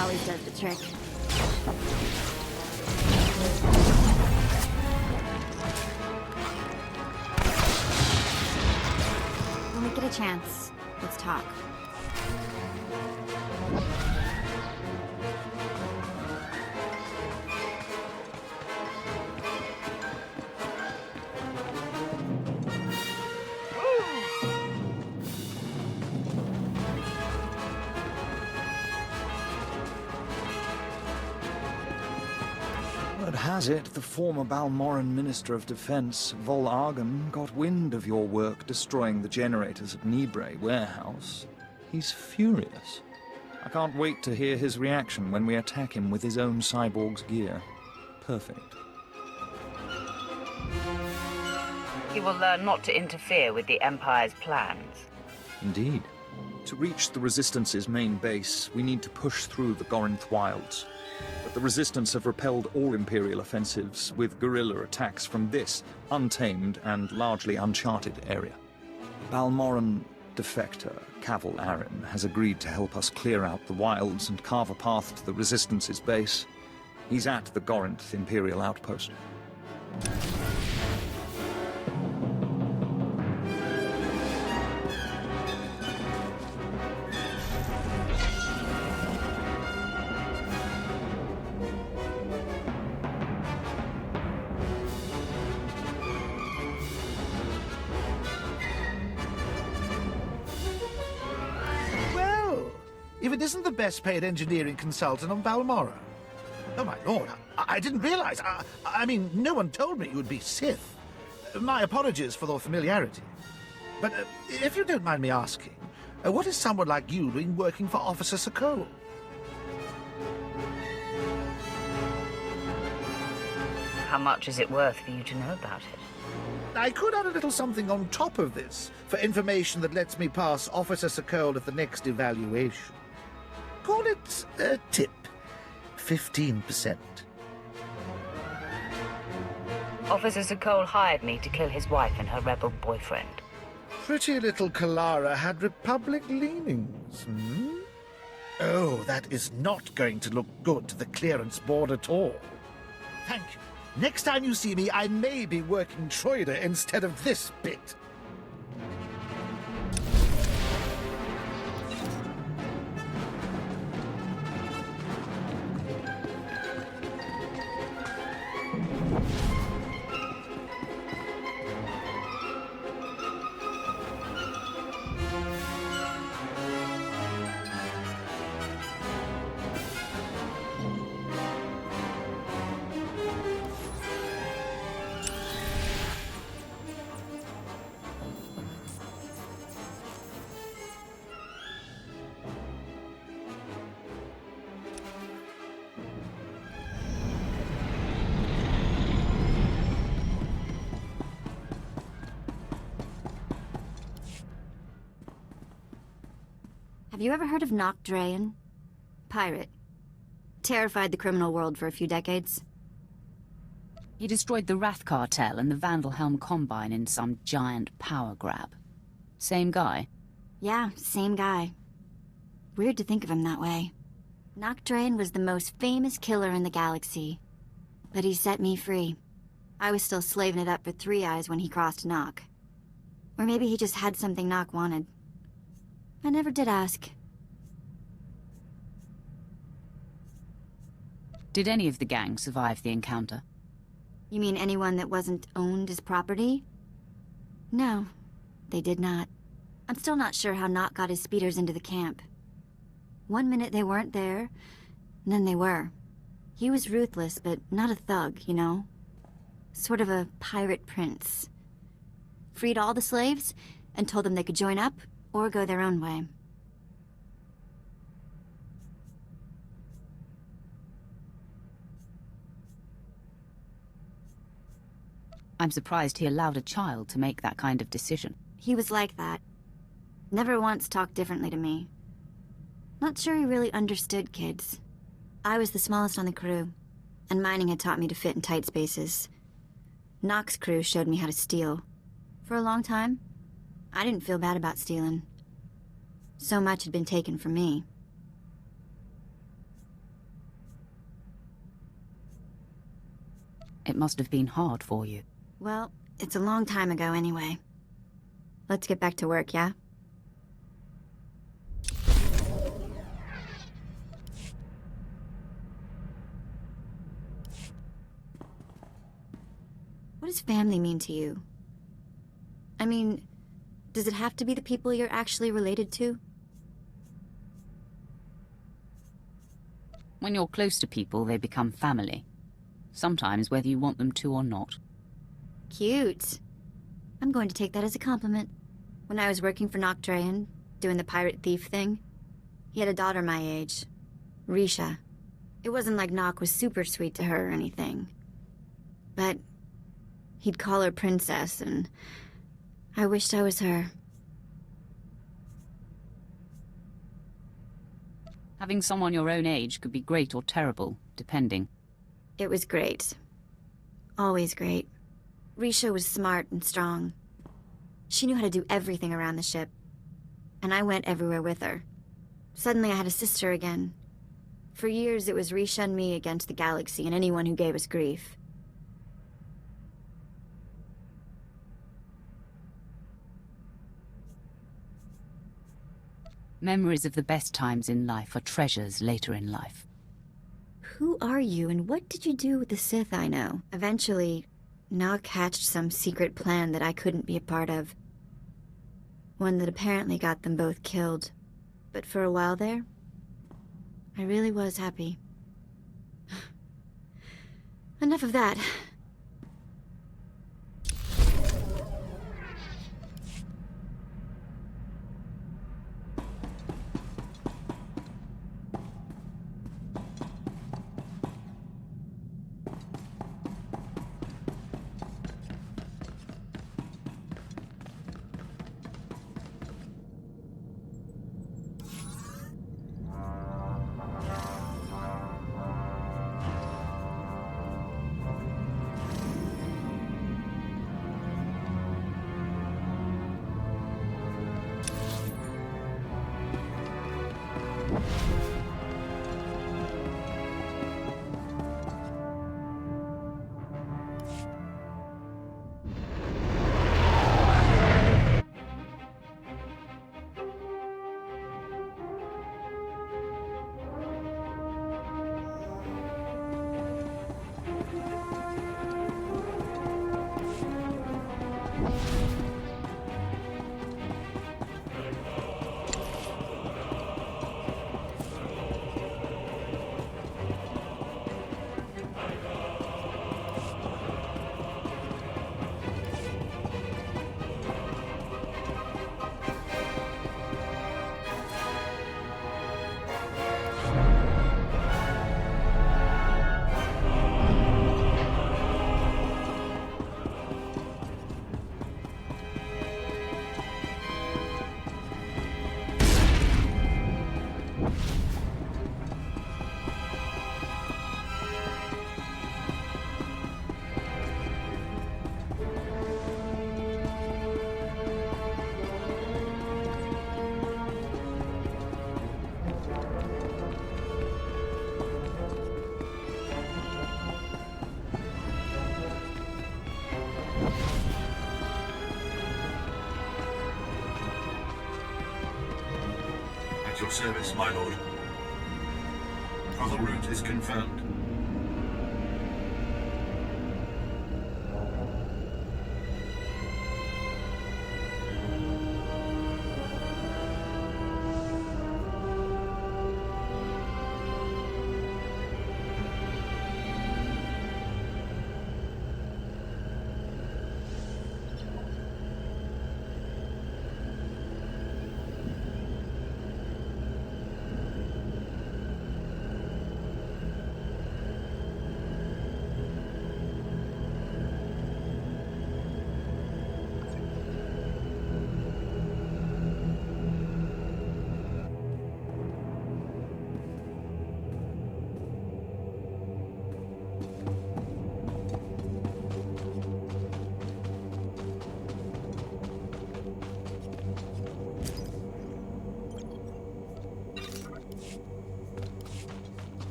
B: Always does the trick. When we get a chance, let's talk.
R: Has it, the former Balmoran Minister of Defense, Vol Argon, got wind of your work destroying the generators at Nibre warehouse. He's furious. I can't wait to hear his reaction when we attack him with his own cyborg's gear. Perfect.
F: He will learn not to interfere with the Empire's plans.
R: Indeed. To reach the Resistance's main base, we need to push through the Gorinth wilds. But the Resistance have repelled all Imperial offensives with guerrilla attacks from this untamed and largely uncharted area. Balmoran defector Cavil Aren has agreed to help us clear out the wilds and carve a path to the Resistance's base. He's at the Gorinth Imperial outpost.
V: If it isn't the best-paid engineering consultant on Balmora. Oh, my lord, I didn't realize. I mean, no one told me you would be Sith. My apologies for the familiarity. But if you don't mind me asking, what is someone like you doing working for Officer Sakol?
F: How much is it worth for you to know about it?
V: I could add a little something on top of this, for information that lets me pass Officer Sokol at the next evaluation. Call it a tip. 15%.
F: Officer Sokol hired me to kill his wife and her rebel boyfriend.
V: Pretty little Kalara had Republic leanings, hmm? Oh, that is not going to look good to the clearance board at all. Thank you. Next time you see me, I may be working Troider instead of this bit.
B: Have you ever heard of Nock Draen? Pirate. Terrified the criminal world for a few decades.
F: He destroyed the Wrath Cartel and the Vandalhelm Combine in some giant power grab. Same guy?
B: Yeah, same guy. Weird to think of him that way. Nock Draen was the most famous killer in the galaxy. But he set me free. I was still slaving it up for Three Eyes when he crossed Nock. Or maybe he just had something Nock wanted. I never did ask.
F: Did any of the gang survive the encounter?
B: You mean anyone that wasn't owned as property? No, they did not. I'm still not sure how Nock got his speeders into the camp. One minute they weren't there, and then they were. He was ruthless, but not a thug, you know? Sort of a pirate prince. Freed all the slaves, and told them they could join up, or go their own way.
F: I'm surprised he allowed a child to make that kind of decision.
B: He was like that. Never once talked differently to me. Not sure he really understood kids. I was the smallest on the crew, and mining had taught me to fit in tight spaces. Nock's crew showed me how to steal. For a long time, I didn't feel bad about stealing. So much had been taken from me.
F: It must have been hard for you.
B: Well, it's a long time ago anyway. Let's get back to work, yeah? What does family mean to you? I mean, does it have to be the people you're actually related to?
F: When you're close to people, they become family. Sometimes whether you want them to or not.
B: Cute. I'm going to take that as a compliment. When I was working for Nock Draen, doing the pirate thief thing, he had a daughter my age, Risha. It wasn't like Nock was super sweet to her or anything. But he'd call her princess, and I wished I was her.
F: Having someone your own age could be great or terrible, depending.
B: It was great. Always great. Risha was smart and strong. She knew how to do everything around the ship. And I went everywhere with her. Suddenly I had a sister again. For years it was Risha and me against the galaxy and anyone who gave us grief.
F: Memories of the best times in life are treasures later in life.
B: Who are you, and what did you do with the Sith I know? Eventually, Nock hatched some secret plan that I couldn't be a part of. One that apparently got them both killed. But for a while there, I really was happy. Enough of that.
P: your service, my lord. Travel route is confirmed.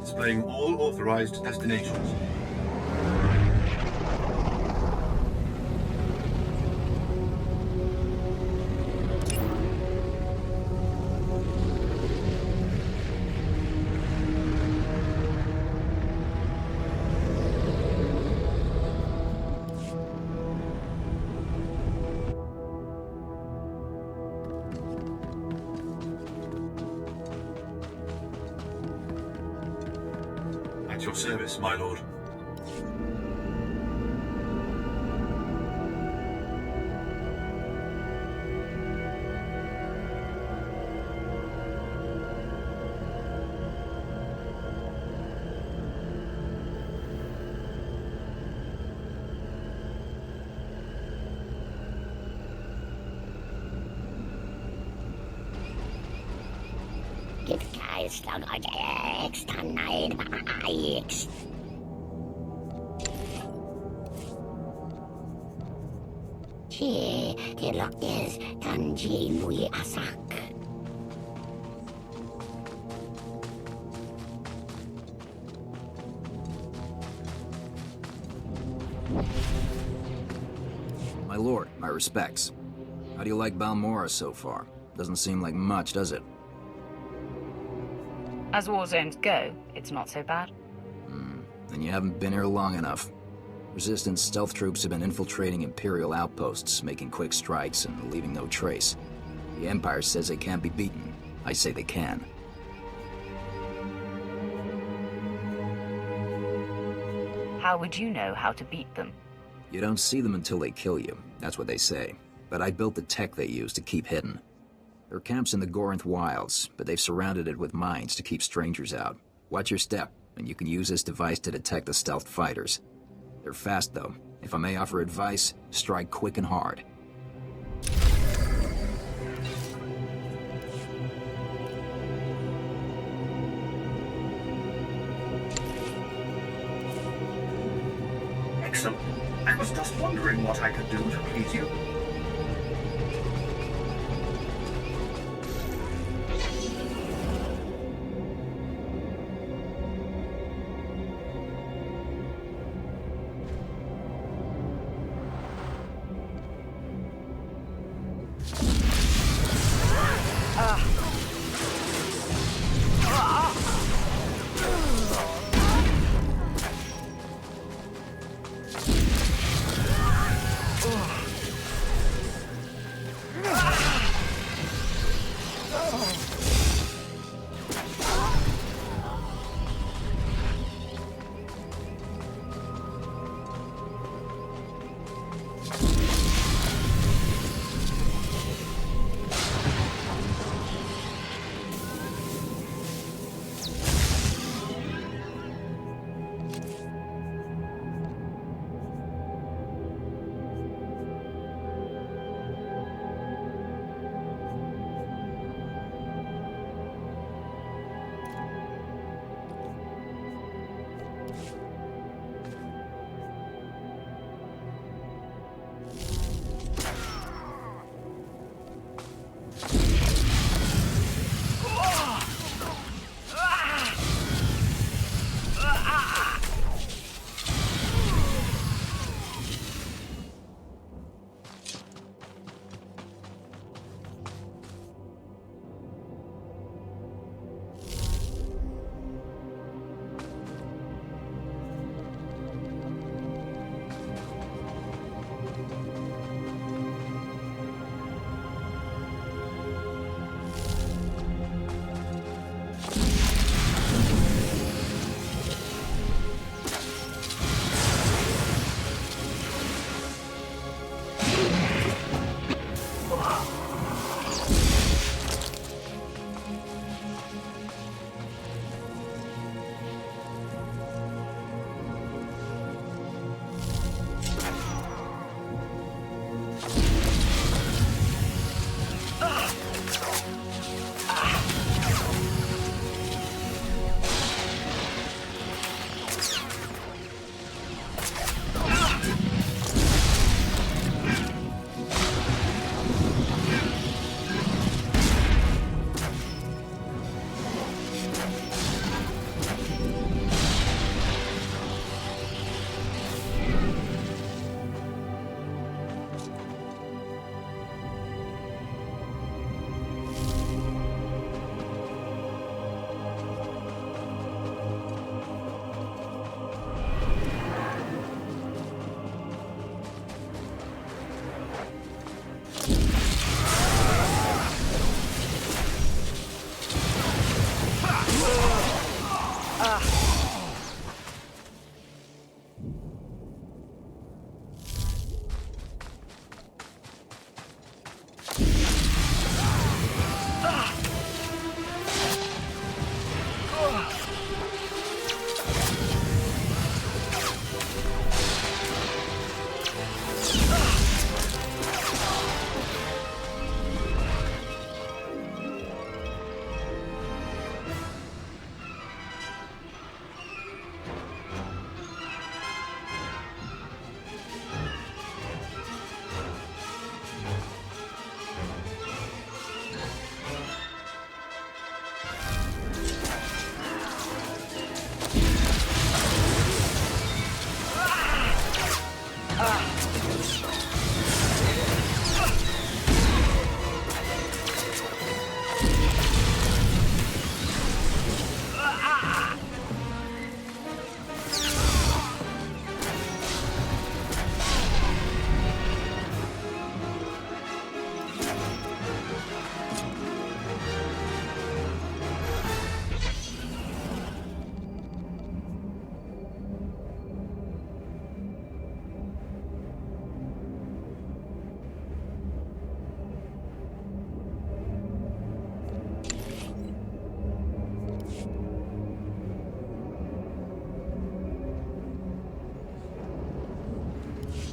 P: Displaying all authorized destinations. At your service, my lord.
I: My lord, my respects. How do you like Balmora so far? Doesn't seem like much, does it?
F: As war zones go, it's not so bad.
I: Then you haven't been here long enough. Resistance stealth troops have been infiltrating Imperial outposts, making quick strikes and leaving no trace. The Empire says they can't be beaten. I say they can.
F: How would you know how to beat them?
I: You don't see them until they kill you. That's what they say. But I built the tech they use to keep hidden. There are camps in the Gorinth wilds, but they've surrounded it with mines to keep strangers out. Watch your step, and you can use this device to detect the stealth fighters. They're fast, though. If I may offer advice, strike quick and hard.
A: Excellent. I was just wondering what I could do to please you.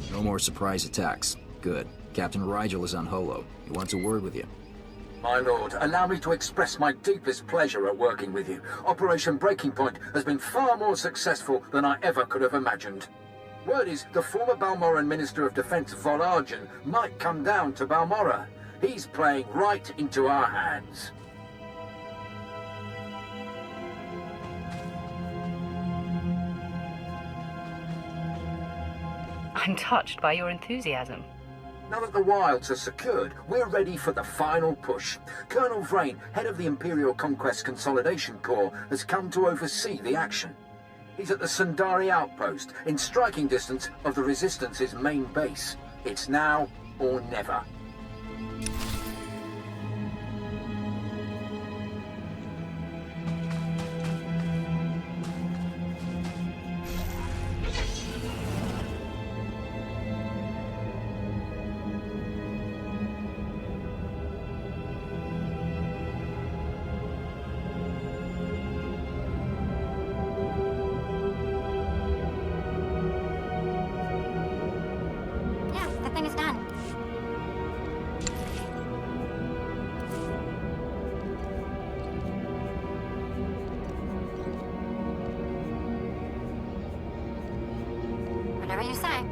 I: No more surprise attacks. Good. Captain Rigel is on Holo. He wants a word with you.
C: My lord, allow me to express my deepest pleasure at working with you. Operation Breaking Point has been far more successful than I ever could have imagined. Word is the former Balmoran Minister of Defense Vol'arjan might come down to Balmora. He's playing right into our hands.
F: I'm touched by your enthusiasm.
C: Now that the wilds are secured, we're ready for the final push. Colonel Vrain, head of the Imperial Conquest Consolidation Corps, has come to oversee the action. He's at the Sundari outpost, in striking distance of the Resistance's main base. It's now or never.
B: Whatever you say.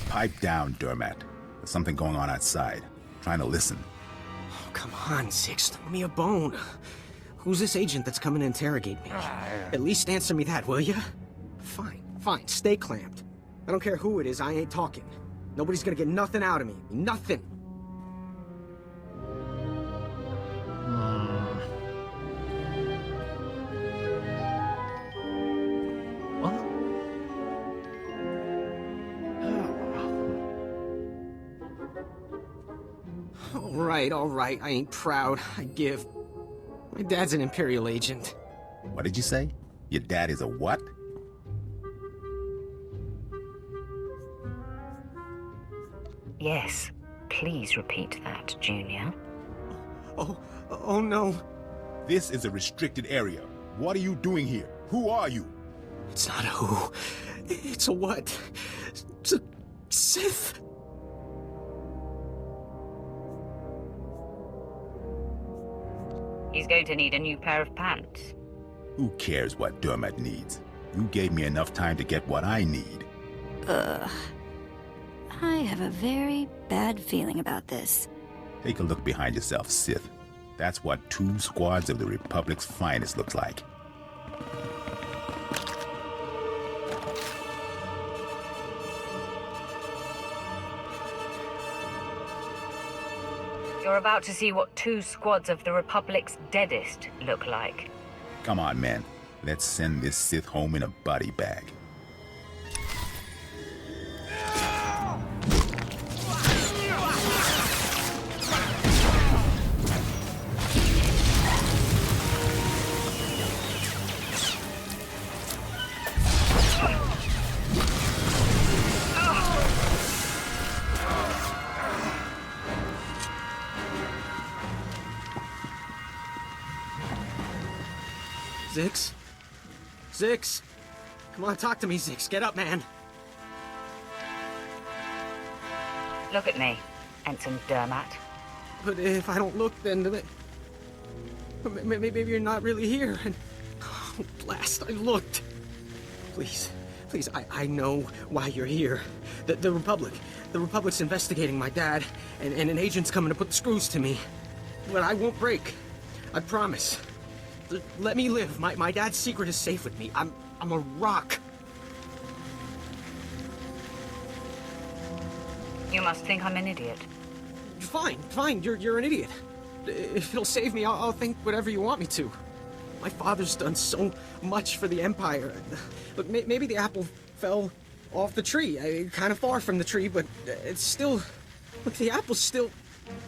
H: Pipe down, Dermat. There's something going on outside. I'm trying to listen.
L: Oh, come on, Six. Throw me a bone. Who's this agent that's coming to interrogate me? At least answer me that, will ya? Fine, fine. Stay clamped. I don't care who it is, I ain't talking. Nobody's gonna get nothing out of me. Nothing. All right, I ain't proud. I give. My dad's an Imperial agent.
H: What did you say? Your dad is a what?
F: Yes. Please repeat that, Junior.
L: Oh no.
H: This is a restricted area. What are you doing here? Who are you?
L: It's not a who. It's a what. It's a Sith.
F: He's going to need a new pair of pants.
H: Who cares what Dermat needs? You gave me enough time to get what I need.
B: I have a very bad feeling about this.
H: Take a look behind yourself, Sith. That's what 2 squads of the Republic's finest looks like.
F: You're about to see what 2 squads of the Republic's deadest look like.
H: Come on, man. Let's send this Sith home in a body bag.
L: Zix! Come on, talk to me, Zix. Get up, man.
F: Look at me, Ensign Dermat.
L: But if I don't look, then... Maybe you're not really here. And... Oh, blast, I looked. Please, I know why you're here. The Republic's investigating my dad, and an agent's coming to put the screws to me. But I won't break. I promise. Let me live. My dad's secret is safe with me. I'm a rock.
F: You must think I'm an idiot.
L: Fine. You're an idiot. If it'll save me, I'll think whatever you want me to. My father's done so much for the Empire. Look, maybe the apple fell off the tree. Kind of far from the tree, but it's still... Look, the apple's still...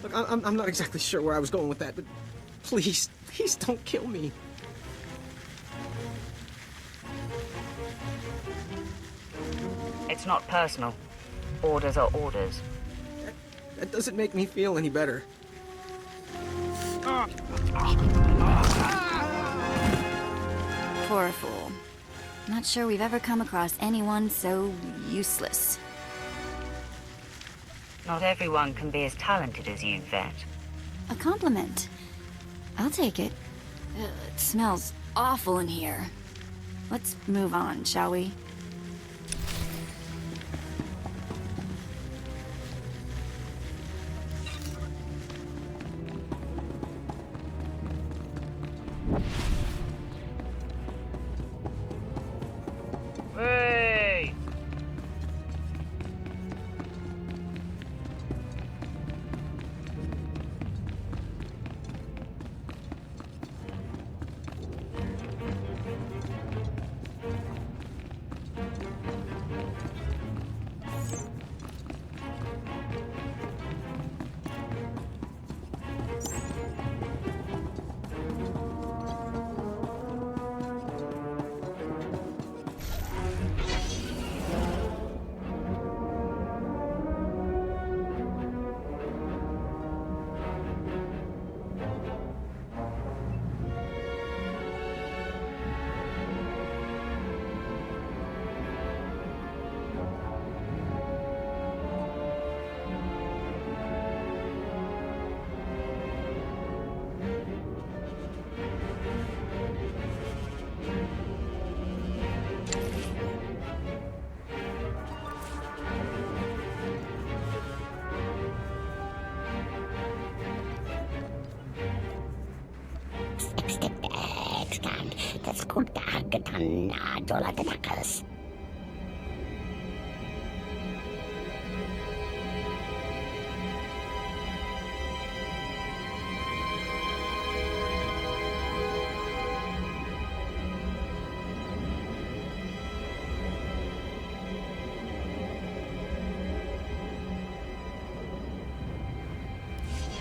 L: Look, I'm not exactly sure where I was going with that, but please don't kill me.
F: It's not personal. Orders are orders.
L: That doesn't make me feel any better.
B: Poor fool. Not sure we've ever come across anyone so useless.
F: Not everyone can be as talented as you, Vet.
B: A compliment. I'll take it. It smells awful in here. Let's move on, shall we?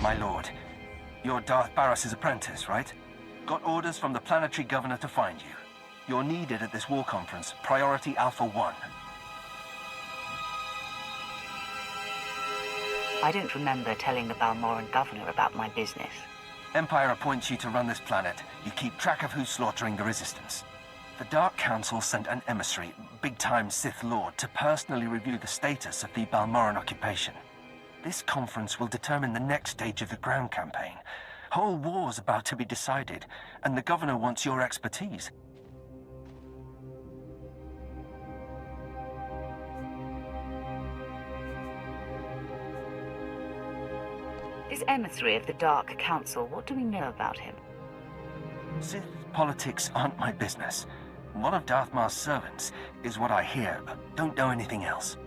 D: My lord, you're Darth Baras' apprentice, right? Got orders from the planetary governor to find you. You're needed at this war conference, Priority Alpha 1.
F: I don't remember telling the Balmoran governor about my business.
D: Empire appoints you to run this planet. You keep track of who's slaughtering the Resistance. The Dark Council sent an emissary, big-time Sith Lord, to personally review the status of the Balmoran occupation. This conference will determine the next stage of the ground campaign. Whole war's about to be decided, and the governor wants your expertise.
F: This emissary of the Dark Council, what do we know about him?
D: Sith politics aren't my business. One of Darth Mar's servants is what I hear, but don't know anything else.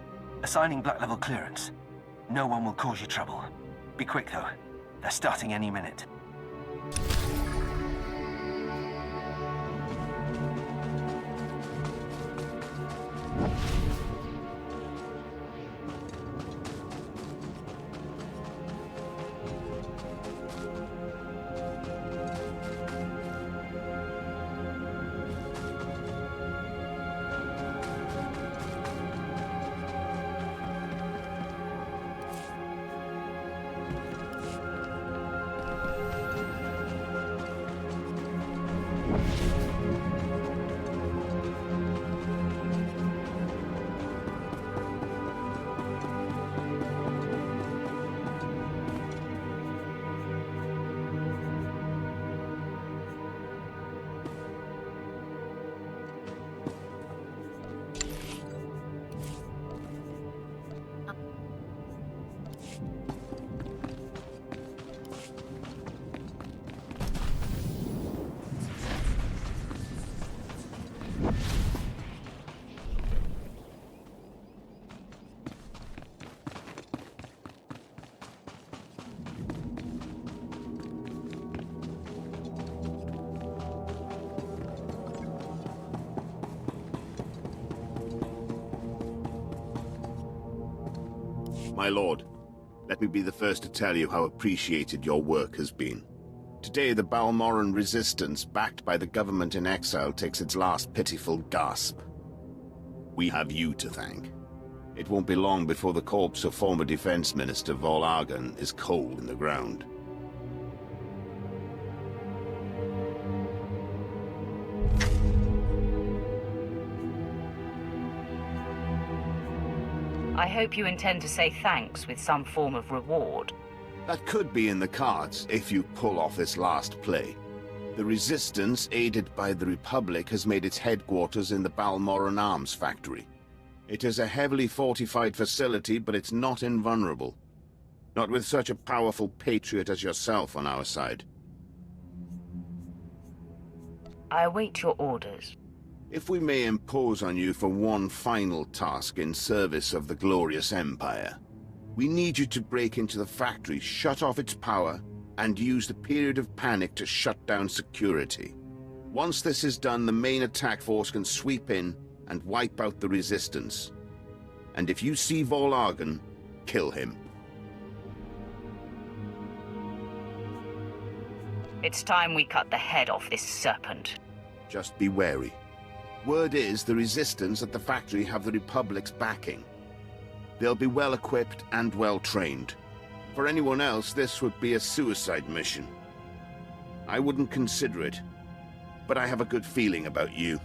D: Assigning black level clearance. No one will cause you trouble. Be quick, though. They're starting any minute.
S: My lord, let me be the first to tell you how appreciated your work has been. Today, the Balmoran resistance, backed by the government in exile, takes its last pitiful gasp. We have you to thank. It won't be long before the corpse of former Defense Minister Vol Argon is cold in the ground.
F: I hope you intend to say thanks with some form of reward.
S: That could be in the cards if you pull off this last play. The Resistance, aided by the Republic, has made its headquarters in the Balmoran Arms Factory. It is a heavily fortified facility, but it's not invulnerable. Not with such a powerful patriot as yourself on our side.
F: I await your orders.
S: If we may impose on you for one final task in service of the glorious Empire, we need you to break into the factory, shut off its power, and use the period of panic to shut down security. Once this is done, the main attack force can sweep in and wipe out the Resistance. And if you see Vol Argon, kill him.
F: It's time we cut the head off this serpent.
S: Just be wary. Word is the Resistance at the factory have the Republic's backing. They'll be well equipped and well trained. For anyone else, this would be a suicide mission. I wouldn't consider it, but I have a good feeling about you.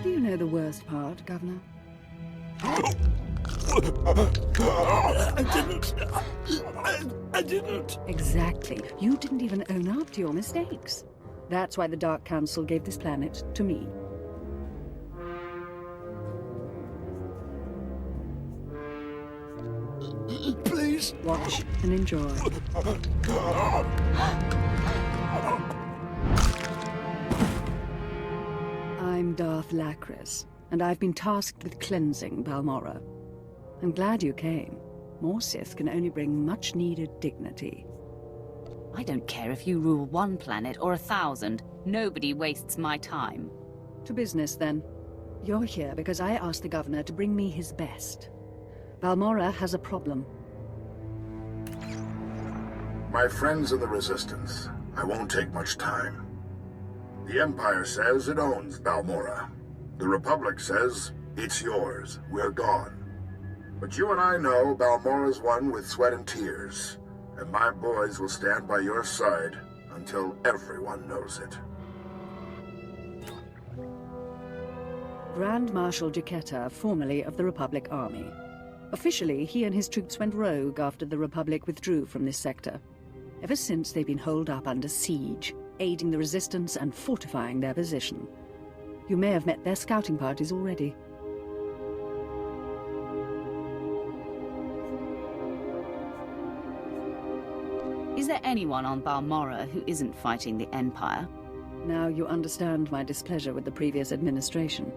K: Do you know the worst part, Governor? I didn't.
Q: Exactly. You didn't even own up to your mistakes. That's why the Dark Council gave this planet to me.
K: Please.
Q: Watch and enjoy. I'm Darth Baras, and I've been tasked with cleansing Balmorra. I'm glad you came. More Sith can only bring much-needed dignity.
F: I don't care if you rule one planet or 1,000. Nobody wastes my time.
Q: To business, then. You're here because I asked the governor to bring me his best. Balmorra has a problem.
W: My friends of the Resistance, I won't take much time. The Empire says it owns Balmorra. The Republic says it's yours. We're gone. But you and I know Balmorra's won with sweat and tears, and my boys will stand by your side until everyone knows it.
Q: Grand Marshal Jaquetta, formerly of the Republic Army. Officially, he and his troops went rogue after the Republic withdrew from this sector. Ever since, they've been holed up under siege, aiding the Resistance and fortifying their position. You may have met their scouting parties already.
F: Is there anyone on Balmorra who isn't fighting the Empire?
Q: Now you understand my displeasure with the previous administration.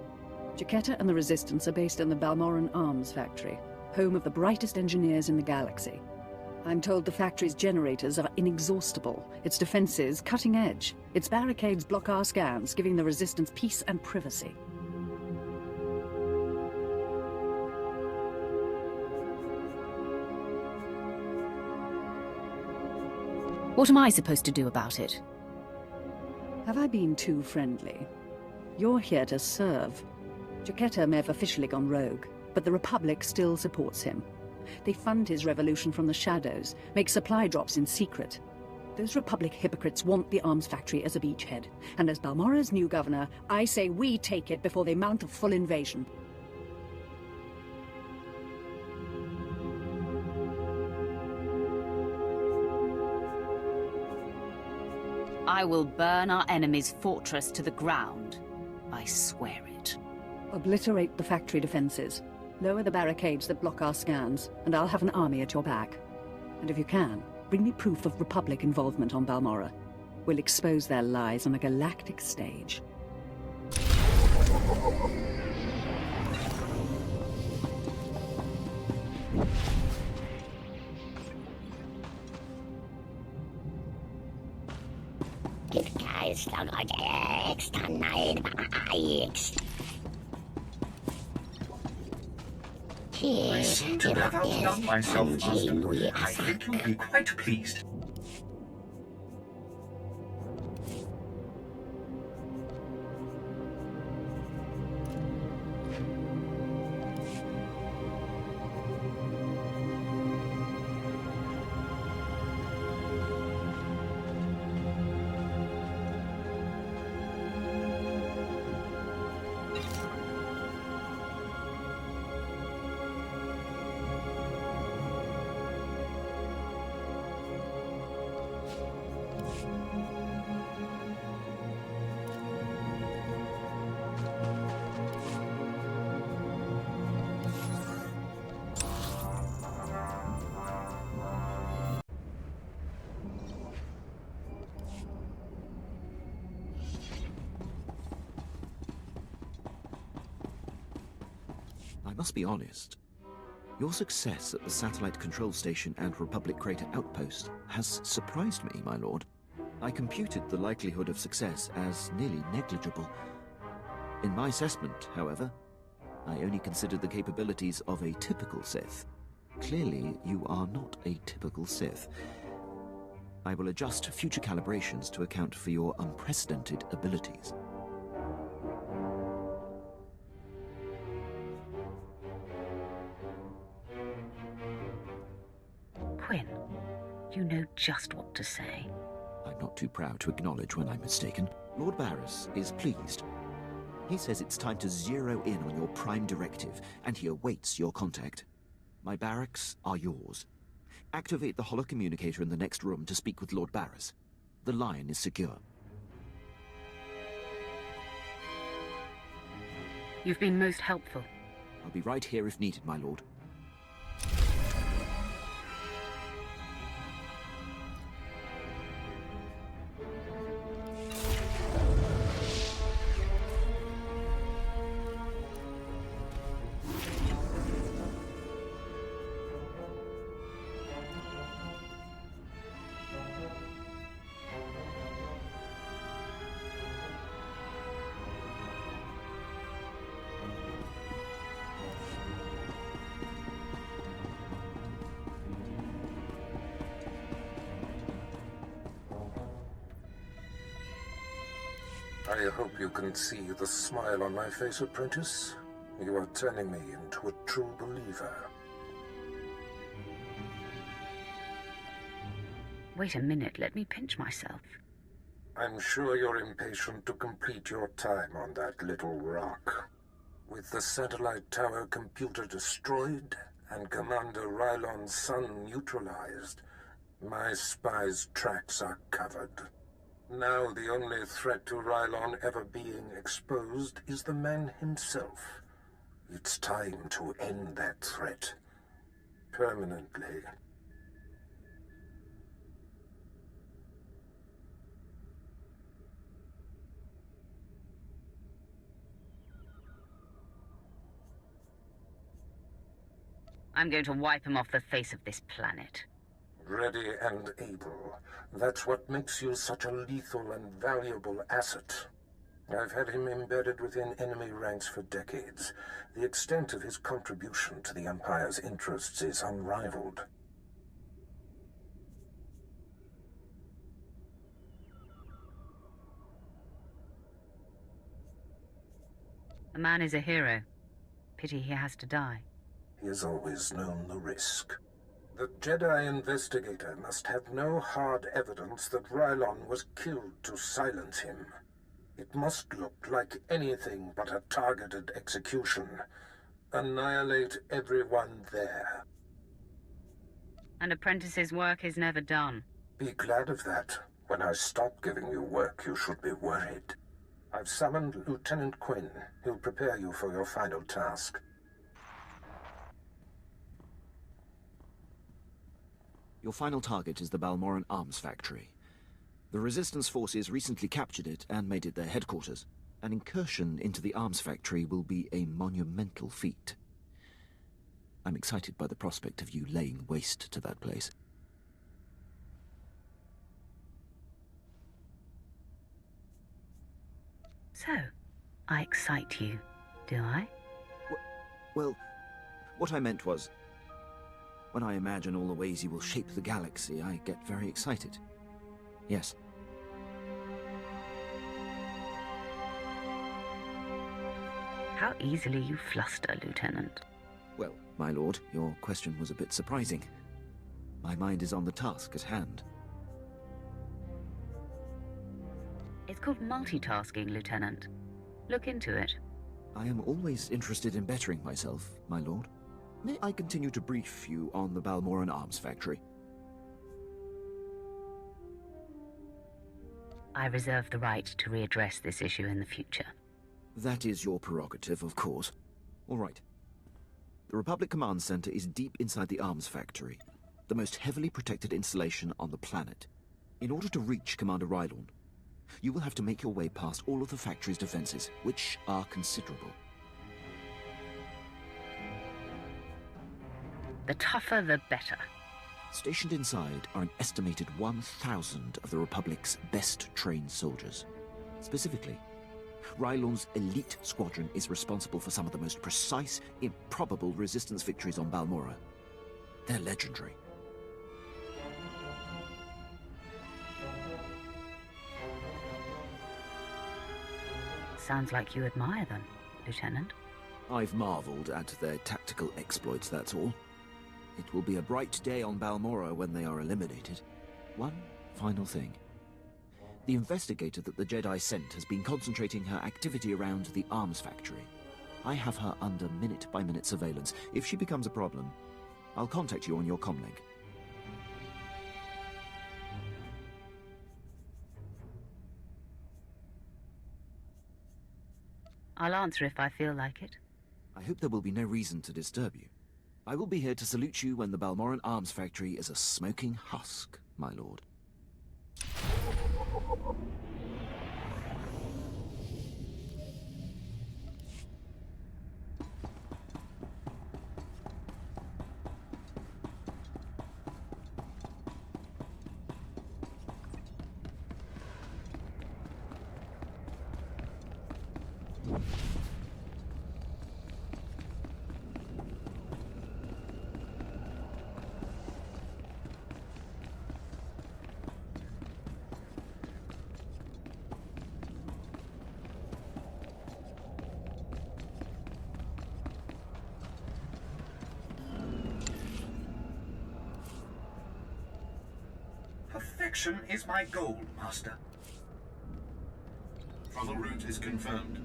Q: Jaquetta and the Resistance are based in the Balmorran Arms Factory, home of the brightest engineers in the galaxy. I'm told the factory's generators are inexhaustible, its defenses cutting edge, its barricades block our scans, giving the Resistance peace and privacy.
F: What am I supposed to do about it?
Q: Have I been too friendly? You're here to serve. Jaquetta may have officially gone rogue, but the Republic still supports him. They fund his revolution from the shadows, make supply drops in secret. Those Republic hypocrites want the arms factory as a beachhead, and as Balmorra's new governor, I say we take it before they mount a full invasion.
F: I will burn our enemy's fortress to the ground. I swear it.
Q: Obliterate the factory defenses. Lower the barricades that block our scans, and I'll have an army at your back. And if you can, bring me proof of Republic involvement on Balmorra. We'll expose their lies on a galactic stage.
A: I seem to have outdone myself, Master. I think you'll be quite pleased.
M: I must be honest. Your success at the Satellite Control Station and Republic Crater Outpost has surprised me, my lord. I computed the likelihood of success as nearly negligible. In my assessment, however, I only considered the capabilities of a typical Sith. Clearly, you are not a typical Sith. I will adjust future calibrations to account for your unprecedented abilities.
F: Quinn, you know just what to say.
M: I'm not too proud to acknowledge when I'm mistaken. Lord Barras is pleased. He says it's time to zero in on your prime directive, and he awaits your contact. My barracks are yours. Activate the holocommunicator in the next room to speak with Lord Barras. The line is secure.
F: You've been most helpful.
M: I'll be right here if needed, my lord.
C: I hope you can see the smile on my face, apprentice. You are turning me into a true believer.
F: Wait a minute, let me pinch myself.
C: I'm sure you're impatient to complete your time on that little rock. With the satellite tower computer destroyed and Commander Rylon's son neutralized, my spy's tracks are covered. Now the only threat to Rylon ever being exposed is the man himself. It's time to end that threat. Permanently.
F: I'm going to wipe him off the face of this planet.
C: Ready and able. That's what makes you such a lethal and valuable asset. I've had him embedded within enemy ranks for decades. The extent of his contribution to the Empire's interests is unrivaled.
F: A man is a hero. Pity he has to die.
C: He has always known the risk. The Jedi investigator must have no hard evidence that Rylon was killed to silence him. It must look like anything but a targeted execution. Annihilate everyone there.
F: An apprentice's work is never done.
C: Be glad of that. When I stop giving you work, you should be worried. I've summoned Lieutenant Quinn. He'll prepare you for your final task.
M: Your final target is the Balmoran arms factory. The Resistance forces recently captured it and made it their headquarters. An incursion into the arms factory will be a monumental feat. I'm excited by the prospect of you laying waste to that place.
F: So, I excite you, do I?
M: Well, what I meant was, when I imagine all the ways you will shape the galaxy, I get very excited. Yes.
F: How easily you fluster, Lieutenant.
M: Well, my lord, your question was a bit surprising. My mind is on the task at hand.
F: It's called multitasking, Lieutenant. Look into it.
M: I am always interested in bettering myself, my lord. May I continue to brief you on the Balmoran arms factory?
F: I reserve the right to readdress this issue in the future.
M: That is your prerogative, of course. All right. The Republic Command Center is deep inside the arms factory, the most heavily protected installation on the planet. In order to reach Commander Rylon, you will have to make your way past all of the factory's defenses, which are considerable.
F: The tougher, the better.
M: Stationed inside are an estimated 1,000 of the Republic's best-trained soldiers. Specifically, Rylon's elite squadron is responsible for some of the most precise, improbable resistance victories on Balmora. They're legendary.
F: Sounds like you admire them, Lieutenant.
M: I've marveled at their tactical exploits, that's all. It will be a bright day on Balmora when they are eliminated. One final thing. The investigator that the Jedi sent has been concentrating her activity around the arms factory. I have her under minute-by-minute surveillance. If she becomes a problem, I'll contact you on your comlink.
F: I'll answer if I feel like it.
M: I hope there will be no reason to disturb you. I will be here to salute you when the Balmoran arms factory is a smoking husk, my lord.
A: Perfection is my goal, Master.
P: Travel route is confirmed.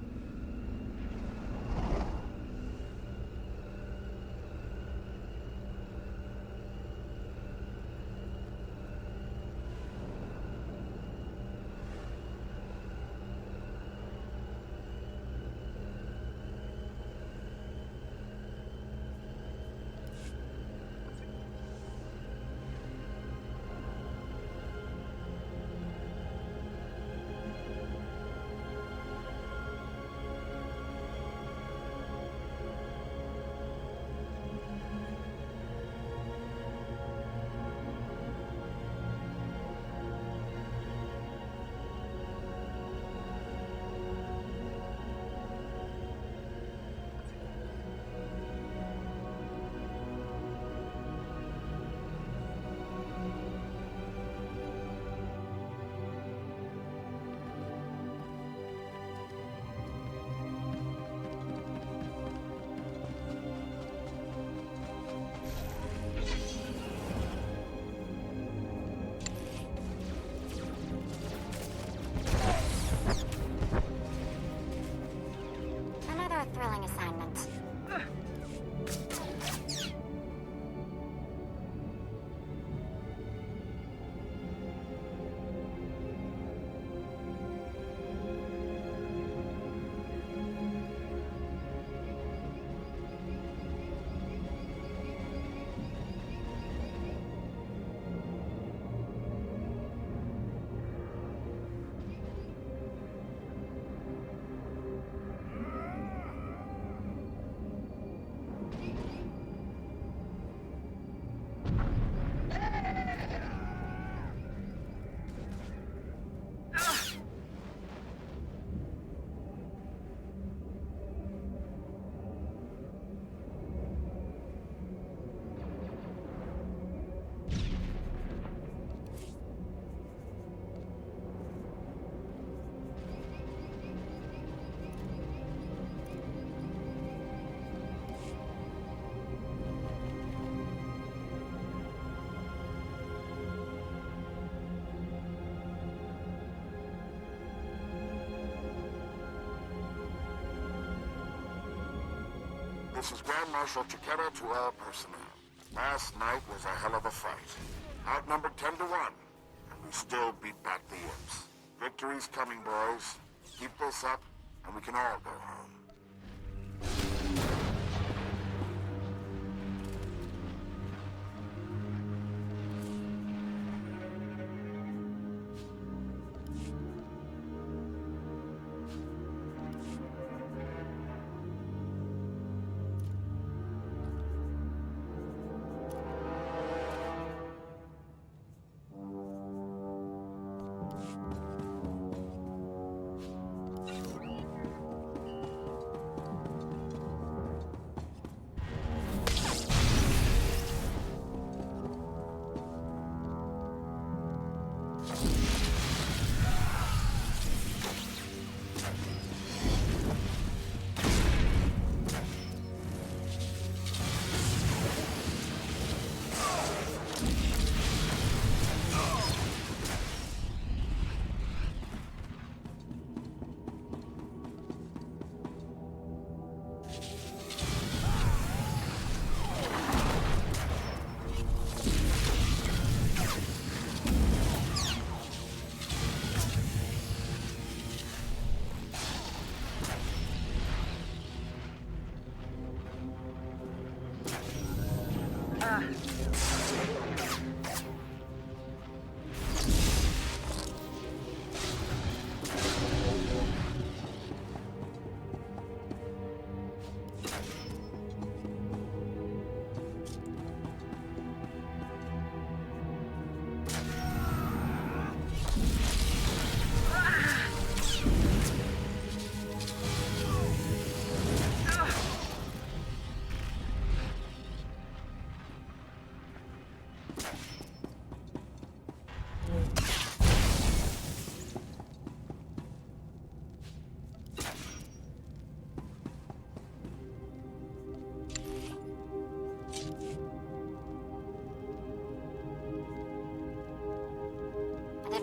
B: Another thrilling assignment.
W: This is Grand Marshal Chiketa to all personnel. Last night was a hell of a fight. Outnumbered 10 to 1, and we still beat back the imps. Victory's coming, boys. Keep this up, and we can all go home.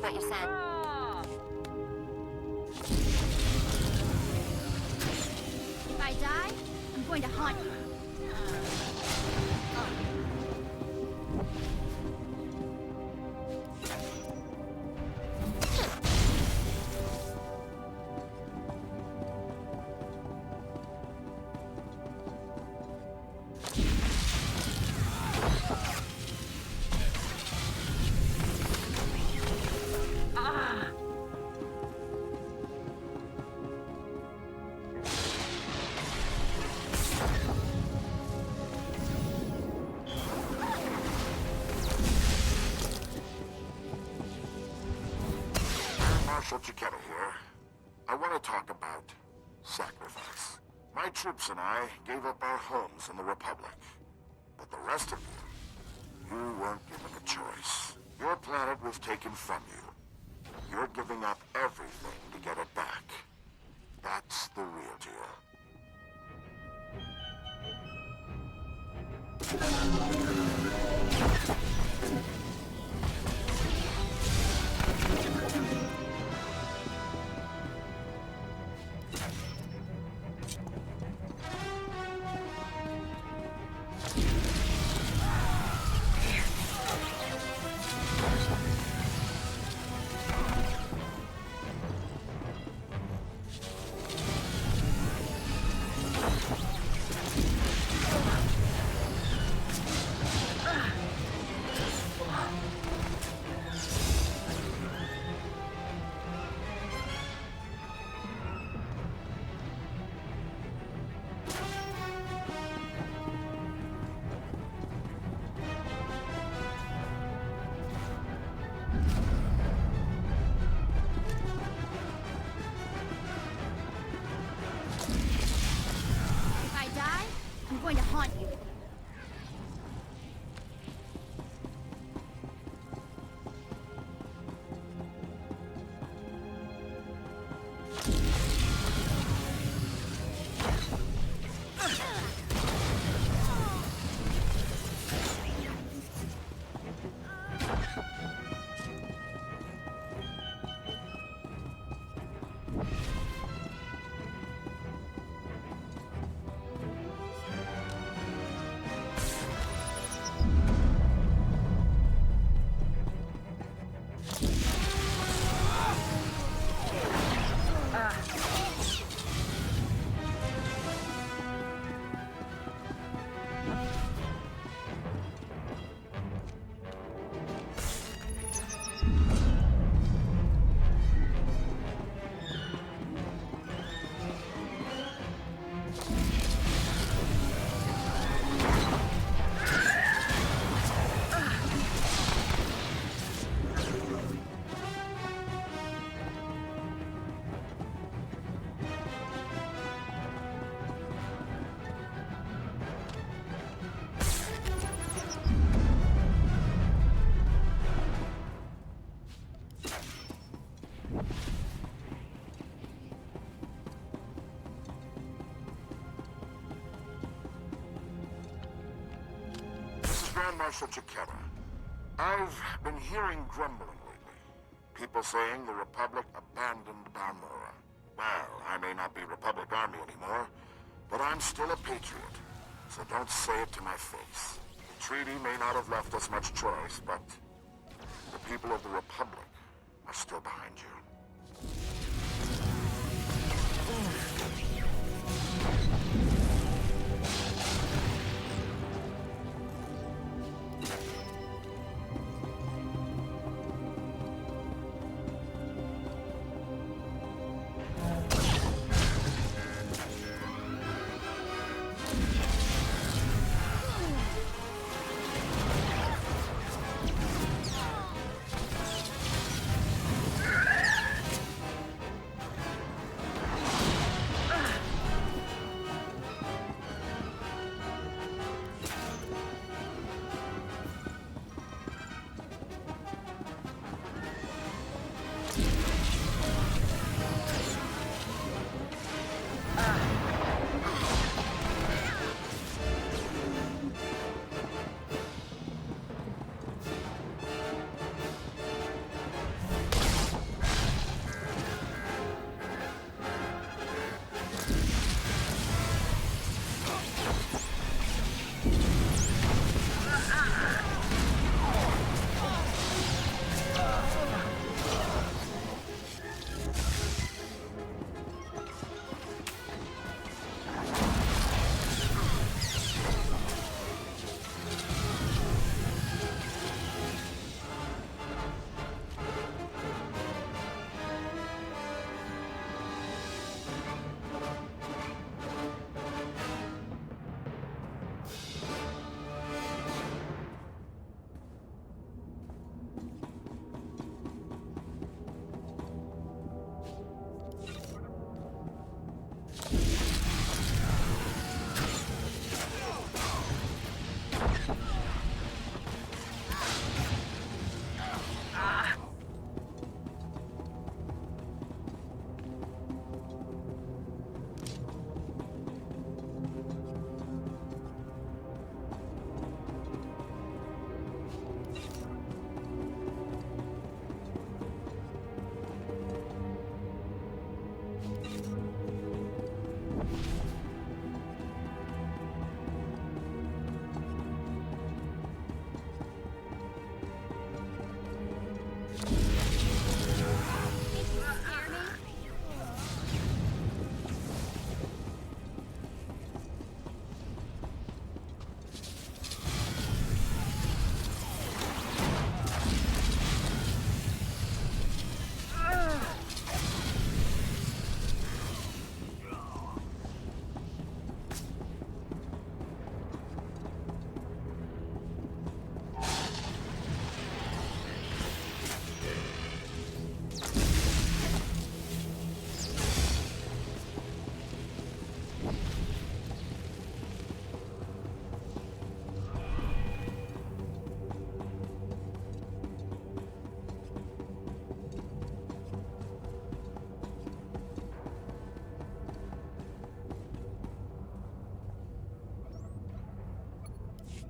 B: what you said. If I die, I'm going to haunt you.
W: Judgement here. I want to talk about sacrifice. My troops and I gave up our homes in the Republic. But the rest of you weren't given a choice. Your planet was taken from you. You're giving up everything to get it back. That's the real deal. Marshal Judgement. I've been hearing grumbling lately. People saying the Republic abandoned Balmora. Well, I may not be Republic Army anymore, but I'm still a patriot. So don't say it to my face. The treaty may not have left us much choice, but the people of the Republic are still behind you.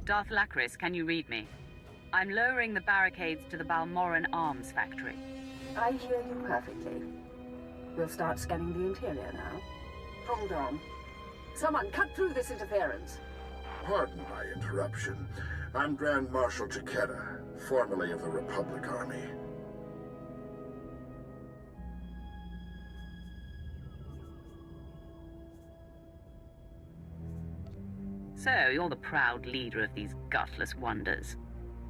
F: Darth Lacris, can you read me? I'm lowering the barricades to the Balmoran arms factory.
Q: I hear you perfectly. We'll start scanning the interior now. Hold on. Someone cut through this interference.
W: Pardon my interruption. I'm Grand Marshal Jaquetta, formerly of the Republic Army.
F: So, you're the proud leader of these gutless wonders.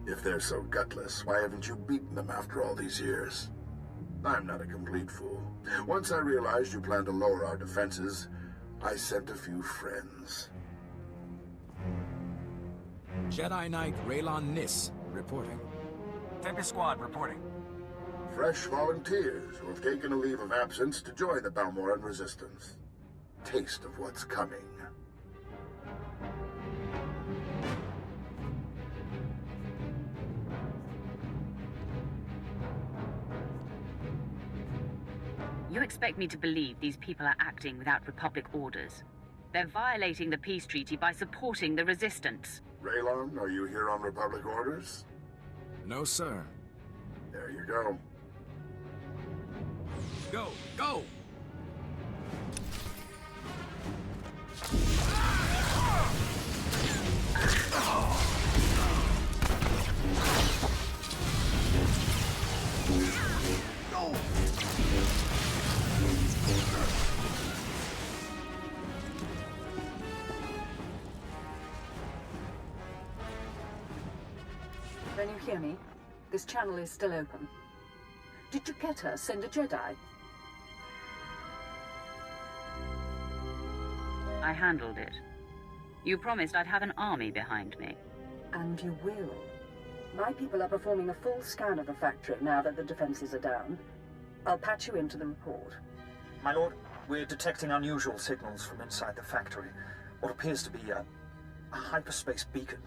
W: If they're so gutless, why haven't you beaten them after all these years? I'm not a complete fool. Once I realized you planned to lower our defenses, I sent a few friends.
G: Jedi Knight Raylon Nis, reporting.
N: Tempest Squad, reporting.
W: Fresh volunteers who have taken a leave of absence to join the Balmoran Resistance. Taste of what's coming.
F: You expect me to believe these people are acting without Republic orders? They're violating the peace treaty by supporting the Resistance.
W: Raylon, are you here on Republic orders?
G: No, sir.
W: There you go.
G: Go! Go!
Q: Can you hear me? This channel is still open. Did Jaquetta send a Jedi?
F: I handled it. You promised I'd have an army behind me.
Q: And you will. My people are performing a full scan of the factory now that the defenses are down. I'll patch you into the report.
T: My lord, we're detecting unusual signals from inside the factory. What appears to be a hyperspace beacon.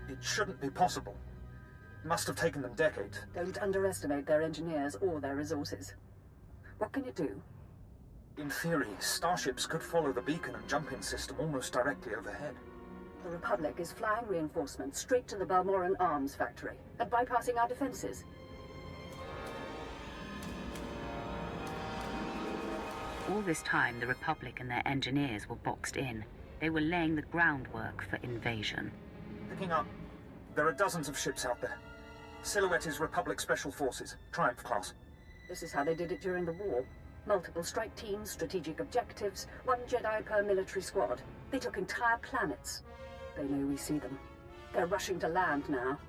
T: It shouldn't be possible. Must have taken them decades.
Q: Don't underestimate their engineers or their resources. What can you do?
T: In theory, starships could follow the beacon and jump-in system almost directly overhead.
Q: The Republic is flying reinforcements straight to the Balmoran arms factory and bypassing our defenses.
F: All this time, the Republic and their engineers were boxed in. They were laying the groundwork for invasion.
T: Picking up. There are dozens of ships out there. Silhouette is Republic Special Forces, Triumph class.
Q: This is how they did it during the war. Multiple strike teams, strategic objectives, 1 Jedi per military squad. They took entire planets. They know we see them. They're rushing to land now.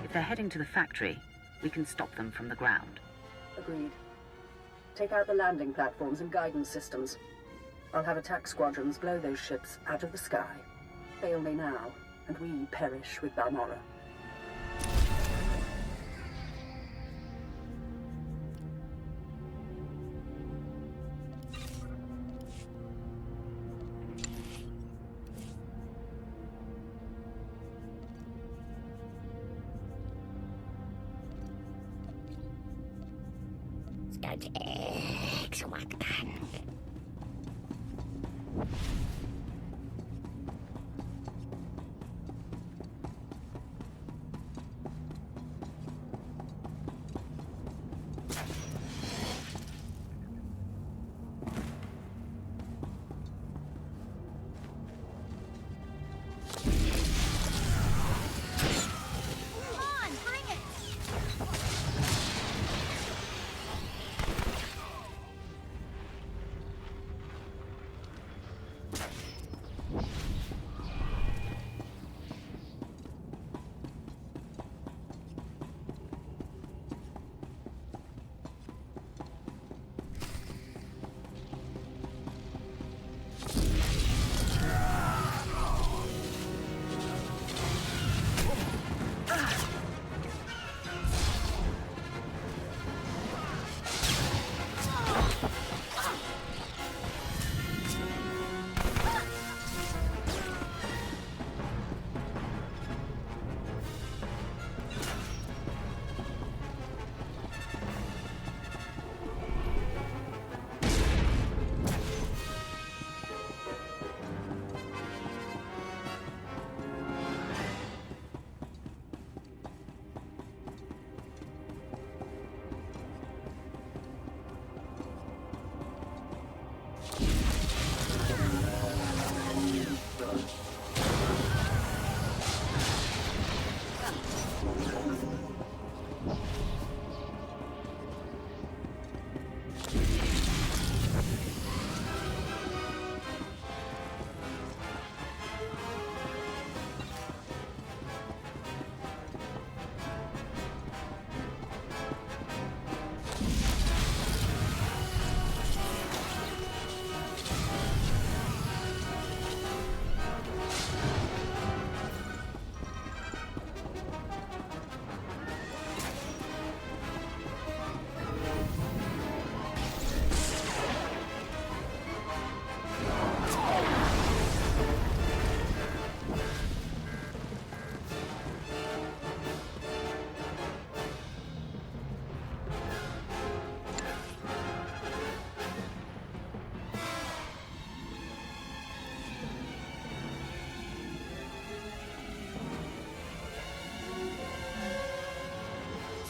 F: If they're heading to the factory, we can stop them from the ground.
Q: Agreed. Take out the landing platforms and guidance systems. I'll have attack squadrons blow those ships out of the sky. Fail me now, and we perish with Balmora.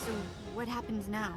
B: So, what happens now?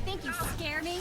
E: Think you scare me?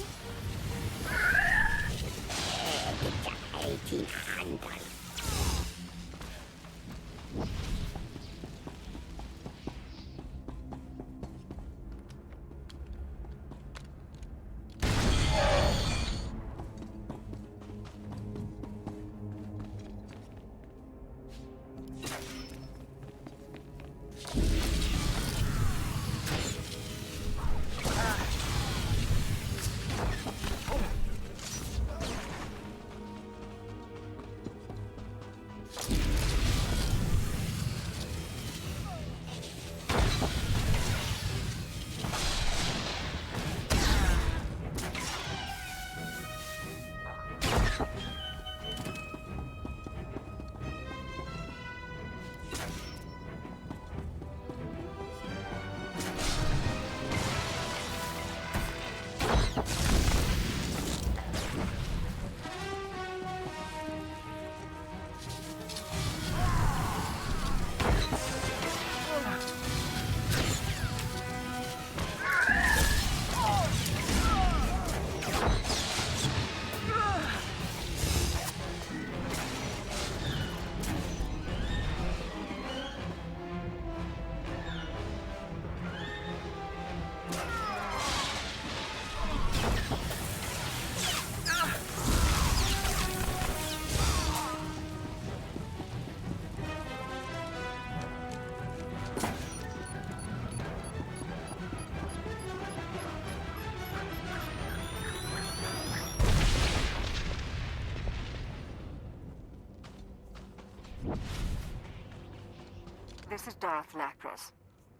J: This is Darth Baras.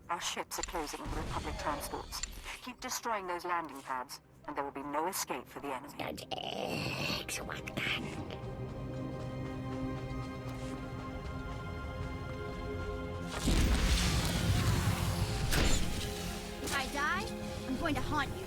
J: Our ships are closing on the Republic transports. Keep destroying those landing pads, and there will be no escape for the enemy.
E: If I die, I'm going to haunt you.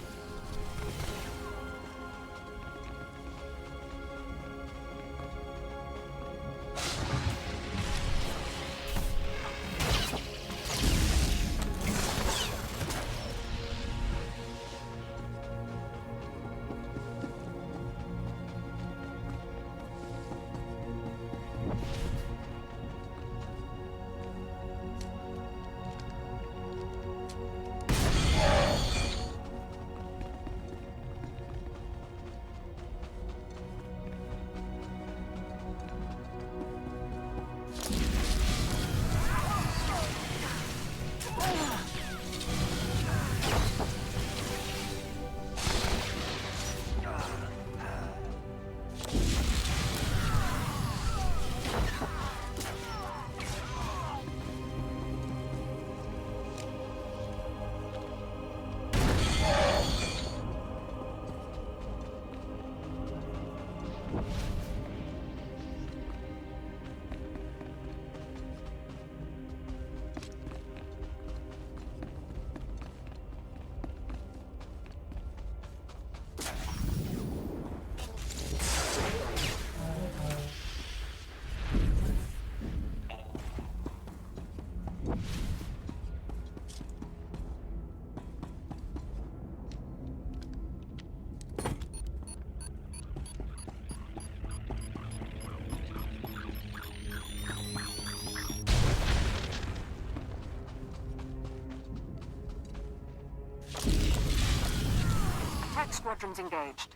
J: Squadrons engaged.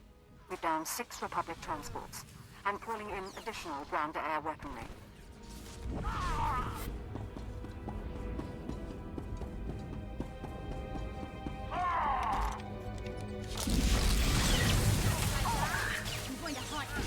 J: We've downed 6 Republic transports and calling in additional ground-to-air weaponry.
E: I'm going to haunt you.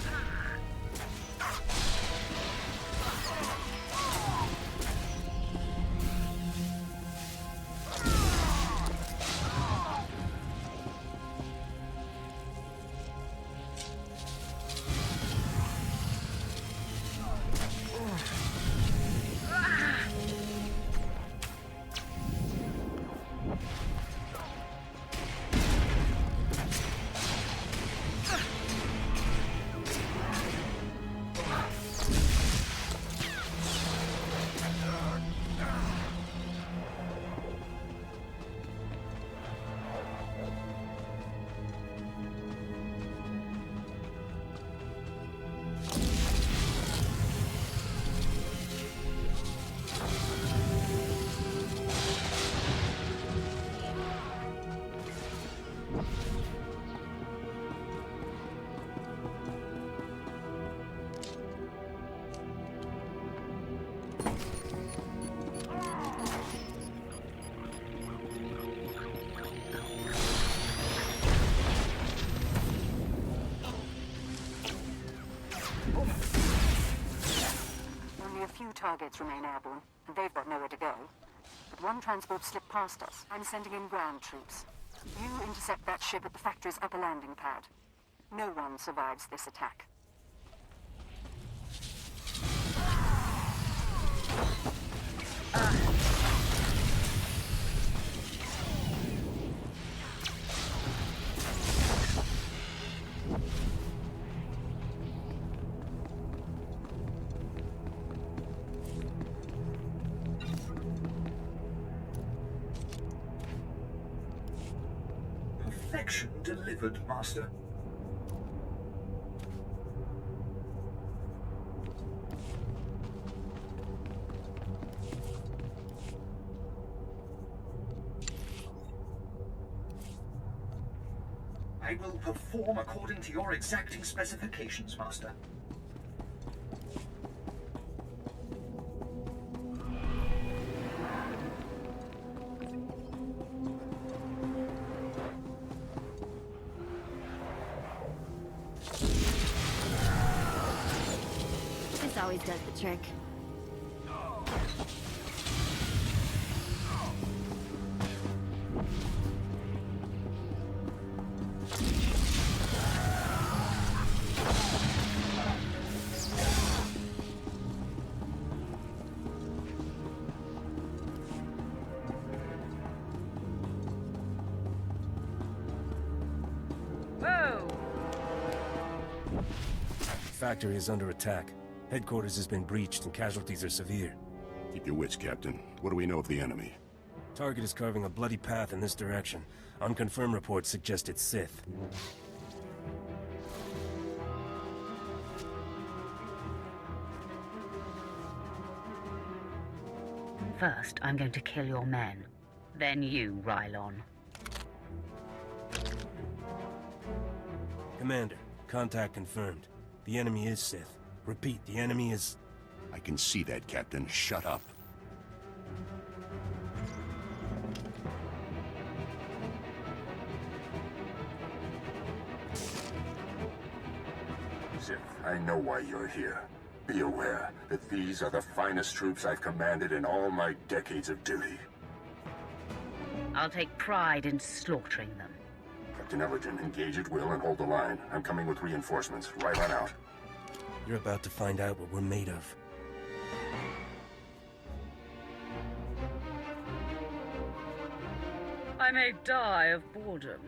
J: Targets remain airborne, and they've got nowhere to go. But one transport slipped past us. I'm sending in ground troops. You intercept that ship at the factory's upper landing pad. No one survives this attack.
A: Perfection delivered, Master. I will perform according to your exacting specifications, Master.
B: This always does the trick.
O: Factory is under attack. Headquarters has been breached and casualties are severe.
R: Keep your wits, Captain. What do we know of the enemy?
O: Target is carving a bloody path in this direction. Unconfirmed reports suggest it's Sith.
F: First, I'm going to kill your men. Then you, Rylon.
O: Commander, contact confirmed. The enemy is Sith. Repeat, the enemy is...
R: I can see that, Captain. Shut up.
W: Sith, I know why you're here. Be aware that these are the finest troops I've commanded in all my decades of duty.
F: I'll take pride in slaughtering them.
R: Captain Elgin. Engage at will and hold the line. I'm coming with reinforcements. Right on out.
O: You're about to find out what we're made of.
F: I may die of boredom.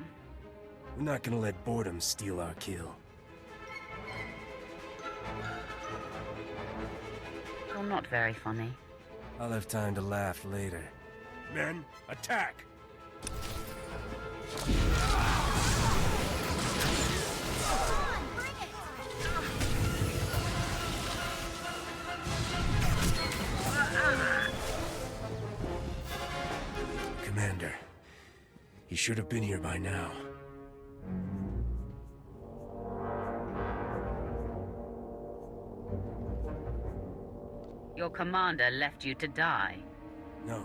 O: We're not gonna let boredom steal our kill.
F: You're not very funny.
O: I'll have time to laugh later.
R: Men, attack!
O: Commander, he should have been here by now.
F: Your commander left you to die.
O: No,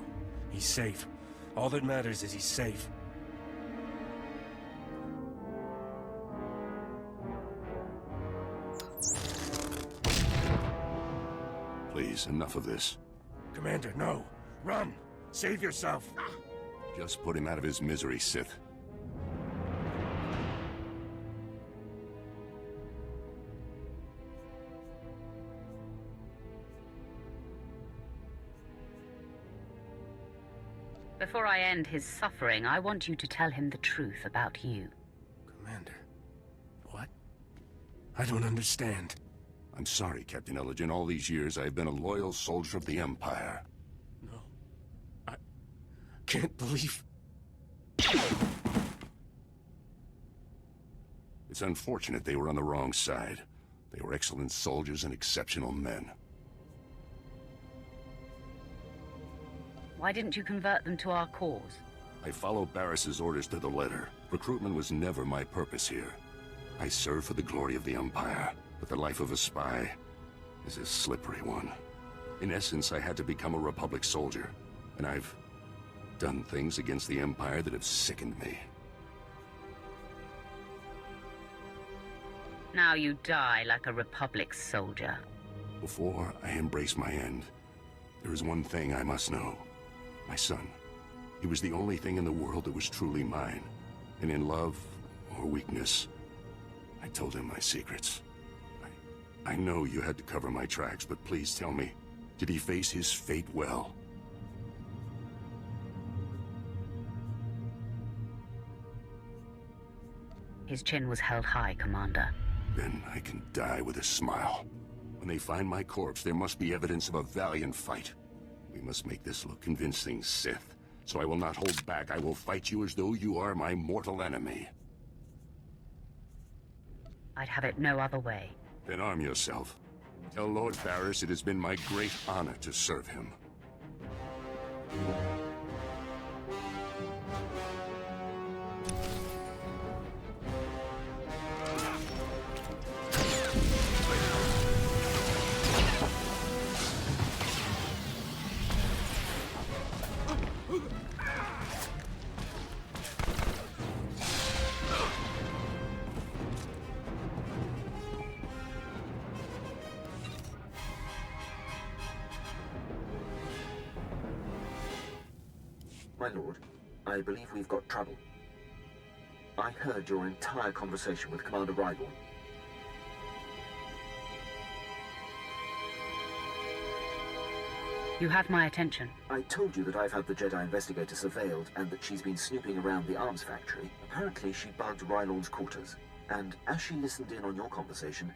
O: he's safe. All that matters is he's safe.
R: Please, enough of this.
O: Commander, no! Run! Save yourself!
R: Just put him out of his misery, Sith.
F: Before I end his suffering, I want you to tell him the truth about you.
O: Commander, what? I don't understand.
R: I'm sorry, Captain Elgin. All these years, I've been a loyal soldier of the Empire.
O: No. I can't believe...
R: It's unfortunate they were on the wrong side. They were excellent soldiers and exceptional men.
F: Why didn't you convert them to our cause?
R: I followed Barras's orders to the letter. Recruitment was never my purpose here. I serve for the glory of the Empire, but the life of a spy is a slippery one. In essence, I had to become a Republic soldier, and I've done things against the Empire that have sickened me.
F: Now you die like a Republic soldier.
R: Before I embrace my end, there is one thing I must know. My son. He was the only thing in the world that was truly mine. And in love or weakness, I told him my secrets. I know you had to cover my tracks, but please tell me, did he face his fate well?
F: His chin was held high, Commander.
R: Then I can die with a smile. When they find my corpse, there must be evidence of a valiant fight. We must make this look convincing, Sith. So I will not hold back. I will fight you as though you are my mortal enemy.
F: I'd have it no other way.
R: Then arm yourself. Tell Lord Barras it has been my great honor to serve him.
I: My lord, I believe we've got trouble. I heard your entire conversation with Commander Ryborn.
F: You have my attention.
I: I told you that I've had the Jedi investigator surveilled and that she's been snooping around the arms factory. Apparently she bugged Rylorn's quarters, and as she listened in on your conversation,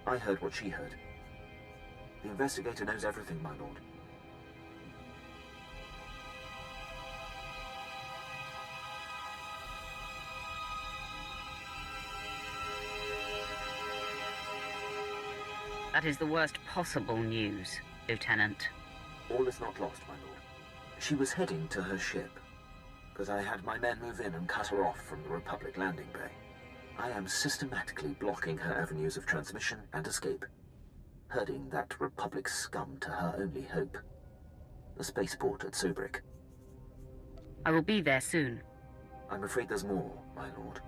I: I heard what she heard. The investigator knows everything, my lord.
F: That is the worst possible news, Lieutenant.
I: All is not lost, my lord. She was heading to her ship, but I had my men move in and cut her off from the Republic landing bay. I am systematically blocking her avenues of transmission and escape, herding that Republic scum to her only hope, the spaceport at Sobrik.
F: I will be there soon.
I: I'm afraid there's more, my lord.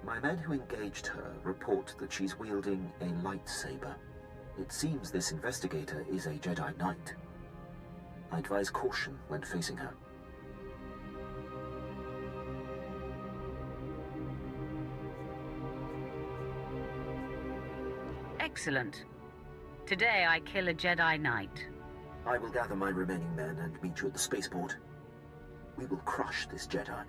I: My men who engaged her report that she's wielding a lightsaber. It seems this investigator is a Jedi Knight. I advise caution when facing her.
F: Excellent. Today I kill a Jedi Knight.
I: I will gather my remaining men and meet you at the spaceport. We will crush this Jedi.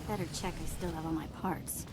B: Better check I still have all my parts.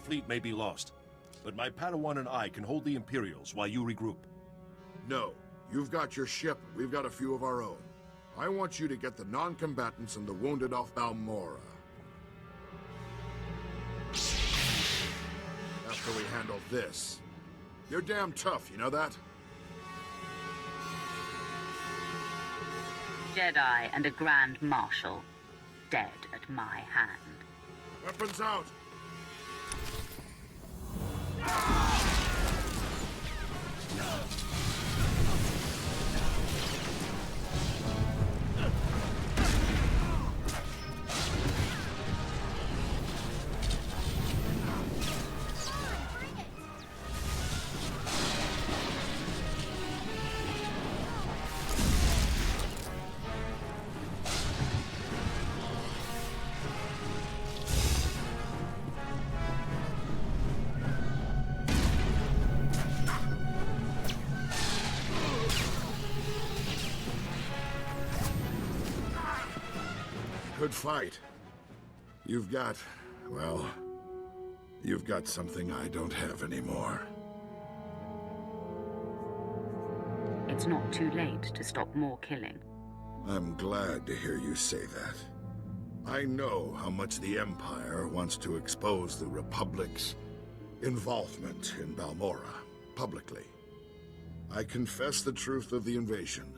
H: Fleet may be lost, but my Padawan and I can hold the Imperials while you regroup.
W: No. You've got your ship, we've got a few of our own. I want you to get the non-combatants and the wounded off Balmora. After we handle this. You're damn tough, you know that?
F: Jedi and a Grand Marshal, dead at my hand.
W: Weapons out! Good fight. You've got, well, you've got something I don't have anymore.
F: It's not too late to stop more killing.
W: I'm glad to hear you say that. I know how much the Empire wants to expose the Republic's involvement in Balmora publicly. I confess the truth of the invasion,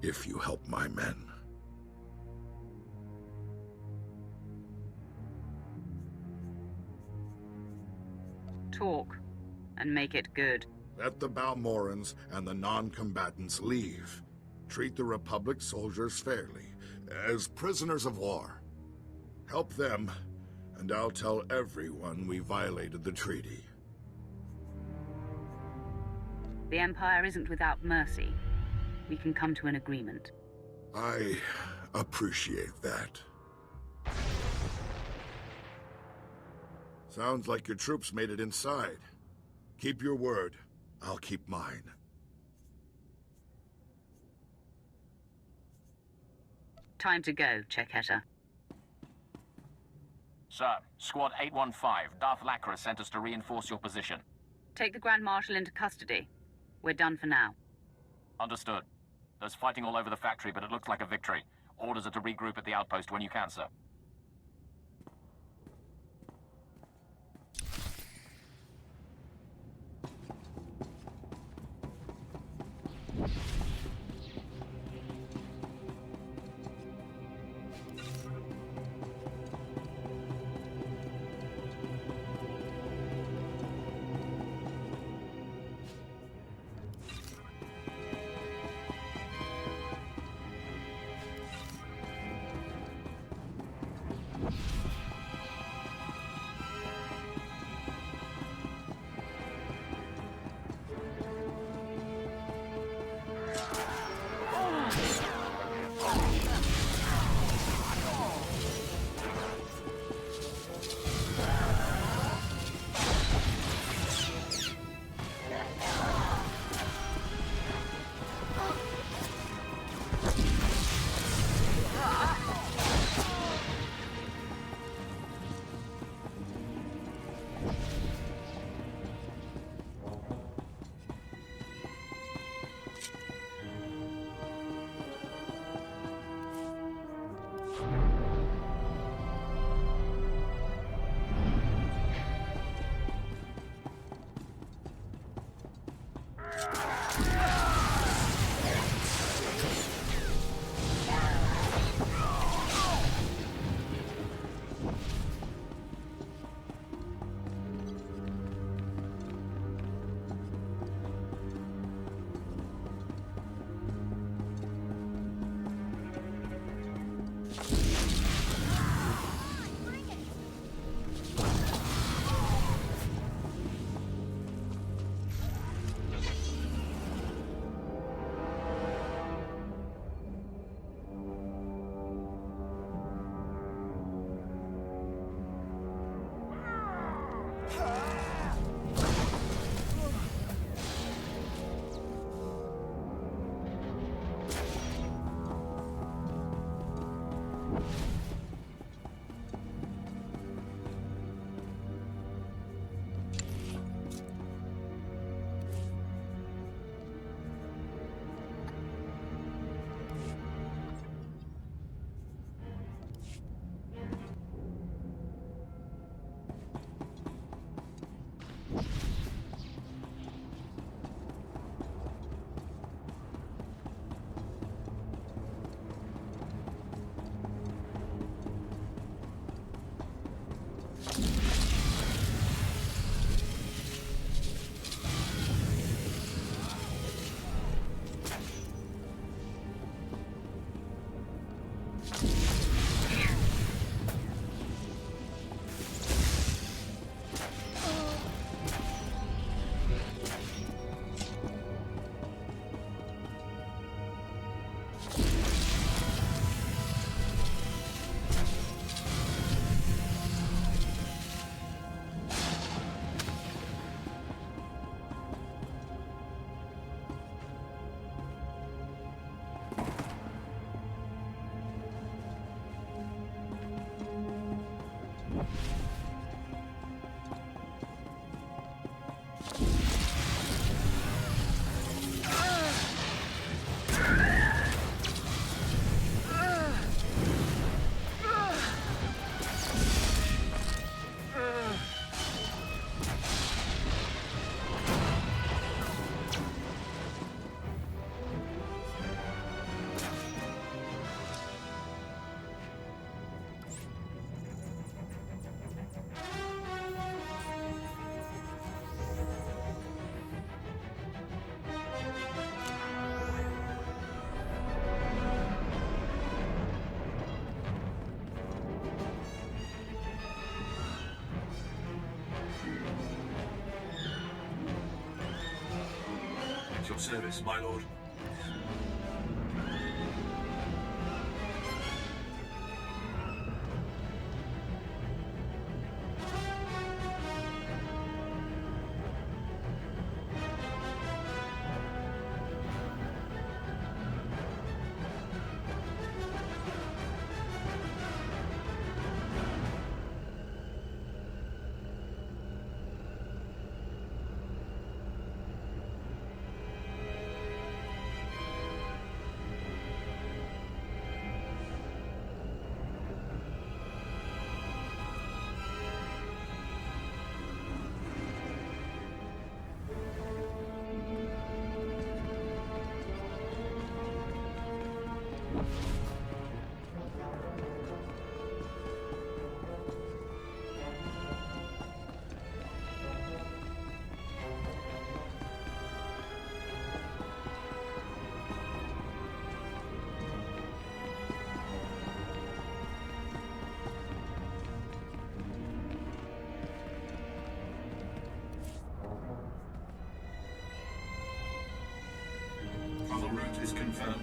W: if you help my men.
F: talk, and make it good.
W: Let the Balmorans and the non-combatants leave. Treat the Republic soldiers fairly, as prisoners of war. Help them, and I'll tell everyone we violated the treaty.
F: The Empire isn't without mercy. We can come to an agreement.
W: I appreciate that. Sounds like your troops made it inside. Keep your word. I'll keep mine.
F: Time to go, Cheketa.
L: Sir, Squad 815, Darth Lacra sent us to reinforce your position.
F: Take the Grand Marshal into custody. We're done for now.
L: Understood. There's fighting all over the factory, but it looks like a victory. Orders are to regroup at the outpost when you can, sir.
P: your service, my lord. Travel route is confirmed.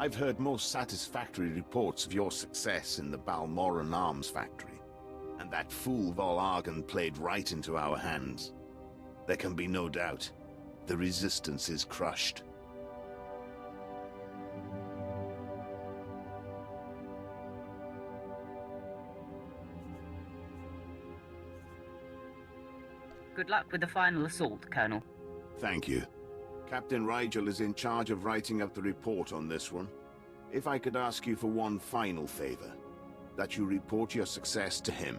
S: I've heard most satisfactory reports of your success in the Balmoran arms factory, and that fool Vol-Argon played right into our hands. There can be no doubt. The Resistance is crushed.
F: Good luck with the final assault, Colonel.
S: Thank you. Captain Rigel is in charge of writing up the report on this one. If I could ask you for one final favor, that you report your success to him.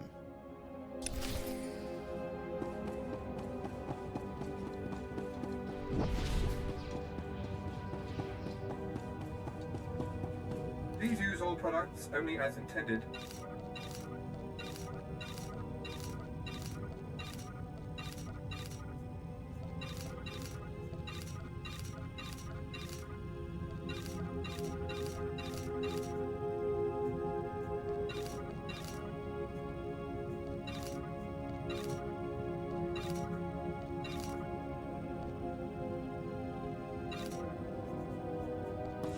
D: Please use all products only as intended.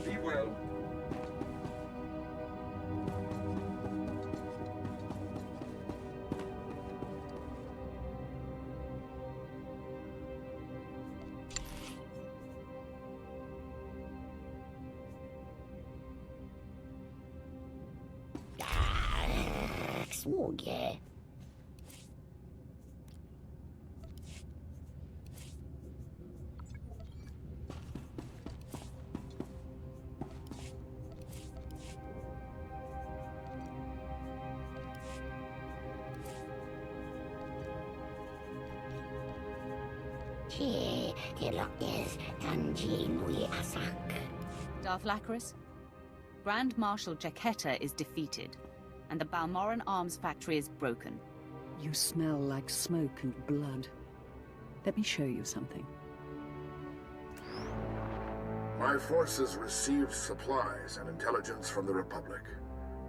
D: Be well.
U: Sługę.
F: Darth Baras, Grand Marshal Jaquetta is defeated, and the Balmoran arms factory is broken.
Q: You smell like smoke and blood. Let me show you something.
W: My forces received supplies and intelligence from the Republic.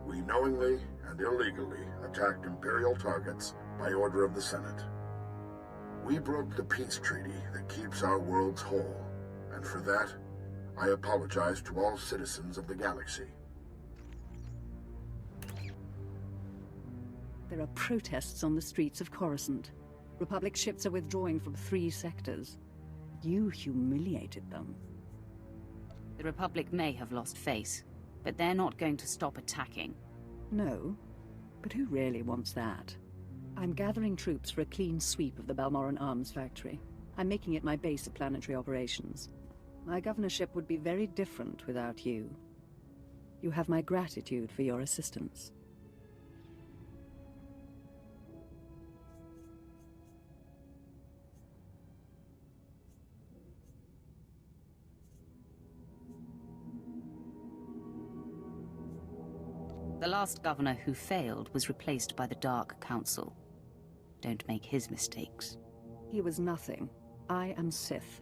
W: We knowingly and illegally attacked Imperial targets by order of the Senate. We broke the peace treaty that keeps our worlds whole, and for that, I apologize to all citizens of the galaxy.
Q: There are protests on the streets of Coruscant. Republic ships are withdrawing from 3 sectors. You humiliated them.
F: The Republic may have lost face, but they're not going to stop attacking.
Q: No, but who really wants that? I'm gathering troops for a clean sweep of the Balmoran arms factory. I'm making it my base of planetary operations. My governorship would be very different without you. You have my gratitude for your assistance.
F: The last governor who failed was replaced by the Dark Council. Don't make his mistakes.
Q: He was nothing. I am Sith.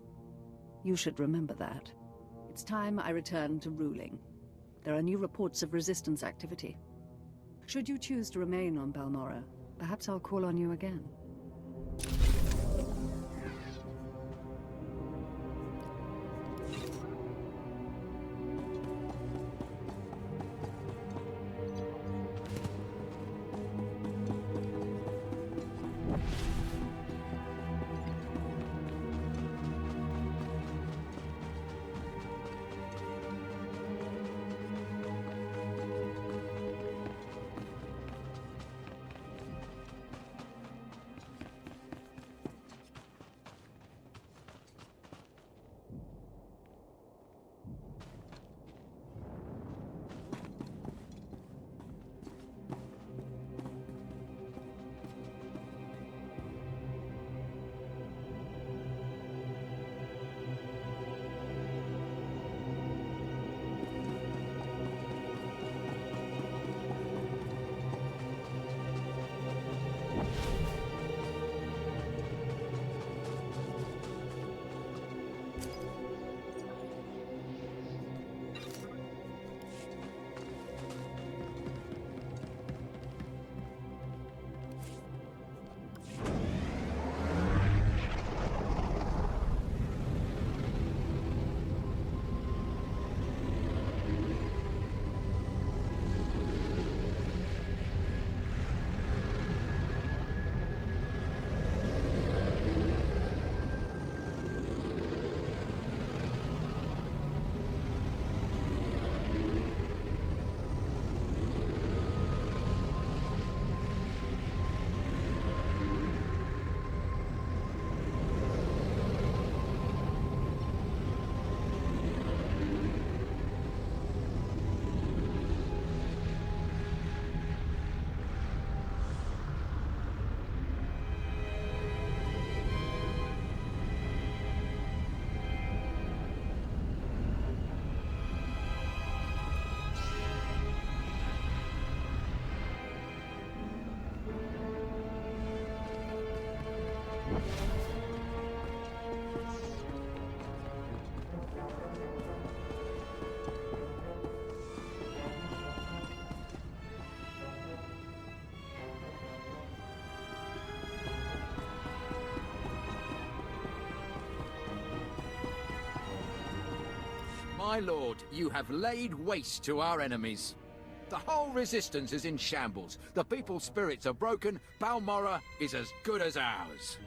Q: You should remember that. It's time I return to ruling. There are new reports of resistance activity. Should you choose to remain on Balmora, perhaps I'll call on you again.
G: My lord, you have laid waste to our enemies. The whole resistance is in shambles. The people's spirits are broken. Balmora is as good as ours.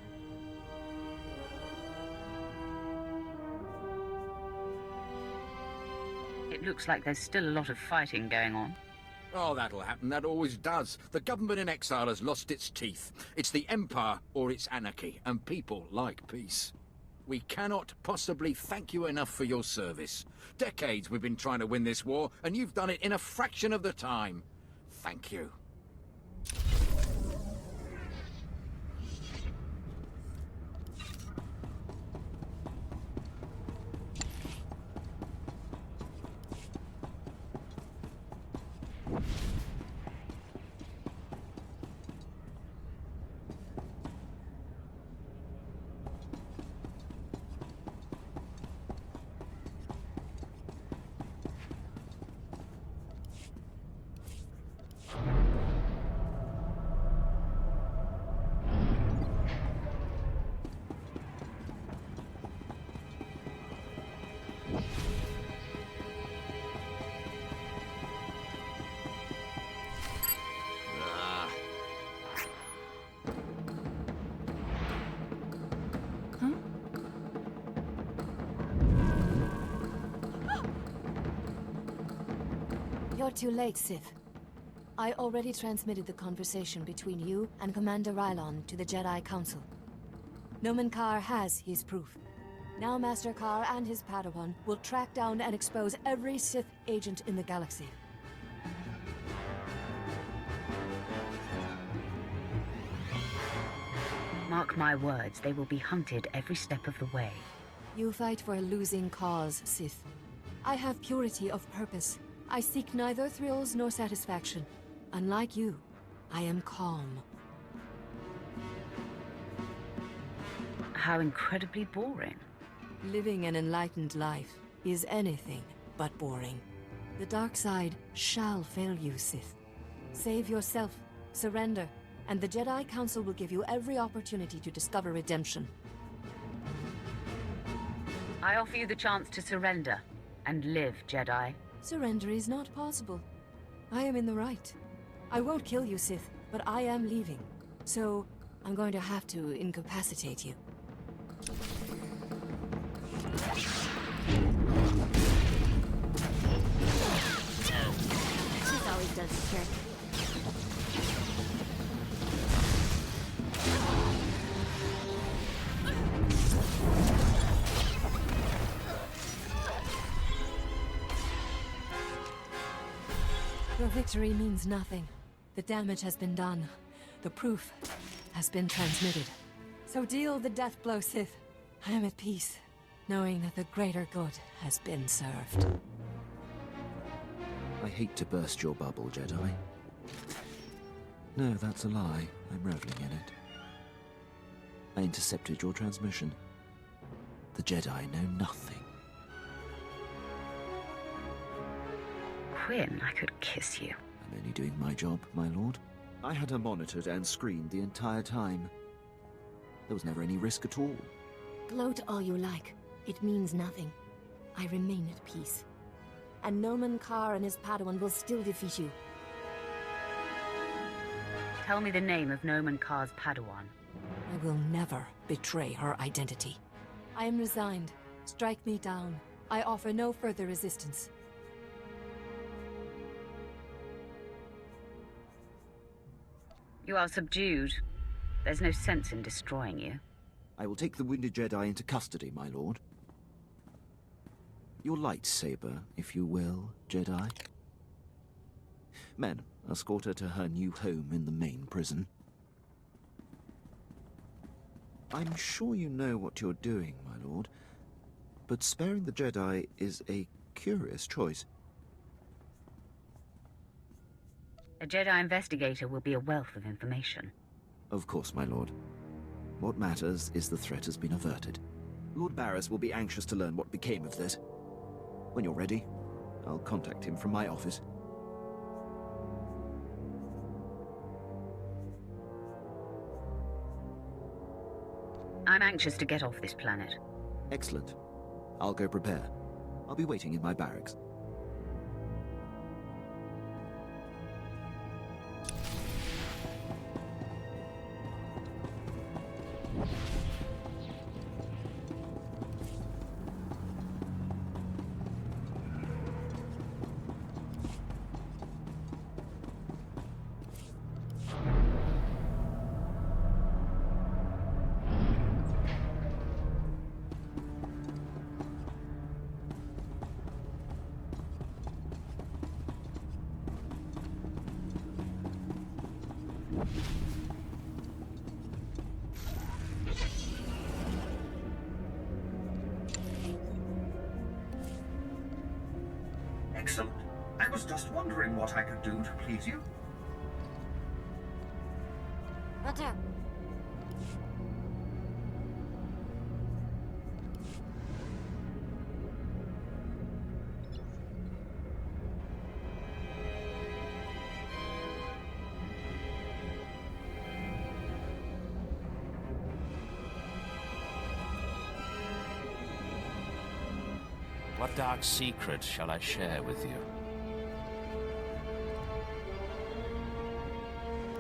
F: It looks like there's still a lot of fighting going on.
G: Oh, that'll happen. That always does. The government in exile has lost its teeth. It's the Empire or it's anarchy, and people like peace. We cannot possibly thank you enough for your service. Decades we've been trying to win this war, and you've done it in a fraction of the time. Thank you.
K: You're too late, Sith. I already transmitted the conversation between you and Commander Rylon to the Jedi Council. Nomen Karr has his proof. Now Master Karr and his Padawan will track down and expose every Sith agent in the galaxy.
F: Mark my words, they will be hunted every step of the way.
K: You fight for a losing cause, Sith. I have purity of purpose. I seek neither thrills nor satisfaction. Unlike you, I am calm.
F: How incredibly boring.
K: Living an enlightened life is anything but boring. The dark side shall fail you, Sith. Save yourself, surrender, and the Jedi Council will give you every opportunity to discover redemption.
F: I offer you the chance to surrender and live, Jedi.
K: Surrender is not possible. I am in the right. I won't kill you, Sith, but I am leaving. So, I'm going to have to incapacitate you.
B: This always does the trick.
K: Your victory means nothing. The damage has been done. The proof has been transmitted. So deal the death blow, Sith. I am at peace, knowing that the greater good has been served.
M: I hate to burst your bubble, Jedi. No, that's a lie. I'm reveling in it. I intercepted your transmission. The Jedi know nothing.
F: Quinn, I could kiss you.
M: I'm only doing my job, my lord. I had her monitored and screened the entire time. There was never any risk at all.
K: Gloat all you like. It means nothing. I remain at peace. And Nomen Karr and his Padawan will still defeat you.
F: Tell me the name of Nomen Karr's Padawan.
K: I will never betray her identity. I am resigned. Strike me down. I offer no further resistance.
F: You are subdued. There's no sense in destroying you.
M: I will take the wounded Jedi into custody, my lord. Your lightsaber, if you will, Jedi. Men, escort her to her new home in the main prison. I'm sure you know what you're doing, my lord, but sparing the Jedi is a curious choice.
F: A Jedi investigator will be a wealth of information.
M: Of course, my lord. What matters is the threat has been averted. Lord Barras will be anxious to learn what became of this. When you're ready, I'll contact him from my office.
F: I'm anxious to get off this planet.
M: Excellent. I'll go prepare. I'll be waiting in my barracks.
A: Excellent. I was just wondering what I could do to please you.
B: Will do.
L: What dark secret shall I share with you?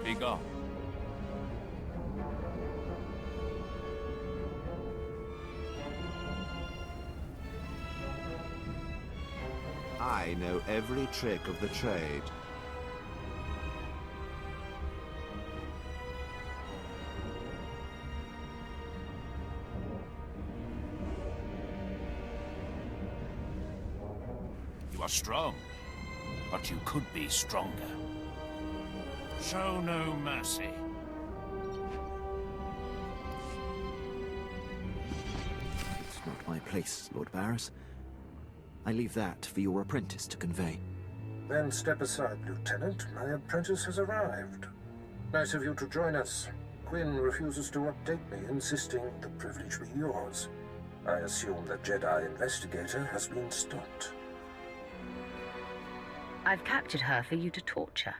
L: Be gone.
U: I
S: I know every trick of the trade.
L: You are strong, but you could be stronger. Show no mercy.
M: It's not my place, Lord Barras. I leave that for your apprentice to convey.
W: Then step aside, Lieutenant. My apprentice has arrived. Nice of you to join us. Quinn refuses to update me, insisting the privilege be yours. I assume the Jedi investigator has been stopped.
F: I've captured her for you to torture.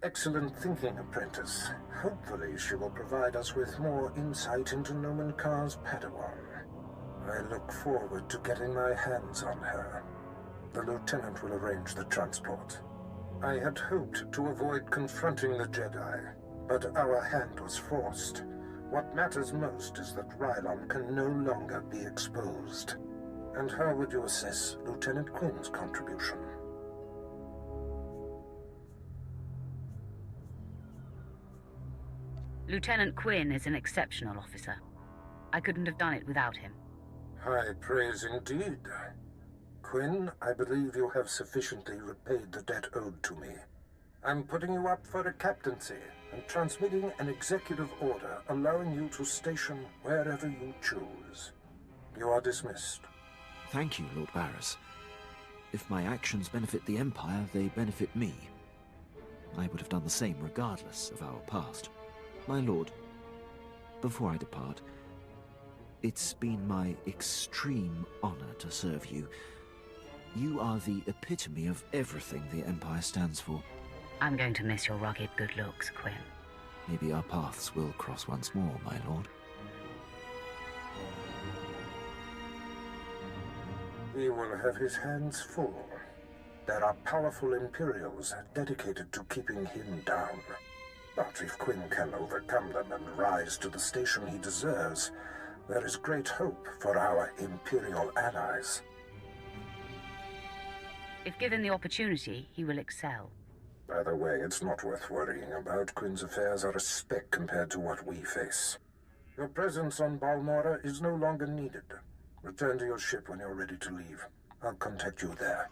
W: Excellent thinking, apprentice. Hopefully she will provide us with more insight into Nomen Karr's Padawan. I look forward to getting my hands on her. The lieutenant will arrange the transport. I had hoped to avoid confronting the Jedi, but our hand was forced. What matters most is that Rylon can no longer be exposed. And how would you assess Lieutenant Quinn's contribution?
F: Lieutenant Quinn is an exceptional officer. I couldn't have done it without him.
W: High praise indeed. Quinn, I believe you have sufficiently repaid the debt owed to me. I'm putting you up for a captaincy and transmitting an executive order allowing you to station wherever you choose. You are dismissed.
M: Thank you, Lord Barras. If my actions benefit the Empire, they benefit me. I would have done the same regardless of our past. My lord, before I depart, it's been my extreme honor to serve you. You are the epitome of everything the Empire stands for.
F: I'm going to miss your rugged good looks, Quinn.
M: Maybe our paths will cross once more, my lord.
W: He will have his hands full. There are powerful Imperials dedicated to keeping him down. But if Quinn can overcome them and rise to the station he deserves, there is great hope for our Imperial allies.
F: If given the opportunity, he will excel.
W: By the way, it's not worth worrying about. Quinn's affairs are a speck compared to what we face. Your presence on Balmorra is no longer needed. Return to your ship when you're ready to leave. I'll contact you there.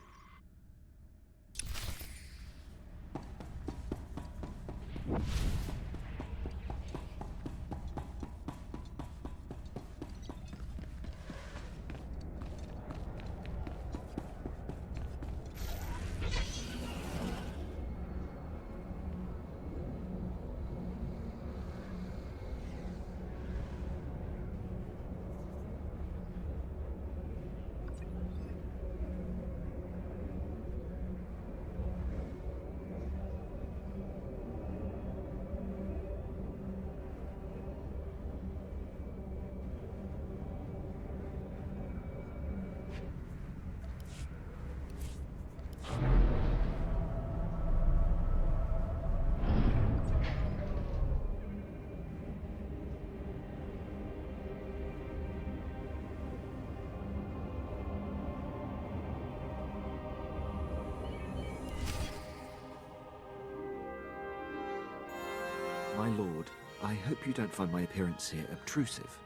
M: My lord, I hope you don't find my appearance here obtrusive.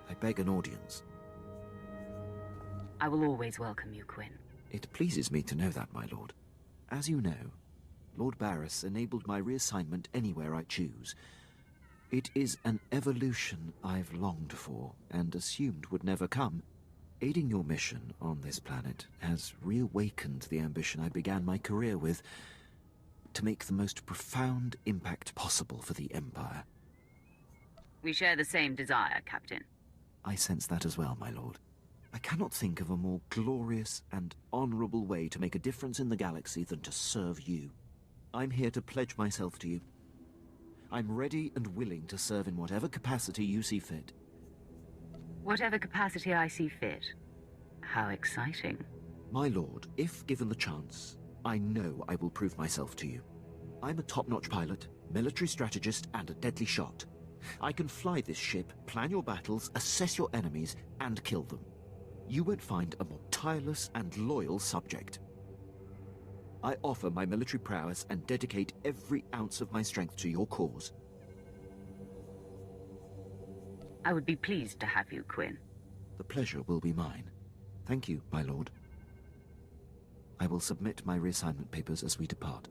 M: I beg an audience.
F: I will always welcome you, Quinn.
M: It pleases me to know that, my lord. As you know, Lord Barras enabled my reassignment anywhere I choose. It is an evolution I've longed for and assumed would never come. Aiding your mission on this planet has reawakened the ambition I began my career with, to make the most profound impact possible for the Empire.
F: We share the same desire, Captain.
M: I sense that as well, my lord. I cannot think of a more glorious and honorable way to make a difference in the galaxy than to serve you. I'm here to pledge myself to you. I'm ready and willing to serve in whatever capacity you see fit.
F: Whatever capacity I see fit. How exciting.
M: My lord, if given the chance, I know I will prove myself to you. I'm a top-notch pilot, military strategist, and a deadly shot. I can fly this ship, plan your battles, assess your enemies, and kill them. You won't find a more tireless and loyal subject. I offer my military prowess and dedicate every ounce of my strength to your cause.
F: I would be pleased to have you, Quinn.
M: The pleasure will be mine. Thank you, my lord. I will submit my reassignment papers as we depart.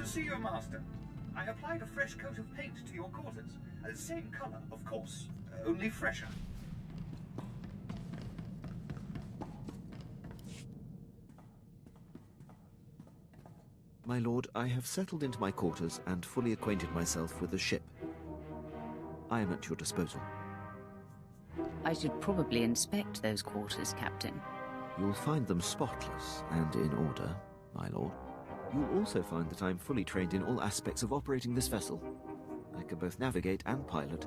A: See you, Master. I applied a fresh coat of paint to your quarters. Same color, of course, only fresher.
M: My lord, I have settled into my quarters and fully acquainted myself with the ship. I am at your disposal.
F: I should probably inspect those quarters, Captain.
M: You'll find them spotless and in order, my lord. You'll also find that I'm fully trained in all aspects of operating this vessel. I can both navigate and pilot.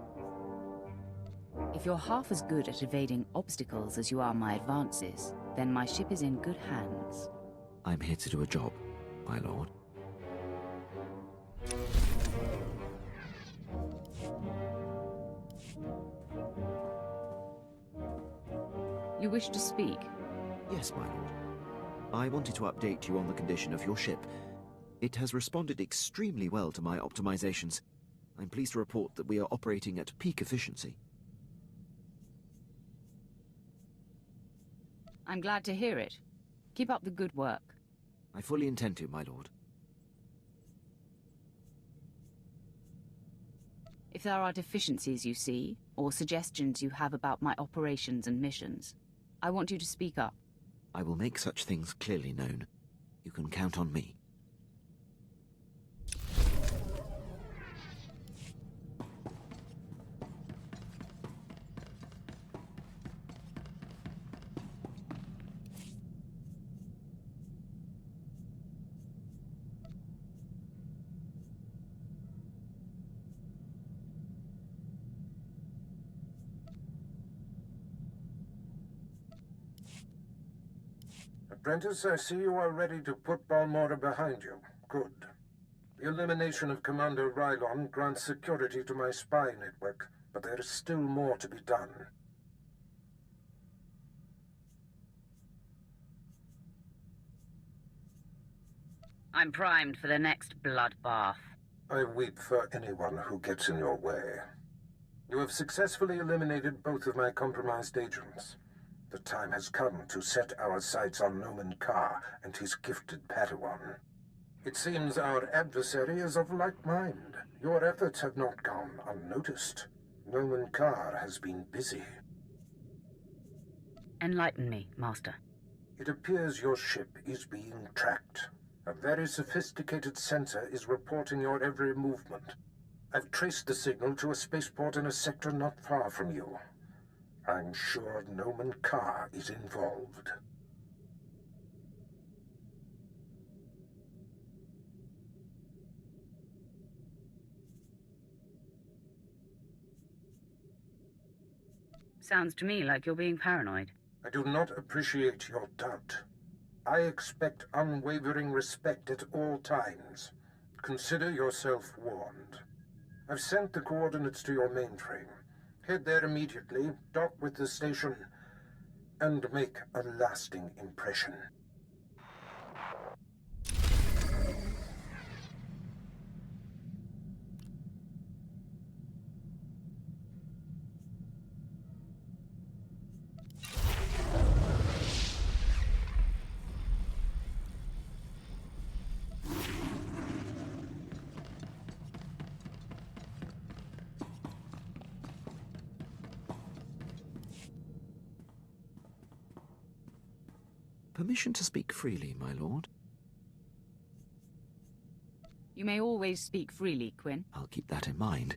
F: If you're half as good at evading obstacles as you are my advances, then my ship is in good hands.
M: I'm here to do a job, my lord.
F: You wish to speak?
M: Yes, my lord. I wanted to update you on the condition of your ship. It has responded extremely well to my optimizations. I'm pleased to report that we are operating at peak efficiency.
F: I'm glad to hear it. Keep up the good work.
M: I fully intend to, my lord.
F: If there are deficiencies you see, or suggestions you have about my operations and missions, I want you to speak up.
M: I will make such things clearly known. You can count on me.
C: Apprentice, I see you are ready to put Balmorra behind you. Good. The elimination of Commander Rylon grants security to my spy network, but there is still more to be done.
F: I'm primed for the next bloodbath.
C: I weep for anyone who gets in your way. You have successfully eliminated both of my compromised agents. The time has come to set our sights on Noman Carr and his gifted Padawan. It seems our adversary is of like mind. Your efforts have not gone unnoticed. Noman Carr has been busy.
F: Enlighten me, Master.
C: It appears your ship is being tracked. A very sophisticated sensor is reporting your every movement. I've traced the signal to a spaceport in a sector not far from you. I'm sure Noman Carr is involved.
F: Sounds to me like you're being paranoid.
C: I do not appreciate your doubt. I expect unwavering respect at all times. Consider yourself warned. I've sent the coordinates to your mainframe. Head there immediately, dock with the station, and make a lasting impression.
M: Permission to speak freely, my lord?
F: You may always speak freely, Quinn.
M: I'll keep that in mind.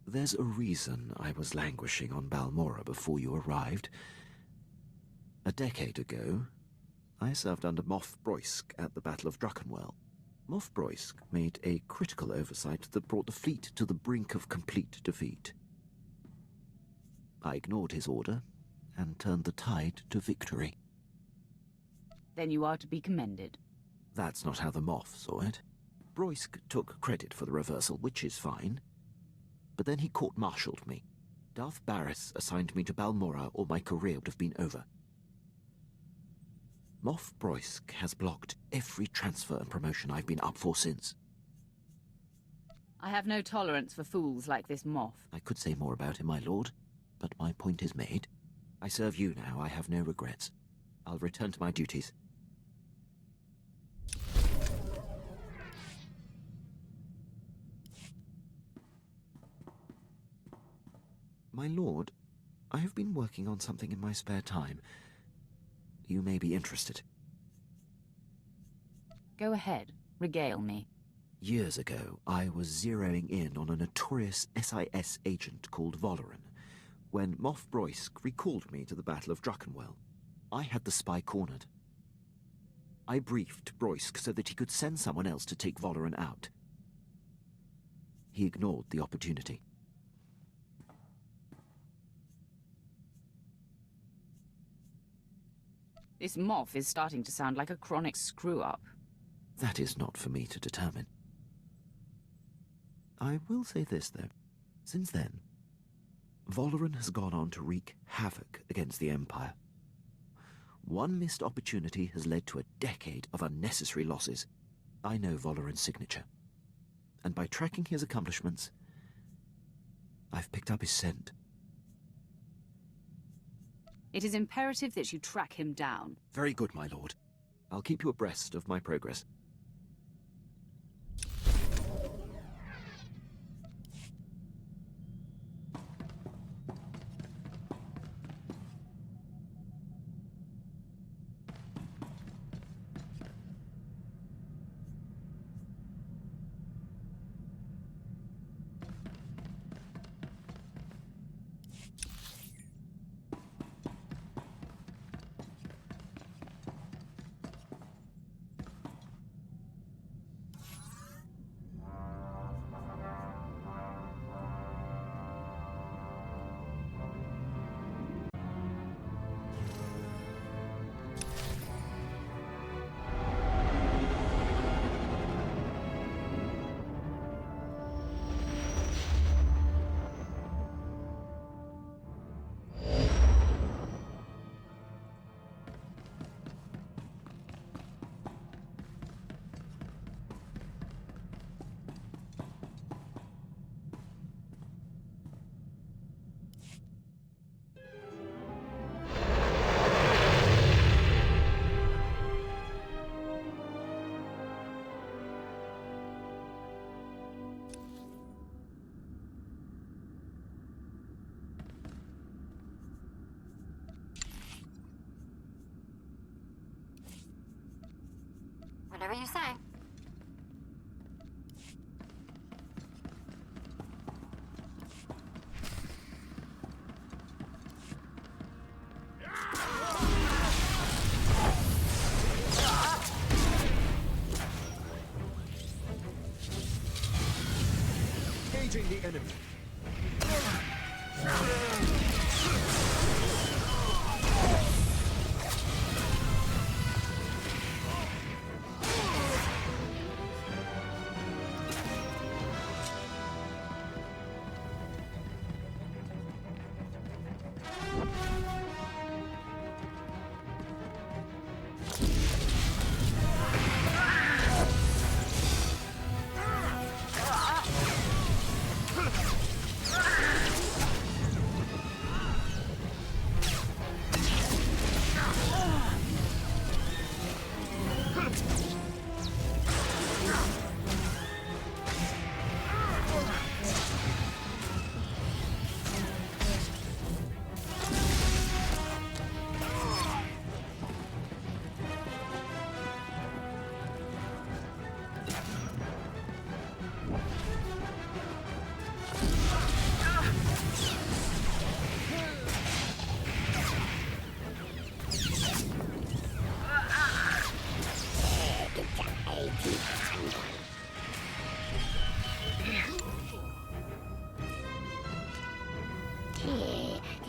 M: There's a reason I was languishing on Balmora before you arrived. A decade ago, I served under Moff Broysk at the Battle of Druckenwell. Moff Broysk made a critical oversight that brought the fleet to the brink of complete defeat. I ignored his order and turned the tide to victory.
F: Then you are to be commended.
M: That's not how the Moff saw it. Broysk took credit for the reversal, which is fine. But then he court-martialed me. Darth Baras assigned me to Balmora, or my career would have been over. Moff Broysk has blocked every transfer and promotion I've been up for since.
F: I have no tolerance for fools like this Moff.
M: I could say more about him, my lord, but my point is made. I serve you now, I have no regrets. I'll return to my duties. My lord, I have been working on something in my spare time. You may be interested.
F: Go ahead. Regale me.
M: Years ago, I was zeroing in on a notorious SIS agent called Vemrin, when Moff Broysk recalled me to the Battle of Druckenwell. I had the spy cornered. I briefed Broysk so that he could send someone else to take Vemrin out. He ignored the opportunity.
F: This Moff is starting to sound like a chronic screw-up.
M: That is not for me to determine. I will say this, though. Since then, Vemrin has gone on to wreak havoc against the Empire. One missed opportunity has led to a decade of unnecessary losses. I know Vemrin's signature. And by tracking his accomplishments, I've picked up his scent.
F: It is imperative that you track him down.
M: Very good, my lord. I'll keep you abreast of my progress.
E: Whatever you say.
M: Engaging the enemy.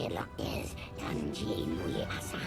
N: Tilokes Tanji Muli Asak.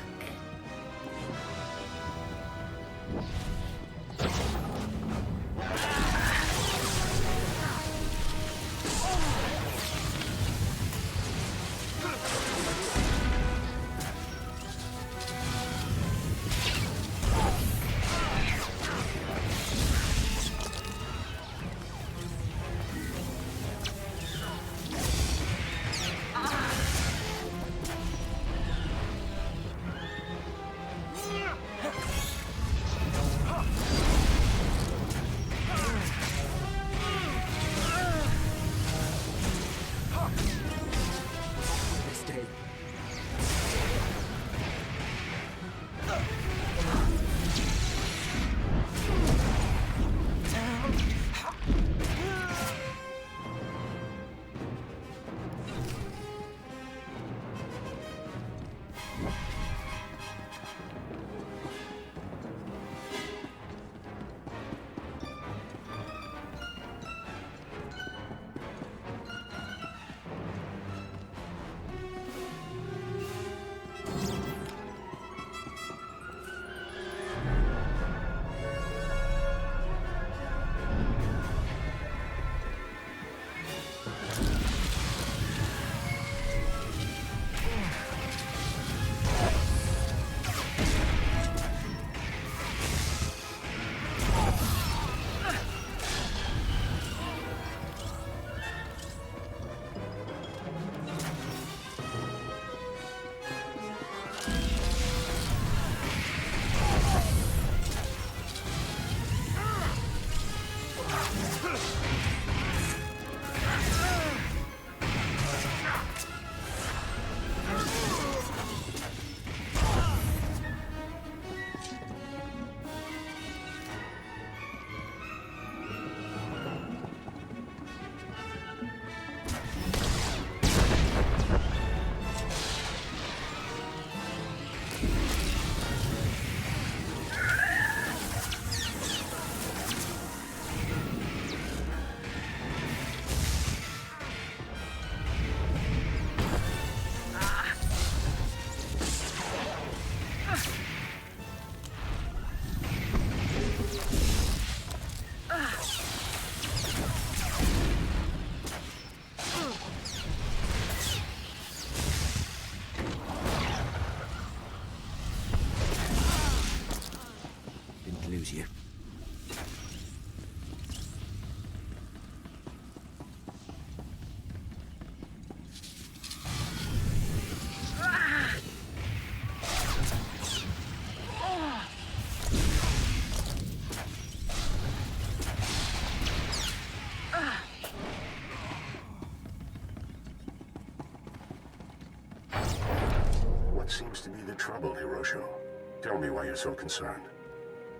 M: You.
W: What seems to be the trouble, Hirosho? Tell me why you're so concerned.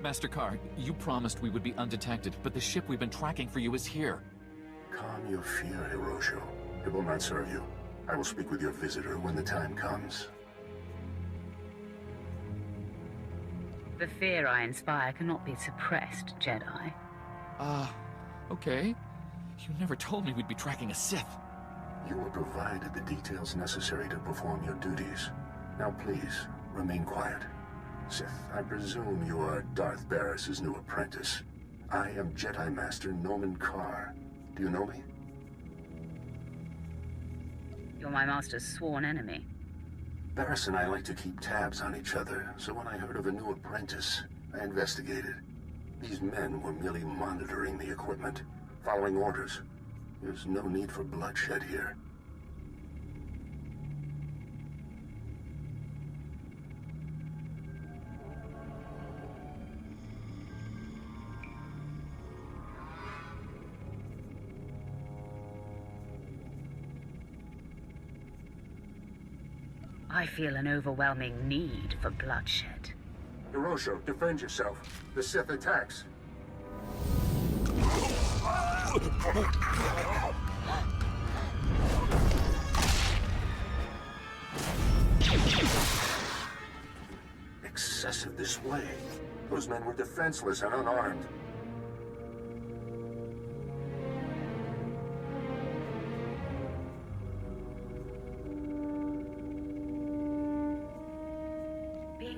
U: Master Carr, you promised we would be undetected, but the ship we've been tracking for you is here.
W: Calm your fear, Hirosho. It will not serve you. I will speak with your visitor when the time comes.
F: The fear I inspire cannot be suppressed, Jedi.
U: Okay. You never told me we'd be tracking a Sith.
W: You were provided the details necessary to perform your duties. Now please, remain quiet. Sith, I presume you are Darth Baras' new apprentice. I am Jedi Master Nomen Carr. Do you know me?
F: You're my master's sworn enemy.
W: Barras and I like to keep tabs on each other, so when I heard of a new apprentice, I investigated. These men were merely monitoring the equipment, following orders. There's no need for bloodshed here.
F: I feel an overwhelming need for bloodshed.
C: Hirosho, defend yourself. The Sith attacks.
W: Excessive display. Those men were defenseless and unarmed.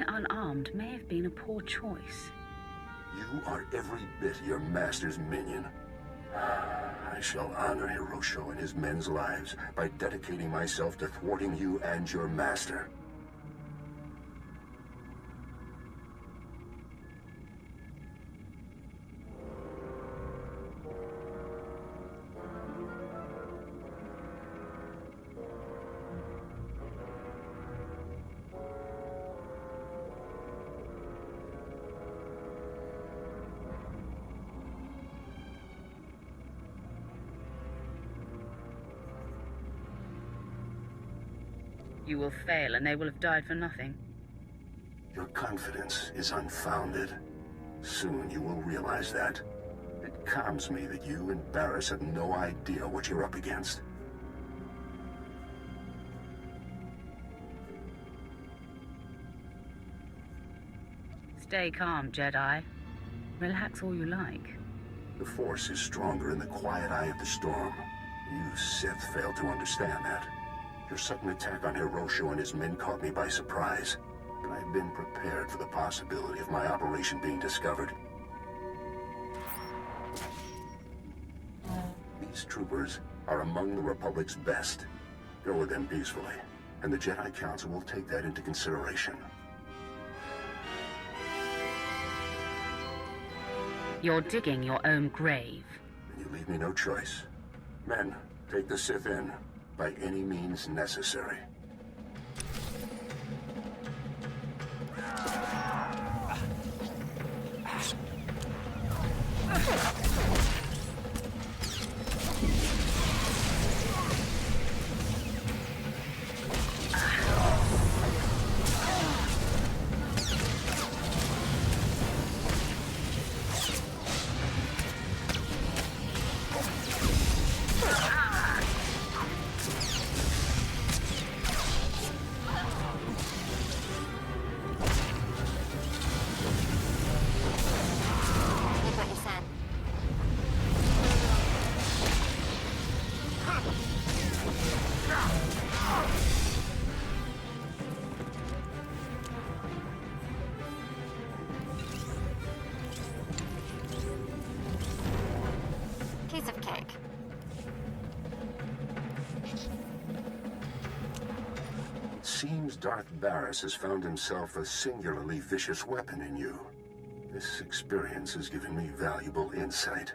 F: Going unarmed may have been a poor choice.
W: You are every bit your master's minion. I shall honor Hirosho and his men's lives by dedicating myself to thwarting you and your master.
F: You will fail, and they will have died for nothing.
W: Your confidence is unfounded. Soon you will realize that. It calms me that you and Barras have no idea what you're up against.
F: Stay calm, Jedi. Relax all you like.
W: The Force is stronger in the quiet eye of the storm. You Sith failed to understand that. Your sudden attack on Hirosho and his men caught me by surprise, but I've been prepared for the possibility of my operation being discovered. These troopers are among the Republic's best. Go with them peacefully, and the Jedi Council will take that into consideration.
F: You're digging your own grave.
W: You leave me no choice. Men, take the Sith in, by any means necessary. Seems Darth Baras has found himself a singularly vicious weapon in you. This experience has given me valuable insight.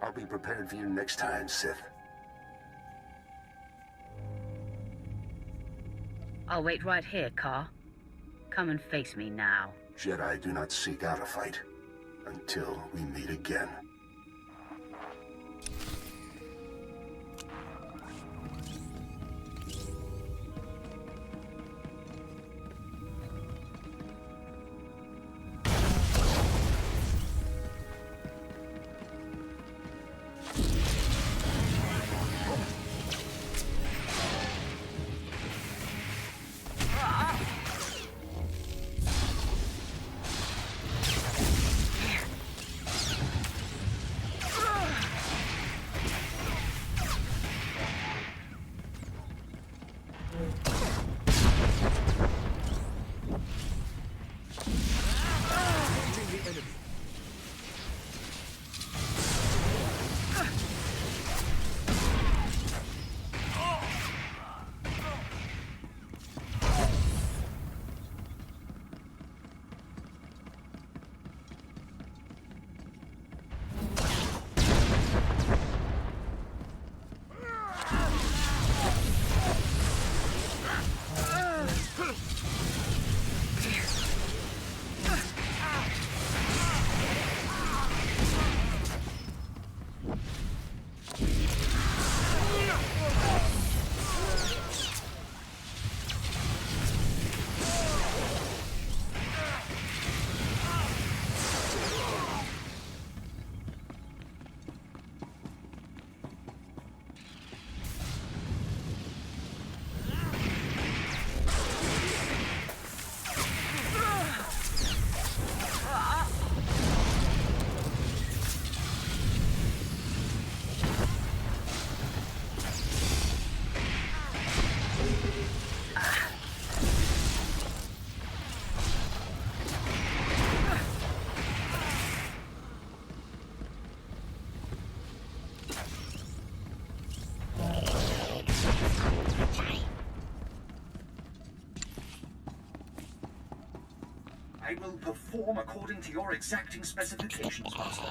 W: I'll be prepared for you next time, Sith.
F: I'll wait right here, Car. Come and face me now.
W: Jedi do not seek out a fight until we meet again.
A: I will perform according to your exacting specifications, Master.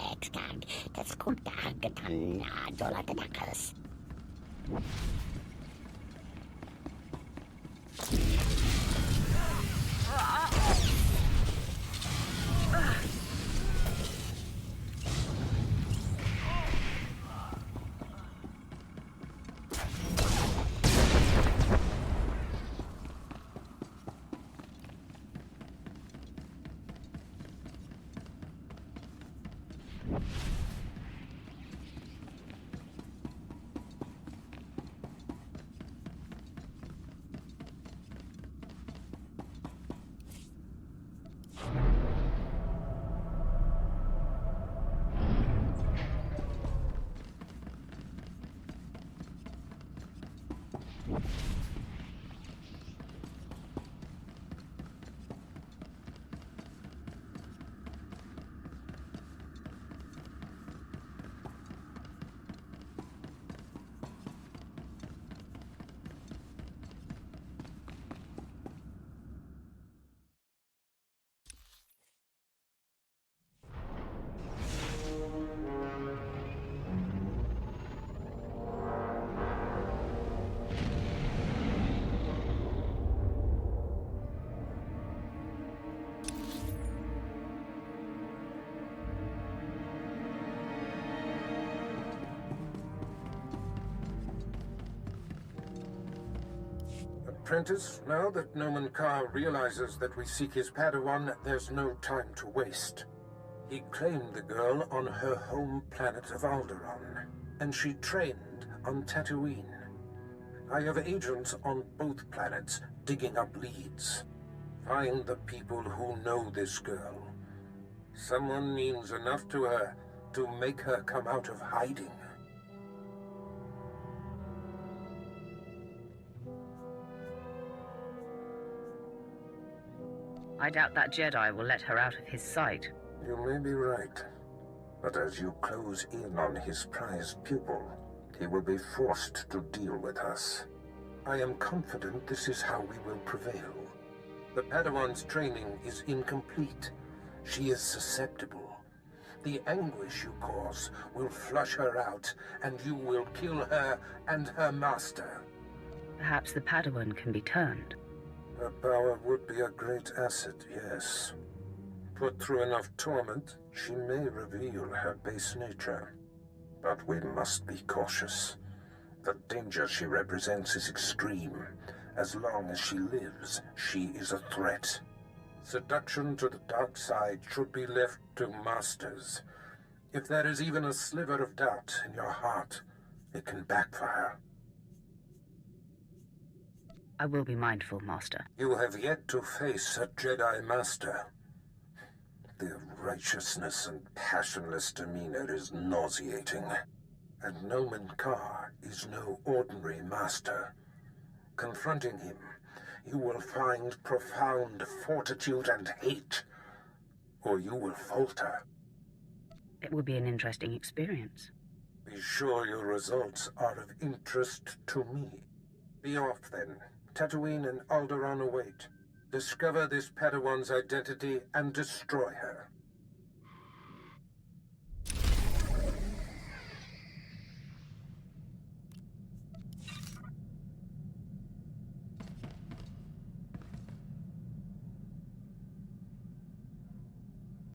C: Apprentice, now that Nomen Karr realizes that we seek his Padawan, there's no time to waste. He claimed the girl on her home planet of Alderaan, and she trained on Tatooine. I have agents on both planets digging up leads. Find the people who know this girl. Someone means enough to her to make her come out of hiding.
F: I doubt that Jedi will let her out of his sight.
C: You may be right. But as you close in on his prized pupil, he will be forced to deal with us. I am confident this is how we will prevail. The Padawan's training is incomplete. She is susceptible. The anguish you cause will flush her out, and you will kill her and her master.
F: Perhaps the Padawan can be turned.
C: Her power would be a great asset, yes. Put through enough torment, she may reveal her base nature. But we must be cautious. The danger she represents is extreme. As long as she lives, she is a threat. Seduction to the dark side should be left to masters. If there is even a sliver of doubt in your heart, it can backfire.
F: I will be mindful, Master.
C: You have yet to face a Jedi Master. Their righteousness and passionless demeanor is nauseating. And Nomen Karr is no ordinary master. Confronting him, you will find profound fortitude and hate, or you will falter.
F: It will be an interesting experience.
C: Be sure your results are of interest to me. Be off, then. Tatooine and Alderaan await. Discover this Padawan's identity and destroy her.